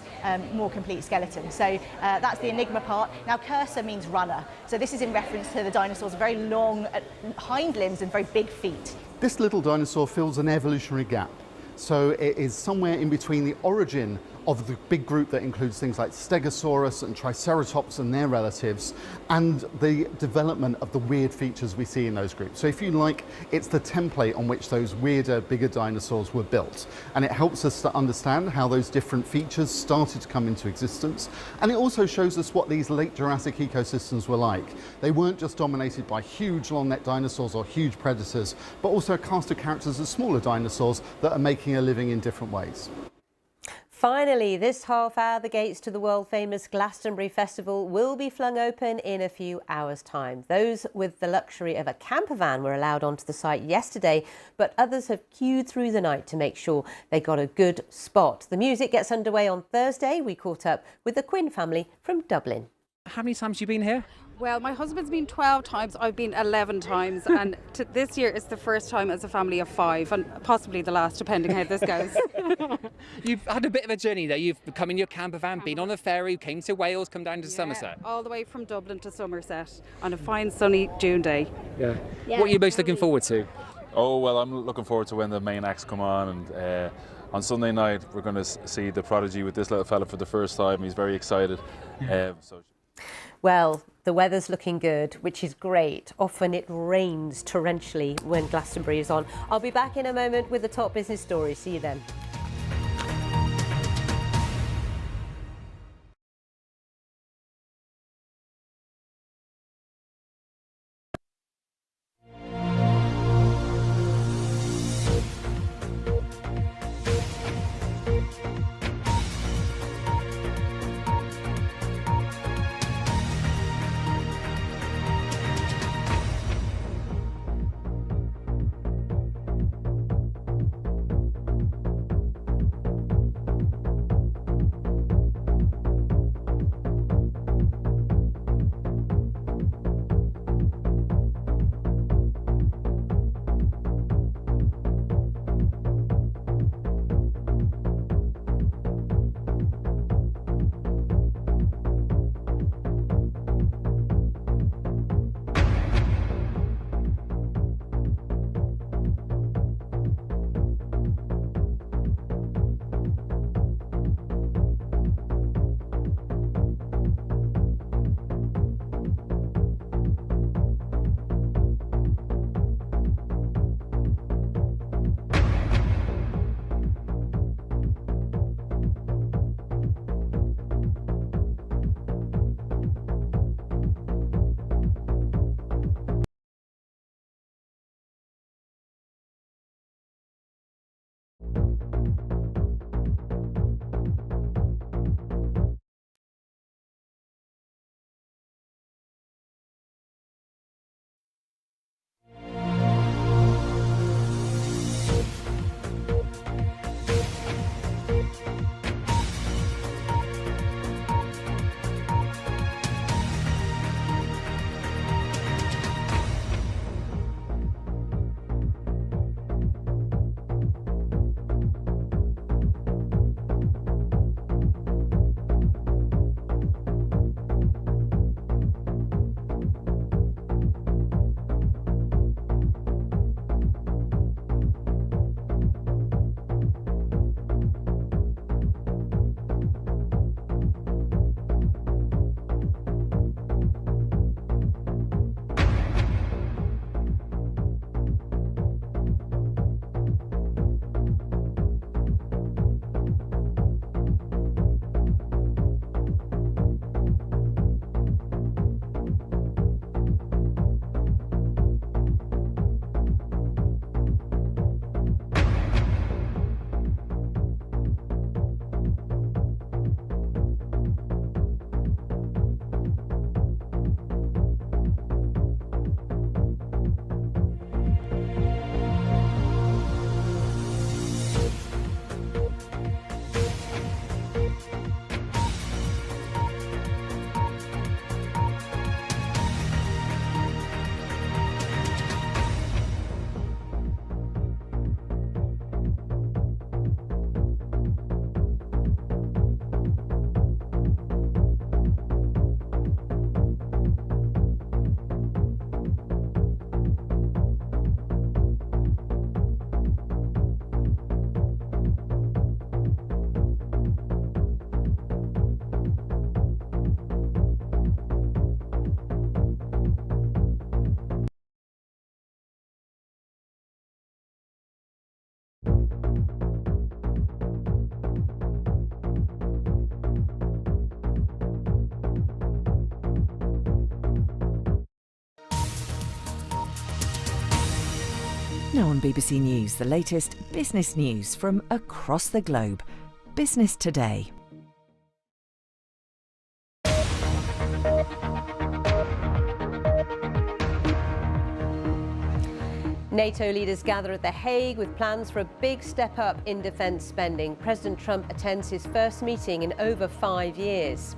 more complete skeleton. So that's the Enigma part. Now, cursor means runner, so this is in reference to the dinosaur's very long hind limbs and very big feet. This little dinosaur fills an evolutionary gap. So it is somewhere in between the origin of the big group that includes things like Stegosaurus and Triceratops and their relatives, and the development of the weird features we see in those groups. So if you like, it's the template on which those weirder, bigger dinosaurs were built. And it helps us to understand how those different features started to come into existence. And it also shows us what these late Jurassic ecosystems were like. They weren't just dominated by huge long-necked dinosaurs or huge predators, but also a cast of characters as smaller dinosaurs that are making a living in different ways. Finally, this half hour, the gates to the world-famous Glastonbury Festival will be flung open in a few hours' time. Those with the luxury of a camper van were allowed onto the site yesterday, but others have queued through the night to make sure they got a good spot. The music gets underway on Thursday. We caught up with the Quinn family from Dublin. How many times have you been here? Well, my husband's been 12 times, I've been 11 times, and this year is the first time as a family of 5, and possibly the last, depending how this goes. You've had a bit of a journey there. You've come in your camper van, been on a ferry, came to Wales, come down to Somerset. All the way from Dublin to Somerset on a fine sunny June day. Yeah. What are you most looking forward to? Oh, well, I'm looking forward to when the main acts come on, and on Sunday night we're going to see The Prodigy with this little fella for the first time. He's very excited. Well, the weather's looking good, which is great. Often it rains torrentially when Glastonbury is on. I'll be back in a moment with the top business stories. See you then. Now on BBC News, the latest business news from across the globe. Business Today. NATO leaders gather at The Hague with plans for a big step up in defence spending. President Trump attends his first meeting in over 5 years.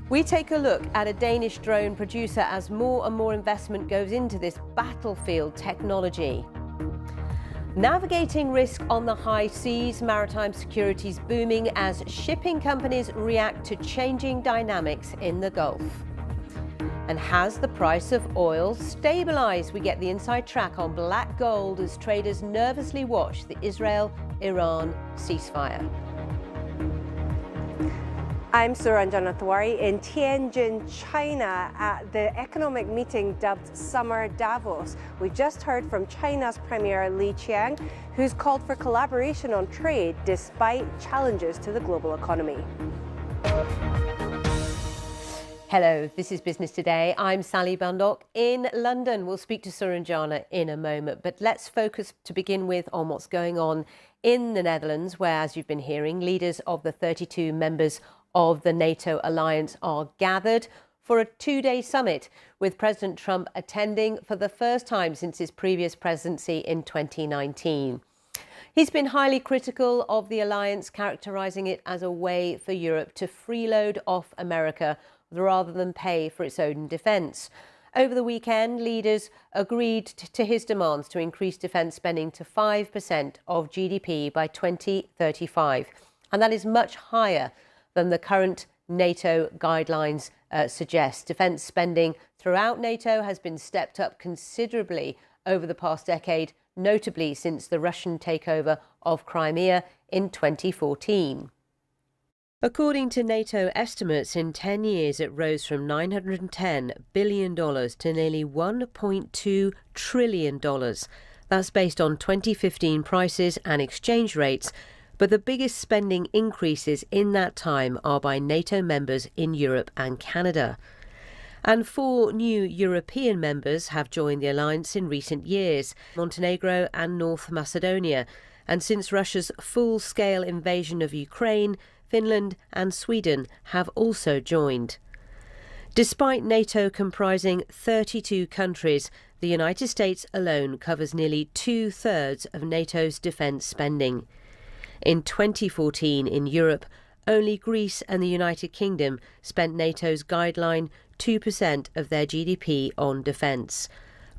We take a look at a Danish drone producer as more and more investment goes into this battlefield technology. Navigating risk on the high seas, maritime security is booming as shipping companies react to changing dynamics in the Gulf. And has the price of oil stabilised? We get the inside track on black gold as traders nervously watch the Israel-Iran ceasefire. I'm Suranjana Tiwari in Tianjin, China, at the economic meeting dubbed Summer Davos. We just heard from China's Premier Li Qiang, who's called for collaboration on trade despite challenges to the global economy. Hello, this is Business Today. I'm Sally Bundock in London. We'll speak to Suranjana in a moment, but let's focus to begin with on what's going on in the Netherlands, where, as you've been hearing, leaders of the 32 members of the NATO alliance are gathered for a 2-day summit, with President Trump attending for the first time since his previous presidency in 2019. He's been highly critical of the alliance, characterising it as a way for Europe to freeload off America rather than pay for its own defence. Over the weekend, leaders agreed to his demands to increase defence spending to 5% of GDP by 2035. And that is much higher than the current NATO guidelines suggest. Defence spending throughout NATO has been stepped up considerably over the past decade, notably since the Russian takeover of Crimea in 2014. According to NATO estimates, in 10 years it rose from $910 billion to nearly $1.2 trillion. That's based on 2015 prices and exchange rates, but the biggest spending increases in that time are by NATO members in Europe and Canada. And 4 new European members have joined the alliance in recent years: Montenegro and North Macedonia. And since Russia's full-scale invasion of Ukraine, Finland and Sweden have also joined. Despite NATO comprising 32 countries, the United States alone covers nearly 2/3 of NATO's defence spending. In 2014 in Europe, only Greece and the United Kingdom spent NATO's guideline 2% of their GDP on defence.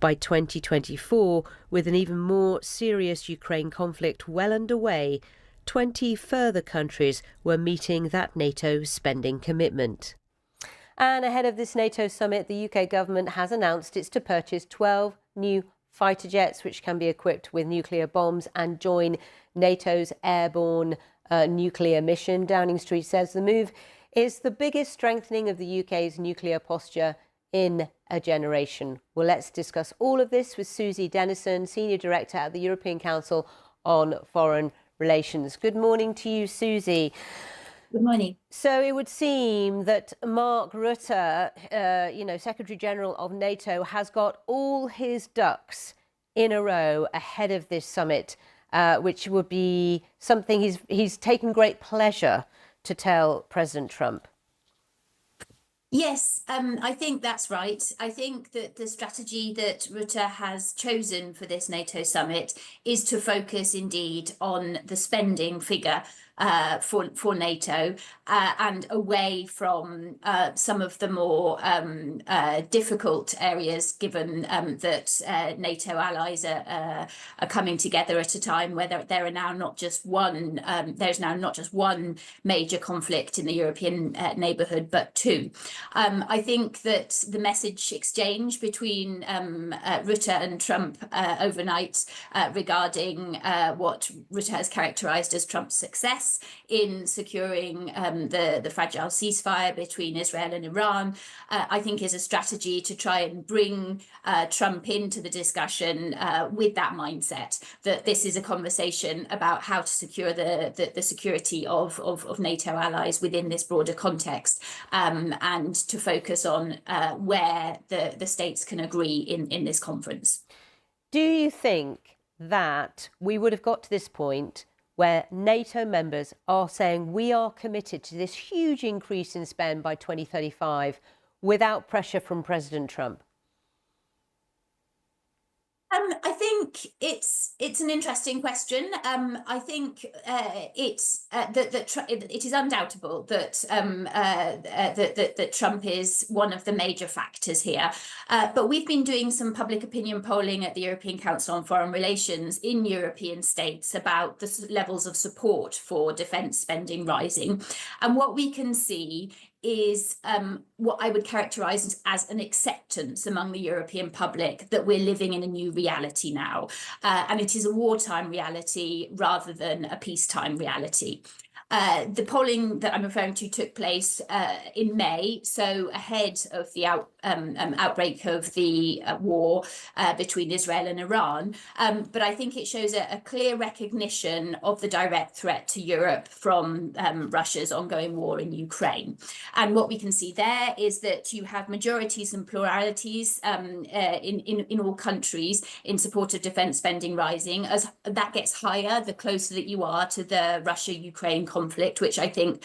By 2024, with an even more serious Ukraine conflict well underway, 20 further countries were meeting that NATO spending commitment. And ahead of this NATO summit, the UK government has announced it's to purchase 12 new fighter jets, which can be equipped with nuclear bombs and join NATO's airborne nuclear mission. Downing Street says the move is the biggest strengthening of the UK's nuclear posture in a generation. Well, let's discuss all of this with Susie Dennison, Senior Director at the European Council on Foreign Relations. Good morning to you, Susie. Good morning. So it would seem that Mark Rutte, Secretary General of NATO, has got all his ducks in a row ahead of this summit, which would be something he's taken great pleasure to tell President Trump. Yes, I think that's right. I think that the strategy that Rutte has chosen for this NATO summit is to focus indeed on the spending figure for NATO and away from some of the more difficult areas, given that NATO allies are coming together at a time where there's now not just one major conflict in the European neighbourhood, but 2. I think that the message exchange between Rutte and Trump overnight regarding what Rutte has characterised as Trump's success in securing the fragile ceasefire between Israel and Iran, I think is a strategy to try and bring Trump into the discussion with that mindset, that this is a conversation about how to secure the security of NATO allies within this broader context, and to focus on where the states can agree in this conference. Do you think that we would have got to this point where NATO members are saying we are committed to this huge increase in spend by 2035 without pressure from President Trump? I think it's an interesting question. I think it is undoubtable that that Trump is one of the major factors here. But we've been doing some public opinion polling at the European Council on Foreign Relations in European states about the levels of support for defence spending rising, and what we can see is what I would characterise as an acceptance among the European public that we're living in a new reality now. And it is a wartime reality rather than a peacetime reality. The polling that I'm referring to took place in May, so ahead of the outbreak of the war between Israel and Iran. But I think it shows a clear recognition of the direct threat to Europe from Russia's ongoing war in Ukraine. And what we can see there is that you have majorities and pluralities in all countries in support of defence spending rising. As that gets higher, the closer that you are to the Russia-Ukraine conflict, which I think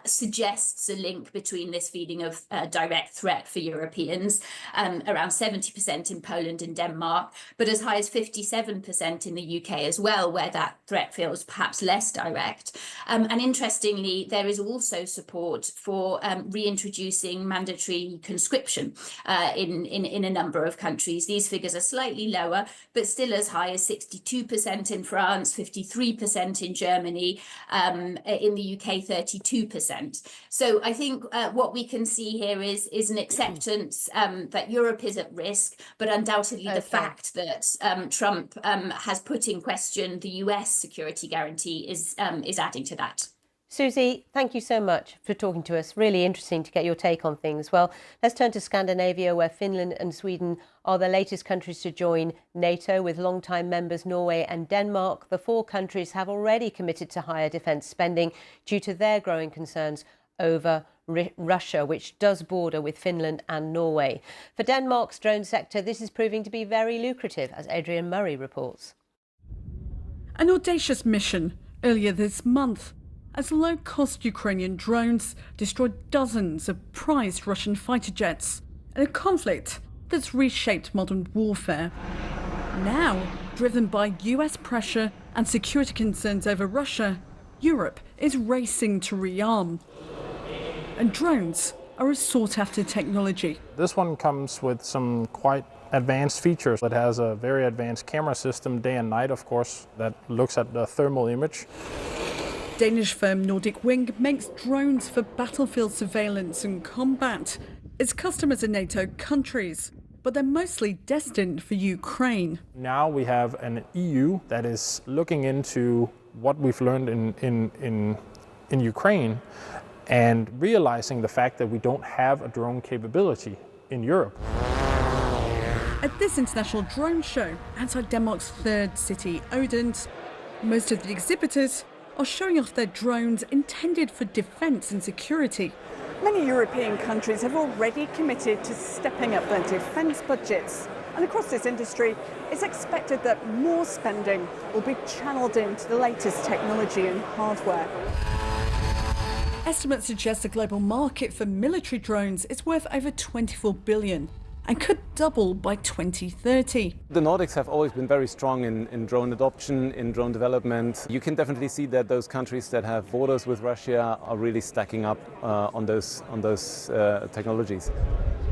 suggests a link between this feeling of direct threat for Europeans, around 70% in Poland and Denmark, but as high as 57% in the UK as well, where that threat feels perhaps less direct. And interestingly, there is also support for reintroducing mandatory conscription in a number of countries. These figures are slightly lower, but still as high as 62% in France, 53% in Germany, in the UK 32%. So I think what we can see here is an acceptance that Europe is at risk, but undoubtedly the fact that Trump has put in question the US security guarantee is adding to that. Susie, thank you so much for talking to us. Really interesting to get your take on things. Well, let's turn to Scandinavia, where Finland and Sweden are the latest countries to join NATO, with long-time members Norway and Denmark. The four countries have already committed to higher defence spending due to their growing concerns over Russia, which does border with Finland and Norway. For Denmark's drone sector, this is proving to be very lucrative, as Adrian Murray reports. An audacious mission earlier this month, as low-cost Ukrainian drones destroyed dozens of prized Russian fighter jets in a conflict that's reshaped modern warfare. Now, driven by US pressure and security concerns over Russia, Europe is racing to rearm. And drones are a sought-after technology. This one comes with some quite advanced features. It has a very advanced camera system, day and night, of course, that looks at the thermal image. Danish firm Nordic Wing makes drones for battlefield surveillance and combat. Its customers are NATO countries, but they're mostly destined for Ukraine. Now we have an EU that is looking into what we've learned in Ukraine and realizing the fact that we don't have a drone capability in Europe. At this international drone show outside Denmark's third city, Odense, most of the exhibitors are showing off their drones intended for defence and security. Many European countries have already committed to stepping up their defence budgets. And across this industry, it's expected that more spending will be channeled into the latest technology and hardware. Estimates suggest the global market for military drones is worth over 24 billion and could double by 2030. The Nordics have always been very strong in drone adoption, in drone development. You can definitely see that those countries that have borders with Russia are really stacking up on those technologies.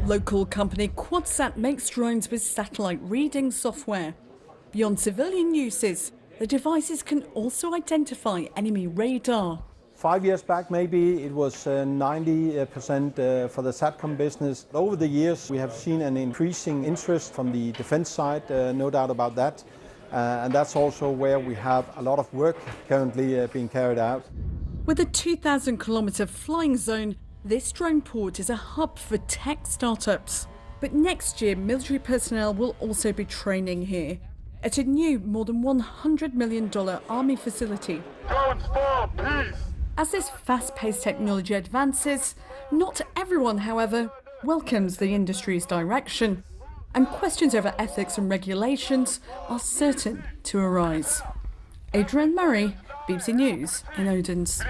Local company QuadSat makes drones with satellite reading software. Beyond civilian uses, the devices can also identify enemy radar. 5 years back, maybe it was 90% for the SATCOM business. Over the years, we have seen an increasing interest from the defense side, no doubt about that. And that's also where we have a lot of work currently being carried out. With a 2,000-kilometre flying zone, this drone port is a hub for tech startups. But next year, military personnel will also be training here at a new, more than $100 million army facility. Drones for peace! As this fast-paced technology advances, not everyone, however, welcomes the industry's direction. and questions over ethics and regulations are certain to arise. Adrienne Murray, BBC News in Odense.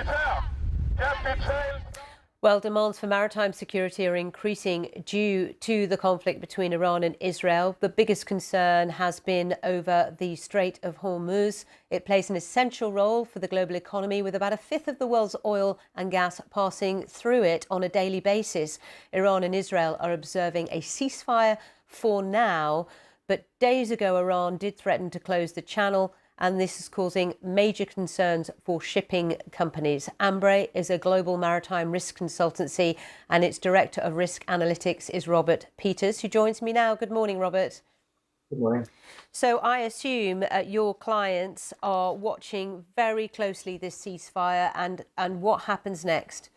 Well, demands for maritime security are increasing due to the conflict between Iran and Israel. The biggest concern has been over the Strait of Hormuz. It plays an essential role for the global economy, with about a fifth of the world's oil and gas passing through it on a daily basis. Iran and Israel are observing a ceasefire for now, but days ago Iran did threaten to close the channel, and this is causing major concerns for shipping companies. Ambre is a global maritime risk consultancy, and its Director of Risk Analytics is Robert Peters, who joins me now. Good morning, Robert. Good morning. So I assume your clients are watching very closely this ceasefire and what happens next.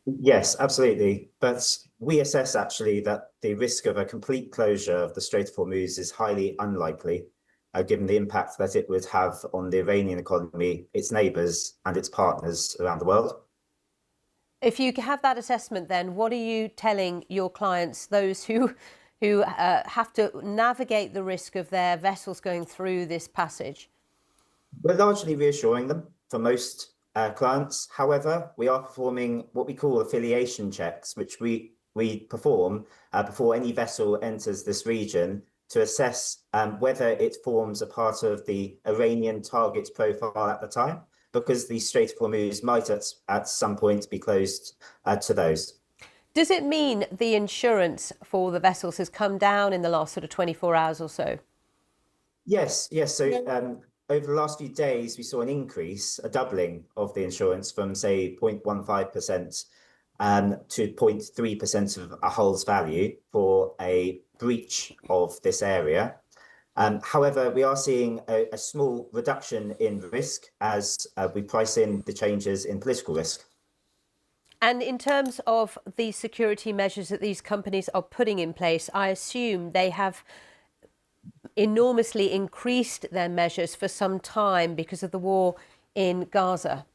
Yes, absolutely. But we assess actually that the risk of a complete closure of the Strait of Hormuz is highly unlikely, given the impact that it would have on the Iranian economy, its neighbours and its partners around the world. If you have that assessment, then what are you telling your clients, those who have to navigate the risk of their vessels going through this passage? We're largely reassuring them for most clients. However, we are performing what we call affiliation checks, which we perform before any vessel enters this region, to assess whether it forms a part of the Iranian target profile at the time, because the Strait of Hormuz might at some point be closed to those. Does it mean the insurance for the vessels has come down in the last sort of 24 hours or so? Yes. So over the last few days, we saw an increase, a doubling of the insurance from, say, 0.15% to 0.3% of a hull's value for a breach of this area. However, we are seeing a small reduction in risk as we price in the changes in political risk. And in terms of the security measures that these companies are putting in place, I assume they have enormously increased their measures for some time because of the war in Gaza.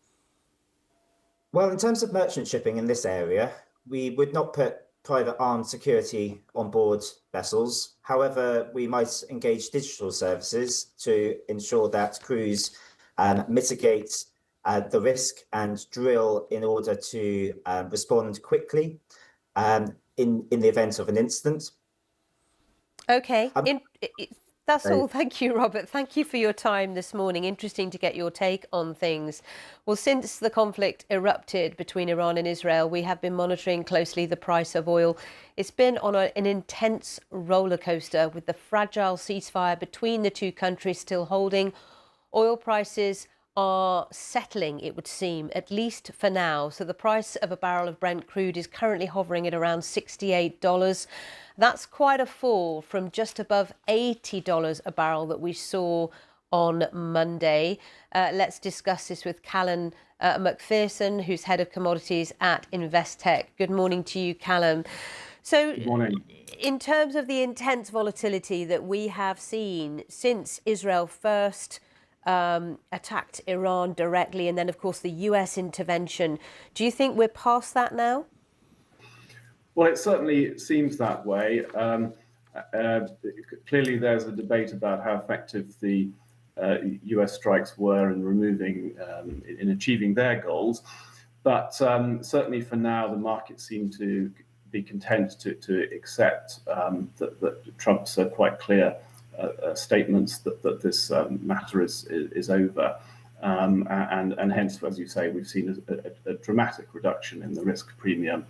Well, in terms of merchant shipping in this area, we would not put private armed security on board vessels. However, we might engage digital services to ensure that crews mitigate the risk and drill in order to respond quickly in the event of an incident. Okay. That's all. Thank you, Robert. Thank you for your time this morning. Interesting to get your take on things. Well, since the conflict erupted between Iran and Israel, we have been monitoring closely the price of oil. It's been on an intense roller coaster, with the fragile ceasefire between the two countries still holding. Oil prices are settling, it would seem, at least for now. So the price of a barrel of Brent crude is currently hovering at around $68. That's quite a fall from just above $80 a barrel that we saw on Monday. Let's discuss this with Callum McPherson, who's head of commodities at Investec. Good morning to you, Callum. So, good morning. In terms of the intense volatility that we have seen since Israel first attacked Iran directly, and then, of course, the US intervention, do you think we're past that now? Well, it certainly seems that way. Clearly, there's a debate about how effective the US strikes were in in achieving their goals. But certainly for now, the market seemed to be content to accept that Trump's quite clear statements that this matter is over. And hence, as you say, we've seen a dramatic reduction in the risk premium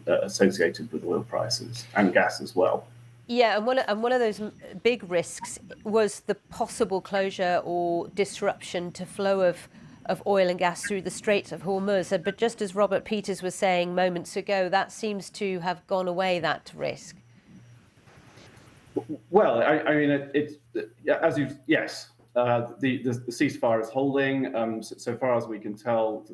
associated with oil prices and gas as well. Yeah, and one of those big risks was the possible closure or disruption to flow of oil and gas through the Strait of Hormuz. But just as Robert Peters was saying moments ago, that seems to have gone away, that risk. Well, I mean, yes. The ceasefire is holding. So far as we can tell,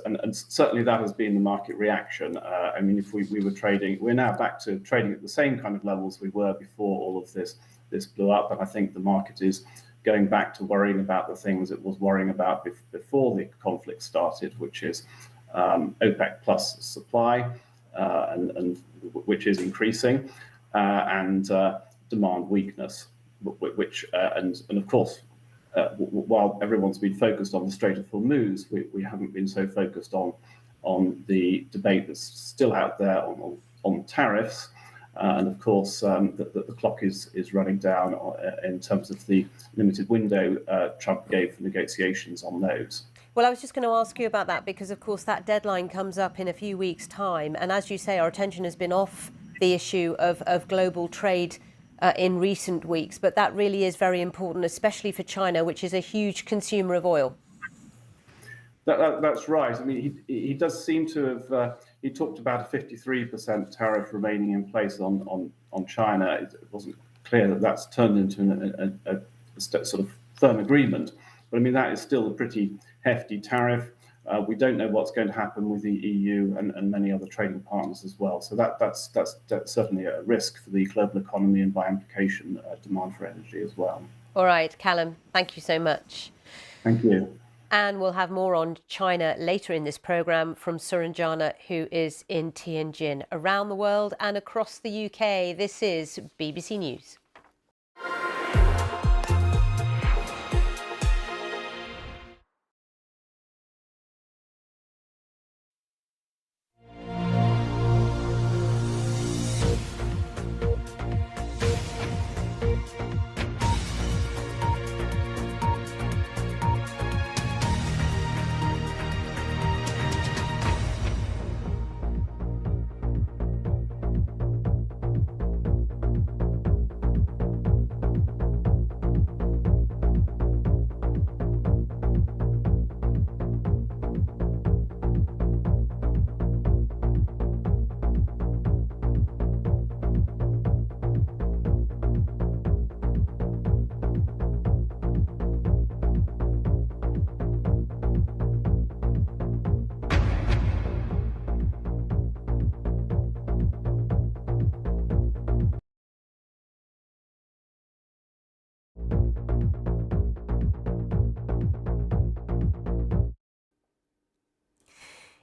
and certainly that has been the market reaction. I mean, if we were trading, we're now back to trading at the same kind of levels we were before all of this blew up. And I think the market is going back to worrying about the things it was worrying about before the conflict started, which is OPEC plus supply, and which is increasing, and demand weakness, which and of course, while everyone's been focused on the Strait of Hormuz, we haven't been so focused on the debate that's still out there on tariffs. And of course, the clock is running down in terms of the limited window Trump gave for negotiations on those. Well, I was just going to ask you about that because, of course, that deadline comes up in a few weeks' time. And as you say, our attention has been off the issue of global trade in recent weeks. But that really is very important, especially for China, which is a huge consumer of oil. That's right. I mean, he does seem to have. He talked about a 53% tariff remaining in place on China. It wasn't clear that that's turned into a sort of firm agreement. But I mean, that is still a pretty hefty tariff. We don't know what's going to happen with the EU and many other trading partners as well. So that's certainly a risk for the global economy and by implication, demand for energy as well. All right, Callum, thank you so much. Thank you. And we'll have more on China later in this programme from Suranjana, who is in Tianjin. Around the world and across the UK, this is BBC News.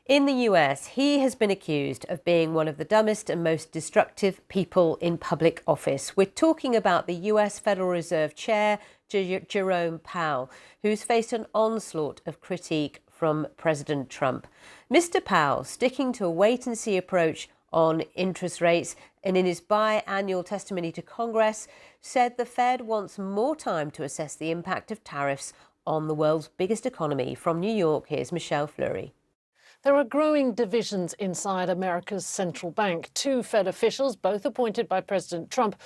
In the US, he has been accused of being one of the dumbest and most destructive people in public office. We're talking about the US Federal Reserve Chair, Jerome Powell, who's faced an onslaught of critique from President Trump. Mr. Powell, sticking to a wait-and-see approach on interest rates, and in his biannual testimony to Congress, said the Fed wants more time to assess the impact of tariffs on the world's biggest economy. From New York, here's Michelle Fleury. There are growing divisions inside America's central bank. Two Fed officials, both appointed by President Trump,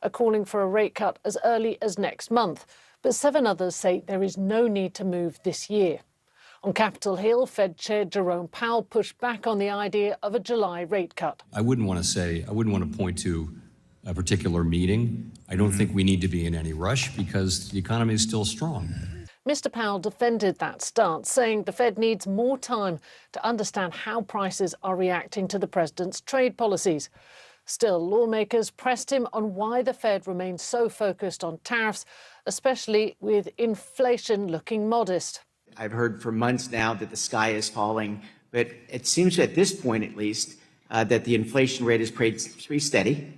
are calling for a rate cut as early as next month. But 7 others say there is no need to move this year. On Capitol Hill, Fed Chair Jerome Powell pushed back on the idea of a July rate cut. I wouldn't want to point to a particular meeting. I don't think we need to be in any rush because the economy is still strong. Mr. Powell defended that stance, saying the Fed needs more time to understand how prices are reacting to the president's trade policies. Still, lawmakers pressed him on why the Fed remains so focused on tariffs, especially with inflation looking modest. I've heard for months now that the sky is falling, but it seems at this point at least that the inflation rate is pretty steady.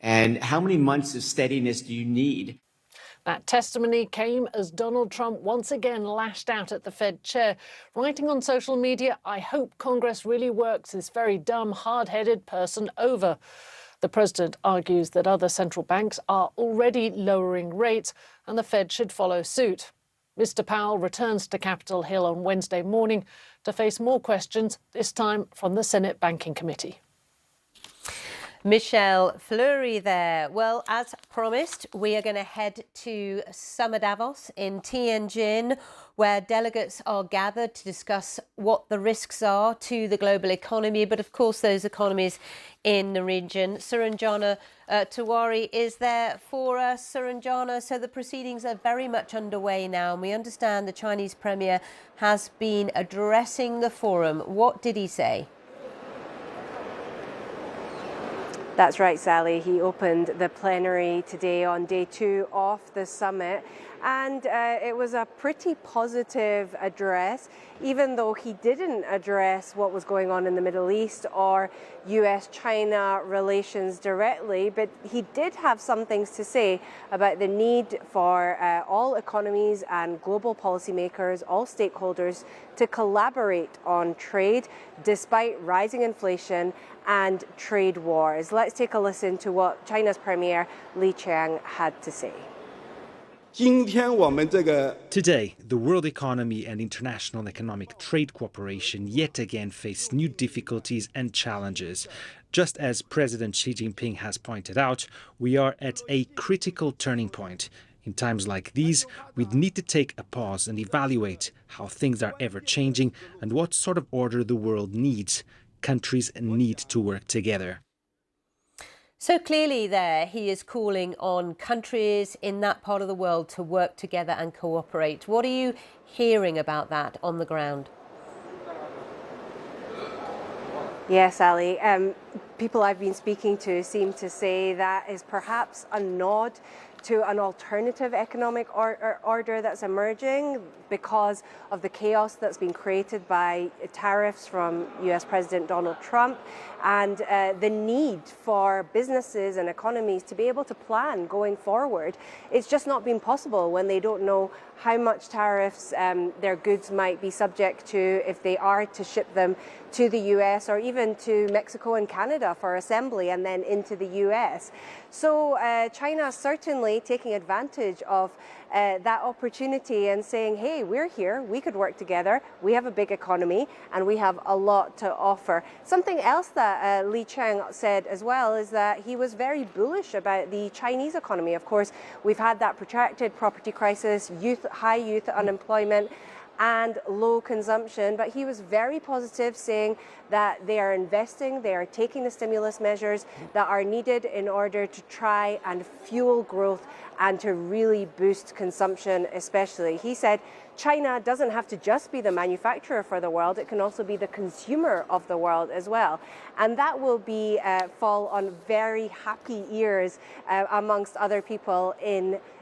And how many months of steadiness do you need? That testimony came as Donald Trump once again lashed out at the Fed chair, writing on social media, "I hope Congress really works this very dumb, hard-headed person over." The president argues that other central banks are already lowering rates and the Fed should follow suit. Mr. Powell returns to Capitol Hill on Wednesday morning to face more questions, this time from the Senate Banking Committee. Michelle Fleury there. Well, as promised, we are going to head to Summer Davos in Tianjin, where delegates are gathered to discuss what the risks are to the global economy, but of course those economies in the region. Suranjana Tewari is there for us. Suranjana, so the proceedings are very much underway now, and we understand the Chinese Premier has been addressing the forum. What did he say? That's right, Sally. He opened the plenary today on day 2 of the summit. And it was a pretty positive address, even though he didn't address what was going on in the Middle East or US-China relations directly, but he did have some things to say about the need for all economies and global policymakers, all stakeholders, to collaborate on trade despite rising inflation and trade wars. Let's take a listen to what China's Premier Li Qiang had to say. Today, the world economy and international economic trade cooperation yet again face new difficulties and challenges. Just as President Xi Jinping has pointed out, we are at a critical turning point. In times like these, we need to take a pause and evaluate how things are ever changing and what sort of order the world needs. Countries need to work together. So clearly there, he is calling on countries in that part of the world to work together and cooperate. What are you hearing about that on the ground? Yes, Ali. People I've been speaking to seem to say that is perhaps a nod to an alternative economic order that's emerging because of the chaos that's been created by tariffs from US President Donald Trump and the need for businesses and economies to be able to plan going forward. It's just not been possible when they don't know how much tariffs their goods might be subject to if they are to ship them to the US or even to Mexico and Canada for assembly and then into the US. So China is certainly taking advantage of that opportunity and saying, hey, we're here, we could work together, we have a big economy and we have a lot to offer. Something else that Li Qiang said as well is that he was very bullish about the Chinese economy. Of course, we've had that protracted property crisis, high youth unemployment and low consumption, but he was very positive, saying that they are investing, they are taking the stimulus measures that are needed in order to try and fuel growth and to really boost consumption especially. He said China doesn't have to just be the manufacturer for the world, it can also be the consumer of the world as well. And that will be fall on very happy ears amongst other people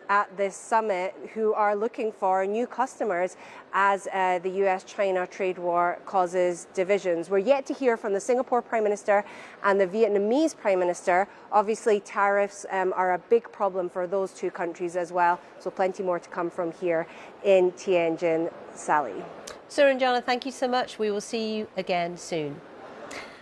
at this summit who are looking for new customers as the US-China trade war causes divisions. We're yet to hear from the Singapore Prime Minister and the Vietnamese Prime Minister. Obviously, tariffs are a big problem for those two countries as well, so plenty more to come from here in Tianjin. Sally. Suranjana, thank you so much. We will see you again soon.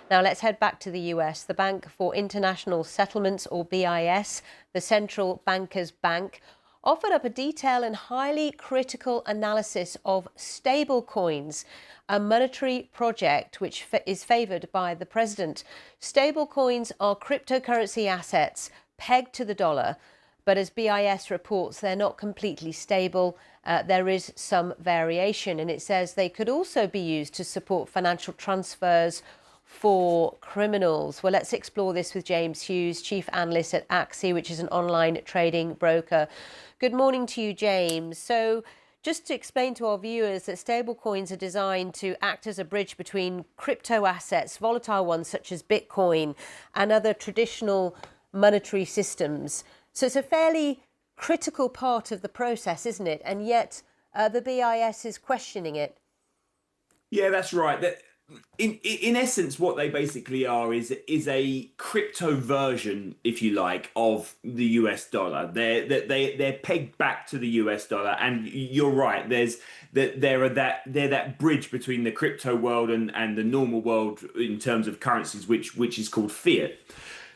Now let's head back to the US. The Bank for International Settlements, or BIS, the central bankers' bank, offered up a detailed and highly critical analysis of stablecoins, a monetary project which is favoured by the president. Stablecoins are cryptocurrency assets pegged to the dollar, but as BIS reports, they're not completely stable. There is some variation, and it says they could also be used to support financial transfers for criminals. Well, let's explore this with James Hughes, Chief Analyst at Axie, which is an online trading broker. Good morning to you, James. So just to explain to our viewers that stablecoins are designed to act as a bridge between crypto assets, volatile ones such as Bitcoin, and other traditional monetary systems. So it's a fairly critical part of the process, isn't it? And yet the BIS is questioning it. Yeah, that's right. In essence, what they basically are is a crypto version, if you like, of the US dollar. They're pegged back to the US dollar, and you're right. They're that bridge between the crypto world and the normal world in terms of currencies, which is called fiat.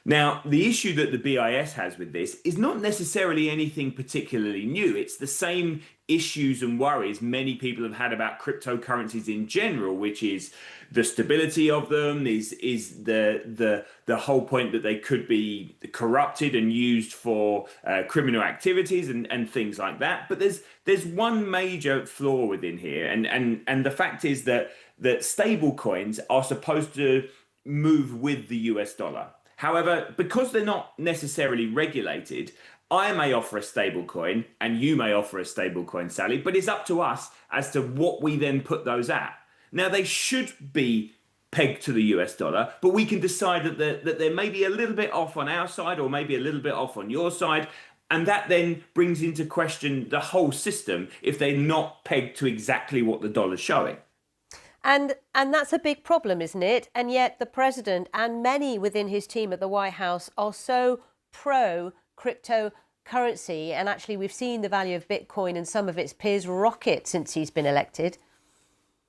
Now, the issue that the BIS has with this is not necessarily anything particularly new. It's the same issues and worries many people have had about cryptocurrencies in general, which is the stability of them, is the whole point that they could be corrupted and used for criminal activities and things like that. But there's one major flaw within here, and the fact is that stable coins are supposed to move with the US dollar. However, because they're not necessarily regulated, I may offer a stable coin and you may offer a stable coin, Sally, but it's up to us as to what we then put those at. Now, they should be pegged to the US dollar, but we can decide that they're maybe a little bit off on our side or maybe a little bit off on your side. And that then brings into question the whole system if they're not pegged to exactly what the dollar's showing. And that's a big problem, isn't it? And yet the president and many within his team at the White House are so pro cryptocurrency. And actually, we've seen the value of Bitcoin and some of its peers rocket since he's been elected.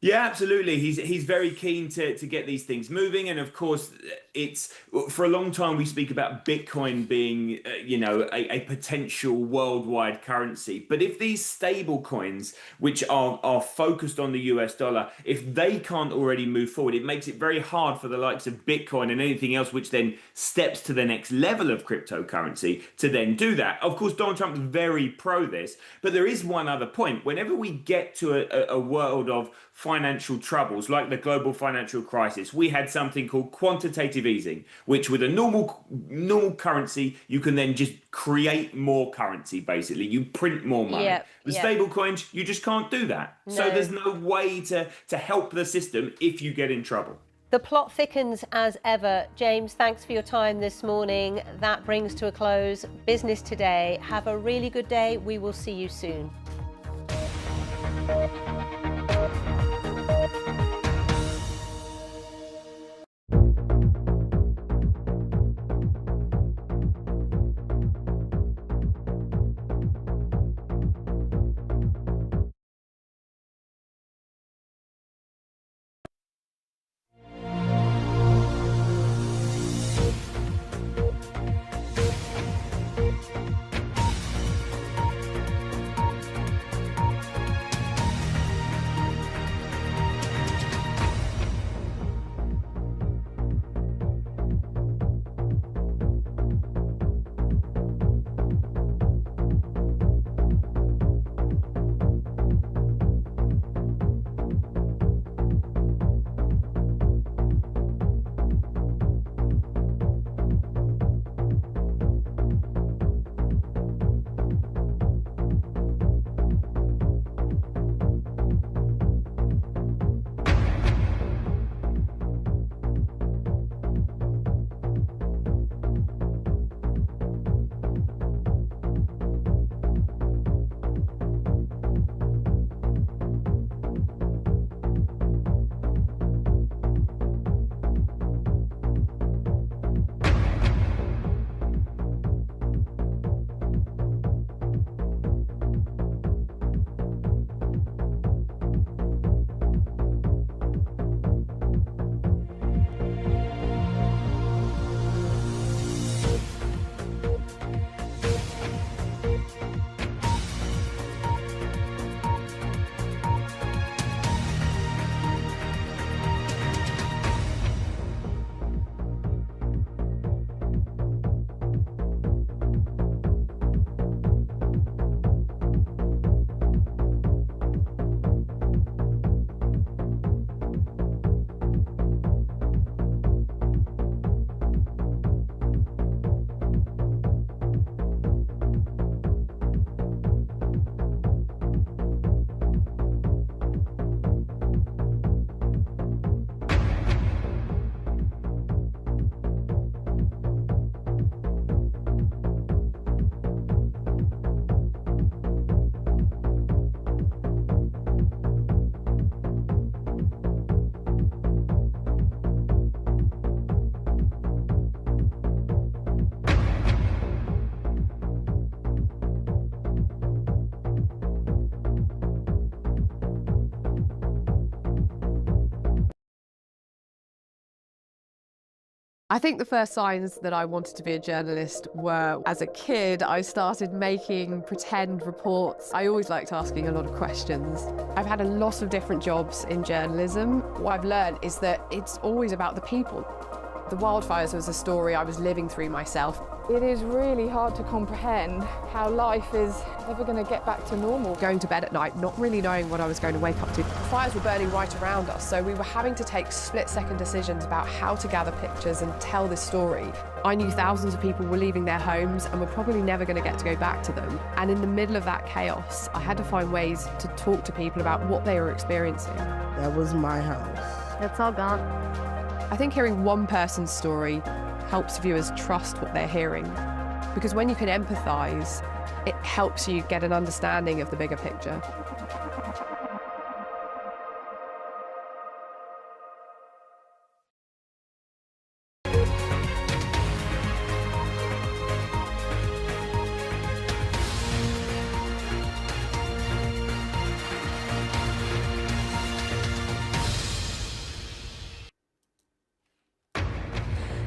Yeah, absolutely. He's very keen to get these things moving. And of course, it's for a long time we speak about Bitcoin being, a potential worldwide currency. But if these stable coins, which are focused on the US dollar, if they can't already move forward, it makes it very hard for the likes of Bitcoin and anything else which then steps to the next level of cryptocurrency to then do that. Of course, Donald Trump is very pro this. But there is one other point. Whenever we get to a world of financial troubles like the global financial crisis, we had something called quantitative easing, which with a normal currency, you can then just create more currency, basically. You print more money. The stable coins, you just can't do that. No. So there's no way to help the system if you get in trouble. The plot thickens as ever. James, thanks for your time this morning. That brings to a close Business Today. Have a really good day. We will see you soon. I think the first signs that I wanted to be a journalist were, as a kid, I started making pretend reports. I always liked asking a lot of questions. I've had a lot of different jobs in journalism. What I've learned is that it's always about the people. The wildfires was a story I was living through myself. It is really hard to comprehend how life is ever going to get back to normal. Going to bed at night, not really knowing what I was going to wake up to. Fires were burning right around us, so we were having to take split-second decisions about how to gather pictures and tell this story. I knew thousands of people were leaving their homes and were probably never going to get to go back to them. And in the middle of that chaos, I had to find ways to talk to people about what they were experiencing. That was my house. It's all gone. I think hearing one person's story helps viewers trust what they're hearing. because when you can empathise, it helps you get an understanding of the bigger picture.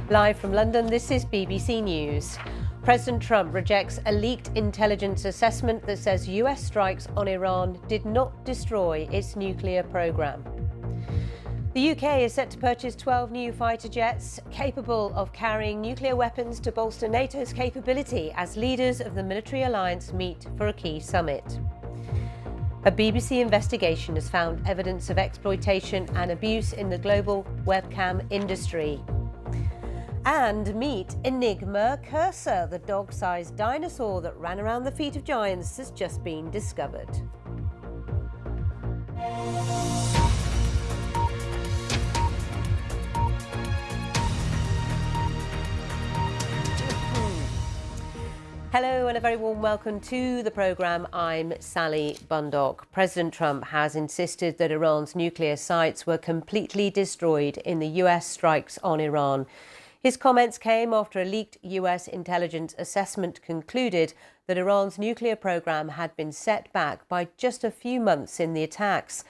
Live from London, this is BBC News. President Trump rejects a leaked intelligence assessment that says US strikes on Iran did not destroy its nuclear program. The UK is set to purchase 12 new fighter jets capable of carrying nuclear weapons to bolster NATO's capability as leaders of the military alliance meet for a key summit. A BBC investigation has found evidence of exploitation and abuse in the global webcam industry. And meet Enigma Cursor, the dog-sized dinosaur that ran around the feet of giants has just been discovered. Hello and a very warm welcome to the programme. I'm Sally Bundock. President Trump has insisted that Iran's nuclear sites were completely destroyed in the US strikes on Iran. His comments came after a leaked US intelligence assessment concluded that Iran's nuclear program had been set back by just a few months in the attacks.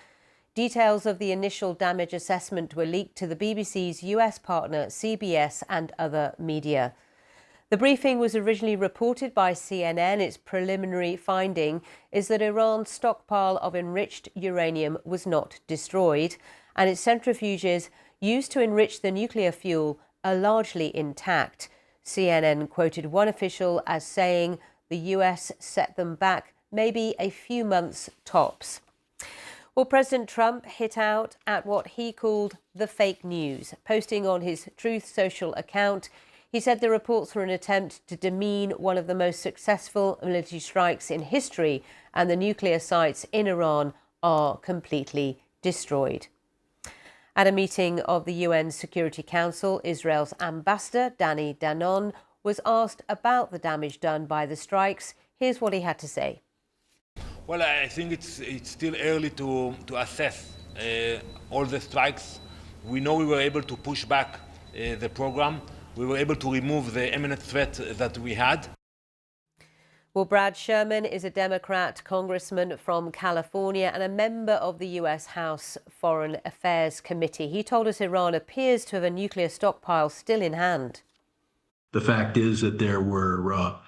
Details of the initial damage assessment were leaked to the BBC's US partner CBS and other media. The briefing was originally reported by CNN. Its preliminary finding is that Iran's stockpile of enriched uranium was not destroyed, and its centrifuges used to enrich the nuclear fuel are largely intact. CNN quoted one official as saying the US set them back maybe a few months tops. Well, President Trump hit out at what he called the fake news. Posting on his Truth Social account, he said the reports were an attempt to demean one of the most successful military strikes in history, and the nuclear sites in Iran are completely destroyed. At a meeting of the UN Security Council, Israel's ambassador, Danny Danon, was asked about the damage done by the strikes. Here's what he had to say. Well, I think it's still early to assess all the strikes. We know we were able to push back the program. We were able to remove the imminent threat that we had. Well, Brad Sherman is a Democrat congressman from California and a member of the US House Foreign Affairs Committee. He told us Iran appears to have a nuclear stockpile still in hand. The fact is that there were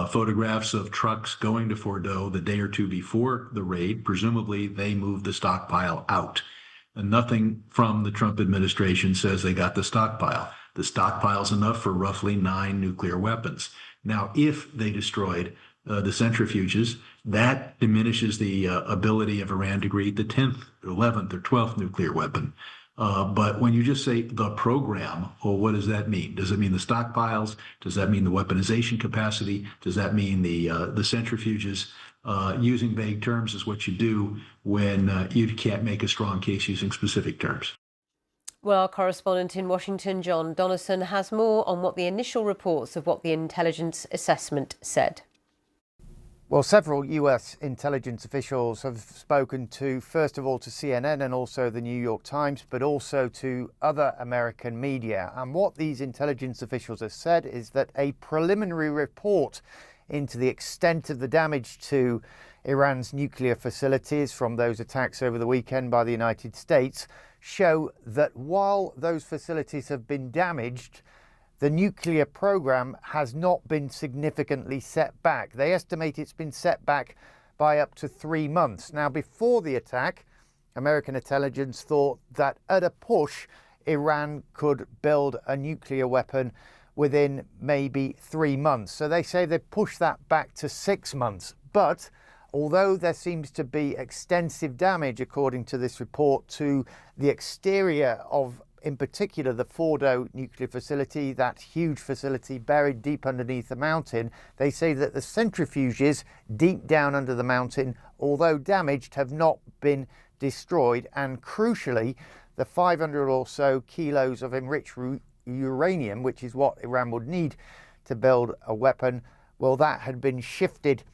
photographs of trucks going to Fordo the day or two before the raid. Presumably, they moved the stockpile out. And nothing from the Trump administration says they got the stockpile. The stockpile's enough for roughly 9 nuclear weapons. Now, if they destroyed the centrifuges, that diminishes the ability of Iran to create the 10th, 11th, or 12th nuclear weapon. But when you just say the program, well, what does that mean? Does it mean the stockpiles? Does that mean the weaponization capacity? Does that mean the centrifuges? Using vague terms is what you do when you can't make a strong case using specific terms. Well, our correspondent in Washington, John Donison, has more on what the initial reports of what the intelligence assessment said. Well, several US intelligence officials have spoken to, first of all, to CNN and also the New York Times, but also to other American media. And what these intelligence officials have said is that a preliminary report into the extent of the damage to Iran's nuclear facilities from those attacks over the weekend by the United States show that while those facilities have been damaged, the nuclear program has not been significantly set back. They estimate it's been set back by up to 3 months. Now, before the attack, American intelligence thought that at a push, Iran could build a nuclear weapon within maybe 3 months. So they say they pushed that back to 6 months. But although there seems to be extensive damage, according to this report, to the exterior of, in particular, the Fordo nuclear facility, that huge facility buried deep underneath the mountain, they say that the centrifuges deep down under the mountain, although damaged, have not been destroyed. And crucially, the 500 or so kilos of enriched uranium, which is what Iran would need to build a weapon. Well, that had been shifted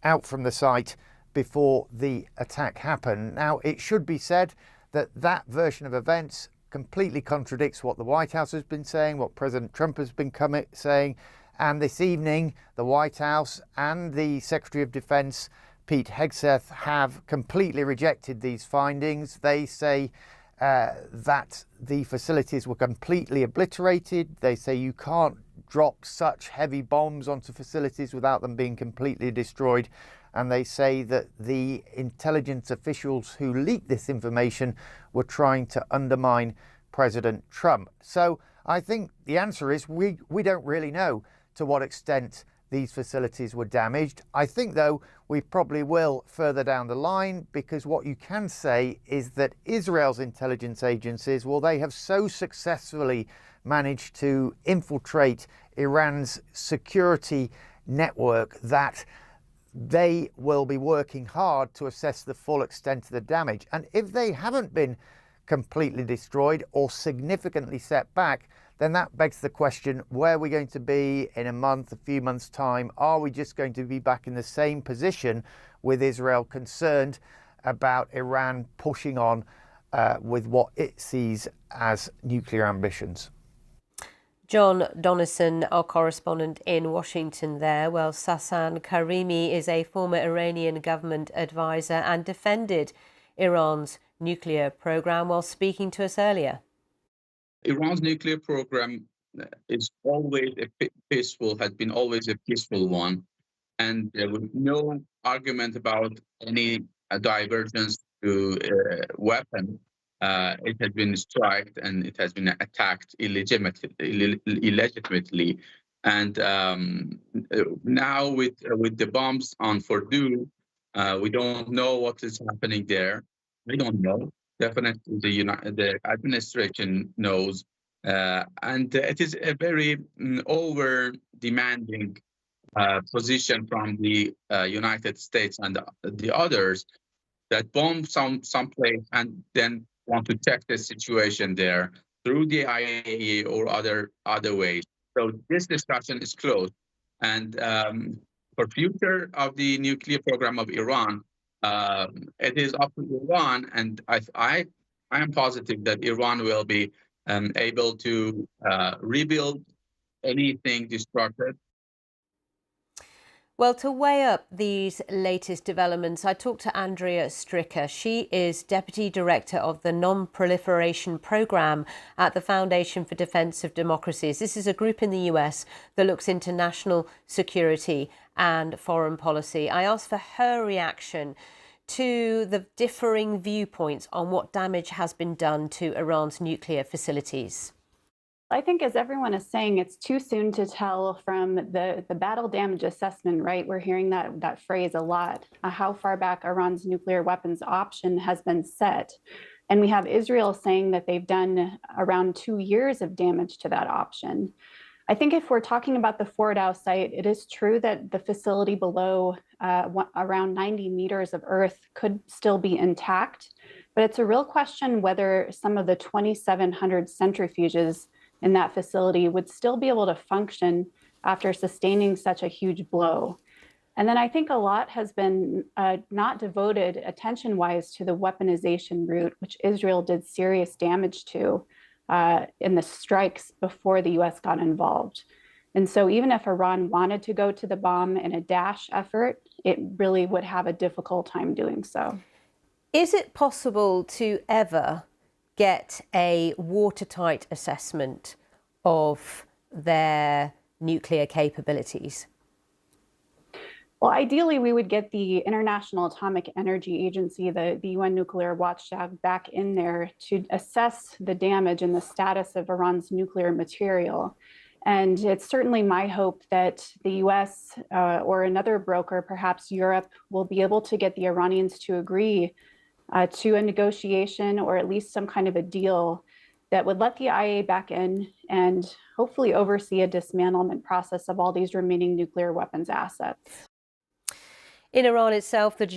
out from the site before the attack happened. Now, it should be said that that version of events completely contradicts what the White House has been saying, what President Trump has been saying. And this evening, the White House and the Secretary of Defense, Pete Hegseth, have completely rejected these findings. They say that the facilities were completely obliterated. They say you can't drop such heavy bombs onto facilities without them being completely destroyed. And they say that the intelligence officials who leaked this information were trying to undermine President Trump. So I think the answer is we don't really know to what extent these facilities were damaged. I think, though, we probably will further down the line, because what you can say is that Israel's intelligence agencies, well, they have so successfully managed to infiltrate Iran's security network that they will be working hard to assess the full extent of the damage. And if they haven't been completely destroyed or significantly set back, then that begs the question, where are we going to be in a month, a few months' time? Are we just going to be back in the same position with Israel concerned about Iran pushing on with what it sees as nuclear ambitions? John Donnison, our correspondent in Washington there. Well, Sassan Karimi is a former Iranian government advisor and defended Iran's nuclear program while speaking to us earlier. Iran's nuclear program is always has been always a peaceful one. And there was no argument about any divergence to weapon. It has been striked and it has been attacked illegitimately. And now with the bombs on Fordow, we don't know what is happening there. We don't know. Definitely, the administration knows, and it is a very over-demanding position from the United States and the others that bomb someplace and then want to check the situation there through the IAEA or other ways. So this discussion is closed, and for future of the nuclear program of Iran, it is up to Iran, and I am positive that Iran will be able to rebuild anything destructed. Well, to weigh up these latest developments, I talked to Andrea Stricker. She is Deputy Director of the Non-Proliferation Programme at the Foundation for Defence of Democracies. This is a group in the US that looks into national security and foreign policy. I asked for her reaction to the differing viewpoints on what damage has been done to Iran's nuclear facilities. I think, as everyone is saying, it's too soon to tell from the battle damage assessment, right? We're hearing that phrase a lot, how far back Iran's nuclear weapons option has been set. And we have Israel saying that they've done around 2 years of damage to that option. I think if we're talking about the Fordow site, it is true that the facility below around 90 meters of earth could still be intact, but it's a real question whether some of the 2,700 centrifuges in that facility would still be able to function after sustaining such a huge blow. And then I think a lot has been not devoted attention-wise to the weaponization route, which Israel did serious damage to in the strikes before the US got involved. And so even if Iran wanted to go to the bomb in a dash effort, it really would have a difficult time doing so. Is it possible to ever get a watertight assessment of their nuclear capabilities? Well, ideally, we would get the International Atomic Energy Agency, the UN nuclear watchdog, back in there to assess the damage and the status of Iran's nuclear material. And it's certainly my hope that the US or another broker, perhaps Europe, will be able to get the Iranians to agree to a negotiation or at least some kind of a deal that would let the IAEA back in and hopefully oversee a dismantlement process of all these remaining nuclear weapons assets. In Iran itself, the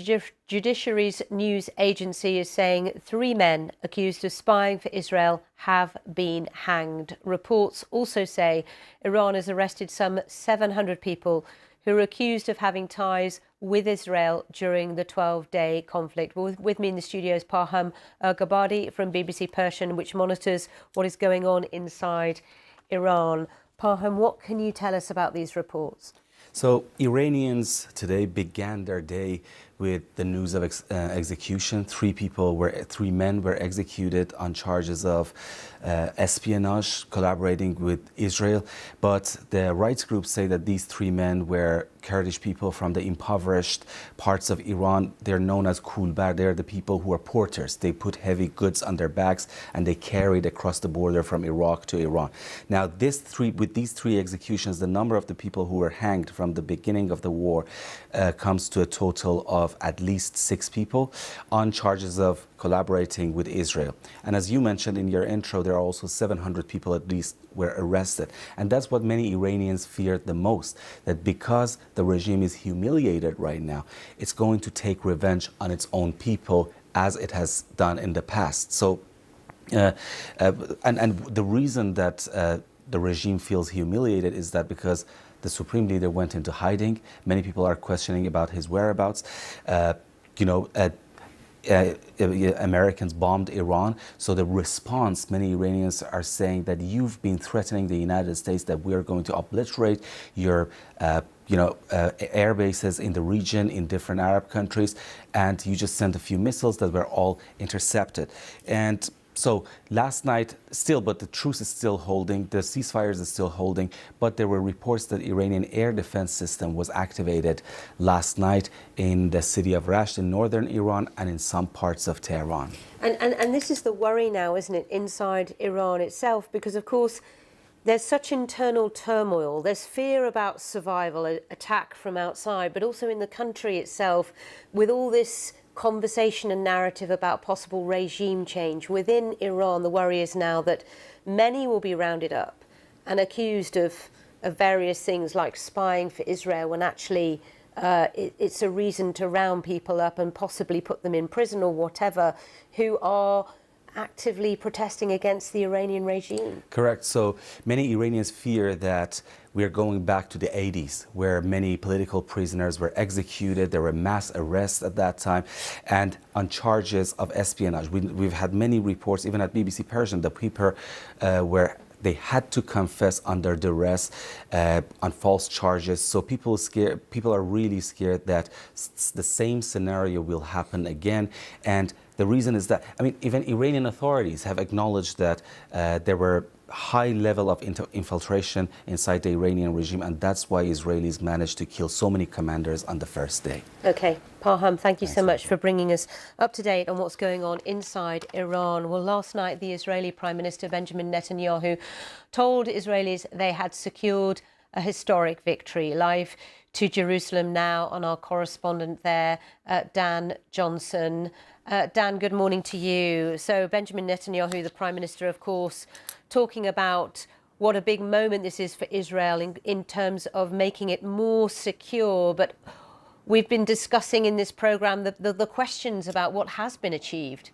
judiciary's news agency is saying 3 men accused of spying for Israel have been hanged. Reports also say Iran has arrested some 700 people who are accused of having ties with Israel during the 12-day conflict. With me in the studio is Parham Gabadi from BBC Persian, which monitors what is going on inside Iran. Parham, what can you tell us about these reports? So Iranians today began their day with the news of execution. 3 men were executed on charges of espionage, collaborating with Israel. But the rights groups say that these 3 men were Kurdish people from the impoverished parts of Iran. They're known as kulbar. They're the people who are porters. They put heavy goods on their backs and they carried across the border from Iraq to Iran. Now, with these 3 executions, the number of the people who were hanged from the beginning of the war comes to a total of at least 6 people on charges of collaborating with Israel. And as you mentioned in your intro, there are also 700 people at least were arrested. And that's what many Iranians feared the most, that because the regime is humiliated right now, it's going to take revenge on its own people as it has done in the past. So, and the reason that the regime feels humiliated is that because the supreme leader went into hiding. Many people are questioning about his whereabouts. Americans bombed Iran. So the response, many Iranians are saying that you've been threatening the United States, that we're going to obliterate your air bases in the region, in different Arab countries, and you just sent a few missiles that were all intercepted. And so last night, but the truce is still holding, the ceasefires is still holding, but there were reports that Iranian air defense system was activated last night in the city of Rasht in northern Iran and in some parts of Tehran. And this is the worry now, isn't it, inside Iran itself, because of course there's such internal turmoil, there's fear about survival, attack from outside, but also in the country itself with all this conversation and narrative about possible regime change. Within Iran, the worry is now that many will be rounded up and accused of various things like spying for Israel, when actually it's a reason to round people up and possibly put them in prison or whatever, who are actively protesting against the Iranian regime. Correct. So many Iranians fear that we are going back to the 80s, where many political prisoners were executed. There were mass arrests at that time, and on charges of espionage. We've had many reports, even at BBC Persian, the people where they had to confess under duress on false charges. So people are really scared that the same scenario will happen again. And the reason is that, even Iranian authorities have acknowledged that there were high level of infiltration inside the Iranian regime, and that's why Israelis managed to kill so many commanders on the first day. Okay, Parham, thank you so much for bringing us up to date on what's going on inside Iran. Well, last night the Israeli Prime Minister Benjamin Netanyahu told Israelis they had secured a historic victory. Live to Jerusalem now on our correspondent there, Dan Johnson. Dan, good morning to you. So Benjamin Netanyahu, the Prime Minister, of course, talking about what a big moment this is for Israel in terms of making it more secure. But we've been discussing in this programme the questions about what has been achieved.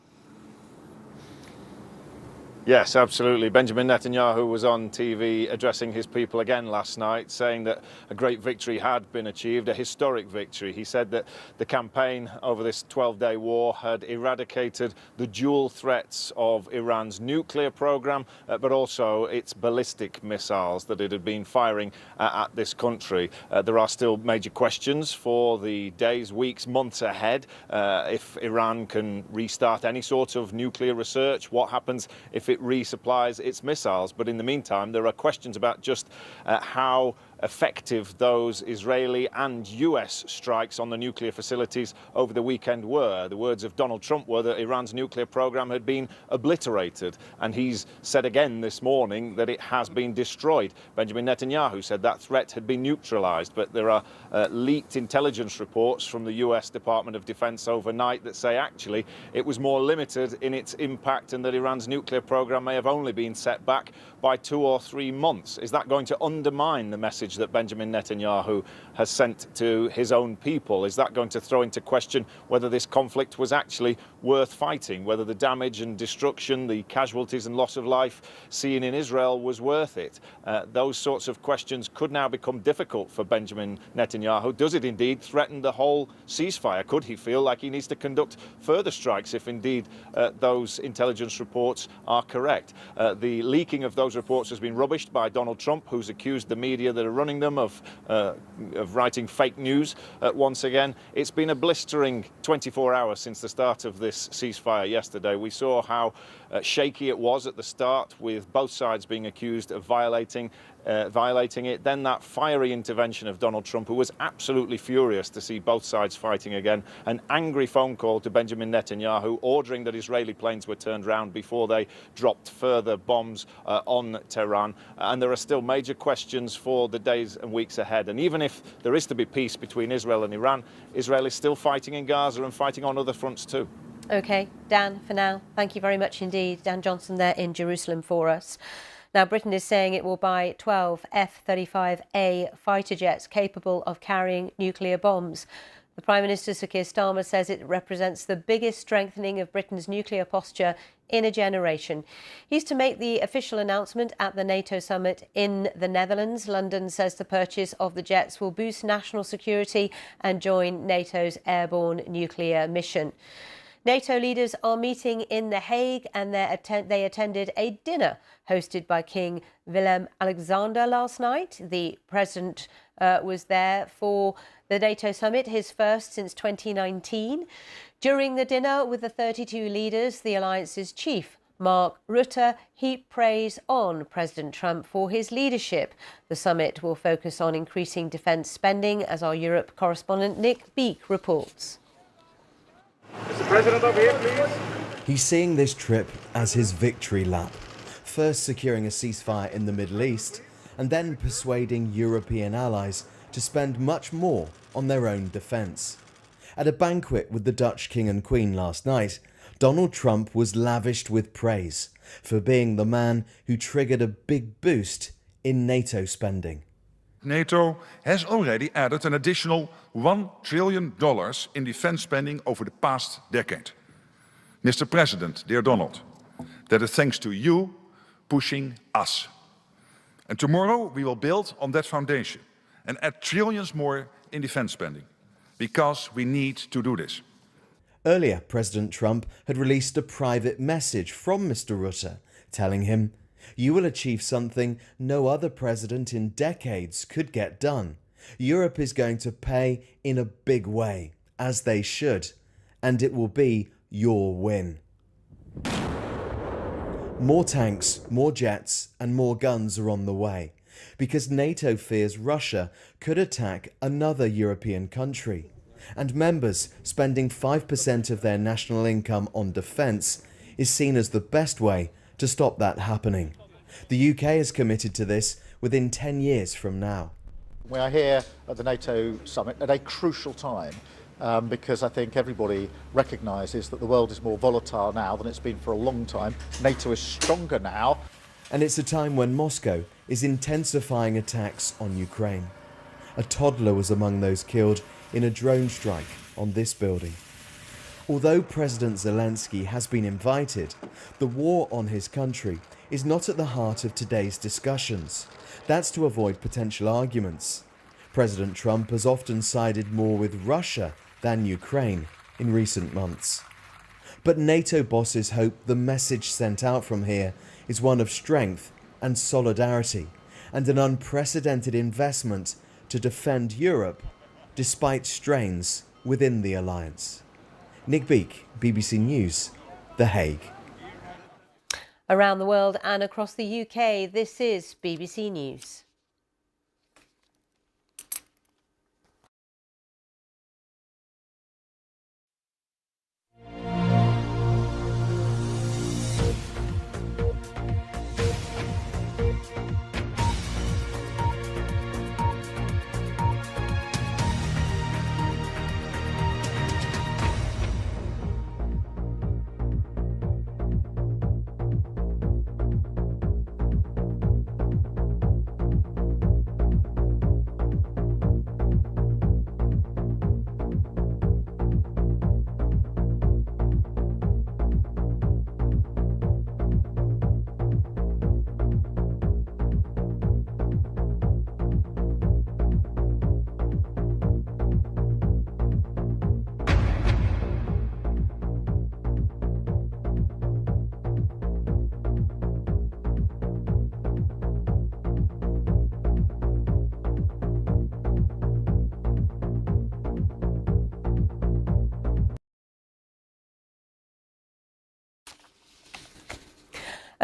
Yes, absolutely. Benjamin Netanyahu was on TV addressing his people again last night, saying that a great victory had been achieved, a historic victory. He said that the campaign over this 12-day war had eradicated the dual threats of Iran's nuclear program, but also its ballistic missiles that it had been firing at this country. There are still major questions for the days, weeks, months ahead. If Iran can restart any sort of nuclear research, what happens if it resupplies its missiles? But in the meantime, there are questions about just how effective those Israeli and US strikes on the nuclear facilities over the weekend were. The words of Donald Trump were that Iran's nuclear program had been obliterated, and he's said again this morning that it has been destroyed. Benjamin Netanyahu said that threat had been neutralized, but there are leaked intelligence reports from the US Department of Defense overnight that say actually it was more limited in its impact and that Iran's nuclear program programme may have only been set back by 2 or 3 months. Is that going to undermine the message that Benjamin Netanyahu has sent to his own people? Is that going to throw into question whether this conflict was actually worth fighting, whether the damage and destruction, the casualties and loss of life seen in Israel was worth it? Those sorts of questions could now become difficult for Benjamin Netanyahu. Does it indeed threaten the whole ceasefire? Could he feel like he needs to conduct further strikes if indeed those intelligence reports are correct? The leaking of those reports has been rubbished by Donald Trump, who's accused the media that are running them of writing fake news once again. It's been a blistering 24 hours since the start of this ceasefire yesterday. We saw how shaky it was at the start, with both sides being accused of violating it. Then that fiery intervention of Donald Trump, who was absolutely furious to see both sides fighting again. An angry phone call to Benjamin Netanyahu, ordering that Israeli planes were turned round before they dropped further bombs on Tehran. And there are still major questions for the days and weeks ahead. And even if there is to be peace between Israel and Iran, Israel is still fighting in Gaza and fighting on other fronts too. OK, Dan, for now, thank you very much indeed. Dan Johnson there in Jerusalem for us. Now, Britain is saying it will buy 12 F-35A fighter jets capable of carrying nuclear bombs. The Prime Minister, Sir Keir Starmer, says it represents the biggest strengthening of Britain's nuclear posture in a generation. He's to make the official announcement at the NATO summit in the Netherlands. London says the purchase of the jets will boost national security and join NATO's airborne nuclear mission. NATO leaders are meeting in The Hague, and they attended a dinner hosted by King Willem-Alexander last night. The president was there for the NATO summit, his first since 2019. During the dinner with the 32 leaders, the alliance's chief, Mark Rutte, heaped praise on President Trump for his leadership. The summit will focus on increasing defence spending, as our Europe correspondent Nick Beake reports. Mr. President, over here, please. He's seeing this trip as his victory lap, first securing a ceasefire in the Middle East and then persuading European allies to spend much more on their own defence. At a banquet with the Dutch King and Queen last night, Donald Trump was lavished with praise for being the man who triggered a big boost in NATO spending. NATO has already added an additional $1 trillion in defense spending over the past decade. Mr. President, dear Donald, that is thanks to you pushing us. And tomorrow we will build on that foundation and add trillions more in defense spending, because we need to do this. Earlier, President Trump had released a private message from Mr. Rutte telling him, "You will achieve something no other president in decades could get done. Europe is going to pay in a big way, as they should, and it will be your win." More tanks, more jets, and more guns are on the way, because NATO fears Russia could attack another European country. And members spending 5% of their national income on defence is seen as the best way to stop that happening. The UK is committed to this within 10 years from now. We are here at the NATO summit at a crucial time because I think everybody recognises that the world is more volatile now than it's been for a long time. NATO is stronger now. And it's a time when Moscow is intensifying attacks on Ukraine. A toddler was among those killed in a drone strike on this building. Although President Zelensky has been invited, the war on his country is not at the heart of today's discussions. That's to avoid potential arguments. President Trump has often sided more with Russia than Ukraine in recent months. But NATO bosses hope the message sent out from here is one of strength and solidarity, and an unprecedented investment to defend Europe despite strains within the alliance. Nick Beake, BBC News, The Hague. Around the world and across the UK, this is BBC News.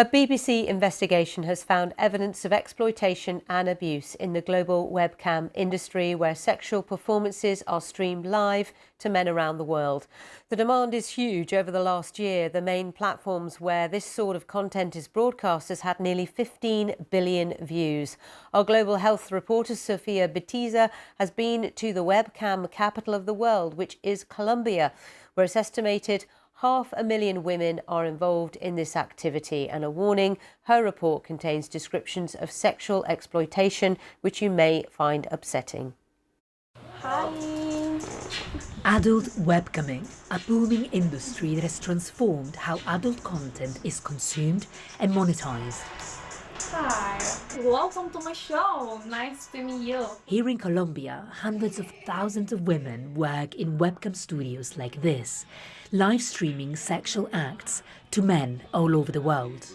A BBC investigation has found evidence of exploitation and abuse in the global webcam industry, where sexual performances are streamed live to men around the world. The demand is huge. Over the last year, the main platforms where this sort of content is broadcast has had nearly 15 billion views. Our global health reporter Sofia Betiza has been to the webcam capital of the world, which is Colombia, where it's estimated 500,000 women are involved in this activity. And a warning, her report contains descriptions of sexual exploitation, which you may find upsetting. Hi. Adult webcamming, a booming industry that has transformed how adult content is consumed and monetized. Hi, welcome to my show. Nice to meet you. Here in Colombia, hundreds of thousands of women work in webcam studios like this, live streaming sexual acts to men all over the world.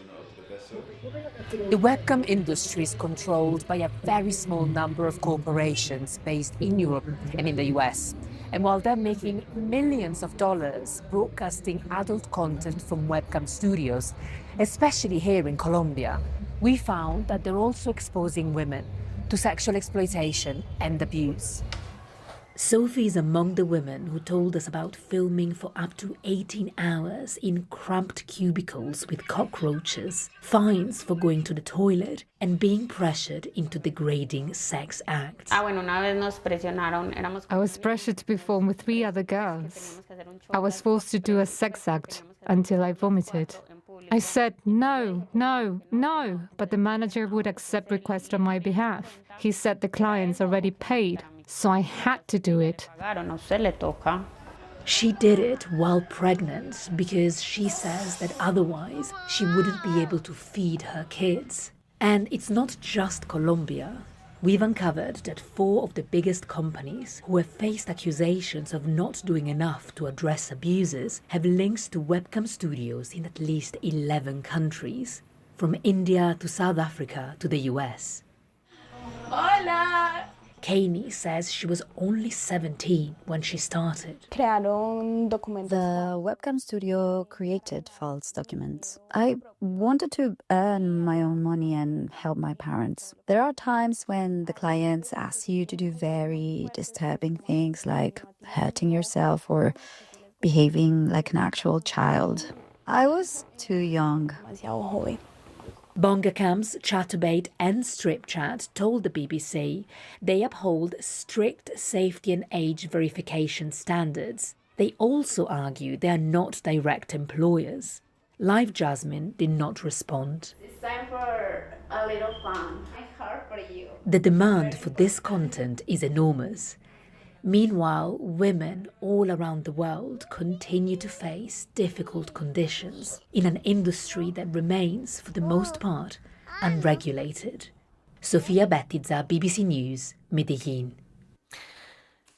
The webcam industry is controlled by a very small number of corporations based in Europe and in the US. And while they're making millions of dollars broadcasting adult content from webcam studios, especially here in Colombia, we found that they're also exposing women to sexual exploitation and abuse. Sophie is among the women who told us about filming for up to 18 hours in cramped cubicles with cockroaches, fines for going to the toilet, and being pressured into degrading sex acts. I was pressured to perform with 3 other girls. I was forced to do a sex act until I vomited. I said no, no, no, but the manager would accept requests on my behalf. He said the clients already paid, so I had to do it. She did it while pregnant because she says that otherwise she wouldn't be able to feed her kids. And it's not just Colombia. We've uncovered that 4 of the biggest companies who have faced accusations of not doing enough to address abuses have links to webcam studios in at least 11 countries, from India to South Africa to the US. Hola! Kani says she was only 17 when she started. The webcam studio created false documents. I wanted to earn my own money and help my parents. There are times when the clients ask you to do very disturbing things like hurting yourself or behaving like an actual child. I was too young. Bongacams, Chaturbate and StripChat told the BBC they uphold strict safety and age verification standards. They also argue they are not direct employers. Live Jasmine did not respond. It's time for a little fun. My heart for you. The demand for this content is enormous. Meanwhile, women all around the world continue to face difficult conditions in an industry that remains, for the most part, unregulated. Sofia Betiza, BBC News, Medellin.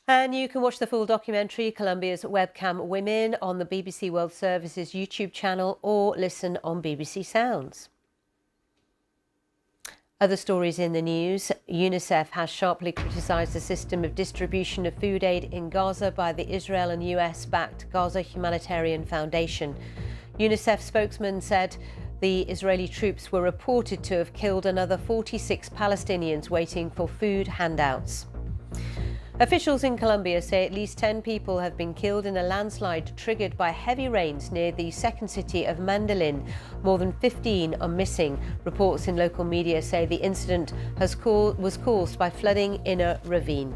And you can watch the full documentary, Colombia's Webcam Women, on the BBC World Service's YouTube channel or listen on BBC Sounds. Other stories in the news. UNICEF has sharply criticised the system of distribution of food aid in Gaza by the Israel and US-backed Gaza Humanitarian Foundation. UNICEF spokesman said the Israeli troops were reported to have killed another 46 Palestinians waiting for food handouts. Officials in Colombia say at least 10 people have been killed in a landslide triggered by heavy rains near the second city of Medellin. More than 15 are missing. Reports in local media say the incident was caused by flooding in a ravine.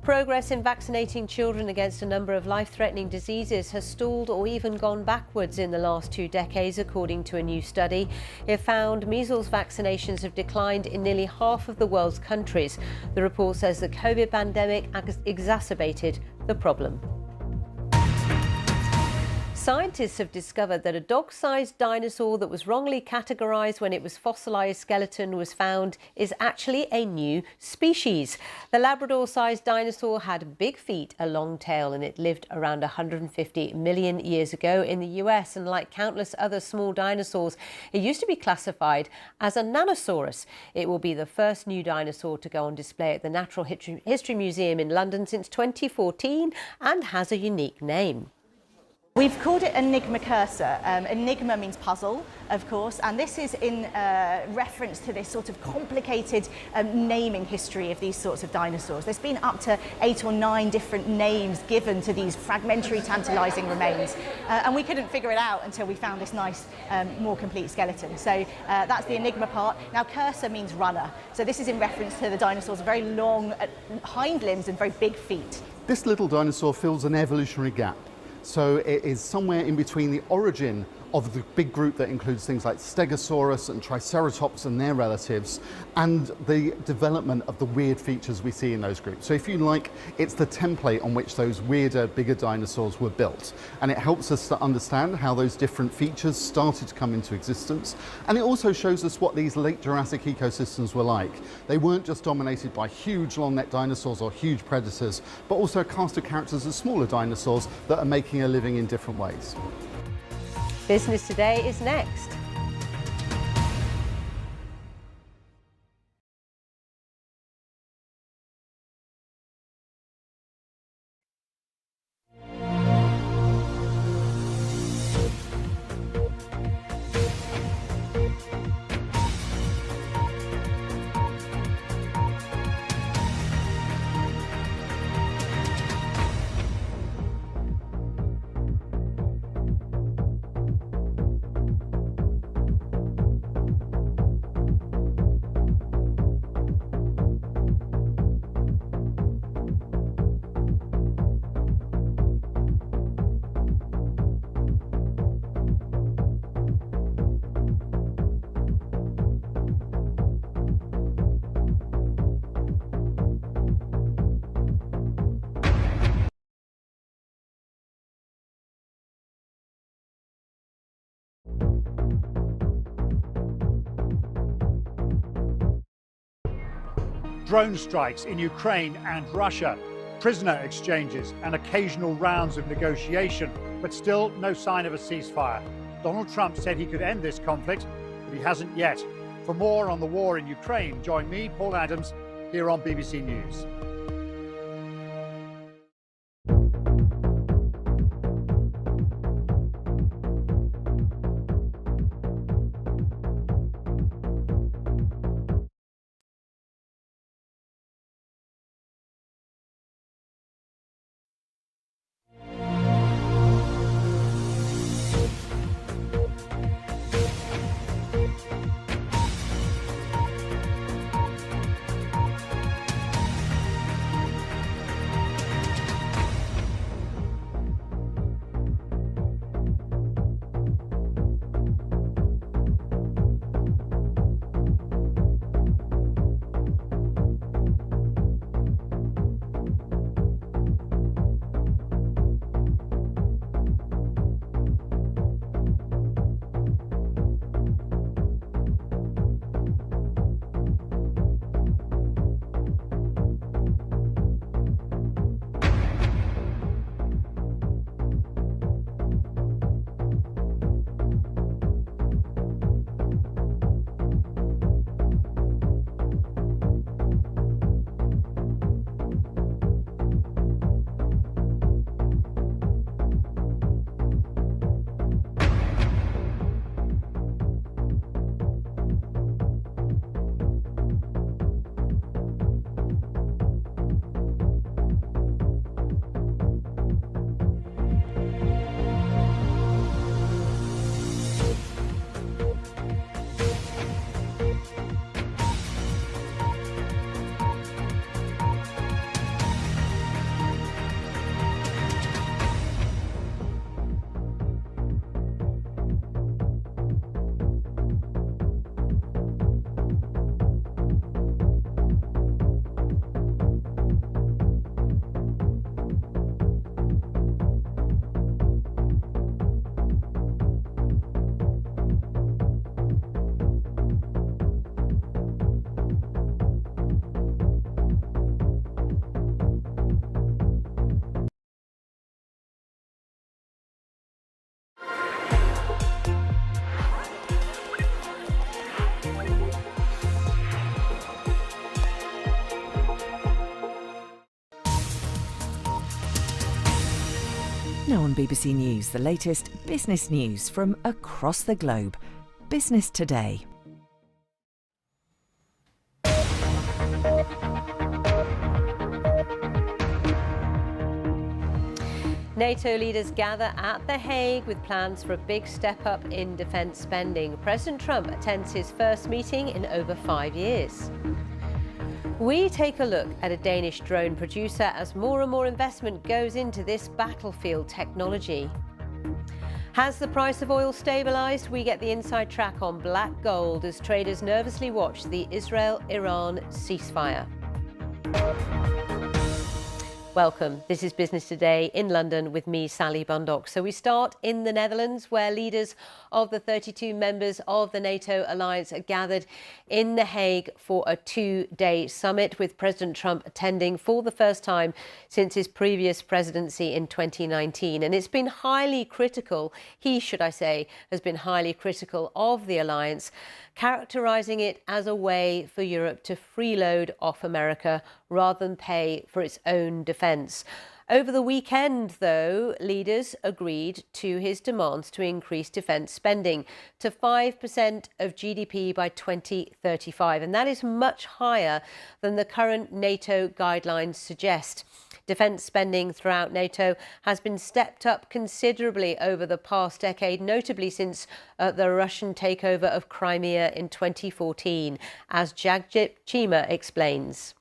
Progress in vaccinating children against a number of life-threatening diseases has stalled or even gone backwards in the last 2 decades, according to a new study. It found measles vaccinations have declined in nearly half of the world's countries. The report says the COVID pandemic exacerbated the problem. Scientists have discovered that a dog-sized dinosaur that was wrongly categorised when its fossilised skeleton was found is actually a new species. The Labrador-sized dinosaur had big feet, a long tail, and it lived around 150 million years ago in the US. And like countless other small dinosaurs, it used to be classified as a Nanosaurus. It will be the first new dinosaur to go on display at the Natural History Museum in London since 2014 and has a unique name. We've called it Enigma Cursor. Enigma means puzzle, of course, and this is in reference to this sort of complicated naming history of these sorts of dinosaurs. There's been up to 8 or 9 different names given to these fragmentary, tantalizing remains, and we couldn't figure it out until we found this nice, more complete skeleton. So that's the Enigma part. Now, cursor means runner, so this is in reference to the dinosaurs' very long hind limbs and very big feet. This little dinosaur fills an evolutionary gap. So it is somewhere in between the origin of the big group that includes things like Stegosaurus and Triceratops and their relatives, and the development of the weird features we see in those groups. So if you like, it's the template on which those weirder, bigger dinosaurs were built. And it helps us to understand how those different features started to come into existence. And it also shows us what these late Jurassic ecosystems were like. They weren't just dominated by huge long-necked dinosaurs or huge predators, but also a cast of characters of smaller dinosaurs that are making a living in different ways. Business Today is next. Drone strikes in Ukraine and Russia, prisoner exchanges and occasional rounds of negotiation, but still no sign of a ceasefire. Donald Trump said he could end this conflict, but he hasn't yet. For more on the war in Ukraine, join me, Paul Adams, here on BBC News. Now on BBC News, the latest business news from across the globe. Business Today. NATO leaders gather at The Hague with plans for a big step up in defence spending. President Trump attends his first meeting in over 5 years. We take a look at a Danish drone producer as more and more investment goes into this battlefield technology. Has the price of oil stabilised? We get the inside track on black gold as traders nervously watch the Israel-Iran ceasefire. Welcome. This is Business Today in London with me, Sally Bundock. So we start in the Netherlands, where leaders of the 32 members of the NATO alliance are gathered in The Hague for a 2-day summit, with President Trump attending for the first time since his previous presidency in 2019. And it's been highly critical, should I say, has been highly critical of the alliance, characterising it as a way for Europe to freeload off America rather than pay for its own defence. Over the weekend, though, leaders agreed to his demands to increase defence spending to 5% of GDP by 2035, and that is much higher than the current NATO guidelines suggest. Defence spending throughout NATO has been stepped up considerably over the past decade, notably since the Russian takeover of Crimea in 2014, as Jagjit Chima explains.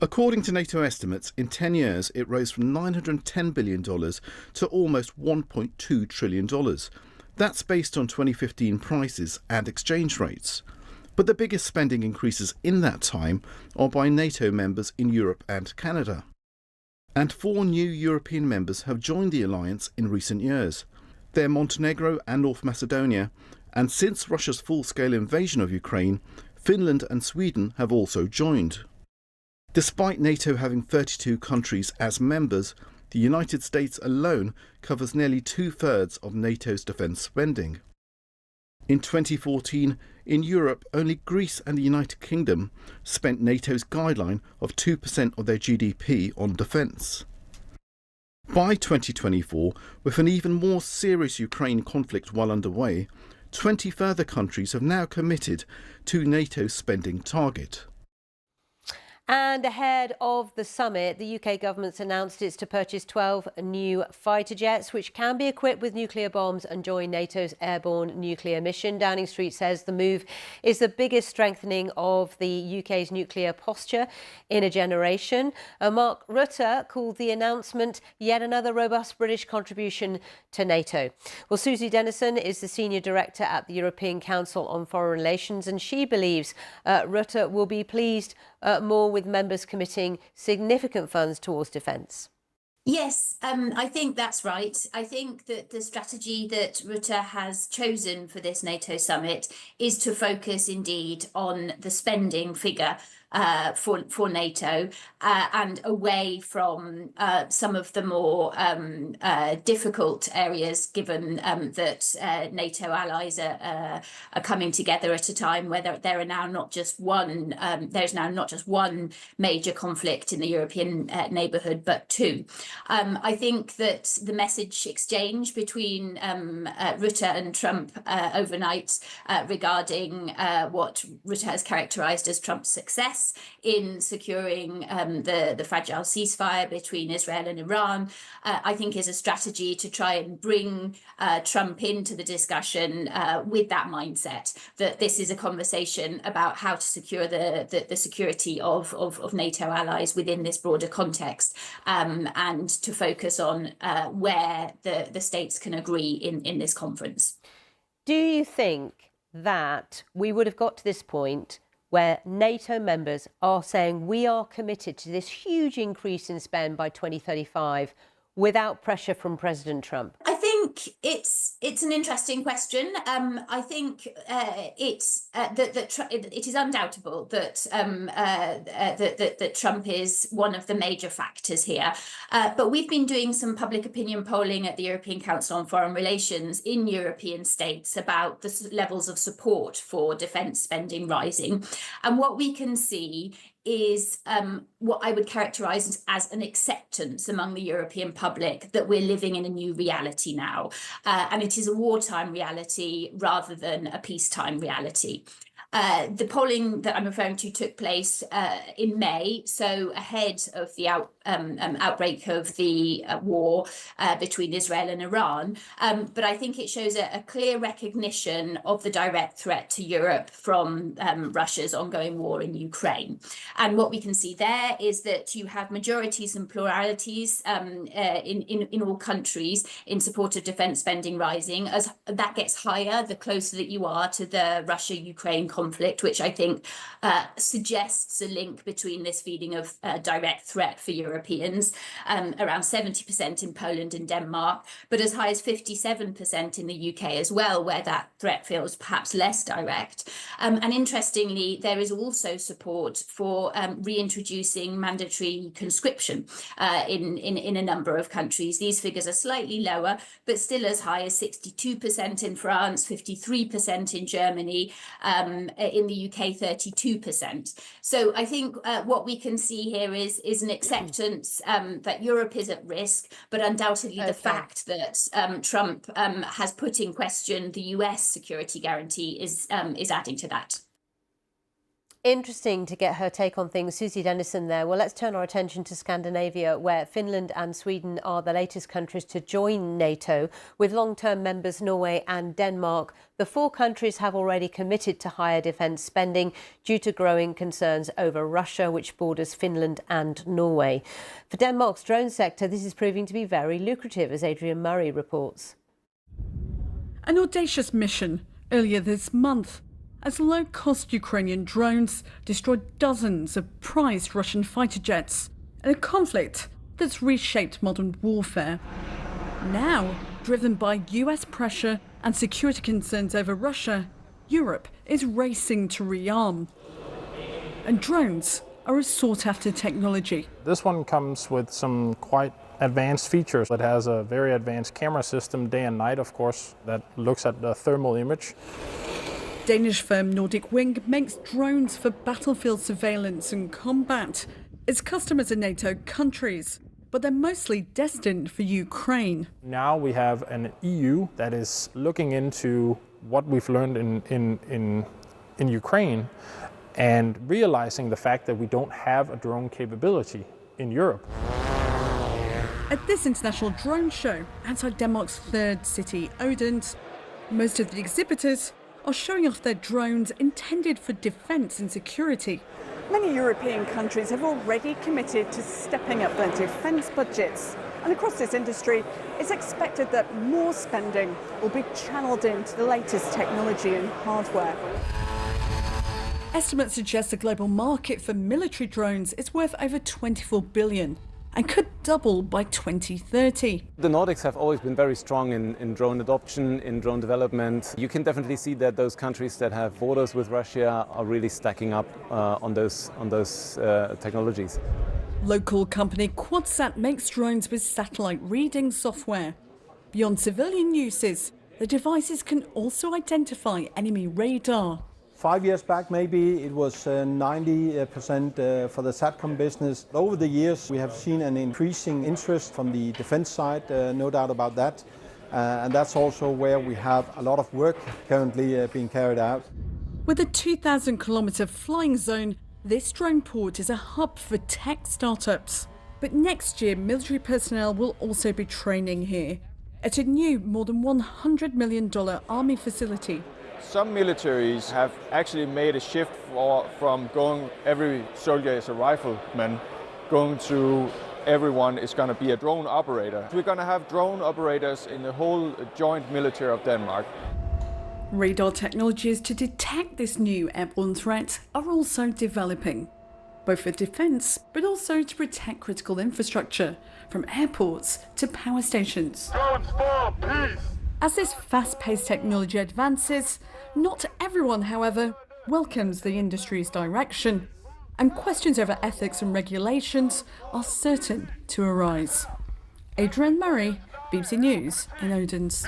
According to NATO estimates, in 10 years it rose from $910 billion to almost $1.2 trillion. That's based on 2015 prices and exchange rates. But the biggest spending increases in that time are by NATO members in Europe and Canada. And 4 new European members have joined the alliance in recent years. They're Montenegro and North Macedonia, and since Russia's full-scale invasion of Ukraine, Finland and Sweden have also joined. Despite NATO having 32 countries as members, the United States alone covers nearly 2/3 of NATO's defence spending. In 2014, in Europe, only Greece and the United Kingdom spent NATO's guideline of 2% of their GDP on defence. By 2024, with an even more serious Ukraine conflict well underway, 20 further countries have now committed to NATO's spending target. And ahead of the summit, the UK government's announced it's to purchase 12 new fighter jets, which can be equipped with nuclear bombs and join NATO's airborne nuclear mission. Downing Street says the move is the biggest strengthening of the UK's nuclear posture in a generation. Mark Rutte called the announcement yet another robust British contribution to NATO. Well, Susie Dennison is the Senior Director at the European Council on Foreign Relations, and she believes Rutte will be pleased more with members committing significant funds towards defence. Yes, I think that's right. I think that the strategy that Rutte has chosen for this NATO summit is to focus indeed on the spending figure for NATO and away from some of the more difficult areas, given that NATO allies are coming together at a time where there are now not just one. There's now not just one major conflict in the European neighbourhood, but 2. I think that the message exchange between Rutte and Trump overnight regarding what Rutte has characterised as Trump's success in securing the fragile ceasefire between Israel and Iran, I think is a strategy to try and bring Trump into the discussion with that mindset that this is a conversation about how to secure the security of NATO allies within this broader context, and to focus on where the states can agree in this conference. Do you think that we would have got to this point where NATO members are saying we are committed to this huge increase in spend by 2035 without pressure from President Trump? I think it's an interesting question. I think it is undoubtable that that Trump is one of the major factors here. But we've been doing some public opinion polling at the European Council on Foreign Relations in European states about the levels of support for defence spending rising. And what we can see is what I would characterize as an acceptance among the European public that we're living in a new reality now. And it is a wartime reality rather than a peacetime reality. The polling that I'm referring to took place in May, so ahead of the outbreak of the war between Israel and Iran. But I think it shows a clear recognition of the direct threat to Europe from Russia's ongoing war in Ukraine. And what we can see there is that you have majorities and pluralities in all countries in support of defence spending rising. As that gets higher, the closer that you are to the Russia-Ukraine conflict, which I think suggests a link between this feeling of direct threat for Europeans, around 70% in Poland and Denmark, but as high as 57% in the UK as well, where that threat feels perhaps less direct. And interestingly, there is also support for reintroducing mandatory conscription in a number of countries. These figures are slightly lower, but still as high as 62% in France, 53% in Germany, in the UK 32%. So I think what we can see here is an acceptance that Europe is at risk, but undoubtedly the fact that Trump has put in question the US security guarantee is adding to that. Interesting to get her take on things. Susie Dennison there. Well, let's turn our attention to Scandinavia, where Finland and Sweden are the latest countries to join NATO, with long-term members Norway and Denmark. The four countries have already committed to higher defence spending due to growing concerns over Russia, which borders Finland and Norway. For Denmark's drone sector, this is proving to be very lucrative, as Adrian Murray reports. An audacious mission earlier this month, as low-cost Ukrainian drones destroyed dozens of prized Russian fighter jets in a conflict that's reshaped modern warfare. Now, driven by US pressure and security concerns over Russia, Europe is racing to rearm. And drones are a sought-after technology. This one comes with some quite advanced features. It has a very advanced camera system, day and night, of course, that looks at the thermal image. Danish firm Nordic Wing makes drones for battlefield surveillance and combat. Its customers are NATO countries, but they're mostly destined for Ukraine. Now we have an EU that is looking into what we've learned in Ukraine and realizing the fact that we don't have a drone capability in Europe. At this international drone show, outside Denmark's third city, Odense, most of the exhibitors are showing off their drones intended for defence and security. Many European countries have already committed to stepping up their defence budgets. And across this industry, it's expected that more spending will be channeled into the latest technology and hardware. Estimates suggest the global market for military drones is worth over $24 billion. And could double by 2030. The Nordics have always been very strong in drone adoption, in drone development. You can definitely see that those countries that have borders with Russia are really stacking up on those technologies. Local company QuadSat makes drones with satellite reading software. Beyond civilian uses, the devices can also identify enemy radar. 5 years back, maybe it was 90% for the SATCOM business. Over the years, we have seen an increasing interest from the defense side, no doubt about that. And that's also where we have a lot of work currently being carried out. With a 2,000-kilometre flying zone, this drone port is a hub for tech startups. But next year, military personnel will also be training here at a new, more than $100 million army facility. Some militaries have actually made a shift from going every soldier is a rifleman, going to everyone is going to be a drone operator. We're going to have drone operators in the whole joint military of Denmark. Radar technologies to detect this new airborne threat are also developing, both for defence but also to protect critical infrastructure, from airports to power stations. Drones for peace! As this fast-paced technology advances, not everyone, however, welcomes the industry's direction, and questions over ethics and regulations are certain to arise. Adrian Murray, BBC News in Odense.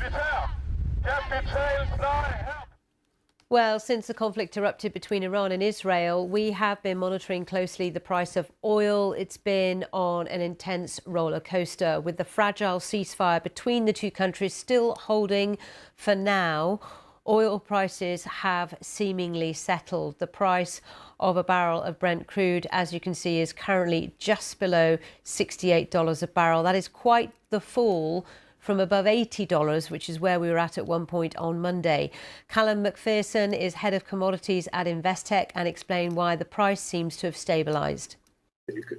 Well, since the conflict erupted between Iran and Israel, we have been monitoring closely the price of oil. It's been on an intense roller coaster, with the fragile ceasefire between the two countries still holding for now. Oil prices have seemingly settled. The price of a barrel of Brent crude, as you can see, is currently just below $68 a barrel. That is quite the fall from above $80, which is where we were at one point on Monday. Callum McPherson is head of commodities at Investec and explained why the price seems to have stabilised.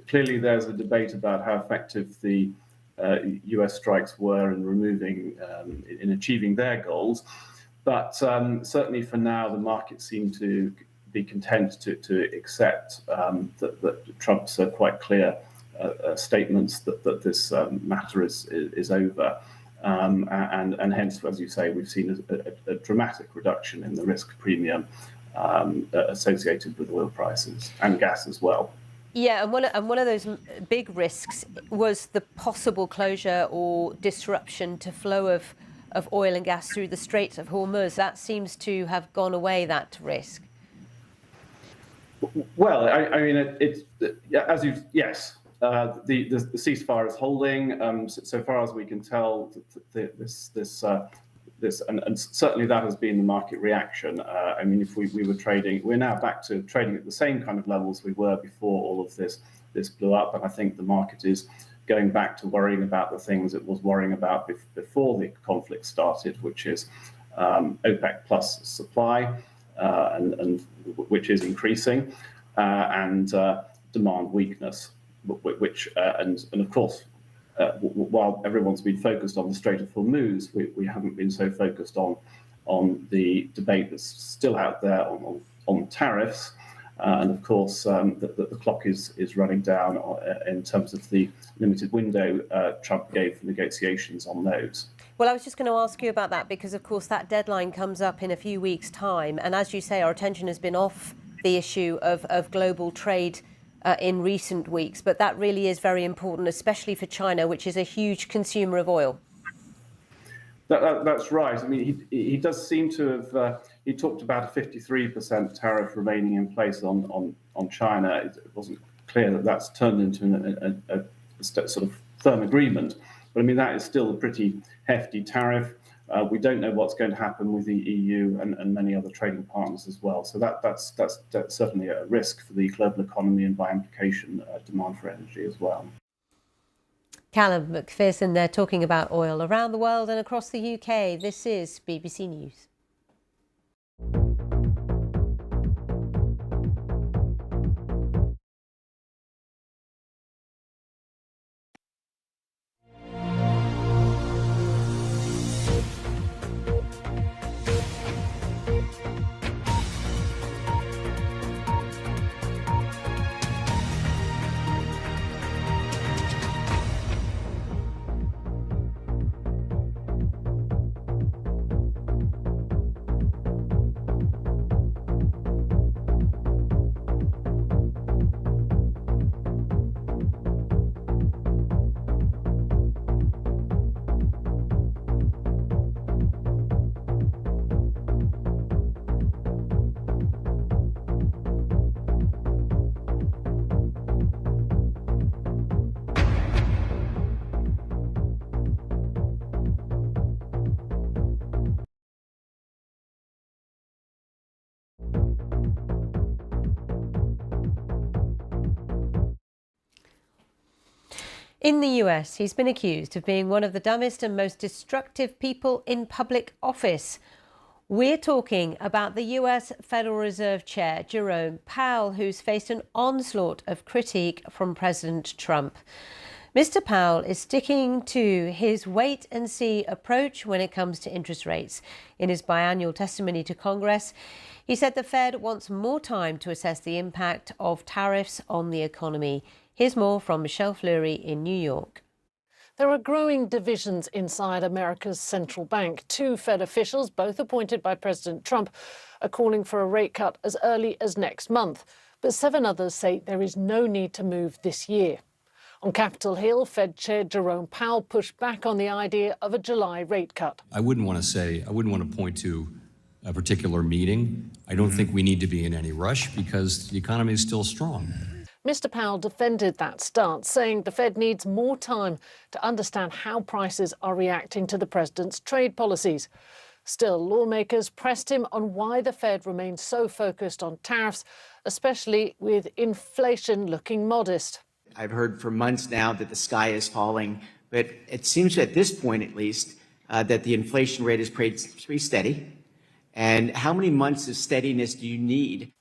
Clearly, there's a debate about how effective the US strikes were in in achieving their goals. But certainly for now, the market seemed to be content to accept that Trump's quite clear statements that this matter is over. And hence, as you say, we've seen a dramatic reduction in the risk premium associated with oil prices and gas as well. Yeah, and one of those big risks was the possible closure or disruption to flow of oil and gas through the Strait of Hormuz. That seems to have gone away, that risk. Well, I mean, yes. The ceasefire is holding. So far as we can tell, and certainly that has been the market reaction. I mean, if we were trading, we're now back to trading at the same kind of levels we were before all of this blew up, and I think the market is going back to worrying about the things it was worrying about before the conflict started, which is OPEC plus supply, and which is increasing, and demand weakness. Which and of course, while everyone's been focused on the Strait of Hormuz, we haven't been so focused on the debate that's still out there on tariffs, and of course the clock is running down in terms of the limited window Trump gave for negotiations on those. Well, I was just going to ask you about that because, of course, that deadline comes up in a few weeks' time, and as you say, our attention has been off the issue of global trade in recent weeks, but that really is very important, especially for China, which is a huge consumer of oil. That's right. I mean, he does seem to have. He talked about a 53% tariff remaining in place on China. It wasn't clear that that's turned into a sort of firm agreement, but I mean that is still a pretty hefty tariff. We don't know what's going to happen with the EU and many other trading partners as well. So that's certainly a risk for the global economy and by implication demand for energy as well. Callum McPherson there talking about oil around the world and across the UK. This is BBC News. In the US, he's been accused of being one of the dumbest and most destructive people in public office. We're talking about the US Federal Reserve Chair, Jerome Powell, who's faced an onslaught of critique from President Trump. Mr. Powell is sticking to his wait-and-see approach when it comes to interest rates. In his biannual testimony to Congress, he said the Fed wants more time to assess the impact of tariffs on the economy. Here's more from Michelle Fleury in New York. There are growing divisions inside America's central bank. Two Fed officials, both appointed by President Trump, are calling for a rate cut as early as next month. But 7 others say there is no need to move this year. On Capitol Hill, Fed Chair Jerome Powell pushed back on the idea of a July rate cut. I wouldn't want to point to a particular meeting. I don't think we need to be in any rush because the economy is still strong. Mr. Powell defended that stance, saying the Fed needs more time to understand how prices are reacting to the president's trade policies. Still, lawmakers pressed him on why the Fed remains so focused on tariffs, especially with inflation looking modest. I've heard for months now that the sky is falling, but it seems at this point at least that the inflation rate is pretty steady. And how many months of steadiness do you need?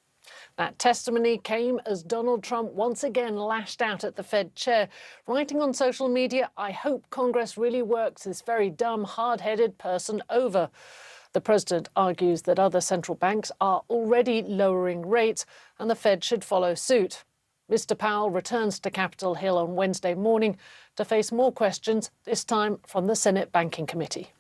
That testimony came as Donald Trump once again lashed out at the Fed chair, writing on social media, "I hope Congress really works this very dumb, hard-headed person over." The president argues that other central banks are already lowering rates and the Fed should follow suit. Mr. Powell returns to Capitol Hill on Wednesday morning to face more questions, this time from the Senate Banking Committee.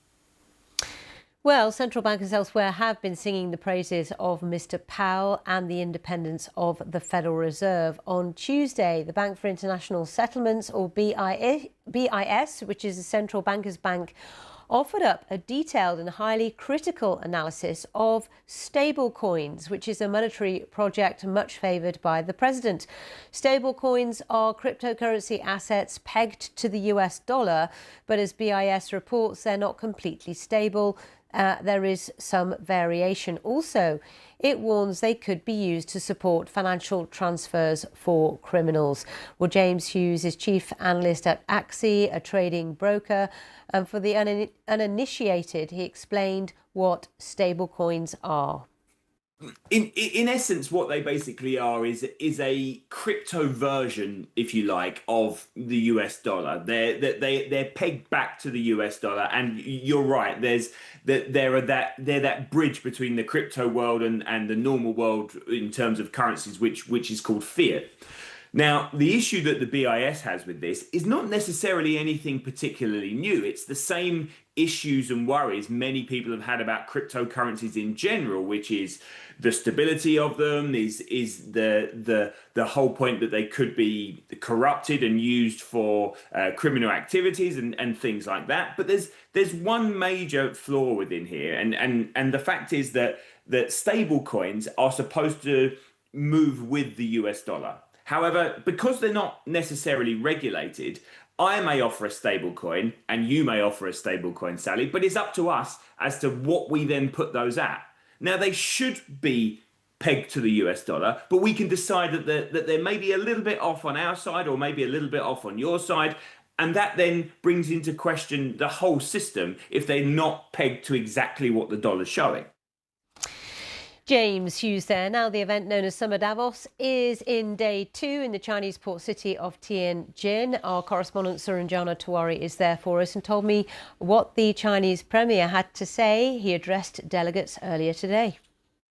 Well, central bankers elsewhere have been singing the praises of Mr. Powell and the independence of the Federal Reserve. On Tuesday, the Bank for International Settlements, or BIS, which is a central bankers bank, offered up a detailed and highly critical analysis of stablecoins, which is a monetary project much favoured by the president. Stablecoins are cryptocurrency assets pegged to the US dollar, but as BIS reports, they're not completely stable. There is some variation. Also, it warns they could be used to support financial transfers for criminals. Well, James Hughes is chief analyst at Axie, a trading broker. And for the uninitiated, he explained what stablecoins are. In essence, what they basically are is a crypto version, if you like, of the US dollar. They're pegged back to the US dollar, and you're right. They're that bridge between the crypto world and the normal world in terms of currencies, which is called fiat. Now, the issue that the BIS has with this is not necessarily anything particularly new. It's the same issues and worries many people have had about cryptocurrencies in general, which is the stability of them, is the whole point that they could be corrupted and used for criminal activities and things like that. But there's one major flaw within here, and the fact is that stable coins are supposed to move with the US dollar. However, because they're not necessarily regulated, I may offer a stable coin and you may offer a stable coin, Sally, but it's up to us as to what we then put those at. Now, they should be pegged to the US dollar, but we can decide that they're maybe a little bit off on our side or maybe a little bit off on your side. And that then brings into question the whole system if they're not pegged to exactly what the dollar's showing. James Hughes there. Now, the event known as Summer Davos is in day 2 in the Chinese port city of Tianjin. Our correspondent Suranjana Tewari is there for us and told me what the Chinese Premier had to say. He addressed delegates earlier today.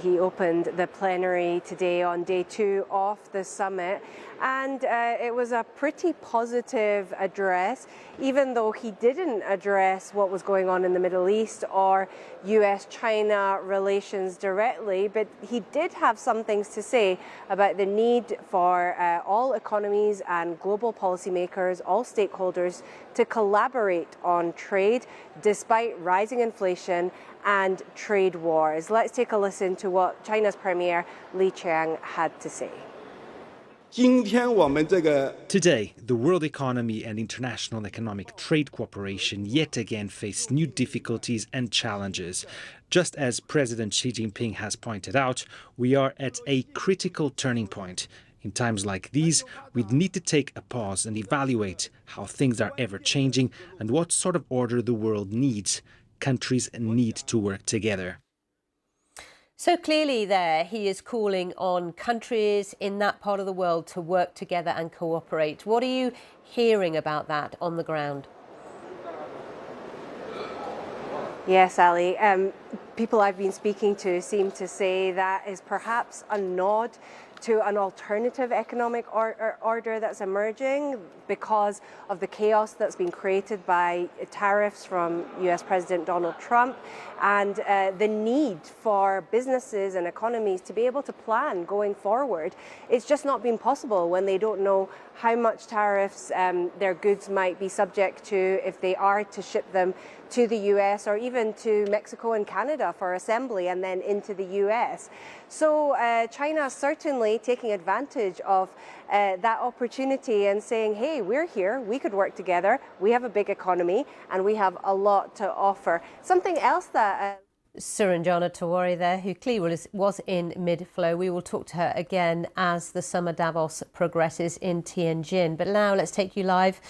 He opened the plenary today on day 2 of the summit, and it was a pretty positive address, even though he didn't address what was going on in the Middle East or US-China relations directly, but he did have some things to say about the need for all economies and global policymakers, all stakeholders, to collaborate on trade despite rising inflation and trade wars. Let's take a listen to what China's Premier Li Qiang had to say. Today, the world economy and international economic trade cooperation yet again face new difficulties and challenges. Just as President Xi Jinping has pointed out, we are at a critical turning point. In times like these, we need to take a pause and evaluate how things are ever changing and what sort of order the world needs. Countries need to work together. So clearly there, he is calling on countries in that part of the world to work together and cooperate. What are you hearing about that on the ground? Yes, Ali. People I've been speaking to seem to say that is perhaps a nod to an alternative economic order that's emerging because of the chaos that's been created by tariffs from US President Donald Trump, and the need for businesses and economies to be able to plan going forward. It's just not been possible when they don't know how much tariffs their goods might be subject to if they are to ship them to the US or even to Mexico and Canada for assembly and then into the US. So China is certainly taking advantage of that opportunity and saying, hey, we're here, we could work together, we have a big economy and we have a lot to offer. Something else that Suranjana Tewari there, who clearly was in mid-flow. We will talk to her again as the summer Davos progresses in Tianjin. But now let's take you live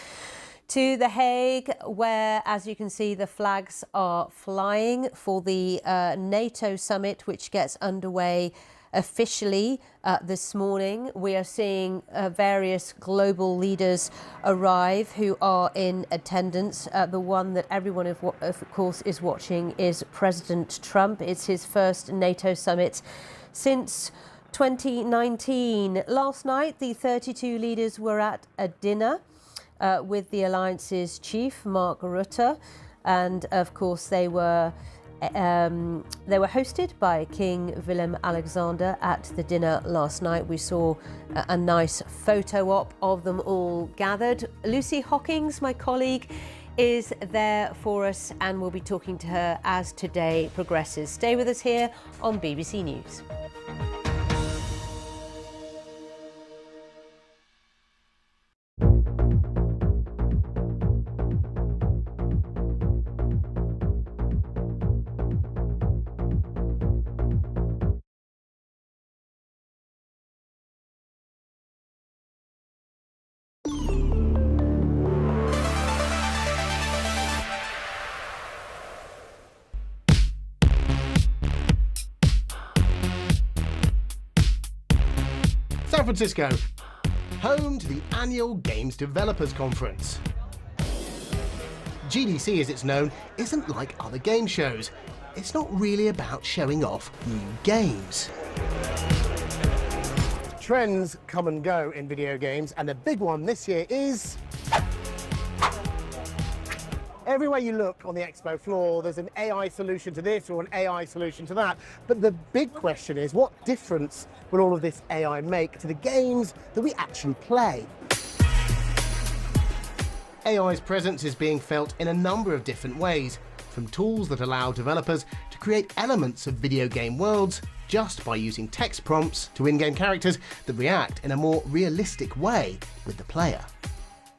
to The Hague, where, as you can see, the flags are flying for the NATO summit, which gets underway officially this morning. We are seeing various global leaders arrive who are in attendance. The one that everyone, of course, is watching is President Trump. It's his first NATO summit since 2019. Last night, the 32 leaders were at a dinner with the alliance's chief, Mark Rutte, and of course they were hosted by King Willem-Alexander at the dinner last night. We saw a nice photo op of them all gathered. Lucy Hockings, my colleague, is there for us, and we'll be talking to her as today progresses. Stay with us here on BBC News. San Francisco, home to the annual Games Developers Conference. GDC, as it's known, isn't like other game shows. It's not really about showing off new games. Trends come and go in video games, and the big one this year is... Everywhere you look on the expo floor, there's an AI solution to this or an AI solution to that. But the big question is, what difference will all of this AI make to the games that we actually play? AI's presence is being felt in a number of different ways, from tools that allow developers to create elements of video game worlds just by using text prompts, to in-game characters that react in a more realistic way with the player.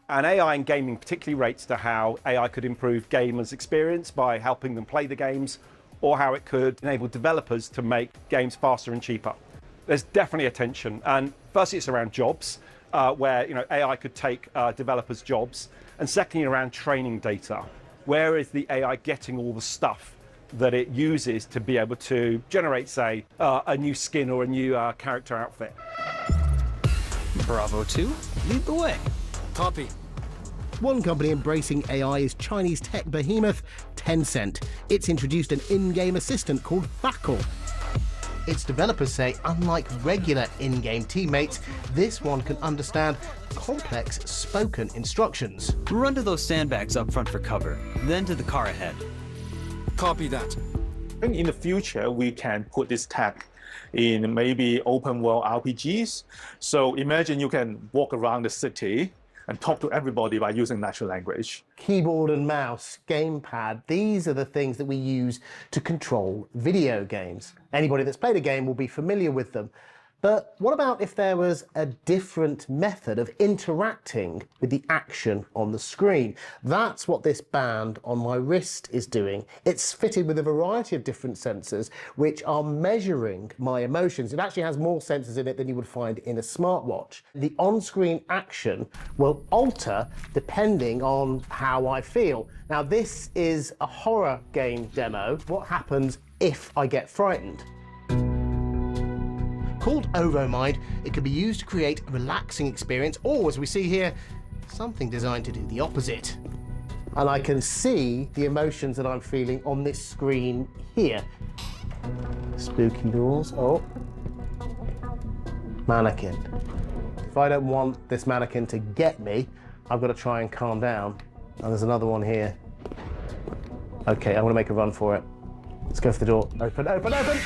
And AI in gaming particularly rates to how AI could improve gamers' experience by helping them play the games, or how it could enable developers to make games faster and cheaper. There's definitely a tension, and firstly it's around jobs, where AI could take developers' jobs, and secondly around training data. Where is the AI getting all the stuff that it uses to be able to generate, say, a new skin or a new character outfit? Bravo 2, lead the way. Copy. One company embracing AI is Chinese tech behemoth Tencent. It's introduced an in-game assistant called Fakul. Its developers say, unlike regular in-game teammates, this one can understand complex spoken instructions. Run to those sandbags up front for cover, then to the car ahead. Copy that. In the future, we can put this tech in maybe open world RPGs. So imagine you can walk around the city and talk to everybody by using natural language. Keyboard and mouse, gamepad, these are the things that we use to control video games. Anybody that's played a game will be familiar with them. But what about if there was a different method of interacting with the action on the screen? That's what this band on my wrist is doing. It's fitted with a variety of different sensors which are measuring my emotions. It actually has more sensors in it than you would find in a smartwatch. The on-screen action will alter depending on how I feel. Now, this is a horror game demo. What happens if I get frightened? Called Ovomind, it can be used to create a relaxing experience, or as we see here, something designed to do the opposite. And I can see the emotions that I'm feeling on this screen here. Spooky doors, oh. Mannequin. If I don't want this mannequin to get me, I've got to try and calm down. And there's another one here. Okay, I'm going to make a run for it. Let's go for the door. Open, open, open!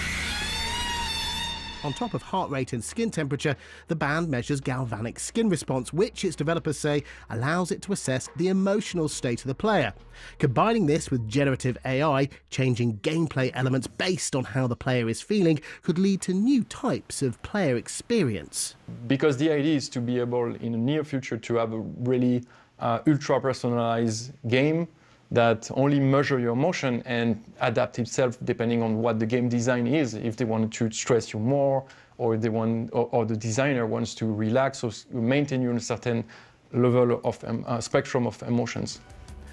On top of heart rate and skin temperature, the band measures galvanic skin response, which its developers say allows it to assess the emotional state of the player. Combining this with generative AI, changing gameplay elements based on how the player is feeling, could lead to new types of player experience. Because the idea is to be able in the near future to have a really ultra personalized game that only measure your emotion and adapt itself depending on what the game design is. If they want to stress you more, or they want, or the designer wants to relax or maintain you in a certain level of spectrum of emotions.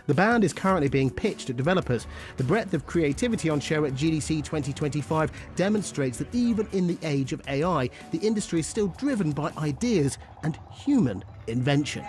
The band is currently being pitched at developers. The breadth of creativity on show at GDC 2025 demonstrates that even in the age of AI, the industry is still driven by ideas and human invention.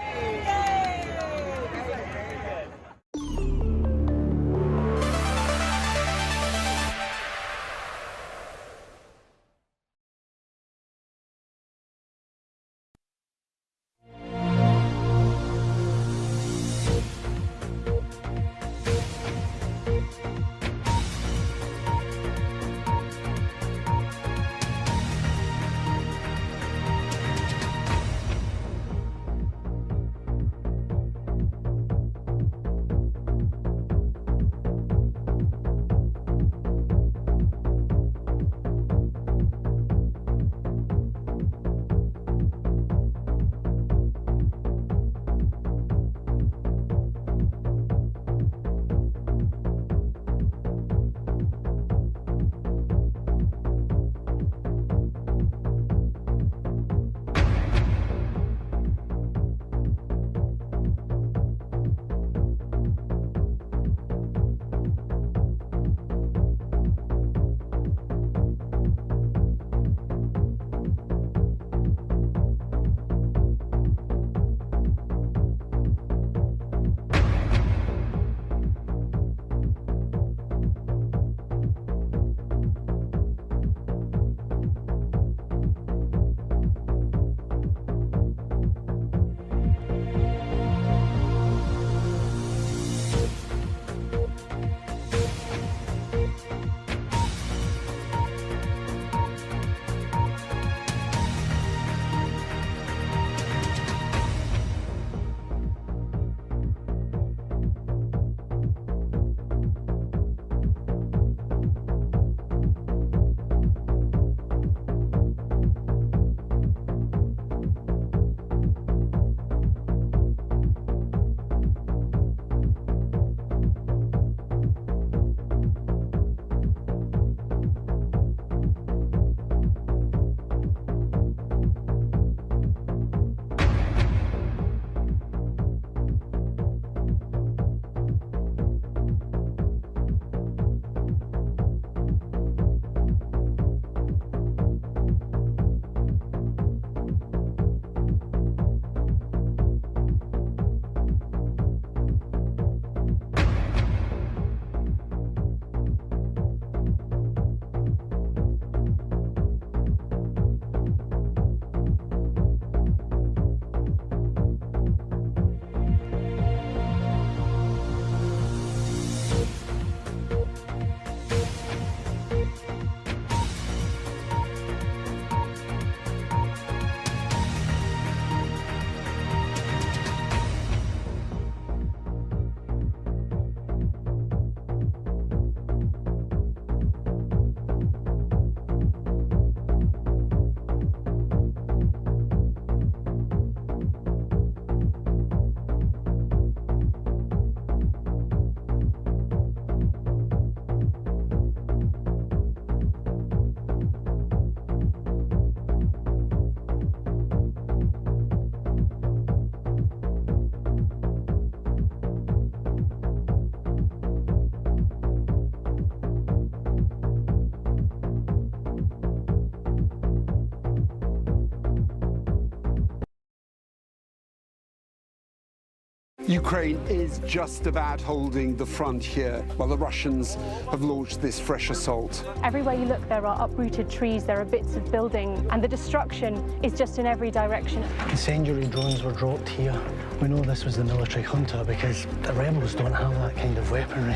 Ukraine is just about holding the front here, while the Russians have launched this fresh assault. Everywhere you look, there are uprooted trees, there are bits of building, and the destruction is just in every direction. Incendiary drones were dropped here. We know this was the military junta because the rebels don't have that kind of weaponry.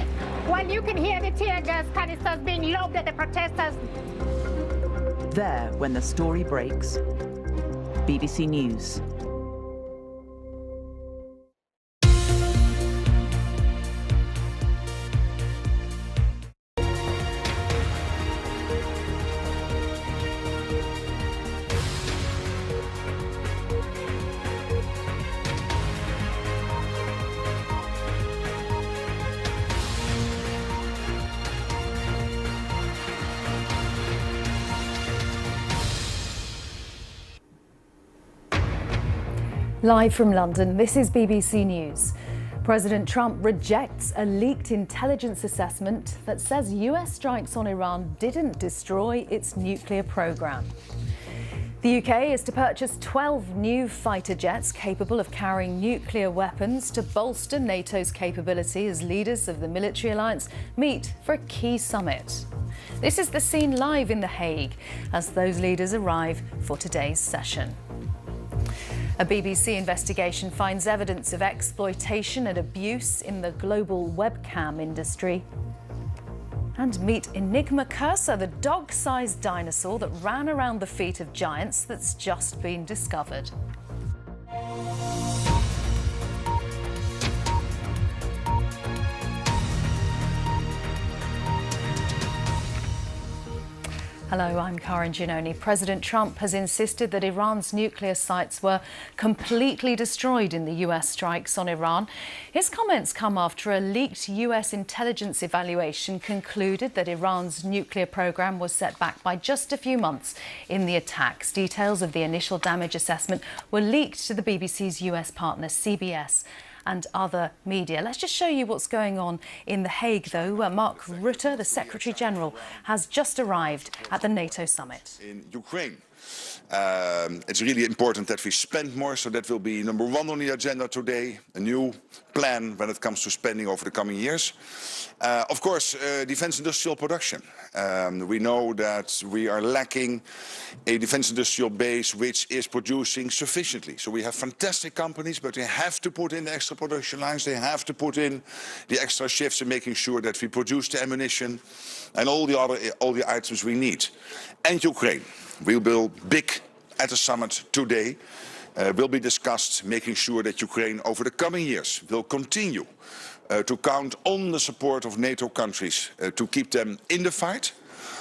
While you can hear the tear gas canisters being lobbed at the protesters. There, when the story breaks, BBC News. Live from London, this is BBC News. President Trump rejects a leaked intelligence assessment that says US strikes on Iran didn't destroy its nuclear program. The UK is to purchase 12 new fighter jets capable of carrying nuclear weapons to bolster NATO's capability as leaders of the military alliance meet for a key summit. This is the scene live in The Hague as those leaders arrive for today's session. A BBC investigation finds evidence of exploitation and abuse in the global webcam industry. And meet Enigma Cursor, the dog-sized dinosaur that ran around the feet of giants that's just been discovered. Hello, I'm Karen Giannoni. President Trump has insisted that Iran's nuclear sites were completely destroyed in the US strikes on Iran. His comments come after a leaked US intelligence evaluation concluded that Iran's nuclear program was set back by just a few months in the attacks. Details of the initial damage assessment were leaked to the BBC's US partner CBS and other media. Let's just show you what's going on in The Hague, though. Mark Rutte, the Secretary-General, has just arrived at the NATO summit. In Ukraine. It's really important that we spend more, so that will be number one on the agenda today, a new plan when it comes to spending over the coming years. Of course, defense industrial production. We know that we are lacking a defense industrial base which is producing sufficiently. So we have fantastic companies, but they have to put in the extra production lines, they have to put in the extra shifts in making sure that we produce the ammunition and all the items we need. And Ukraine. We will big at the summit today, will be discussed, making sure that Ukraine over the coming years will continue to count on the support of NATO countries to keep them in the fight,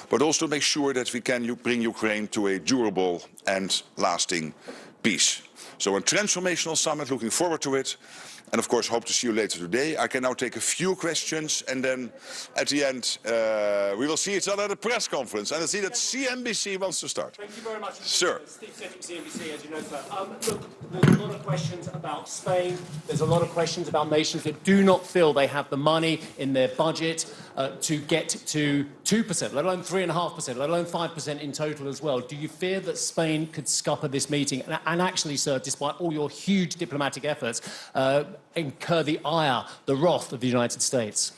but also make sure that we can bring Ukraine to a durable and lasting peace. So a transformational summit, looking forward to it. And of course, hope to see you later today. I can now take a few questions, and then at the end, we will see each other at the press conference. And I see that CNBC wants to start. Thank you very much. Sir. Steve Sedgwick, CNBC, as you know, sir. Look, there's a lot of questions about Spain. There's a lot of questions about nations that do not feel they have the money in their budget to get to 2%, let alone 3.5%, let alone 5% in total as well. Do you fear that Spain could scupper this meeting and actually, sir, despite all your huge diplomatic efforts, incur the ire, the wrath of the United States?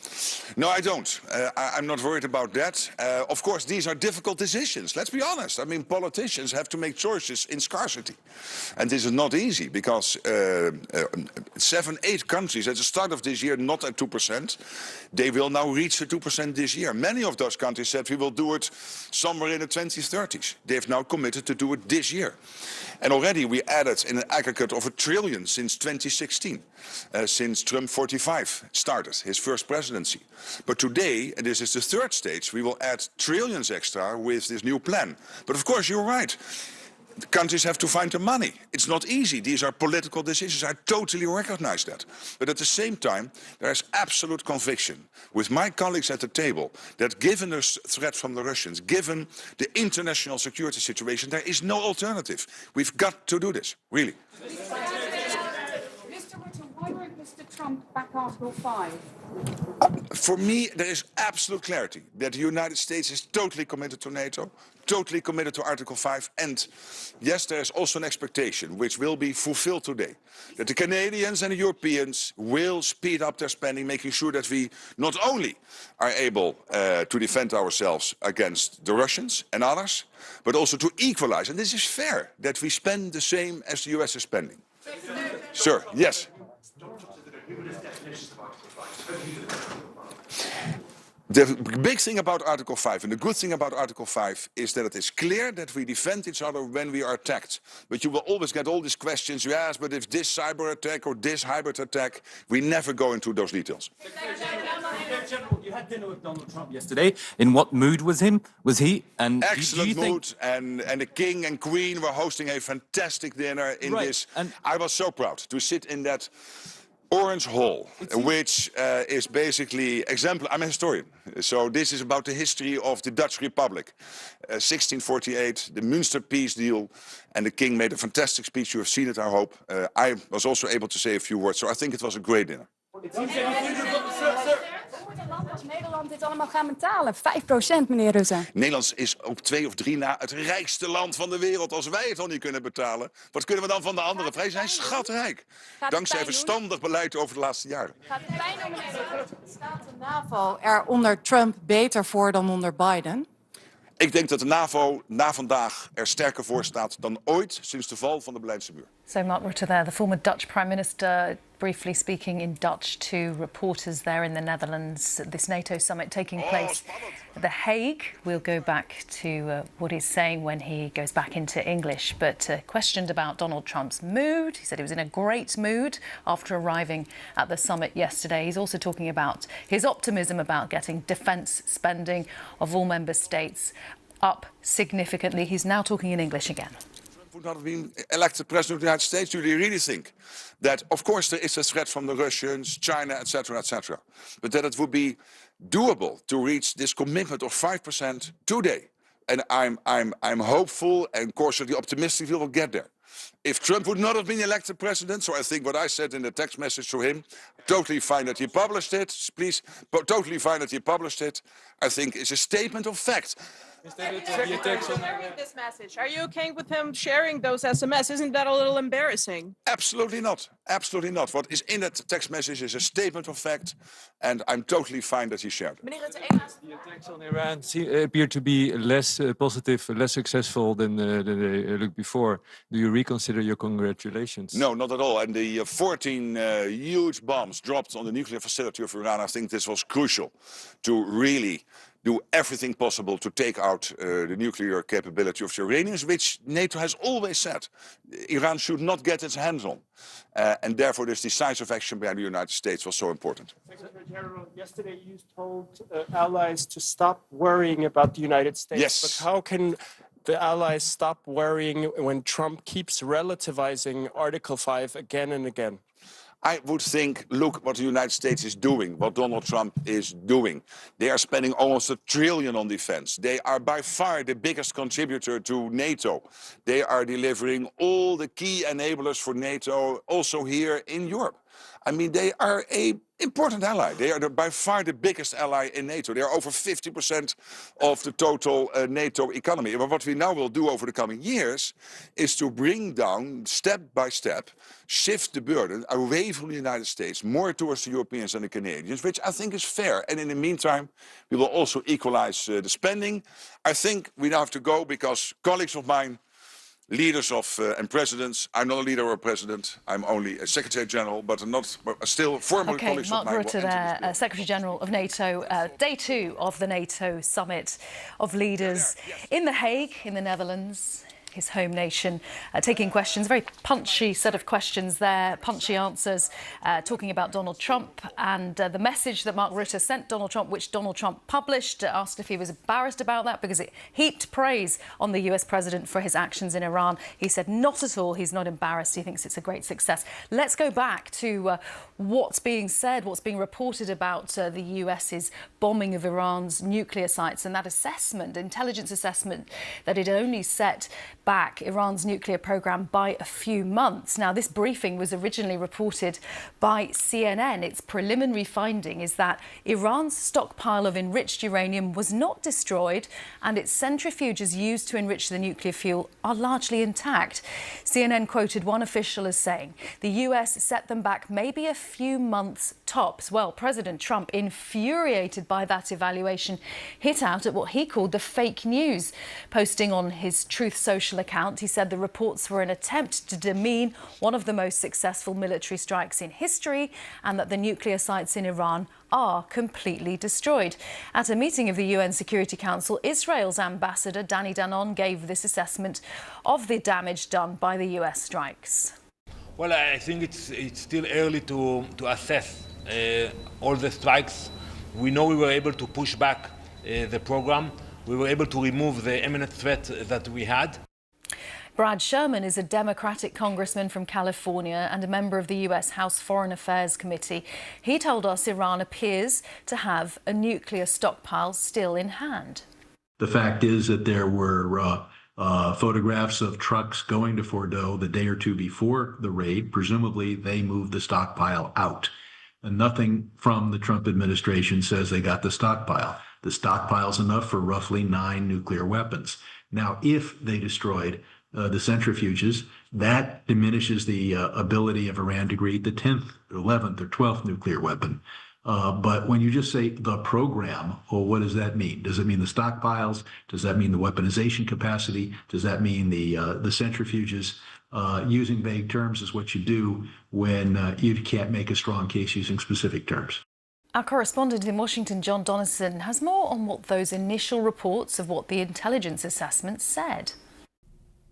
No, I don't. I'm not worried about that. Of course, these are difficult decisions. Let's be honest. I mean, politicians have to make choices in scarcity. And this is not easy because 7, 8 countries at the start of this year not at 2%. They will now reach the 2% this year. Many of those countries said we will do it somewhere in the 2030s. They've now committed to do it this year. And already we added in an aggregate of $1 trillion since 2016, since Trump 45 started his first presidency. But today, and this is the third stage, we will add trillions extra with this new plan. But of course, you're right. The countries have to find the money. It's not easy. These are political decisions. I totally recognize that. But at the same time, there is absolute conviction with my colleagues at the table that given the threat from the Russians, given the international security situation, there is no alternative. We've got to do this, really. Mr. Rutte, why won't Mr. Trump back Article 5? For me, there is absolute clarity that the United States is totally committed to NATO, totally committed to Article 5, and yes, there is also an expectation, which will be fulfilled today, that the Canadians and the Europeans will speed up their spending, making sure that we not only are able to defend ourselves against the Russians and others, but also to equalize. And this is fair, that we spend the same as the US is spending. Sir, yes. The big thing about Article 5 and the good thing about Article 5 is that it is clear that we defend each other when we are attacked. But you will always get all these questions, yes, but if this cyber attack or this hybrid attack, we never go into those details. General, you had dinner with Donald Trump yesterday. In what mood was he? And excellent do you mood, and the King and Queen were hosting a fantastic dinner in this. And I was so proud to sit in that Orange Hall, which is basically exemplar. I'm a historian, so this is about the history of the Dutch Republic. 1648, the Münster Peace Deal, and the King made a fantastic speech. You have seen it, I hope. I was also able to say a few words, so I think it was a great dinner. Nederland dit allemaal gaan betalen? 5%, meneer Rutte. Nederland is op 2 of 3 na het rijkste land van de wereld. Als wij het al niet kunnen betalen, wat kunnen we dan van de anderen? Wij zijn schatrijk. Dankzij verstandig beleid over de laatste jaren. Gaat het pijn doen, meneer Rutte? Staat de NAVO er onder Trump beter voor dan onder Biden? Ik denk dat de NAVO na vandaag er sterker voor staat dan ooit sinds de val van de Berlijnse muur. So Mark Rutte there, the former Dutch Prime Minister, briefly speaking in Dutch to reporters there in the Netherlands. This NATO summit taking place at The Hague. We'll go back to what he's saying when he goes back into English. But questioned about Donald Trump's mood, he said he was in a great mood after arriving at the summit yesterday. He's also talking about his optimism about getting defence spending of all member states up significantly. He's now talking in English again. Would not have been elected president of the United States. Do you really think that, of course, there is a threat from the Russians, China, etc., but that it would be doable to reach this commitment of 5% today? And I'm hopeful and cautiously optimistic we will get there. If Trump would not have been elected president, so I think what I said in the text message to him, totally fine that he published it, please, but totally fine that he published it, I think is a statement of fact. Sharing this message. Are you okay with him sharing those SMS? Isn't that a little embarrassing? Absolutely not. Absolutely not. What is in that text message is a statement of fact, and I'm totally fine that he shared it. The attacks on Iran appear to be less positive, less successful than they looked before. Do you reconsider your congratulations? No, not at all. And the 14 huge bombs dropped on the nuclear facility of Iran, I think this was crucial to really do everything possible to take out the nuclear capability of the Iranians, which NATO has always said Iran should not get its hands on. And therefore this decisive action by the United States was so important. Secretary General, yesterday you told allies to stop worrying about the United States. Yes. But how can the allies stop worrying when Trump keeps relativizing Article 5 again and again? I would think, look what the United States is doing, what Donald Trump is doing. They are spending almost $1 trillion on defense. They are by far the biggest contributor to NATO. They are delivering all the key enablers for NATO, also here in Europe. I mean, they are an important ally. They are by far the biggest ally in NATO. They are over 50% of the total NATO economy. But what we now will do over the coming years is to bring down, step by step, shift the burden away from the United States, more towards the Europeans and the Canadians, which I think is fair. And in the meantime, we will also equalize the spending. I think we now have to go because colleagues of mine, leaders of and presidents. I'm not a leader or a president. I'm only a Secretary General, but still former colleagues of mine. Mark Rutte there, Secretary General of NATO. Day 2 of the NATO summit of leaders in The Hague, in the Netherlands. His home nation, taking questions, very punchy set of questions there, punchy answers, talking about Donald Trump and the message that Mark Rutte sent Donald Trump, which Donald Trump published, asked if he was embarrassed about that because it heaped praise on the US president for his actions in Iran. He said not at all, he's not embarrassed, he thinks it's a great success. Let's go back to what's being said, what's being reported about the US's bombing of Iran's nuclear sites and that assessment, intelligence assessment, that it only set back Iran's nuclear program by a few months. Now, this briefing was originally reported by CNN. Its preliminary finding is that Iran's stockpile of enriched uranium was not destroyed and its centrifuges used to enrich the nuclear fuel are largely intact. CNN quoted one official as saying the US set them back maybe a few months tops. Well, President Trump, infuriated by that evaluation, hit out at what he called the fake news. Posting on his Truth Social account, he said the reports were an attempt to demean one of the most successful military strikes in history and that the nuclear sites in Iran are completely destroyed. At a meeting of the UN Security Council, Israel's ambassador Danny Danon gave this assessment of the damage done by the US strikes. Well, I think it's still early to assess all the strikes. We know we were able to push back the program. We were able to remove the imminent threat that we had. Brad Sherman is a Democratic congressman from California and a member of the US House Foreign Affairs Committee. He told us Iran appears to have a nuclear stockpile still in hand. The fact is that there were photographs of trucks going to Fordo the day or two before the raid. Presumably, they moved the stockpile out. And nothing from the Trump administration says they got the stockpile. The stockpile's enough for roughly 9 nuclear weapons. Now, if they destroyed the centrifuges, that diminishes the ability of Iran to create the 10th, 11th, or 12th nuclear weapon. But when you just say the program, well, what does that mean? Does it mean the stockpiles? Does that mean the weaponization capacity? Does that mean the centrifuges? Using vague terms is what you do when you can't make a strong case using specific terms. Our correspondent in Washington, John Donaldson, has more on what those initial reports of what the intelligence assessment said.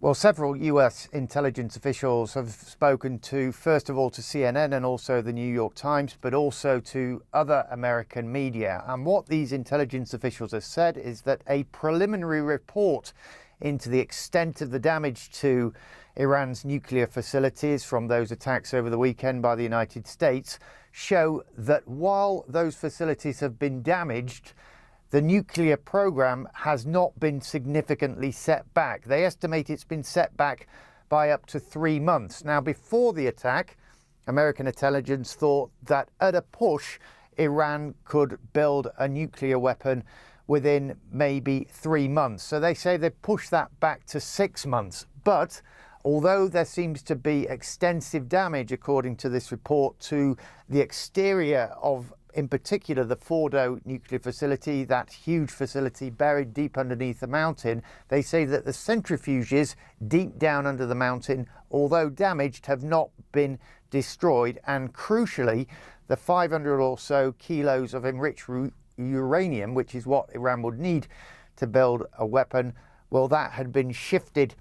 Well, several US intelligence officials have spoken to, first of all, to CNN and also the New York Times, but also to other American media. And what these intelligence officials have said is that a preliminary report into the extent of the damage to Iran's nuclear facilities from those attacks over the weekend by the United States show that while those facilities have been damaged, the nuclear program has not been significantly set back. They estimate it's been set back by up to 3 months. Now, before the attack, American intelligence thought that at a push, Iran could build a nuclear weapon within maybe 3 months. So they say they've pushed that back to 6 months. But although there seems to be extensive damage, according to this report, to the exterior of, in particular, the Fordo nuclear facility, that huge facility buried deep underneath the mountain, they say that the centrifuges deep down under the mountain, although damaged, have not been destroyed. And crucially, the 500 or so kilos of enriched uranium, which is what Iran would need to build a weapon, well, that had been shifted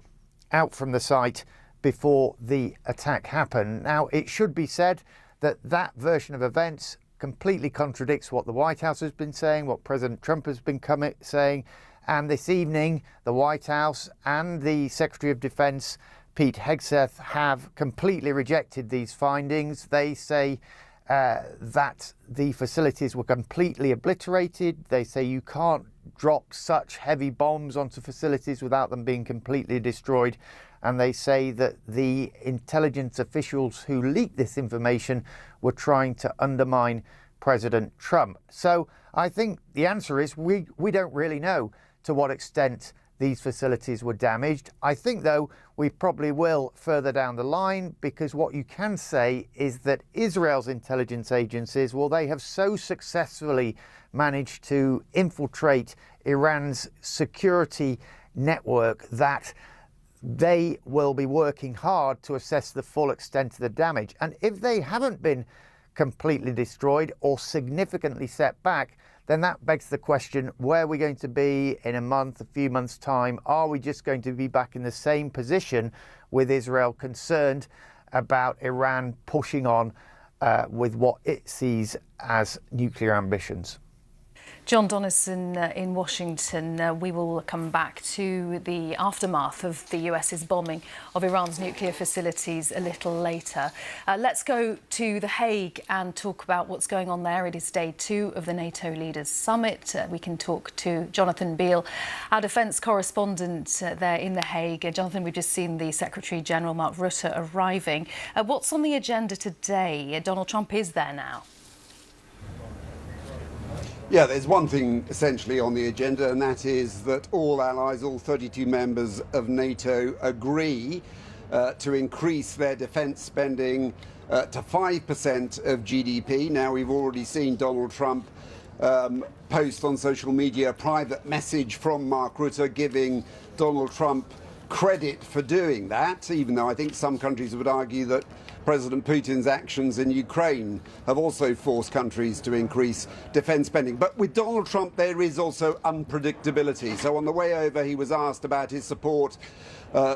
out from the site before the attack happened. Now, it should be said that that version of events completely contradicts what the White House has been saying, what President Trump has been saying. And this evening, the White House and the Secretary of Defense, Pete Hegseth, have completely rejected these findings. They say that the facilities were completely obliterated. They say you can't drop such heavy bombs onto facilities without them being completely destroyed. And they say that the intelligence officials who leaked this information were trying to undermine President Trump. So I think the answer is we don't really know to what extent these facilities were damaged. I think, though, we probably will further down the line, because what you can say is that Israel's intelligence agencies, well, they have so successfully managed to infiltrate Iran's security network that they will be working hard to assess the full extent of the damage. And if they haven't been completely destroyed or significantly set back, then that begs the question, where are we going to be in a month, a few months' time? Are we just going to be back in the same position with Israel concerned about Iran pushing on with what it sees as nuclear ambitions? John Donnison in Washington. We will come back to the aftermath of the US's bombing of Iran's nuclear facilities a little later. Let's go to The Hague and talk about what's going on there. It is day 2 of the NATO Leaders Summit. We can talk to Jonathan Beale, our defence correspondent there in The Hague. Jonathan, we've just seen the Secretary-General Mark Rutte arriving. What's on the agenda today? Donald Trump is there now. Yeah, there's one thing essentially on the agenda, and that is that all allies, all 32 members of NATO, agree to increase their defence spending to 5% of GDP. Now, we've already seen Donald Trump post on social media a private message from Mark Rutte giving Donald Trump credit for doing that, even though I think some countries would argue that President Putin's actions in Ukraine have also forced countries to increase defence spending. But with Donald Trump, there is also unpredictability. So on the way over, he was asked about his support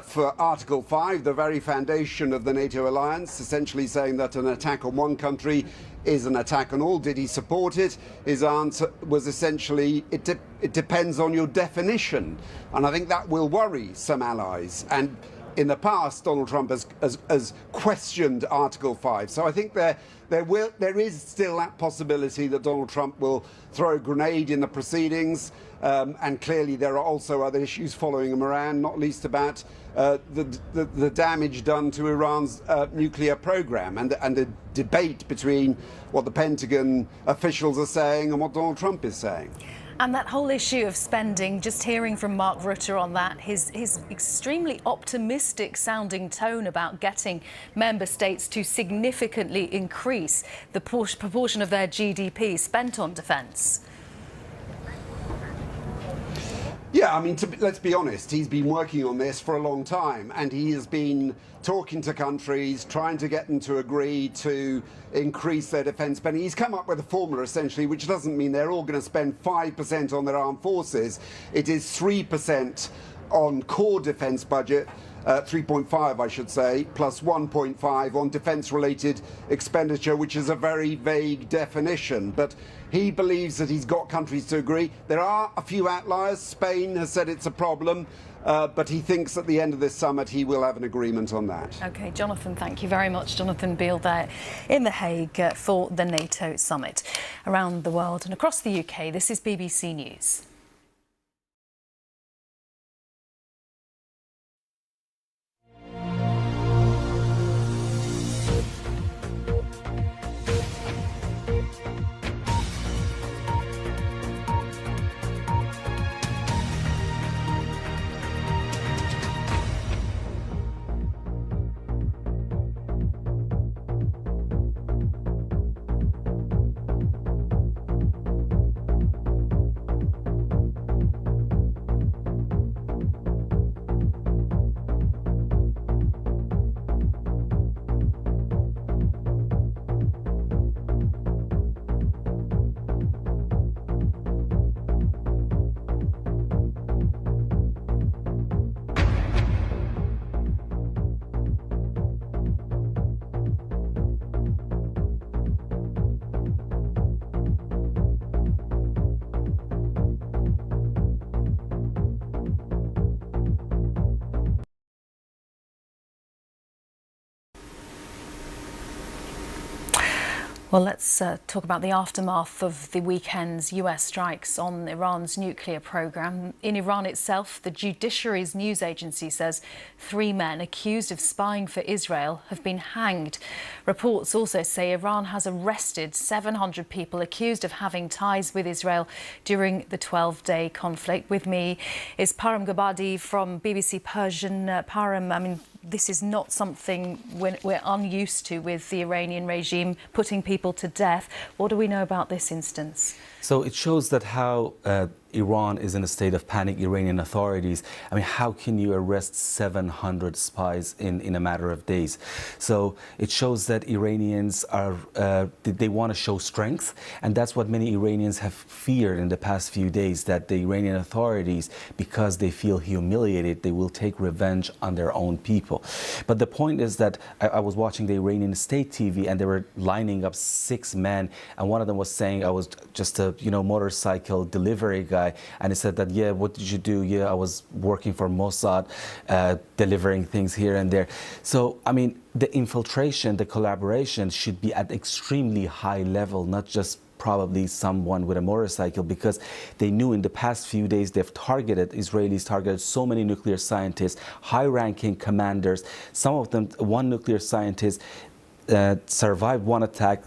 for Article 5, the very foundation of the NATO alliance, essentially saying that an attack on one country is an attack on all. Did he support it? His answer was essentially, it depends on your definition. And I think that will worry some allies. And in the past, Donald Trump has questioned Article 5. So I think there is still that possibility that Donald Trump will throw a grenade in the proceedings. And clearly there are also other issues following Iran, not least about the damage done to Iran's nuclear program and the debate between what the Pentagon officials are saying and what Donald Trump is saying. And that whole issue of spending, just hearing from Mark Rutte on that, his extremely optimistic sounding tone about getting member states to significantly increase the proportion of their GDP spent on defence. Yeah, I mean, let's be honest, he's been working on this for a long time, and he has been talking to countries, trying to get them to agree to increase their defence spending. He's come up with a formula, essentially, which doesn't mean they're all going to spend 5% on their armed forces. It is 3% on core defence budget, 3.5 I should say, plus 1.5 on defence-related expenditure, which is a very vague definition. But he believes that he's got countries to agree. There are a few outliers. Spain has said it's a problem, but he thinks at the end of this summit he will have an agreement on that. OK, Jonathan, thank you very much. Jonathan Beale there in The Hague for the NATO summit. Around the world and across the UK, this is BBC News. Well, let's talk about the aftermath of the weekend's US strikes on Iran's nuclear program. In Iran itself, the judiciary's news agency says 3 men accused of spying for Israel have been hanged. Reports also say Iran has arrested 700 people accused of having ties with Israel during the 12-day conflict. With me is Param Gabadi from BBC Persian. Param, I mean, this is not something we're unused to with the Iranian regime putting people to death. What do we know about this instance? So it shows that how Iran is in a state of panic, Iranian authorities. I mean, how can you arrest 700 spies in a matter of days? So it shows that Iranians are, they want to show strength, and that's what many Iranians have feared in the past few days, that the Iranian authorities, because they feel humiliated, they will take revenge on their own people. But the point is that I was watching the Iranian state TV, and they were lining up 6 men, and one of them was saying, I was just a motorcycle delivery guy, and he said that, yeah, what did you do? Yeah, I was working for Mossad, delivering things here and there. So, I mean, the infiltration, the collaboration should be at extremely high level, not just probably someone with a motorcycle, because they knew in the past few days Israelis targeted so many nuclear scientists, high-ranking commanders. Some of them, one nuclear scientist survived one attack,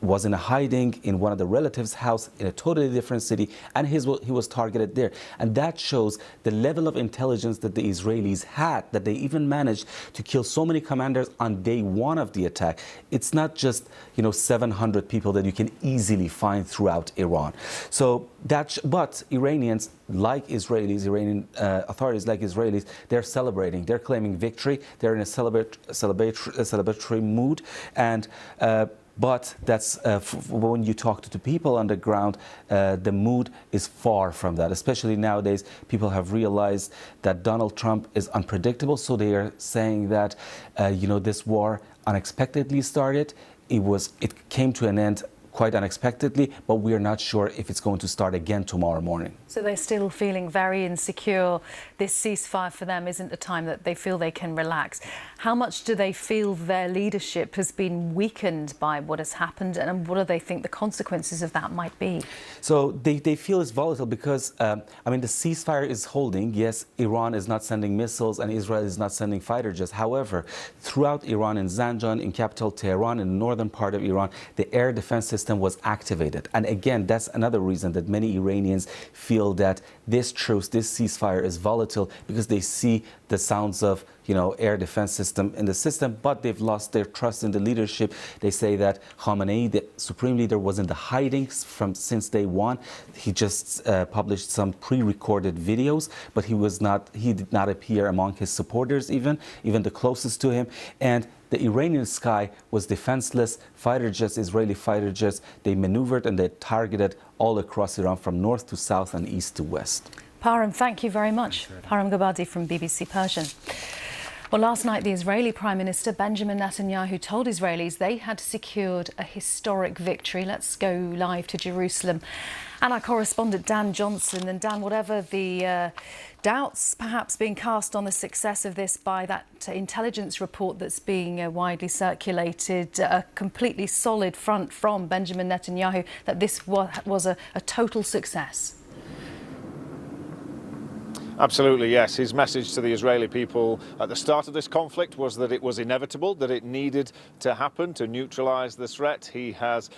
was in a hiding in one of the relatives' house in a totally different city, and he was targeted there. And that shows the level of intelligence that the Israelis had, that they even managed to kill so many commanders on day one of the attack. It's not just 700 people that you can easily find throughout Iran. So but Iranians, like Israelis, Iranian authorities like Israelis, they're celebrating. They're claiming victory. They're in a celebratory mood. And but that's when you talk to the people on the ground, the mood is far from that. Especially nowadays, people have realized that Donald Trump is unpredictable. So they are saying that this war unexpectedly started. It came to an end quite unexpectedly, but we are not sure if it's going to start again tomorrow morning. So they're still feeling very insecure. This ceasefire for them isn't a time that they feel they can relax. How much do they feel their leadership has been weakened by what has happened, and what do they think the consequences of that might be? So they feel it's volatile because, the ceasefire is holding. Yes, Iran is not sending missiles and Israel is not sending fighter jets. However, throughout Iran, in Zanjan, in capital Tehran, in the northern part of Iran, the air defense system was activated. And again, that's another reason that many Iranians feel that this truce, this ceasefire is volatile, because they see the sounds of air defense system in the system, but they've lost their trust in the leadership. They say that Khamenei, the supreme leader, was in the hiding since day one. He just published some pre-recorded videos, but he did not appear among his supporters, even the closest to him. And the Iranian sky was defenseless. Fighter jets, Israeli fighter jets, they maneuvered and they targeted all across Iran from north to south and east to west. Parham, thank you very much. Parham Gabadi from BBC Persian. Well, last night, the Israeli Prime Minister Benjamin Netanyahu told Israelis they had secured a historic victory. Let's go live to Jerusalem. And our correspondent Dan Johnson. And Dan, whatever the doubts perhaps being cast on the success of this by that intelligence report that's being widely circulated, a completely solid front from Benjamin Netanyahu that this was a total success. Absolutely, yes. His message to the Israeli people at the start of this conflict was that it was inevitable, that it needed to happen to neutralize the threat. He has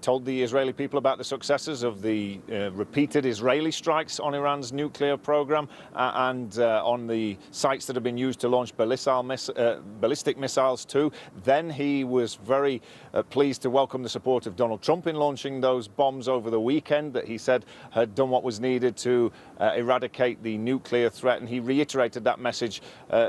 told the Israeli people about the successes of the repeated Israeli strikes on Iran's nuclear program and on the sites that have been used to launch ballistic missiles too. Then he was very pleased to welcome the support of Donald Trump in launching those bombs over the weekend that he said had done what was needed to eradicate the nuclear threat, and he reiterated that message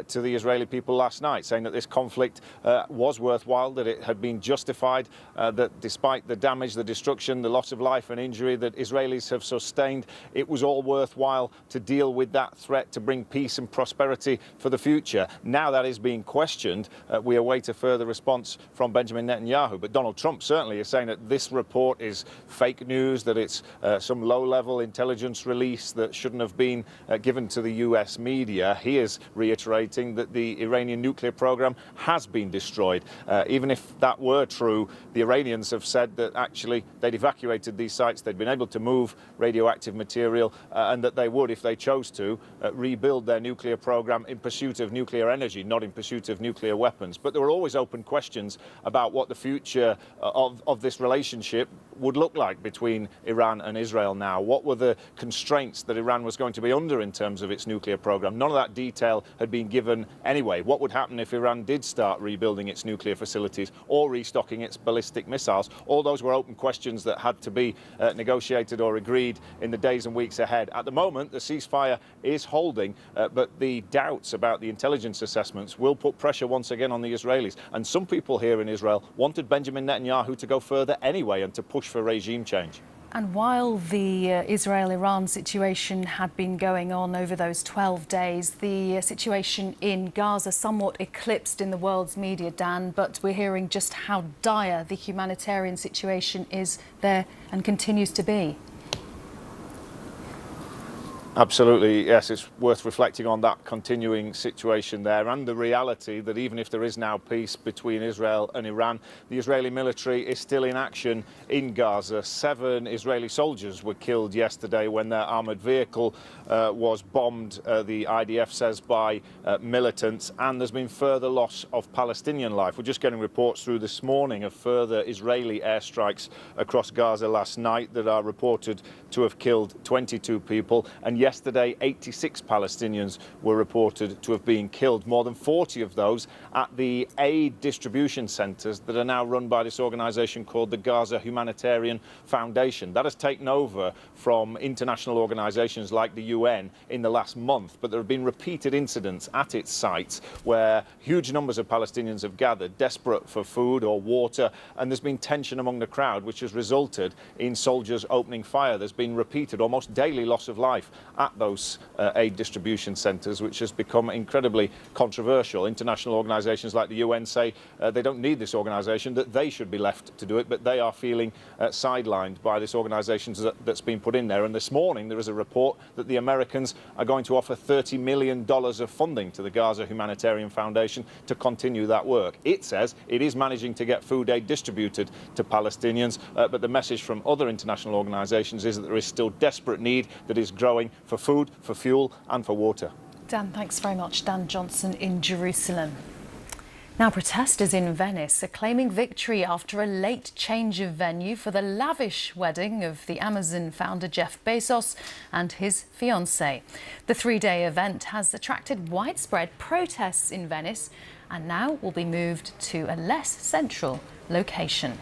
to the Israeli people last night, saying that this conflict was worthwhile, that it had been justified, that despite the damage, the destruction, the loss of life and injury that Israelis have sustained, it was all worthwhile to deal with that threat, to bring peace and prosperity for the future. Now that is being questioned. We await a further response from Benjamin Netanyahu, but Donald Trump certainly is saying that this report is fake news, that it's some low-level intelligence release that shouldn't have been given to the US media. He is reiterating that the Iranian nuclear program has been destroyed. Even if that were true, the Iranians have said that actually they'd evacuated these sites, they'd been able to move radioactive material, and that they would, if they chose to, rebuild their nuclear program in pursuit of nuclear energy, not in pursuit of nuclear weapons. But there were always open questions about what the future of this relationship would look like between Iran and Israel now. What were the constraints that Iran was going to be under in terms of its nuclear program. None of that detail had been given anyway. What would happen if Iran did start rebuilding its nuclear facilities or restocking its ballistic missiles? All those were open questions that had to be negotiated or agreed in the days and weeks ahead. At the moment, the ceasefire is holding, but the doubts about the intelligence assessments will put pressure once again on the Israelis. And some people here in Israel wanted Benjamin Netanyahu to go further anyway and to push for regime change. And while the Israel-Iran situation had been going on over those 12 days, the situation in Gaza somewhat eclipsed in the world's media, Dan, but we're hearing just how dire the humanitarian situation is there and continues to be. Absolutely, yes. It's worth reflecting on that continuing situation there and the reality that even if there is now peace between Israel and Iran, the Israeli military is still in action in Gaza. 7 Israeli soldiers were killed yesterday when their armoured vehicle was bombed, the IDF says, by militants, and there's been further loss of Palestinian life. We're just getting reports through this morning of further Israeli airstrikes across Gaza last night that are reported to have killed 22 people, and yesterday 86 Palestinians were reported to have been killed, more than 40 of those at the aid distribution centres that are now run by this organisation called the Gaza Humanitarian Foundation. That has taken over from international organisations like the UN in the last month, but there have been repeated incidents at its sites where huge numbers of Palestinians have gathered, desperate for food or water, and there's been tension among the crowd, which has resulted in soldiers opening fire. There's been repeated, almost daily loss of life at those aid distribution centres, which has become incredibly controversial. International organisations like the UN say they don't need this organisation, that they should be left to do it, but they are feeling sidelined by this organisation that's been put in there. And this morning there is a report that the Americans are going to offer $30 million of funding to the Gaza Humanitarian Foundation to continue that work. It says it is managing to get food aid distributed to Palestinians, but the message from other international organisations is that there is still desperate need that is growing for food, for fuel and for water. Dan, thanks very much. Dan Johnson in Jerusalem. Now, protesters in Venice are claiming victory after a late change of venue for the lavish wedding of the Amazon founder Jeff Bezos and his fiancée. The 3-day event has attracted widespread protests in Venice and now will be moved to a less central location.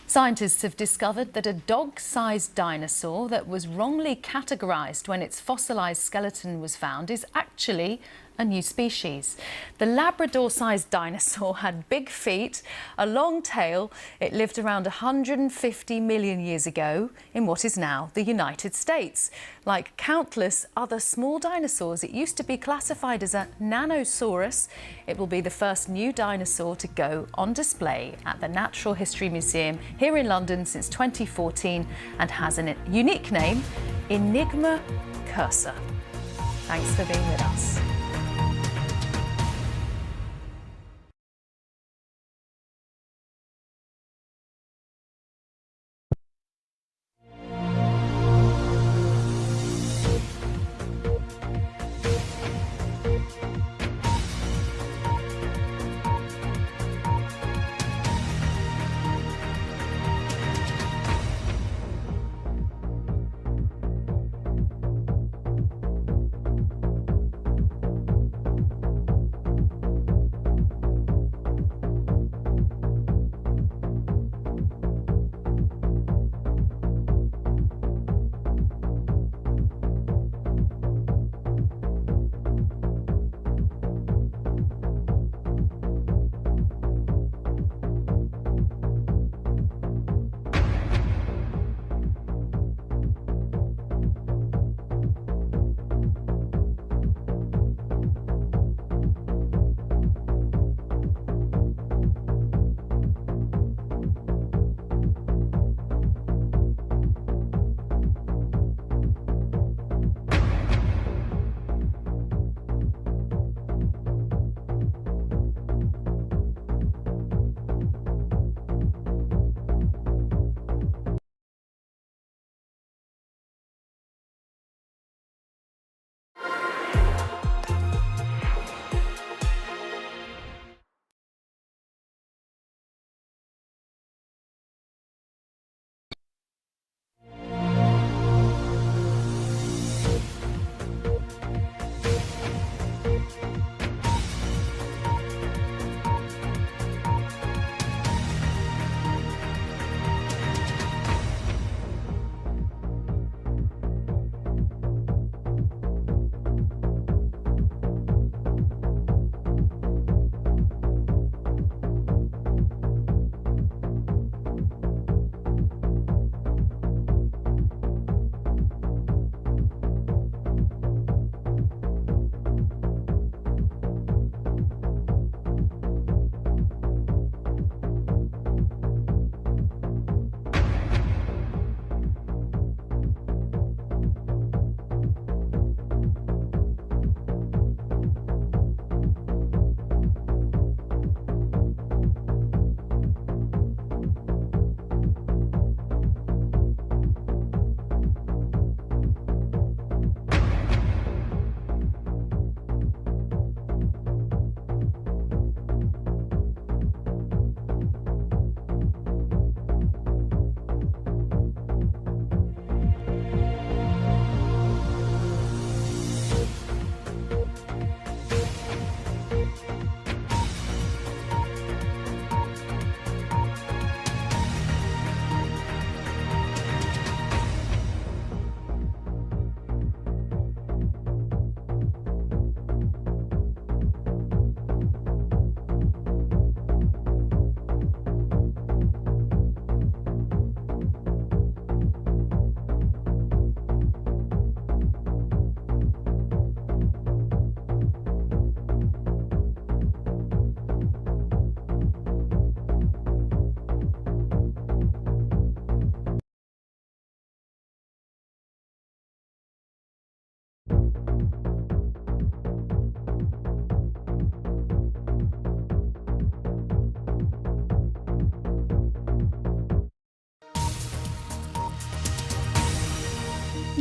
Scientists have discovered that a dog-sized dinosaur that was wrongly categorised when its fossilised skeleton was found is actually a new species. The Labrador-sized dinosaur had big feet, a long tail. It lived around 150 million years ago in what is now the United States. Like countless other small dinosaurs, it used to be classified as a Nanosaurus. It will be the first new dinosaur to go on display at the Natural History Museum here in London since 2014 and has a unique name, Enigma cursor. Thanks for being with us.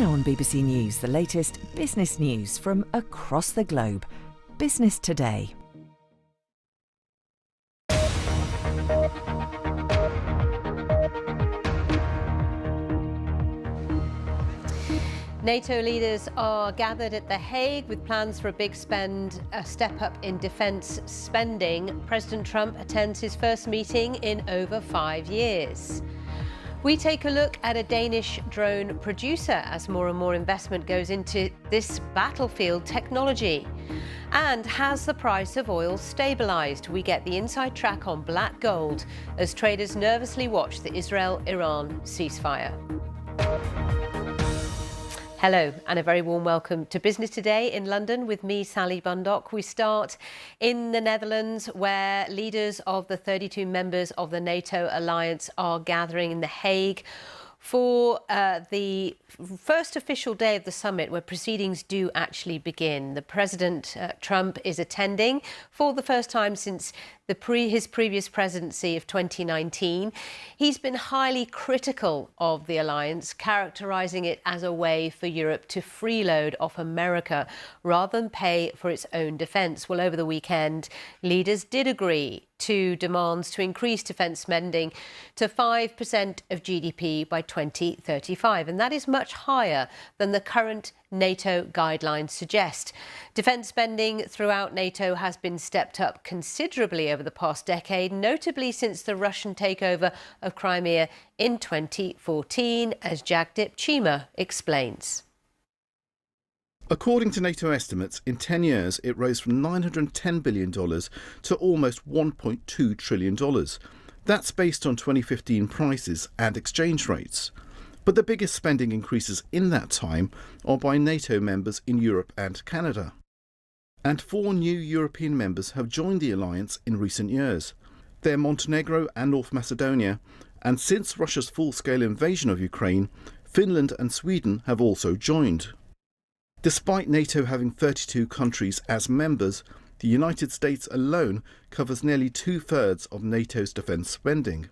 Now on BBC News, the latest business news from across the globe. Business Today. NATO leaders are gathered at The Hague with plans for a big step up in defence spending. President Trump attends his first meeting in over 5 years. We take a look at a Danish drone producer as more and more investment goes into this battlefield technology. And has the price of oil stabilised? We get the inside track on black gold as traders nervously watch the Israel-Iran ceasefire. Hello and a very warm welcome to Business Today in London with me, Sally Bundock. We start in the Netherlands where leaders of the 32 members of the NATO alliance are gathering in The Hague for the first official day of the summit where proceedings do actually begin. The President Trump is attending for the first time since his previous presidency of 2019. He's been highly critical of the alliance, characterising it as a way for Europe to freeload off America rather than pay for its own defence. Well, over the weekend, leaders did agree to demands to increase defence spending to 5% of GDP by 2035, and that is much higher than the current NATO guidelines suggest. Defence spending throughout NATO has been stepped up considerably over the past decade, notably since the Russian takeover of Crimea in 2014, as Jagdeep Cheema explains. According to NATO estimates, in 10 years it rose from $910 billion to almost $1.2 trillion. That's based on 2015 prices and exchange rates. But the biggest spending increases in that time are by NATO members in Europe and Canada. And 4 new European members have joined the alliance in recent years. They're Montenegro and North Macedonia, and since Russia's full-scale invasion of Ukraine, Finland and Sweden have also joined. Despite NATO having 32 countries as members, the United States alone covers nearly 2/3 of NATO's defence spending.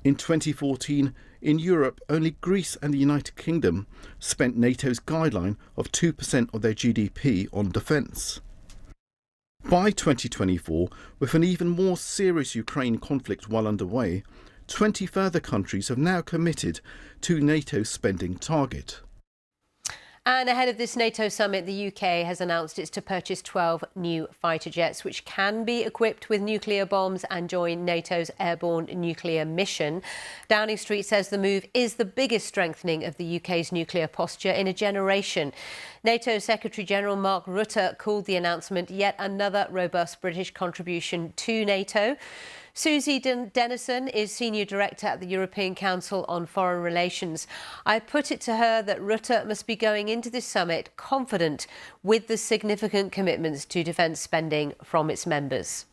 In 2014, in Europe, only Greece and the United Kingdom spent NATO's guideline of 2% of their GDP on defence. By 2024, with an even more serious Ukraine conflict well underway, 20 further countries have now committed to NATO's spending target. And ahead of this NATO summit, the UK has announced it's to purchase 12 new fighter jets, which can be equipped with nuclear bombs and join NATO's airborne nuclear mission. Downing Street says the move is the biggest strengthening of the UK's nuclear posture in a generation. NATO Secretary-General Mark Rutte called the announcement yet another robust British contribution to NATO. Susie Dennison is Senior Director at the European Council on Foreign Relations. I put it to her that Rutte must be going into this summit confident with the significant commitments to defence spending from its members.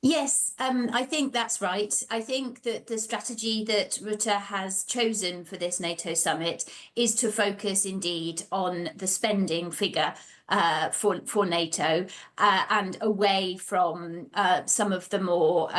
Yes, I think that's right. I think that the strategy that Rutte has chosen for this NATO summit is to focus indeed on the spending figure for NATO and away from some of the more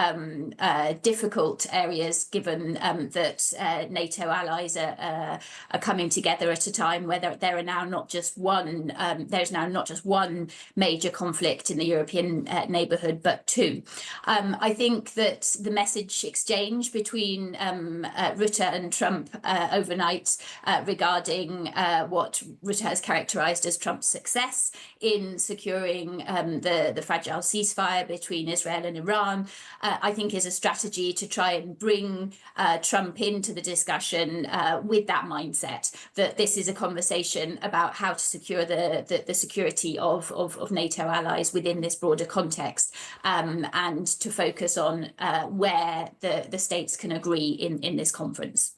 difficult areas, given that NATO allies are coming together at a time where there are now not just one. There's now not just one major conflict in the European neighbourhood, but 2. I think that the message exchange between Rutte and Trump overnight regarding what Rutte has characterised as Trump's success in securing the fragile ceasefire between Israel and Iran, I think is a strategy to try and bring Trump into the discussion with that mindset, that this is a conversation about how to secure the security of NATO allies within this broader context, and to focus on where the states can agree in this conference.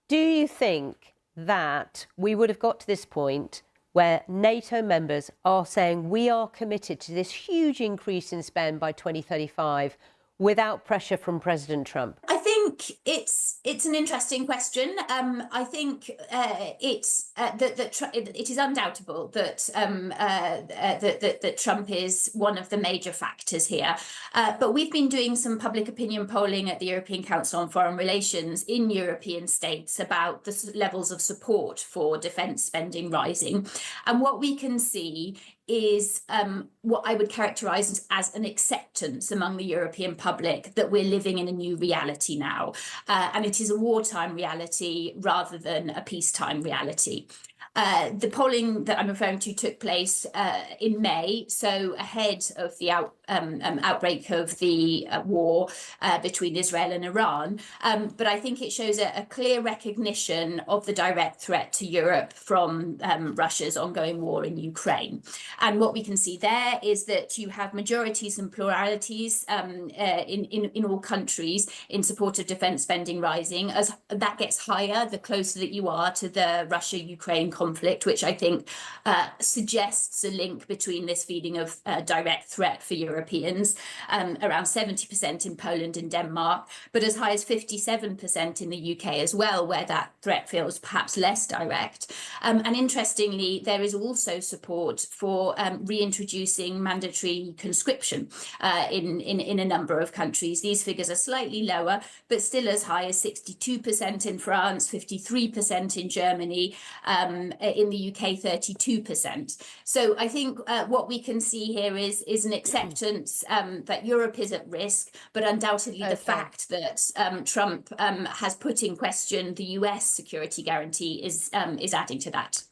Do you think that we would have got to this point where NATO members are saying we are committed to this huge increase in spend by 2035 without pressure from President Trump? I think think it's an interesting question. I think it is undoubtable that that Trump is one of the major factors here. But we've been doing some public opinion polling at the European Council on Foreign Relations in European states about the levels of support for defence spending rising, and what we can see is what I would characterise as an acceptance among the European public that we're living in a new reality now. And it is a wartime reality rather than a peacetime reality. The polling that I'm referring to took place in May, so ahead of the outbreak of the war between Israel and Iran. But I think it shows a clear recognition of the direct threat to Europe from Russia's ongoing war in Ukraine. And what we can see there is that you have majorities and pluralities in all countries in support of defence spending rising. As that gets higher, the closer that you are to the Russia-Ukraine conflict, which I think suggests a link between this feeling of direct threat for Europeans, around 70% in Poland and Denmark, but as high as 57% in the UK as well, where that threat feels perhaps less direct. And interestingly, there is also support for reintroducing mandatory conscription in a number of countries. These figures are slightly lower, but still as high as 62% in France, 53% in Germany, in the UK 32%. So I think what we can see here is an acceptance that Europe is at risk, but undoubtedly the fact that Trump has put in question the US security guarantee is adding to that.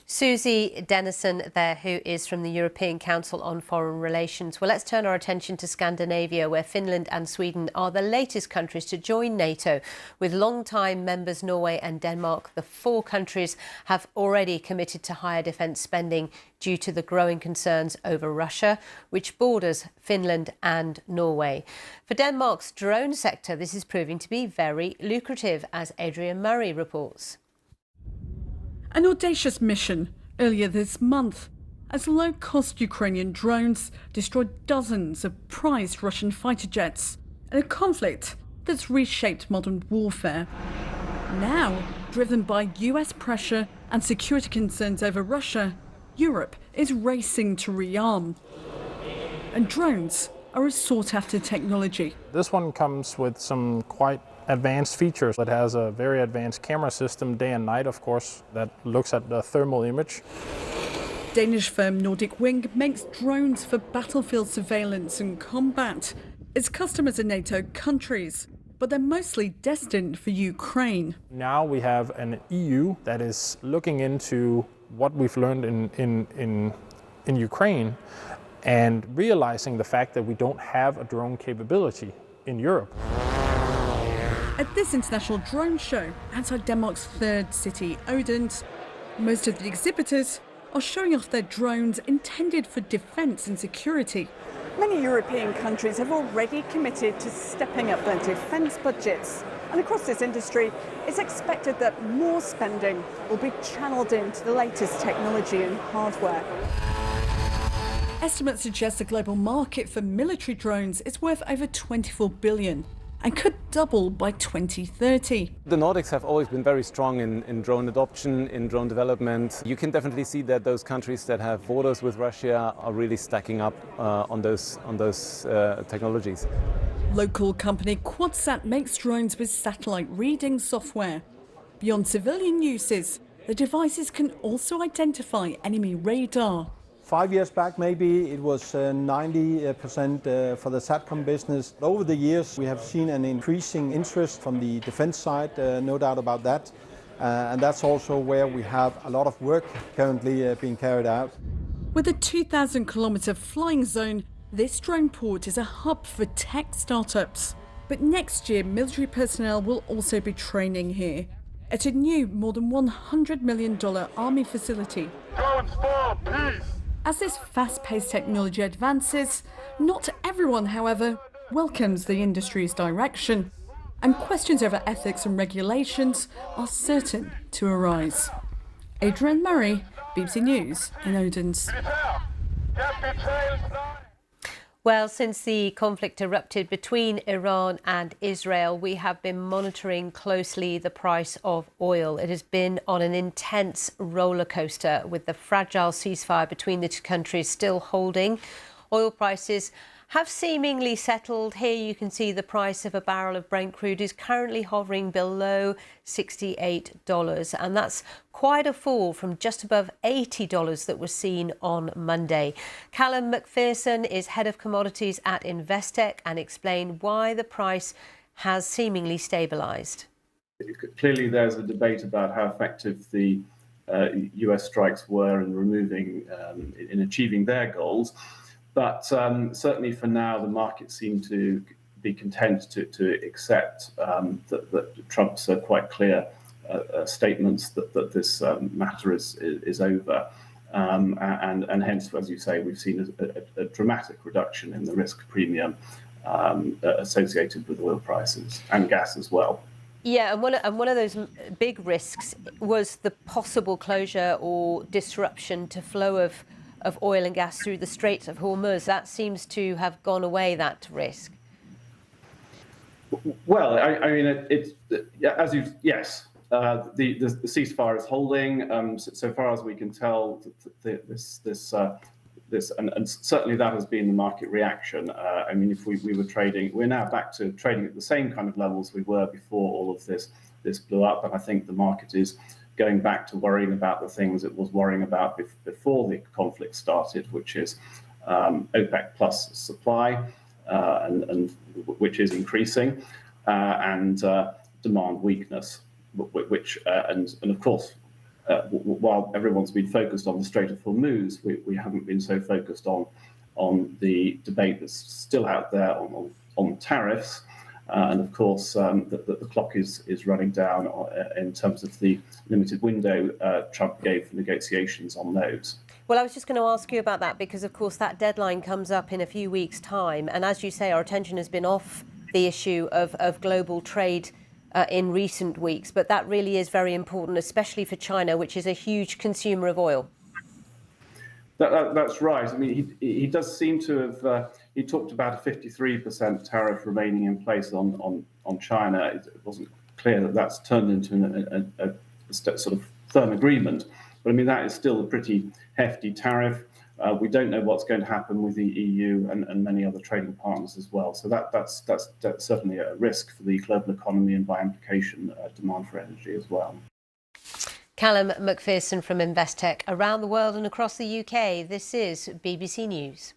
Susie Dennison there, who is from the European Council on Foreign Relations. Well, let's turn our attention to Scandinavia, where Finland and Sweden are the latest countries to join NATO. With long-time members Norway and Denmark, the four countries have already committed to higher defence spending due to the growing concerns over Russia, which borders Finland and Norway. For Denmark's drone sector, this is proving to be very lucrative, as Adrian Murray reports. An audacious mission earlier this month as low-cost Ukrainian drones destroyed dozens of prized Russian fighter jets in a conflict that's reshaped modern warfare. Now, driven by US pressure and security concerns over Russia, Europe is racing to rearm. And drones are a sought-after technology. This one comes with some quite advanced features. It has a very advanced camera system, day and night, of course, that looks at the thermal image. Danish firm Nordic Wing makes drones for battlefield surveillance and combat. Its customers are NATO countries, but they're mostly destined for Ukraine. Now we have an EU that is looking into what we've learned in Ukraine and realizing the fact that we don't have a drone capability in Europe. At this international drone show outside Denmark's third city, Odense, most of the exhibitors are showing off their drones intended for defence and security. Many European countries have already committed to stepping up their defence budgets. And across this industry, it's expected that more spending will be channeled into the latest technology and hardware. Estimates suggest the global market for military drones is worth over $24 billion. And could double by 2030. The Nordics have always been very strong in drone adoption, in drone development. You can definitely see that those countries that have borders with Russia are really stacking up on those technologies. Local company QuadSat makes drones with satellite reading software. Beyond civilian uses, the devices can also identify enemy radar. 5 years back, maybe it was 90% for the SATCOM business. Over the years, we have seen an increasing interest from the defense side, no doubt about that. And that's also where we have a lot of work currently being carried out. With a 2,000-kilometre flying zone, this drone port is a hub for tech startups. But next year, military personnel will also be training here at a new, more than $100 million army facility. Drones for peace! As this fast-paced technology advances, not everyone, however, welcomes the industry's direction, and questions over ethics and regulations are certain to arise. Adrian Murray, BBC News in Odense. Well, since the conflict erupted between Iran and Israel, we have been monitoring closely the price of oil. It has been on an intense roller coaster, with the fragile ceasefire between the two countries still holding. Oil prices have seemingly settled. Here you can see the price of a barrel of Brent crude is currently hovering below $68, and that's quite a fall from just above $80 that was seen on Monday. Callum Macpherson is head of commodities at Investec and explained why the price has seemingly stabilised. Clearly, there's a debate about how effective the US strikes were in achieving their goals. But certainly for now, the market seemed to be content to accept that Trump's quite clear statements that this matter is over. And hence, as you say, we've seen a dramatic reduction in the risk premium associated with oil prices and gas as well. Yeah, and one of those big risks was the possible closure or disruption to flow of oil and gas through the Straits of Hormuz. That seems to have gone away, that risk. Well, I mean, yes, the ceasefire is holding. So far as we can tell, and certainly that has been the market reaction. I mean, if we were trading, we're now back to trading at the same kind of levels we were before all of this blew up, and I think the market is going back to worrying about the things it was worrying about before the conflict started, which is OPEC plus supply, and which is increasing, and demand weakness, which and of course, while everyone's been focused on the Strait of Hormuz, we haven't been so focused on the debate that's still out there on tariffs. And of course, the clock is running down in terms of the limited window Trump gave for negotiations on those. Well, I was just going to ask you about that because, of course, that deadline comes up in a few weeks' time. And as you say, our attention has been off the issue of global trade in recent weeks. But that really is very important, especially for China, which is a huge consumer of oil. That's right. I mean, he does seem to have. He talked about a 53% tariff remaining in place on China. It wasn't clear that that's turned into a sort of firm agreement. But I mean, that is still a pretty hefty tariff. We don't know what's going to happen with the EU and many other trading partners as well. So that's certainly a risk for the global economy and by implication, demand for energy as well. Callum Macpherson from Investec. Around the world and across the UK, this is BBC News.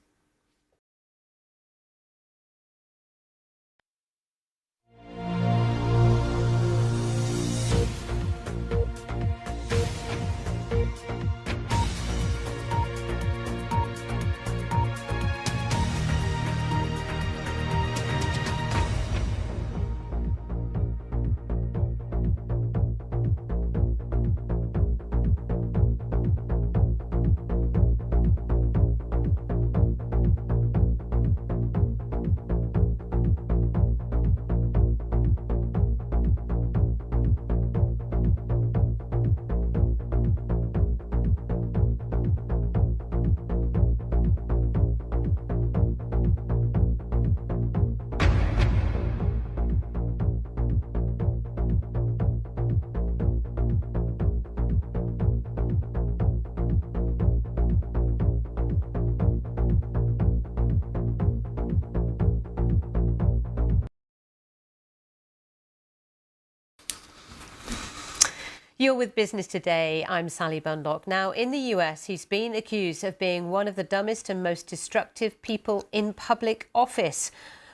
You're with Business Today. I'm Sally Bundock. Now, in the US, he's been accused of being one of the dumbest and most destructive people in public office.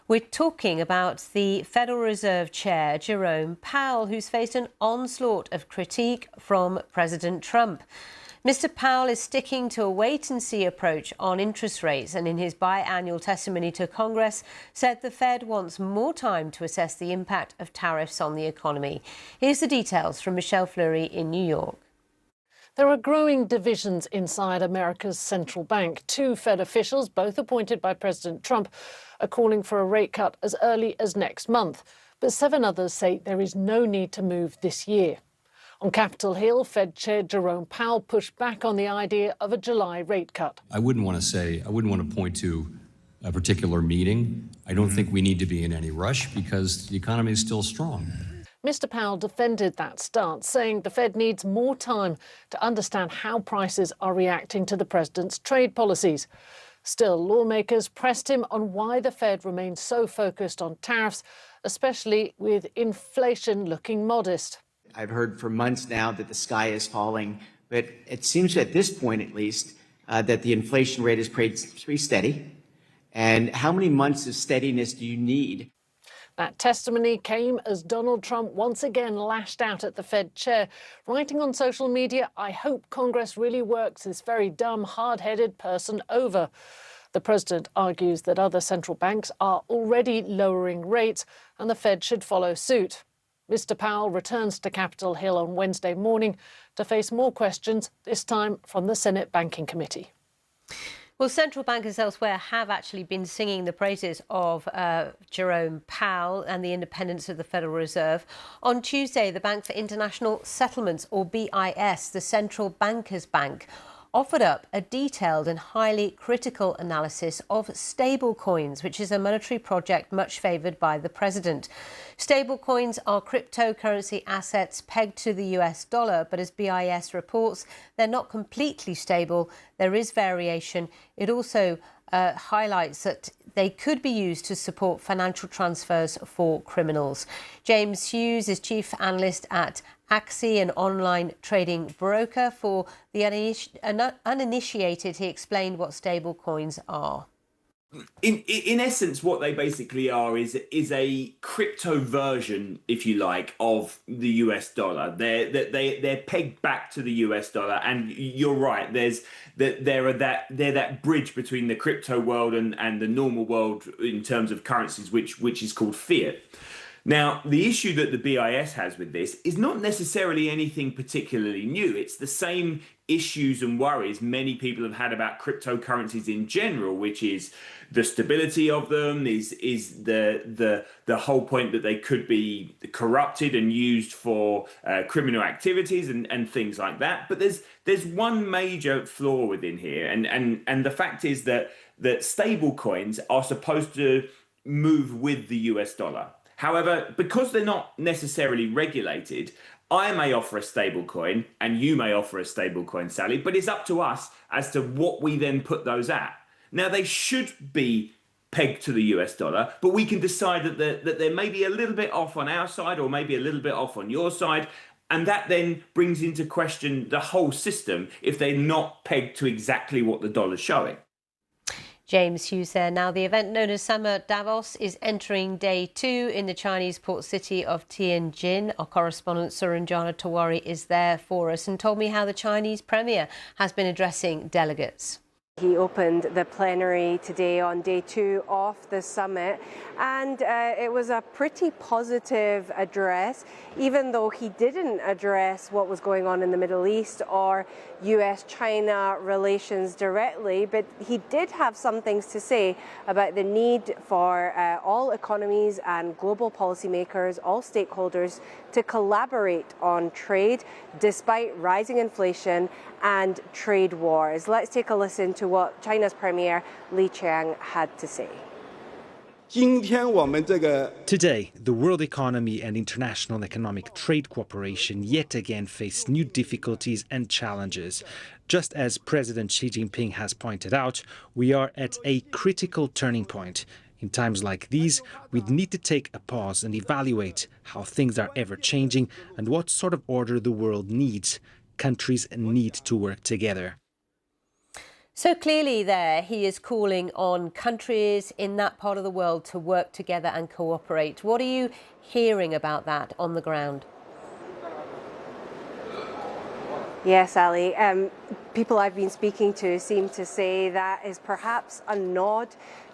We're talking about the Federal Reserve Chair, Jerome Powell, who's faced an onslaught of critique from President Trump. Mr. Powell is sticking to a wait-and-see approach on interest rates, and in his biannual testimony to Congress said the Fed wants more time to assess the impact of tariffs on the economy. Here's the details from Michelle Fleury in New York. There are growing divisions inside America's central bank. Two Fed officials, both appointed by President Trump, are calling for a rate cut as early as next month. But 7 others say there is no need to move this year. On Capitol Hill, Fed Chair Jerome Powell pushed back on the idea of a July rate cut. I wouldn't want to point to a particular meeting. I don't think we need to be in any rush because the economy is still strong. Mr. Powell defended that stance, saying the Fed needs more time to understand how prices are reacting to the president's trade policies. Still, lawmakers pressed him on why the Fed remains so focused on tariffs, especially with inflation looking modest. I've heard for months now that the sky is falling, but it seems at this point at least that the inflation rate is pretty steady. And how many months of steadiness do you need? That testimony came as Donald Trump once again lashed out at the Fed chair, writing on social media, "I hope Congress really works this very dumb, hard-headed person over." The president argues that other central banks are already lowering rates and the Fed should follow suit. Mr. Powell returns to Capitol Hill on Wednesday morning to face more questions, this time from the Senate Banking Committee. Well, central bankers elsewhere have actually been singing the praises of Jerome Powell and the independence of the Federal Reserve. On Tuesday, the Bank for International Settlements, or BIS, the central bankers' bank, offered up a detailed and highly critical analysis of stablecoins, which is a monetary project much favoured by the president. Stablecoins are cryptocurrency assets pegged to the US dollar, but as BIS reports, they're not completely stable. There is variation. It also highlights that they could be used to support financial transfers for criminals. James Hughes is chief analyst at Axie, an online trading broker. For the uninitiated, he explained what stable coins are. In essence, what they basically are is a crypto version, if you like, of the US dollar. They're pegged back to the US dollar, and you're right. They're that bridge between the crypto world and the normal world in terms of currencies, which is called fiat. Now, the issue that the BIS has with this is not necessarily anything particularly new. It's the same issues and worries many people have had about cryptocurrencies in general, which is the stability of them, is the whole point that they could be corrupted and used for criminal activities and things like that. But there's one major flaw within here, and the fact is that stable coins are supposed to move with the US dollar. However, because they're not necessarily regulated, I may offer a stable coin and you may offer a stable coin, Sally, but it's up to us as to what we then put those at. Now, they should be pegged to the US dollar, but we can decide that they may be a little bit off on our side or maybe a little bit off on your side. And that then brings into question the whole system if they're not pegged to exactly what the dollar's showing. James Hughes there. Now, the event known as Summer Davos is entering day 2 in the Chinese port city of Tianjin. Our correspondent Suranjana Tawari is there for us and told me how the Chinese Premier has been addressing delegates. He opened the plenary today on day 2 of the summit, and it was a pretty positive address, even though he didn't address what was going on in the Middle East or US-China relations directly, but he did have some things to say about the need for all economies and global policymakers, all stakeholders, to collaborate on trade despite rising inflation and trade wars. Let's take a listen to what China's Premier Li Qiang had to say. Today, the world economy and international economic trade cooperation yet again face new difficulties and challenges. Just as President Xi Jinping has pointed out, we are at a critical turning point. In times like these, we need to take a pause and evaluate how things are ever changing and what sort of order the world needs. Countries need to work together. So clearly there, he is calling on countries in that part of the world to work together and cooperate. What are you hearing about that on the ground? Yes, Ali. People I've been speaking to seem to say that is perhaps a nod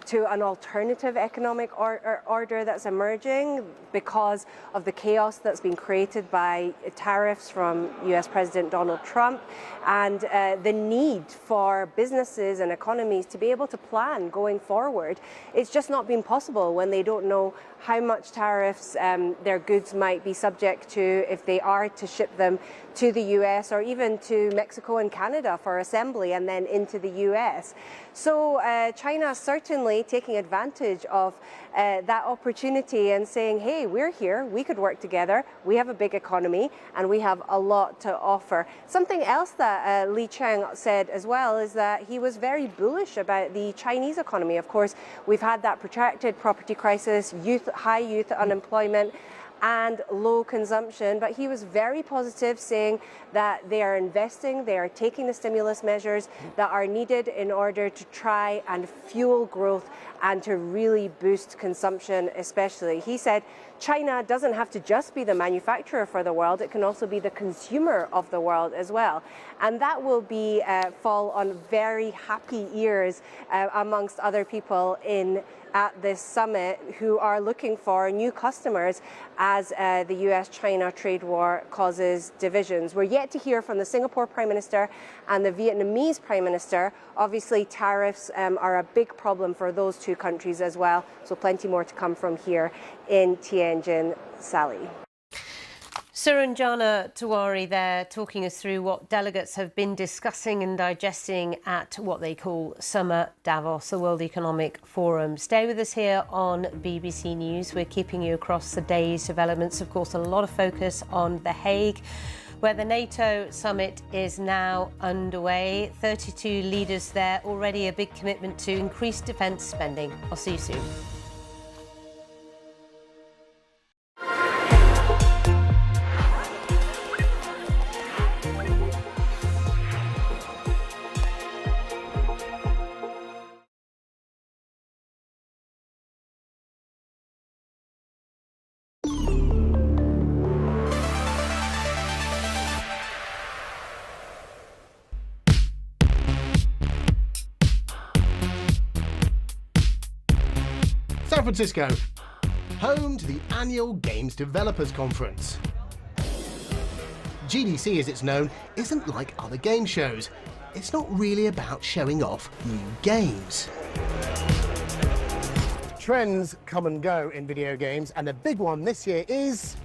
to an alternative economic order that's emerging because of the chaos that's been created by tariffs from US President Donald Trump and the need for businesses and economies to be able to plan going forward. It's just not been possible when they don't know how much tariffs their goods might be subject to if they are to ship them to the US or even to Mexico and Canada for assembly and then into the US. So China certainly certainly taking advantage of that opportunity and saying, hey, we're here, we could work together, we have a big economy and we have a lot to offer. Something else that Li Chang said as well is that he was very bullish about the Chinese economy. Of course, we've had that protracted property crisis, high youth unemployment, and low consumption, but he was very positive, saying that they are investing, they are taking the stimulus measures that are needed in order to try and fuel growth and to really boost consumption especially. He said China doesn't have to just be the manufacturer for the world, it can also be the consumer of the world as well. And that will be fall on very happy ears amongst other people at this summit who are looking for new customers as the US-China trade war causes divisions. We're yet to hear from the Singapore Prime Minister and the Vietnamese Prime Minister. Obviously, tariffs are a big problem for those two countries as well, so plenty more to come from here in Tianjin. Sally. Suranjana Tiwari there talking us through what delegates have been discussing and digesting at what they call Summer Davos, the World Economic Forum. Stay with us here on BBC News. We're keeping you across the day's developments. Of course, a lot of focus on The Hague, where the NATO summit is now underway. 32 leaders there, already a big commitment to increase defence spending. I'll see you soon. San Francisco, home to the annual Games Developers Conference. GDC, as it's known, isn't like other game shows. It's not really about showing off new games. Trends come and go in video games, and the big one this year is...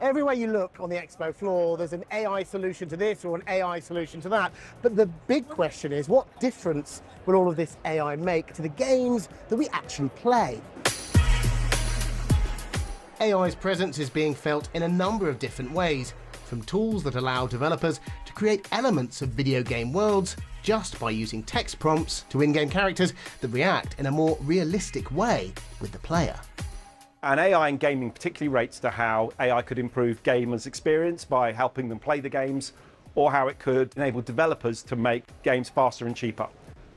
Everywhere you look on the expo floor, there's an AI solution to this or an AI solution to that. But the big question is, what difference will all of this AI make to the games that we actually play? AI's presence is being felt in a number of different ways, from tools that allow developers to create elements of video game worlds just by using text prompts, to in-game characters that react in a more realistic way with the player. And AI in gaming particularly relates to how AI could improve gamers' experience by helping them play the games, or how it could enable developers to make games faster and cheaper.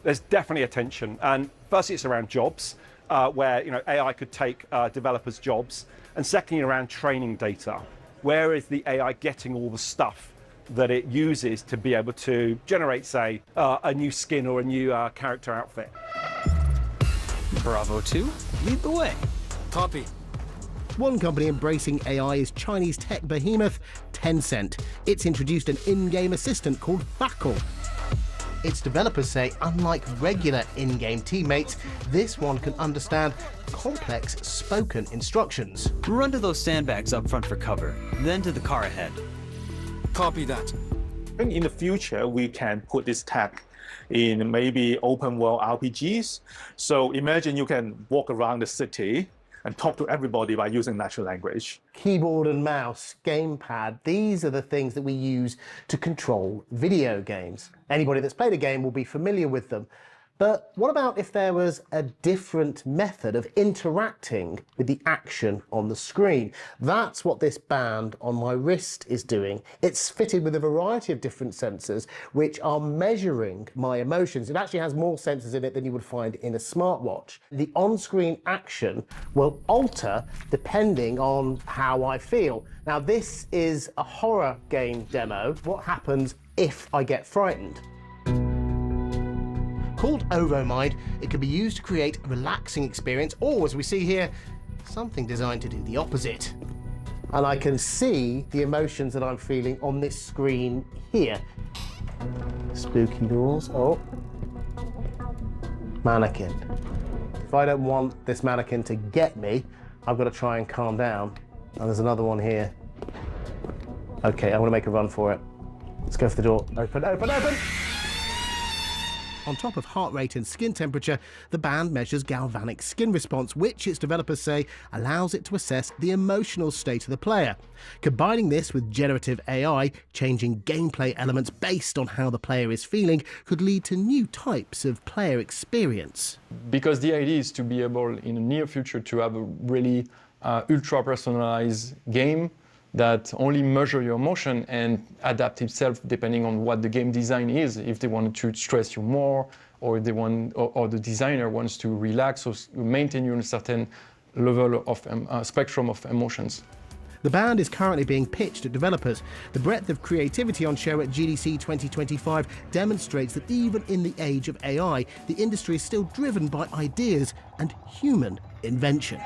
There's definitely a tension, and firstly it's around jobs, where AI could take developers' jobs, and secondly around training data. Where is the AI getting all the stuff that it uses to be able to generate, say, a new skin or a new character outfit? Bravo 2, lead the way. Copy. One company embracing AI is Chinese tech behemoth Tencent. It's introduced an in-game assistant called Fakul. Its developers say, unlike regular in-game teammates, this one can understand complex spoken instructions. Run to those sandbags up front for cover, then to the car ahead. Copy that. I think in the future, we can put this tech in maybe open world RPGs. So imagine you can walk around the city and talk to everybody by using natural language. Keyboard and mouse, gamepad, these are the things that we use to control video games. Anybody that's played a game will be familiar with them. But what about if there was a different method of interacting with the action on the screen? That's what this band on my wrist is doing. It's fitted with a variety of different sensors which are measuring my emotions. It actually has more sensors in it than you would find in a smartwatch. The on-screen action will alter depending on how I feel. Now, this is a horror game demo. What happens if I get frightened? Called Ovomind, it can be used to create a relaxing experience, or as we see here, something designed to do the opposite. And I can see the emotions that I'm feeling on this screen here. Spooky doors. Oh. Mannequin. If I don't want this mannequin to get me, I've got to try and calm down. And there's another one here. Okay, I'm going to make a run for it. Let's go for the door. Open, open, open! On top of heart rate and skin temperature, the band measures galvanic skin response, which its developers say allows it to assess the emotional state of the player. Combining this with generative AI, changing gameplay elements based on how the player is feeling could lead to new types of player experience. Because the idea is to be able in the near future to have a really ultra personalized game that only measure your emotion and adapt itself depending on what the game design is. If they want to stress you more, or they want, or the designer wants to relax or maintain you in a certain level of spectrum of emotions. The band is currently being pitched at developers. The breadth of creativity on show at GDC 2025 demonstrates that even in the age of AI, the industry is still driven by ideas and human invention.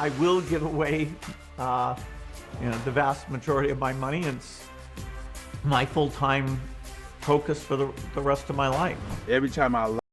I will give away the vast majority of my money. It's my full-time focus for the rest of my life. Every time I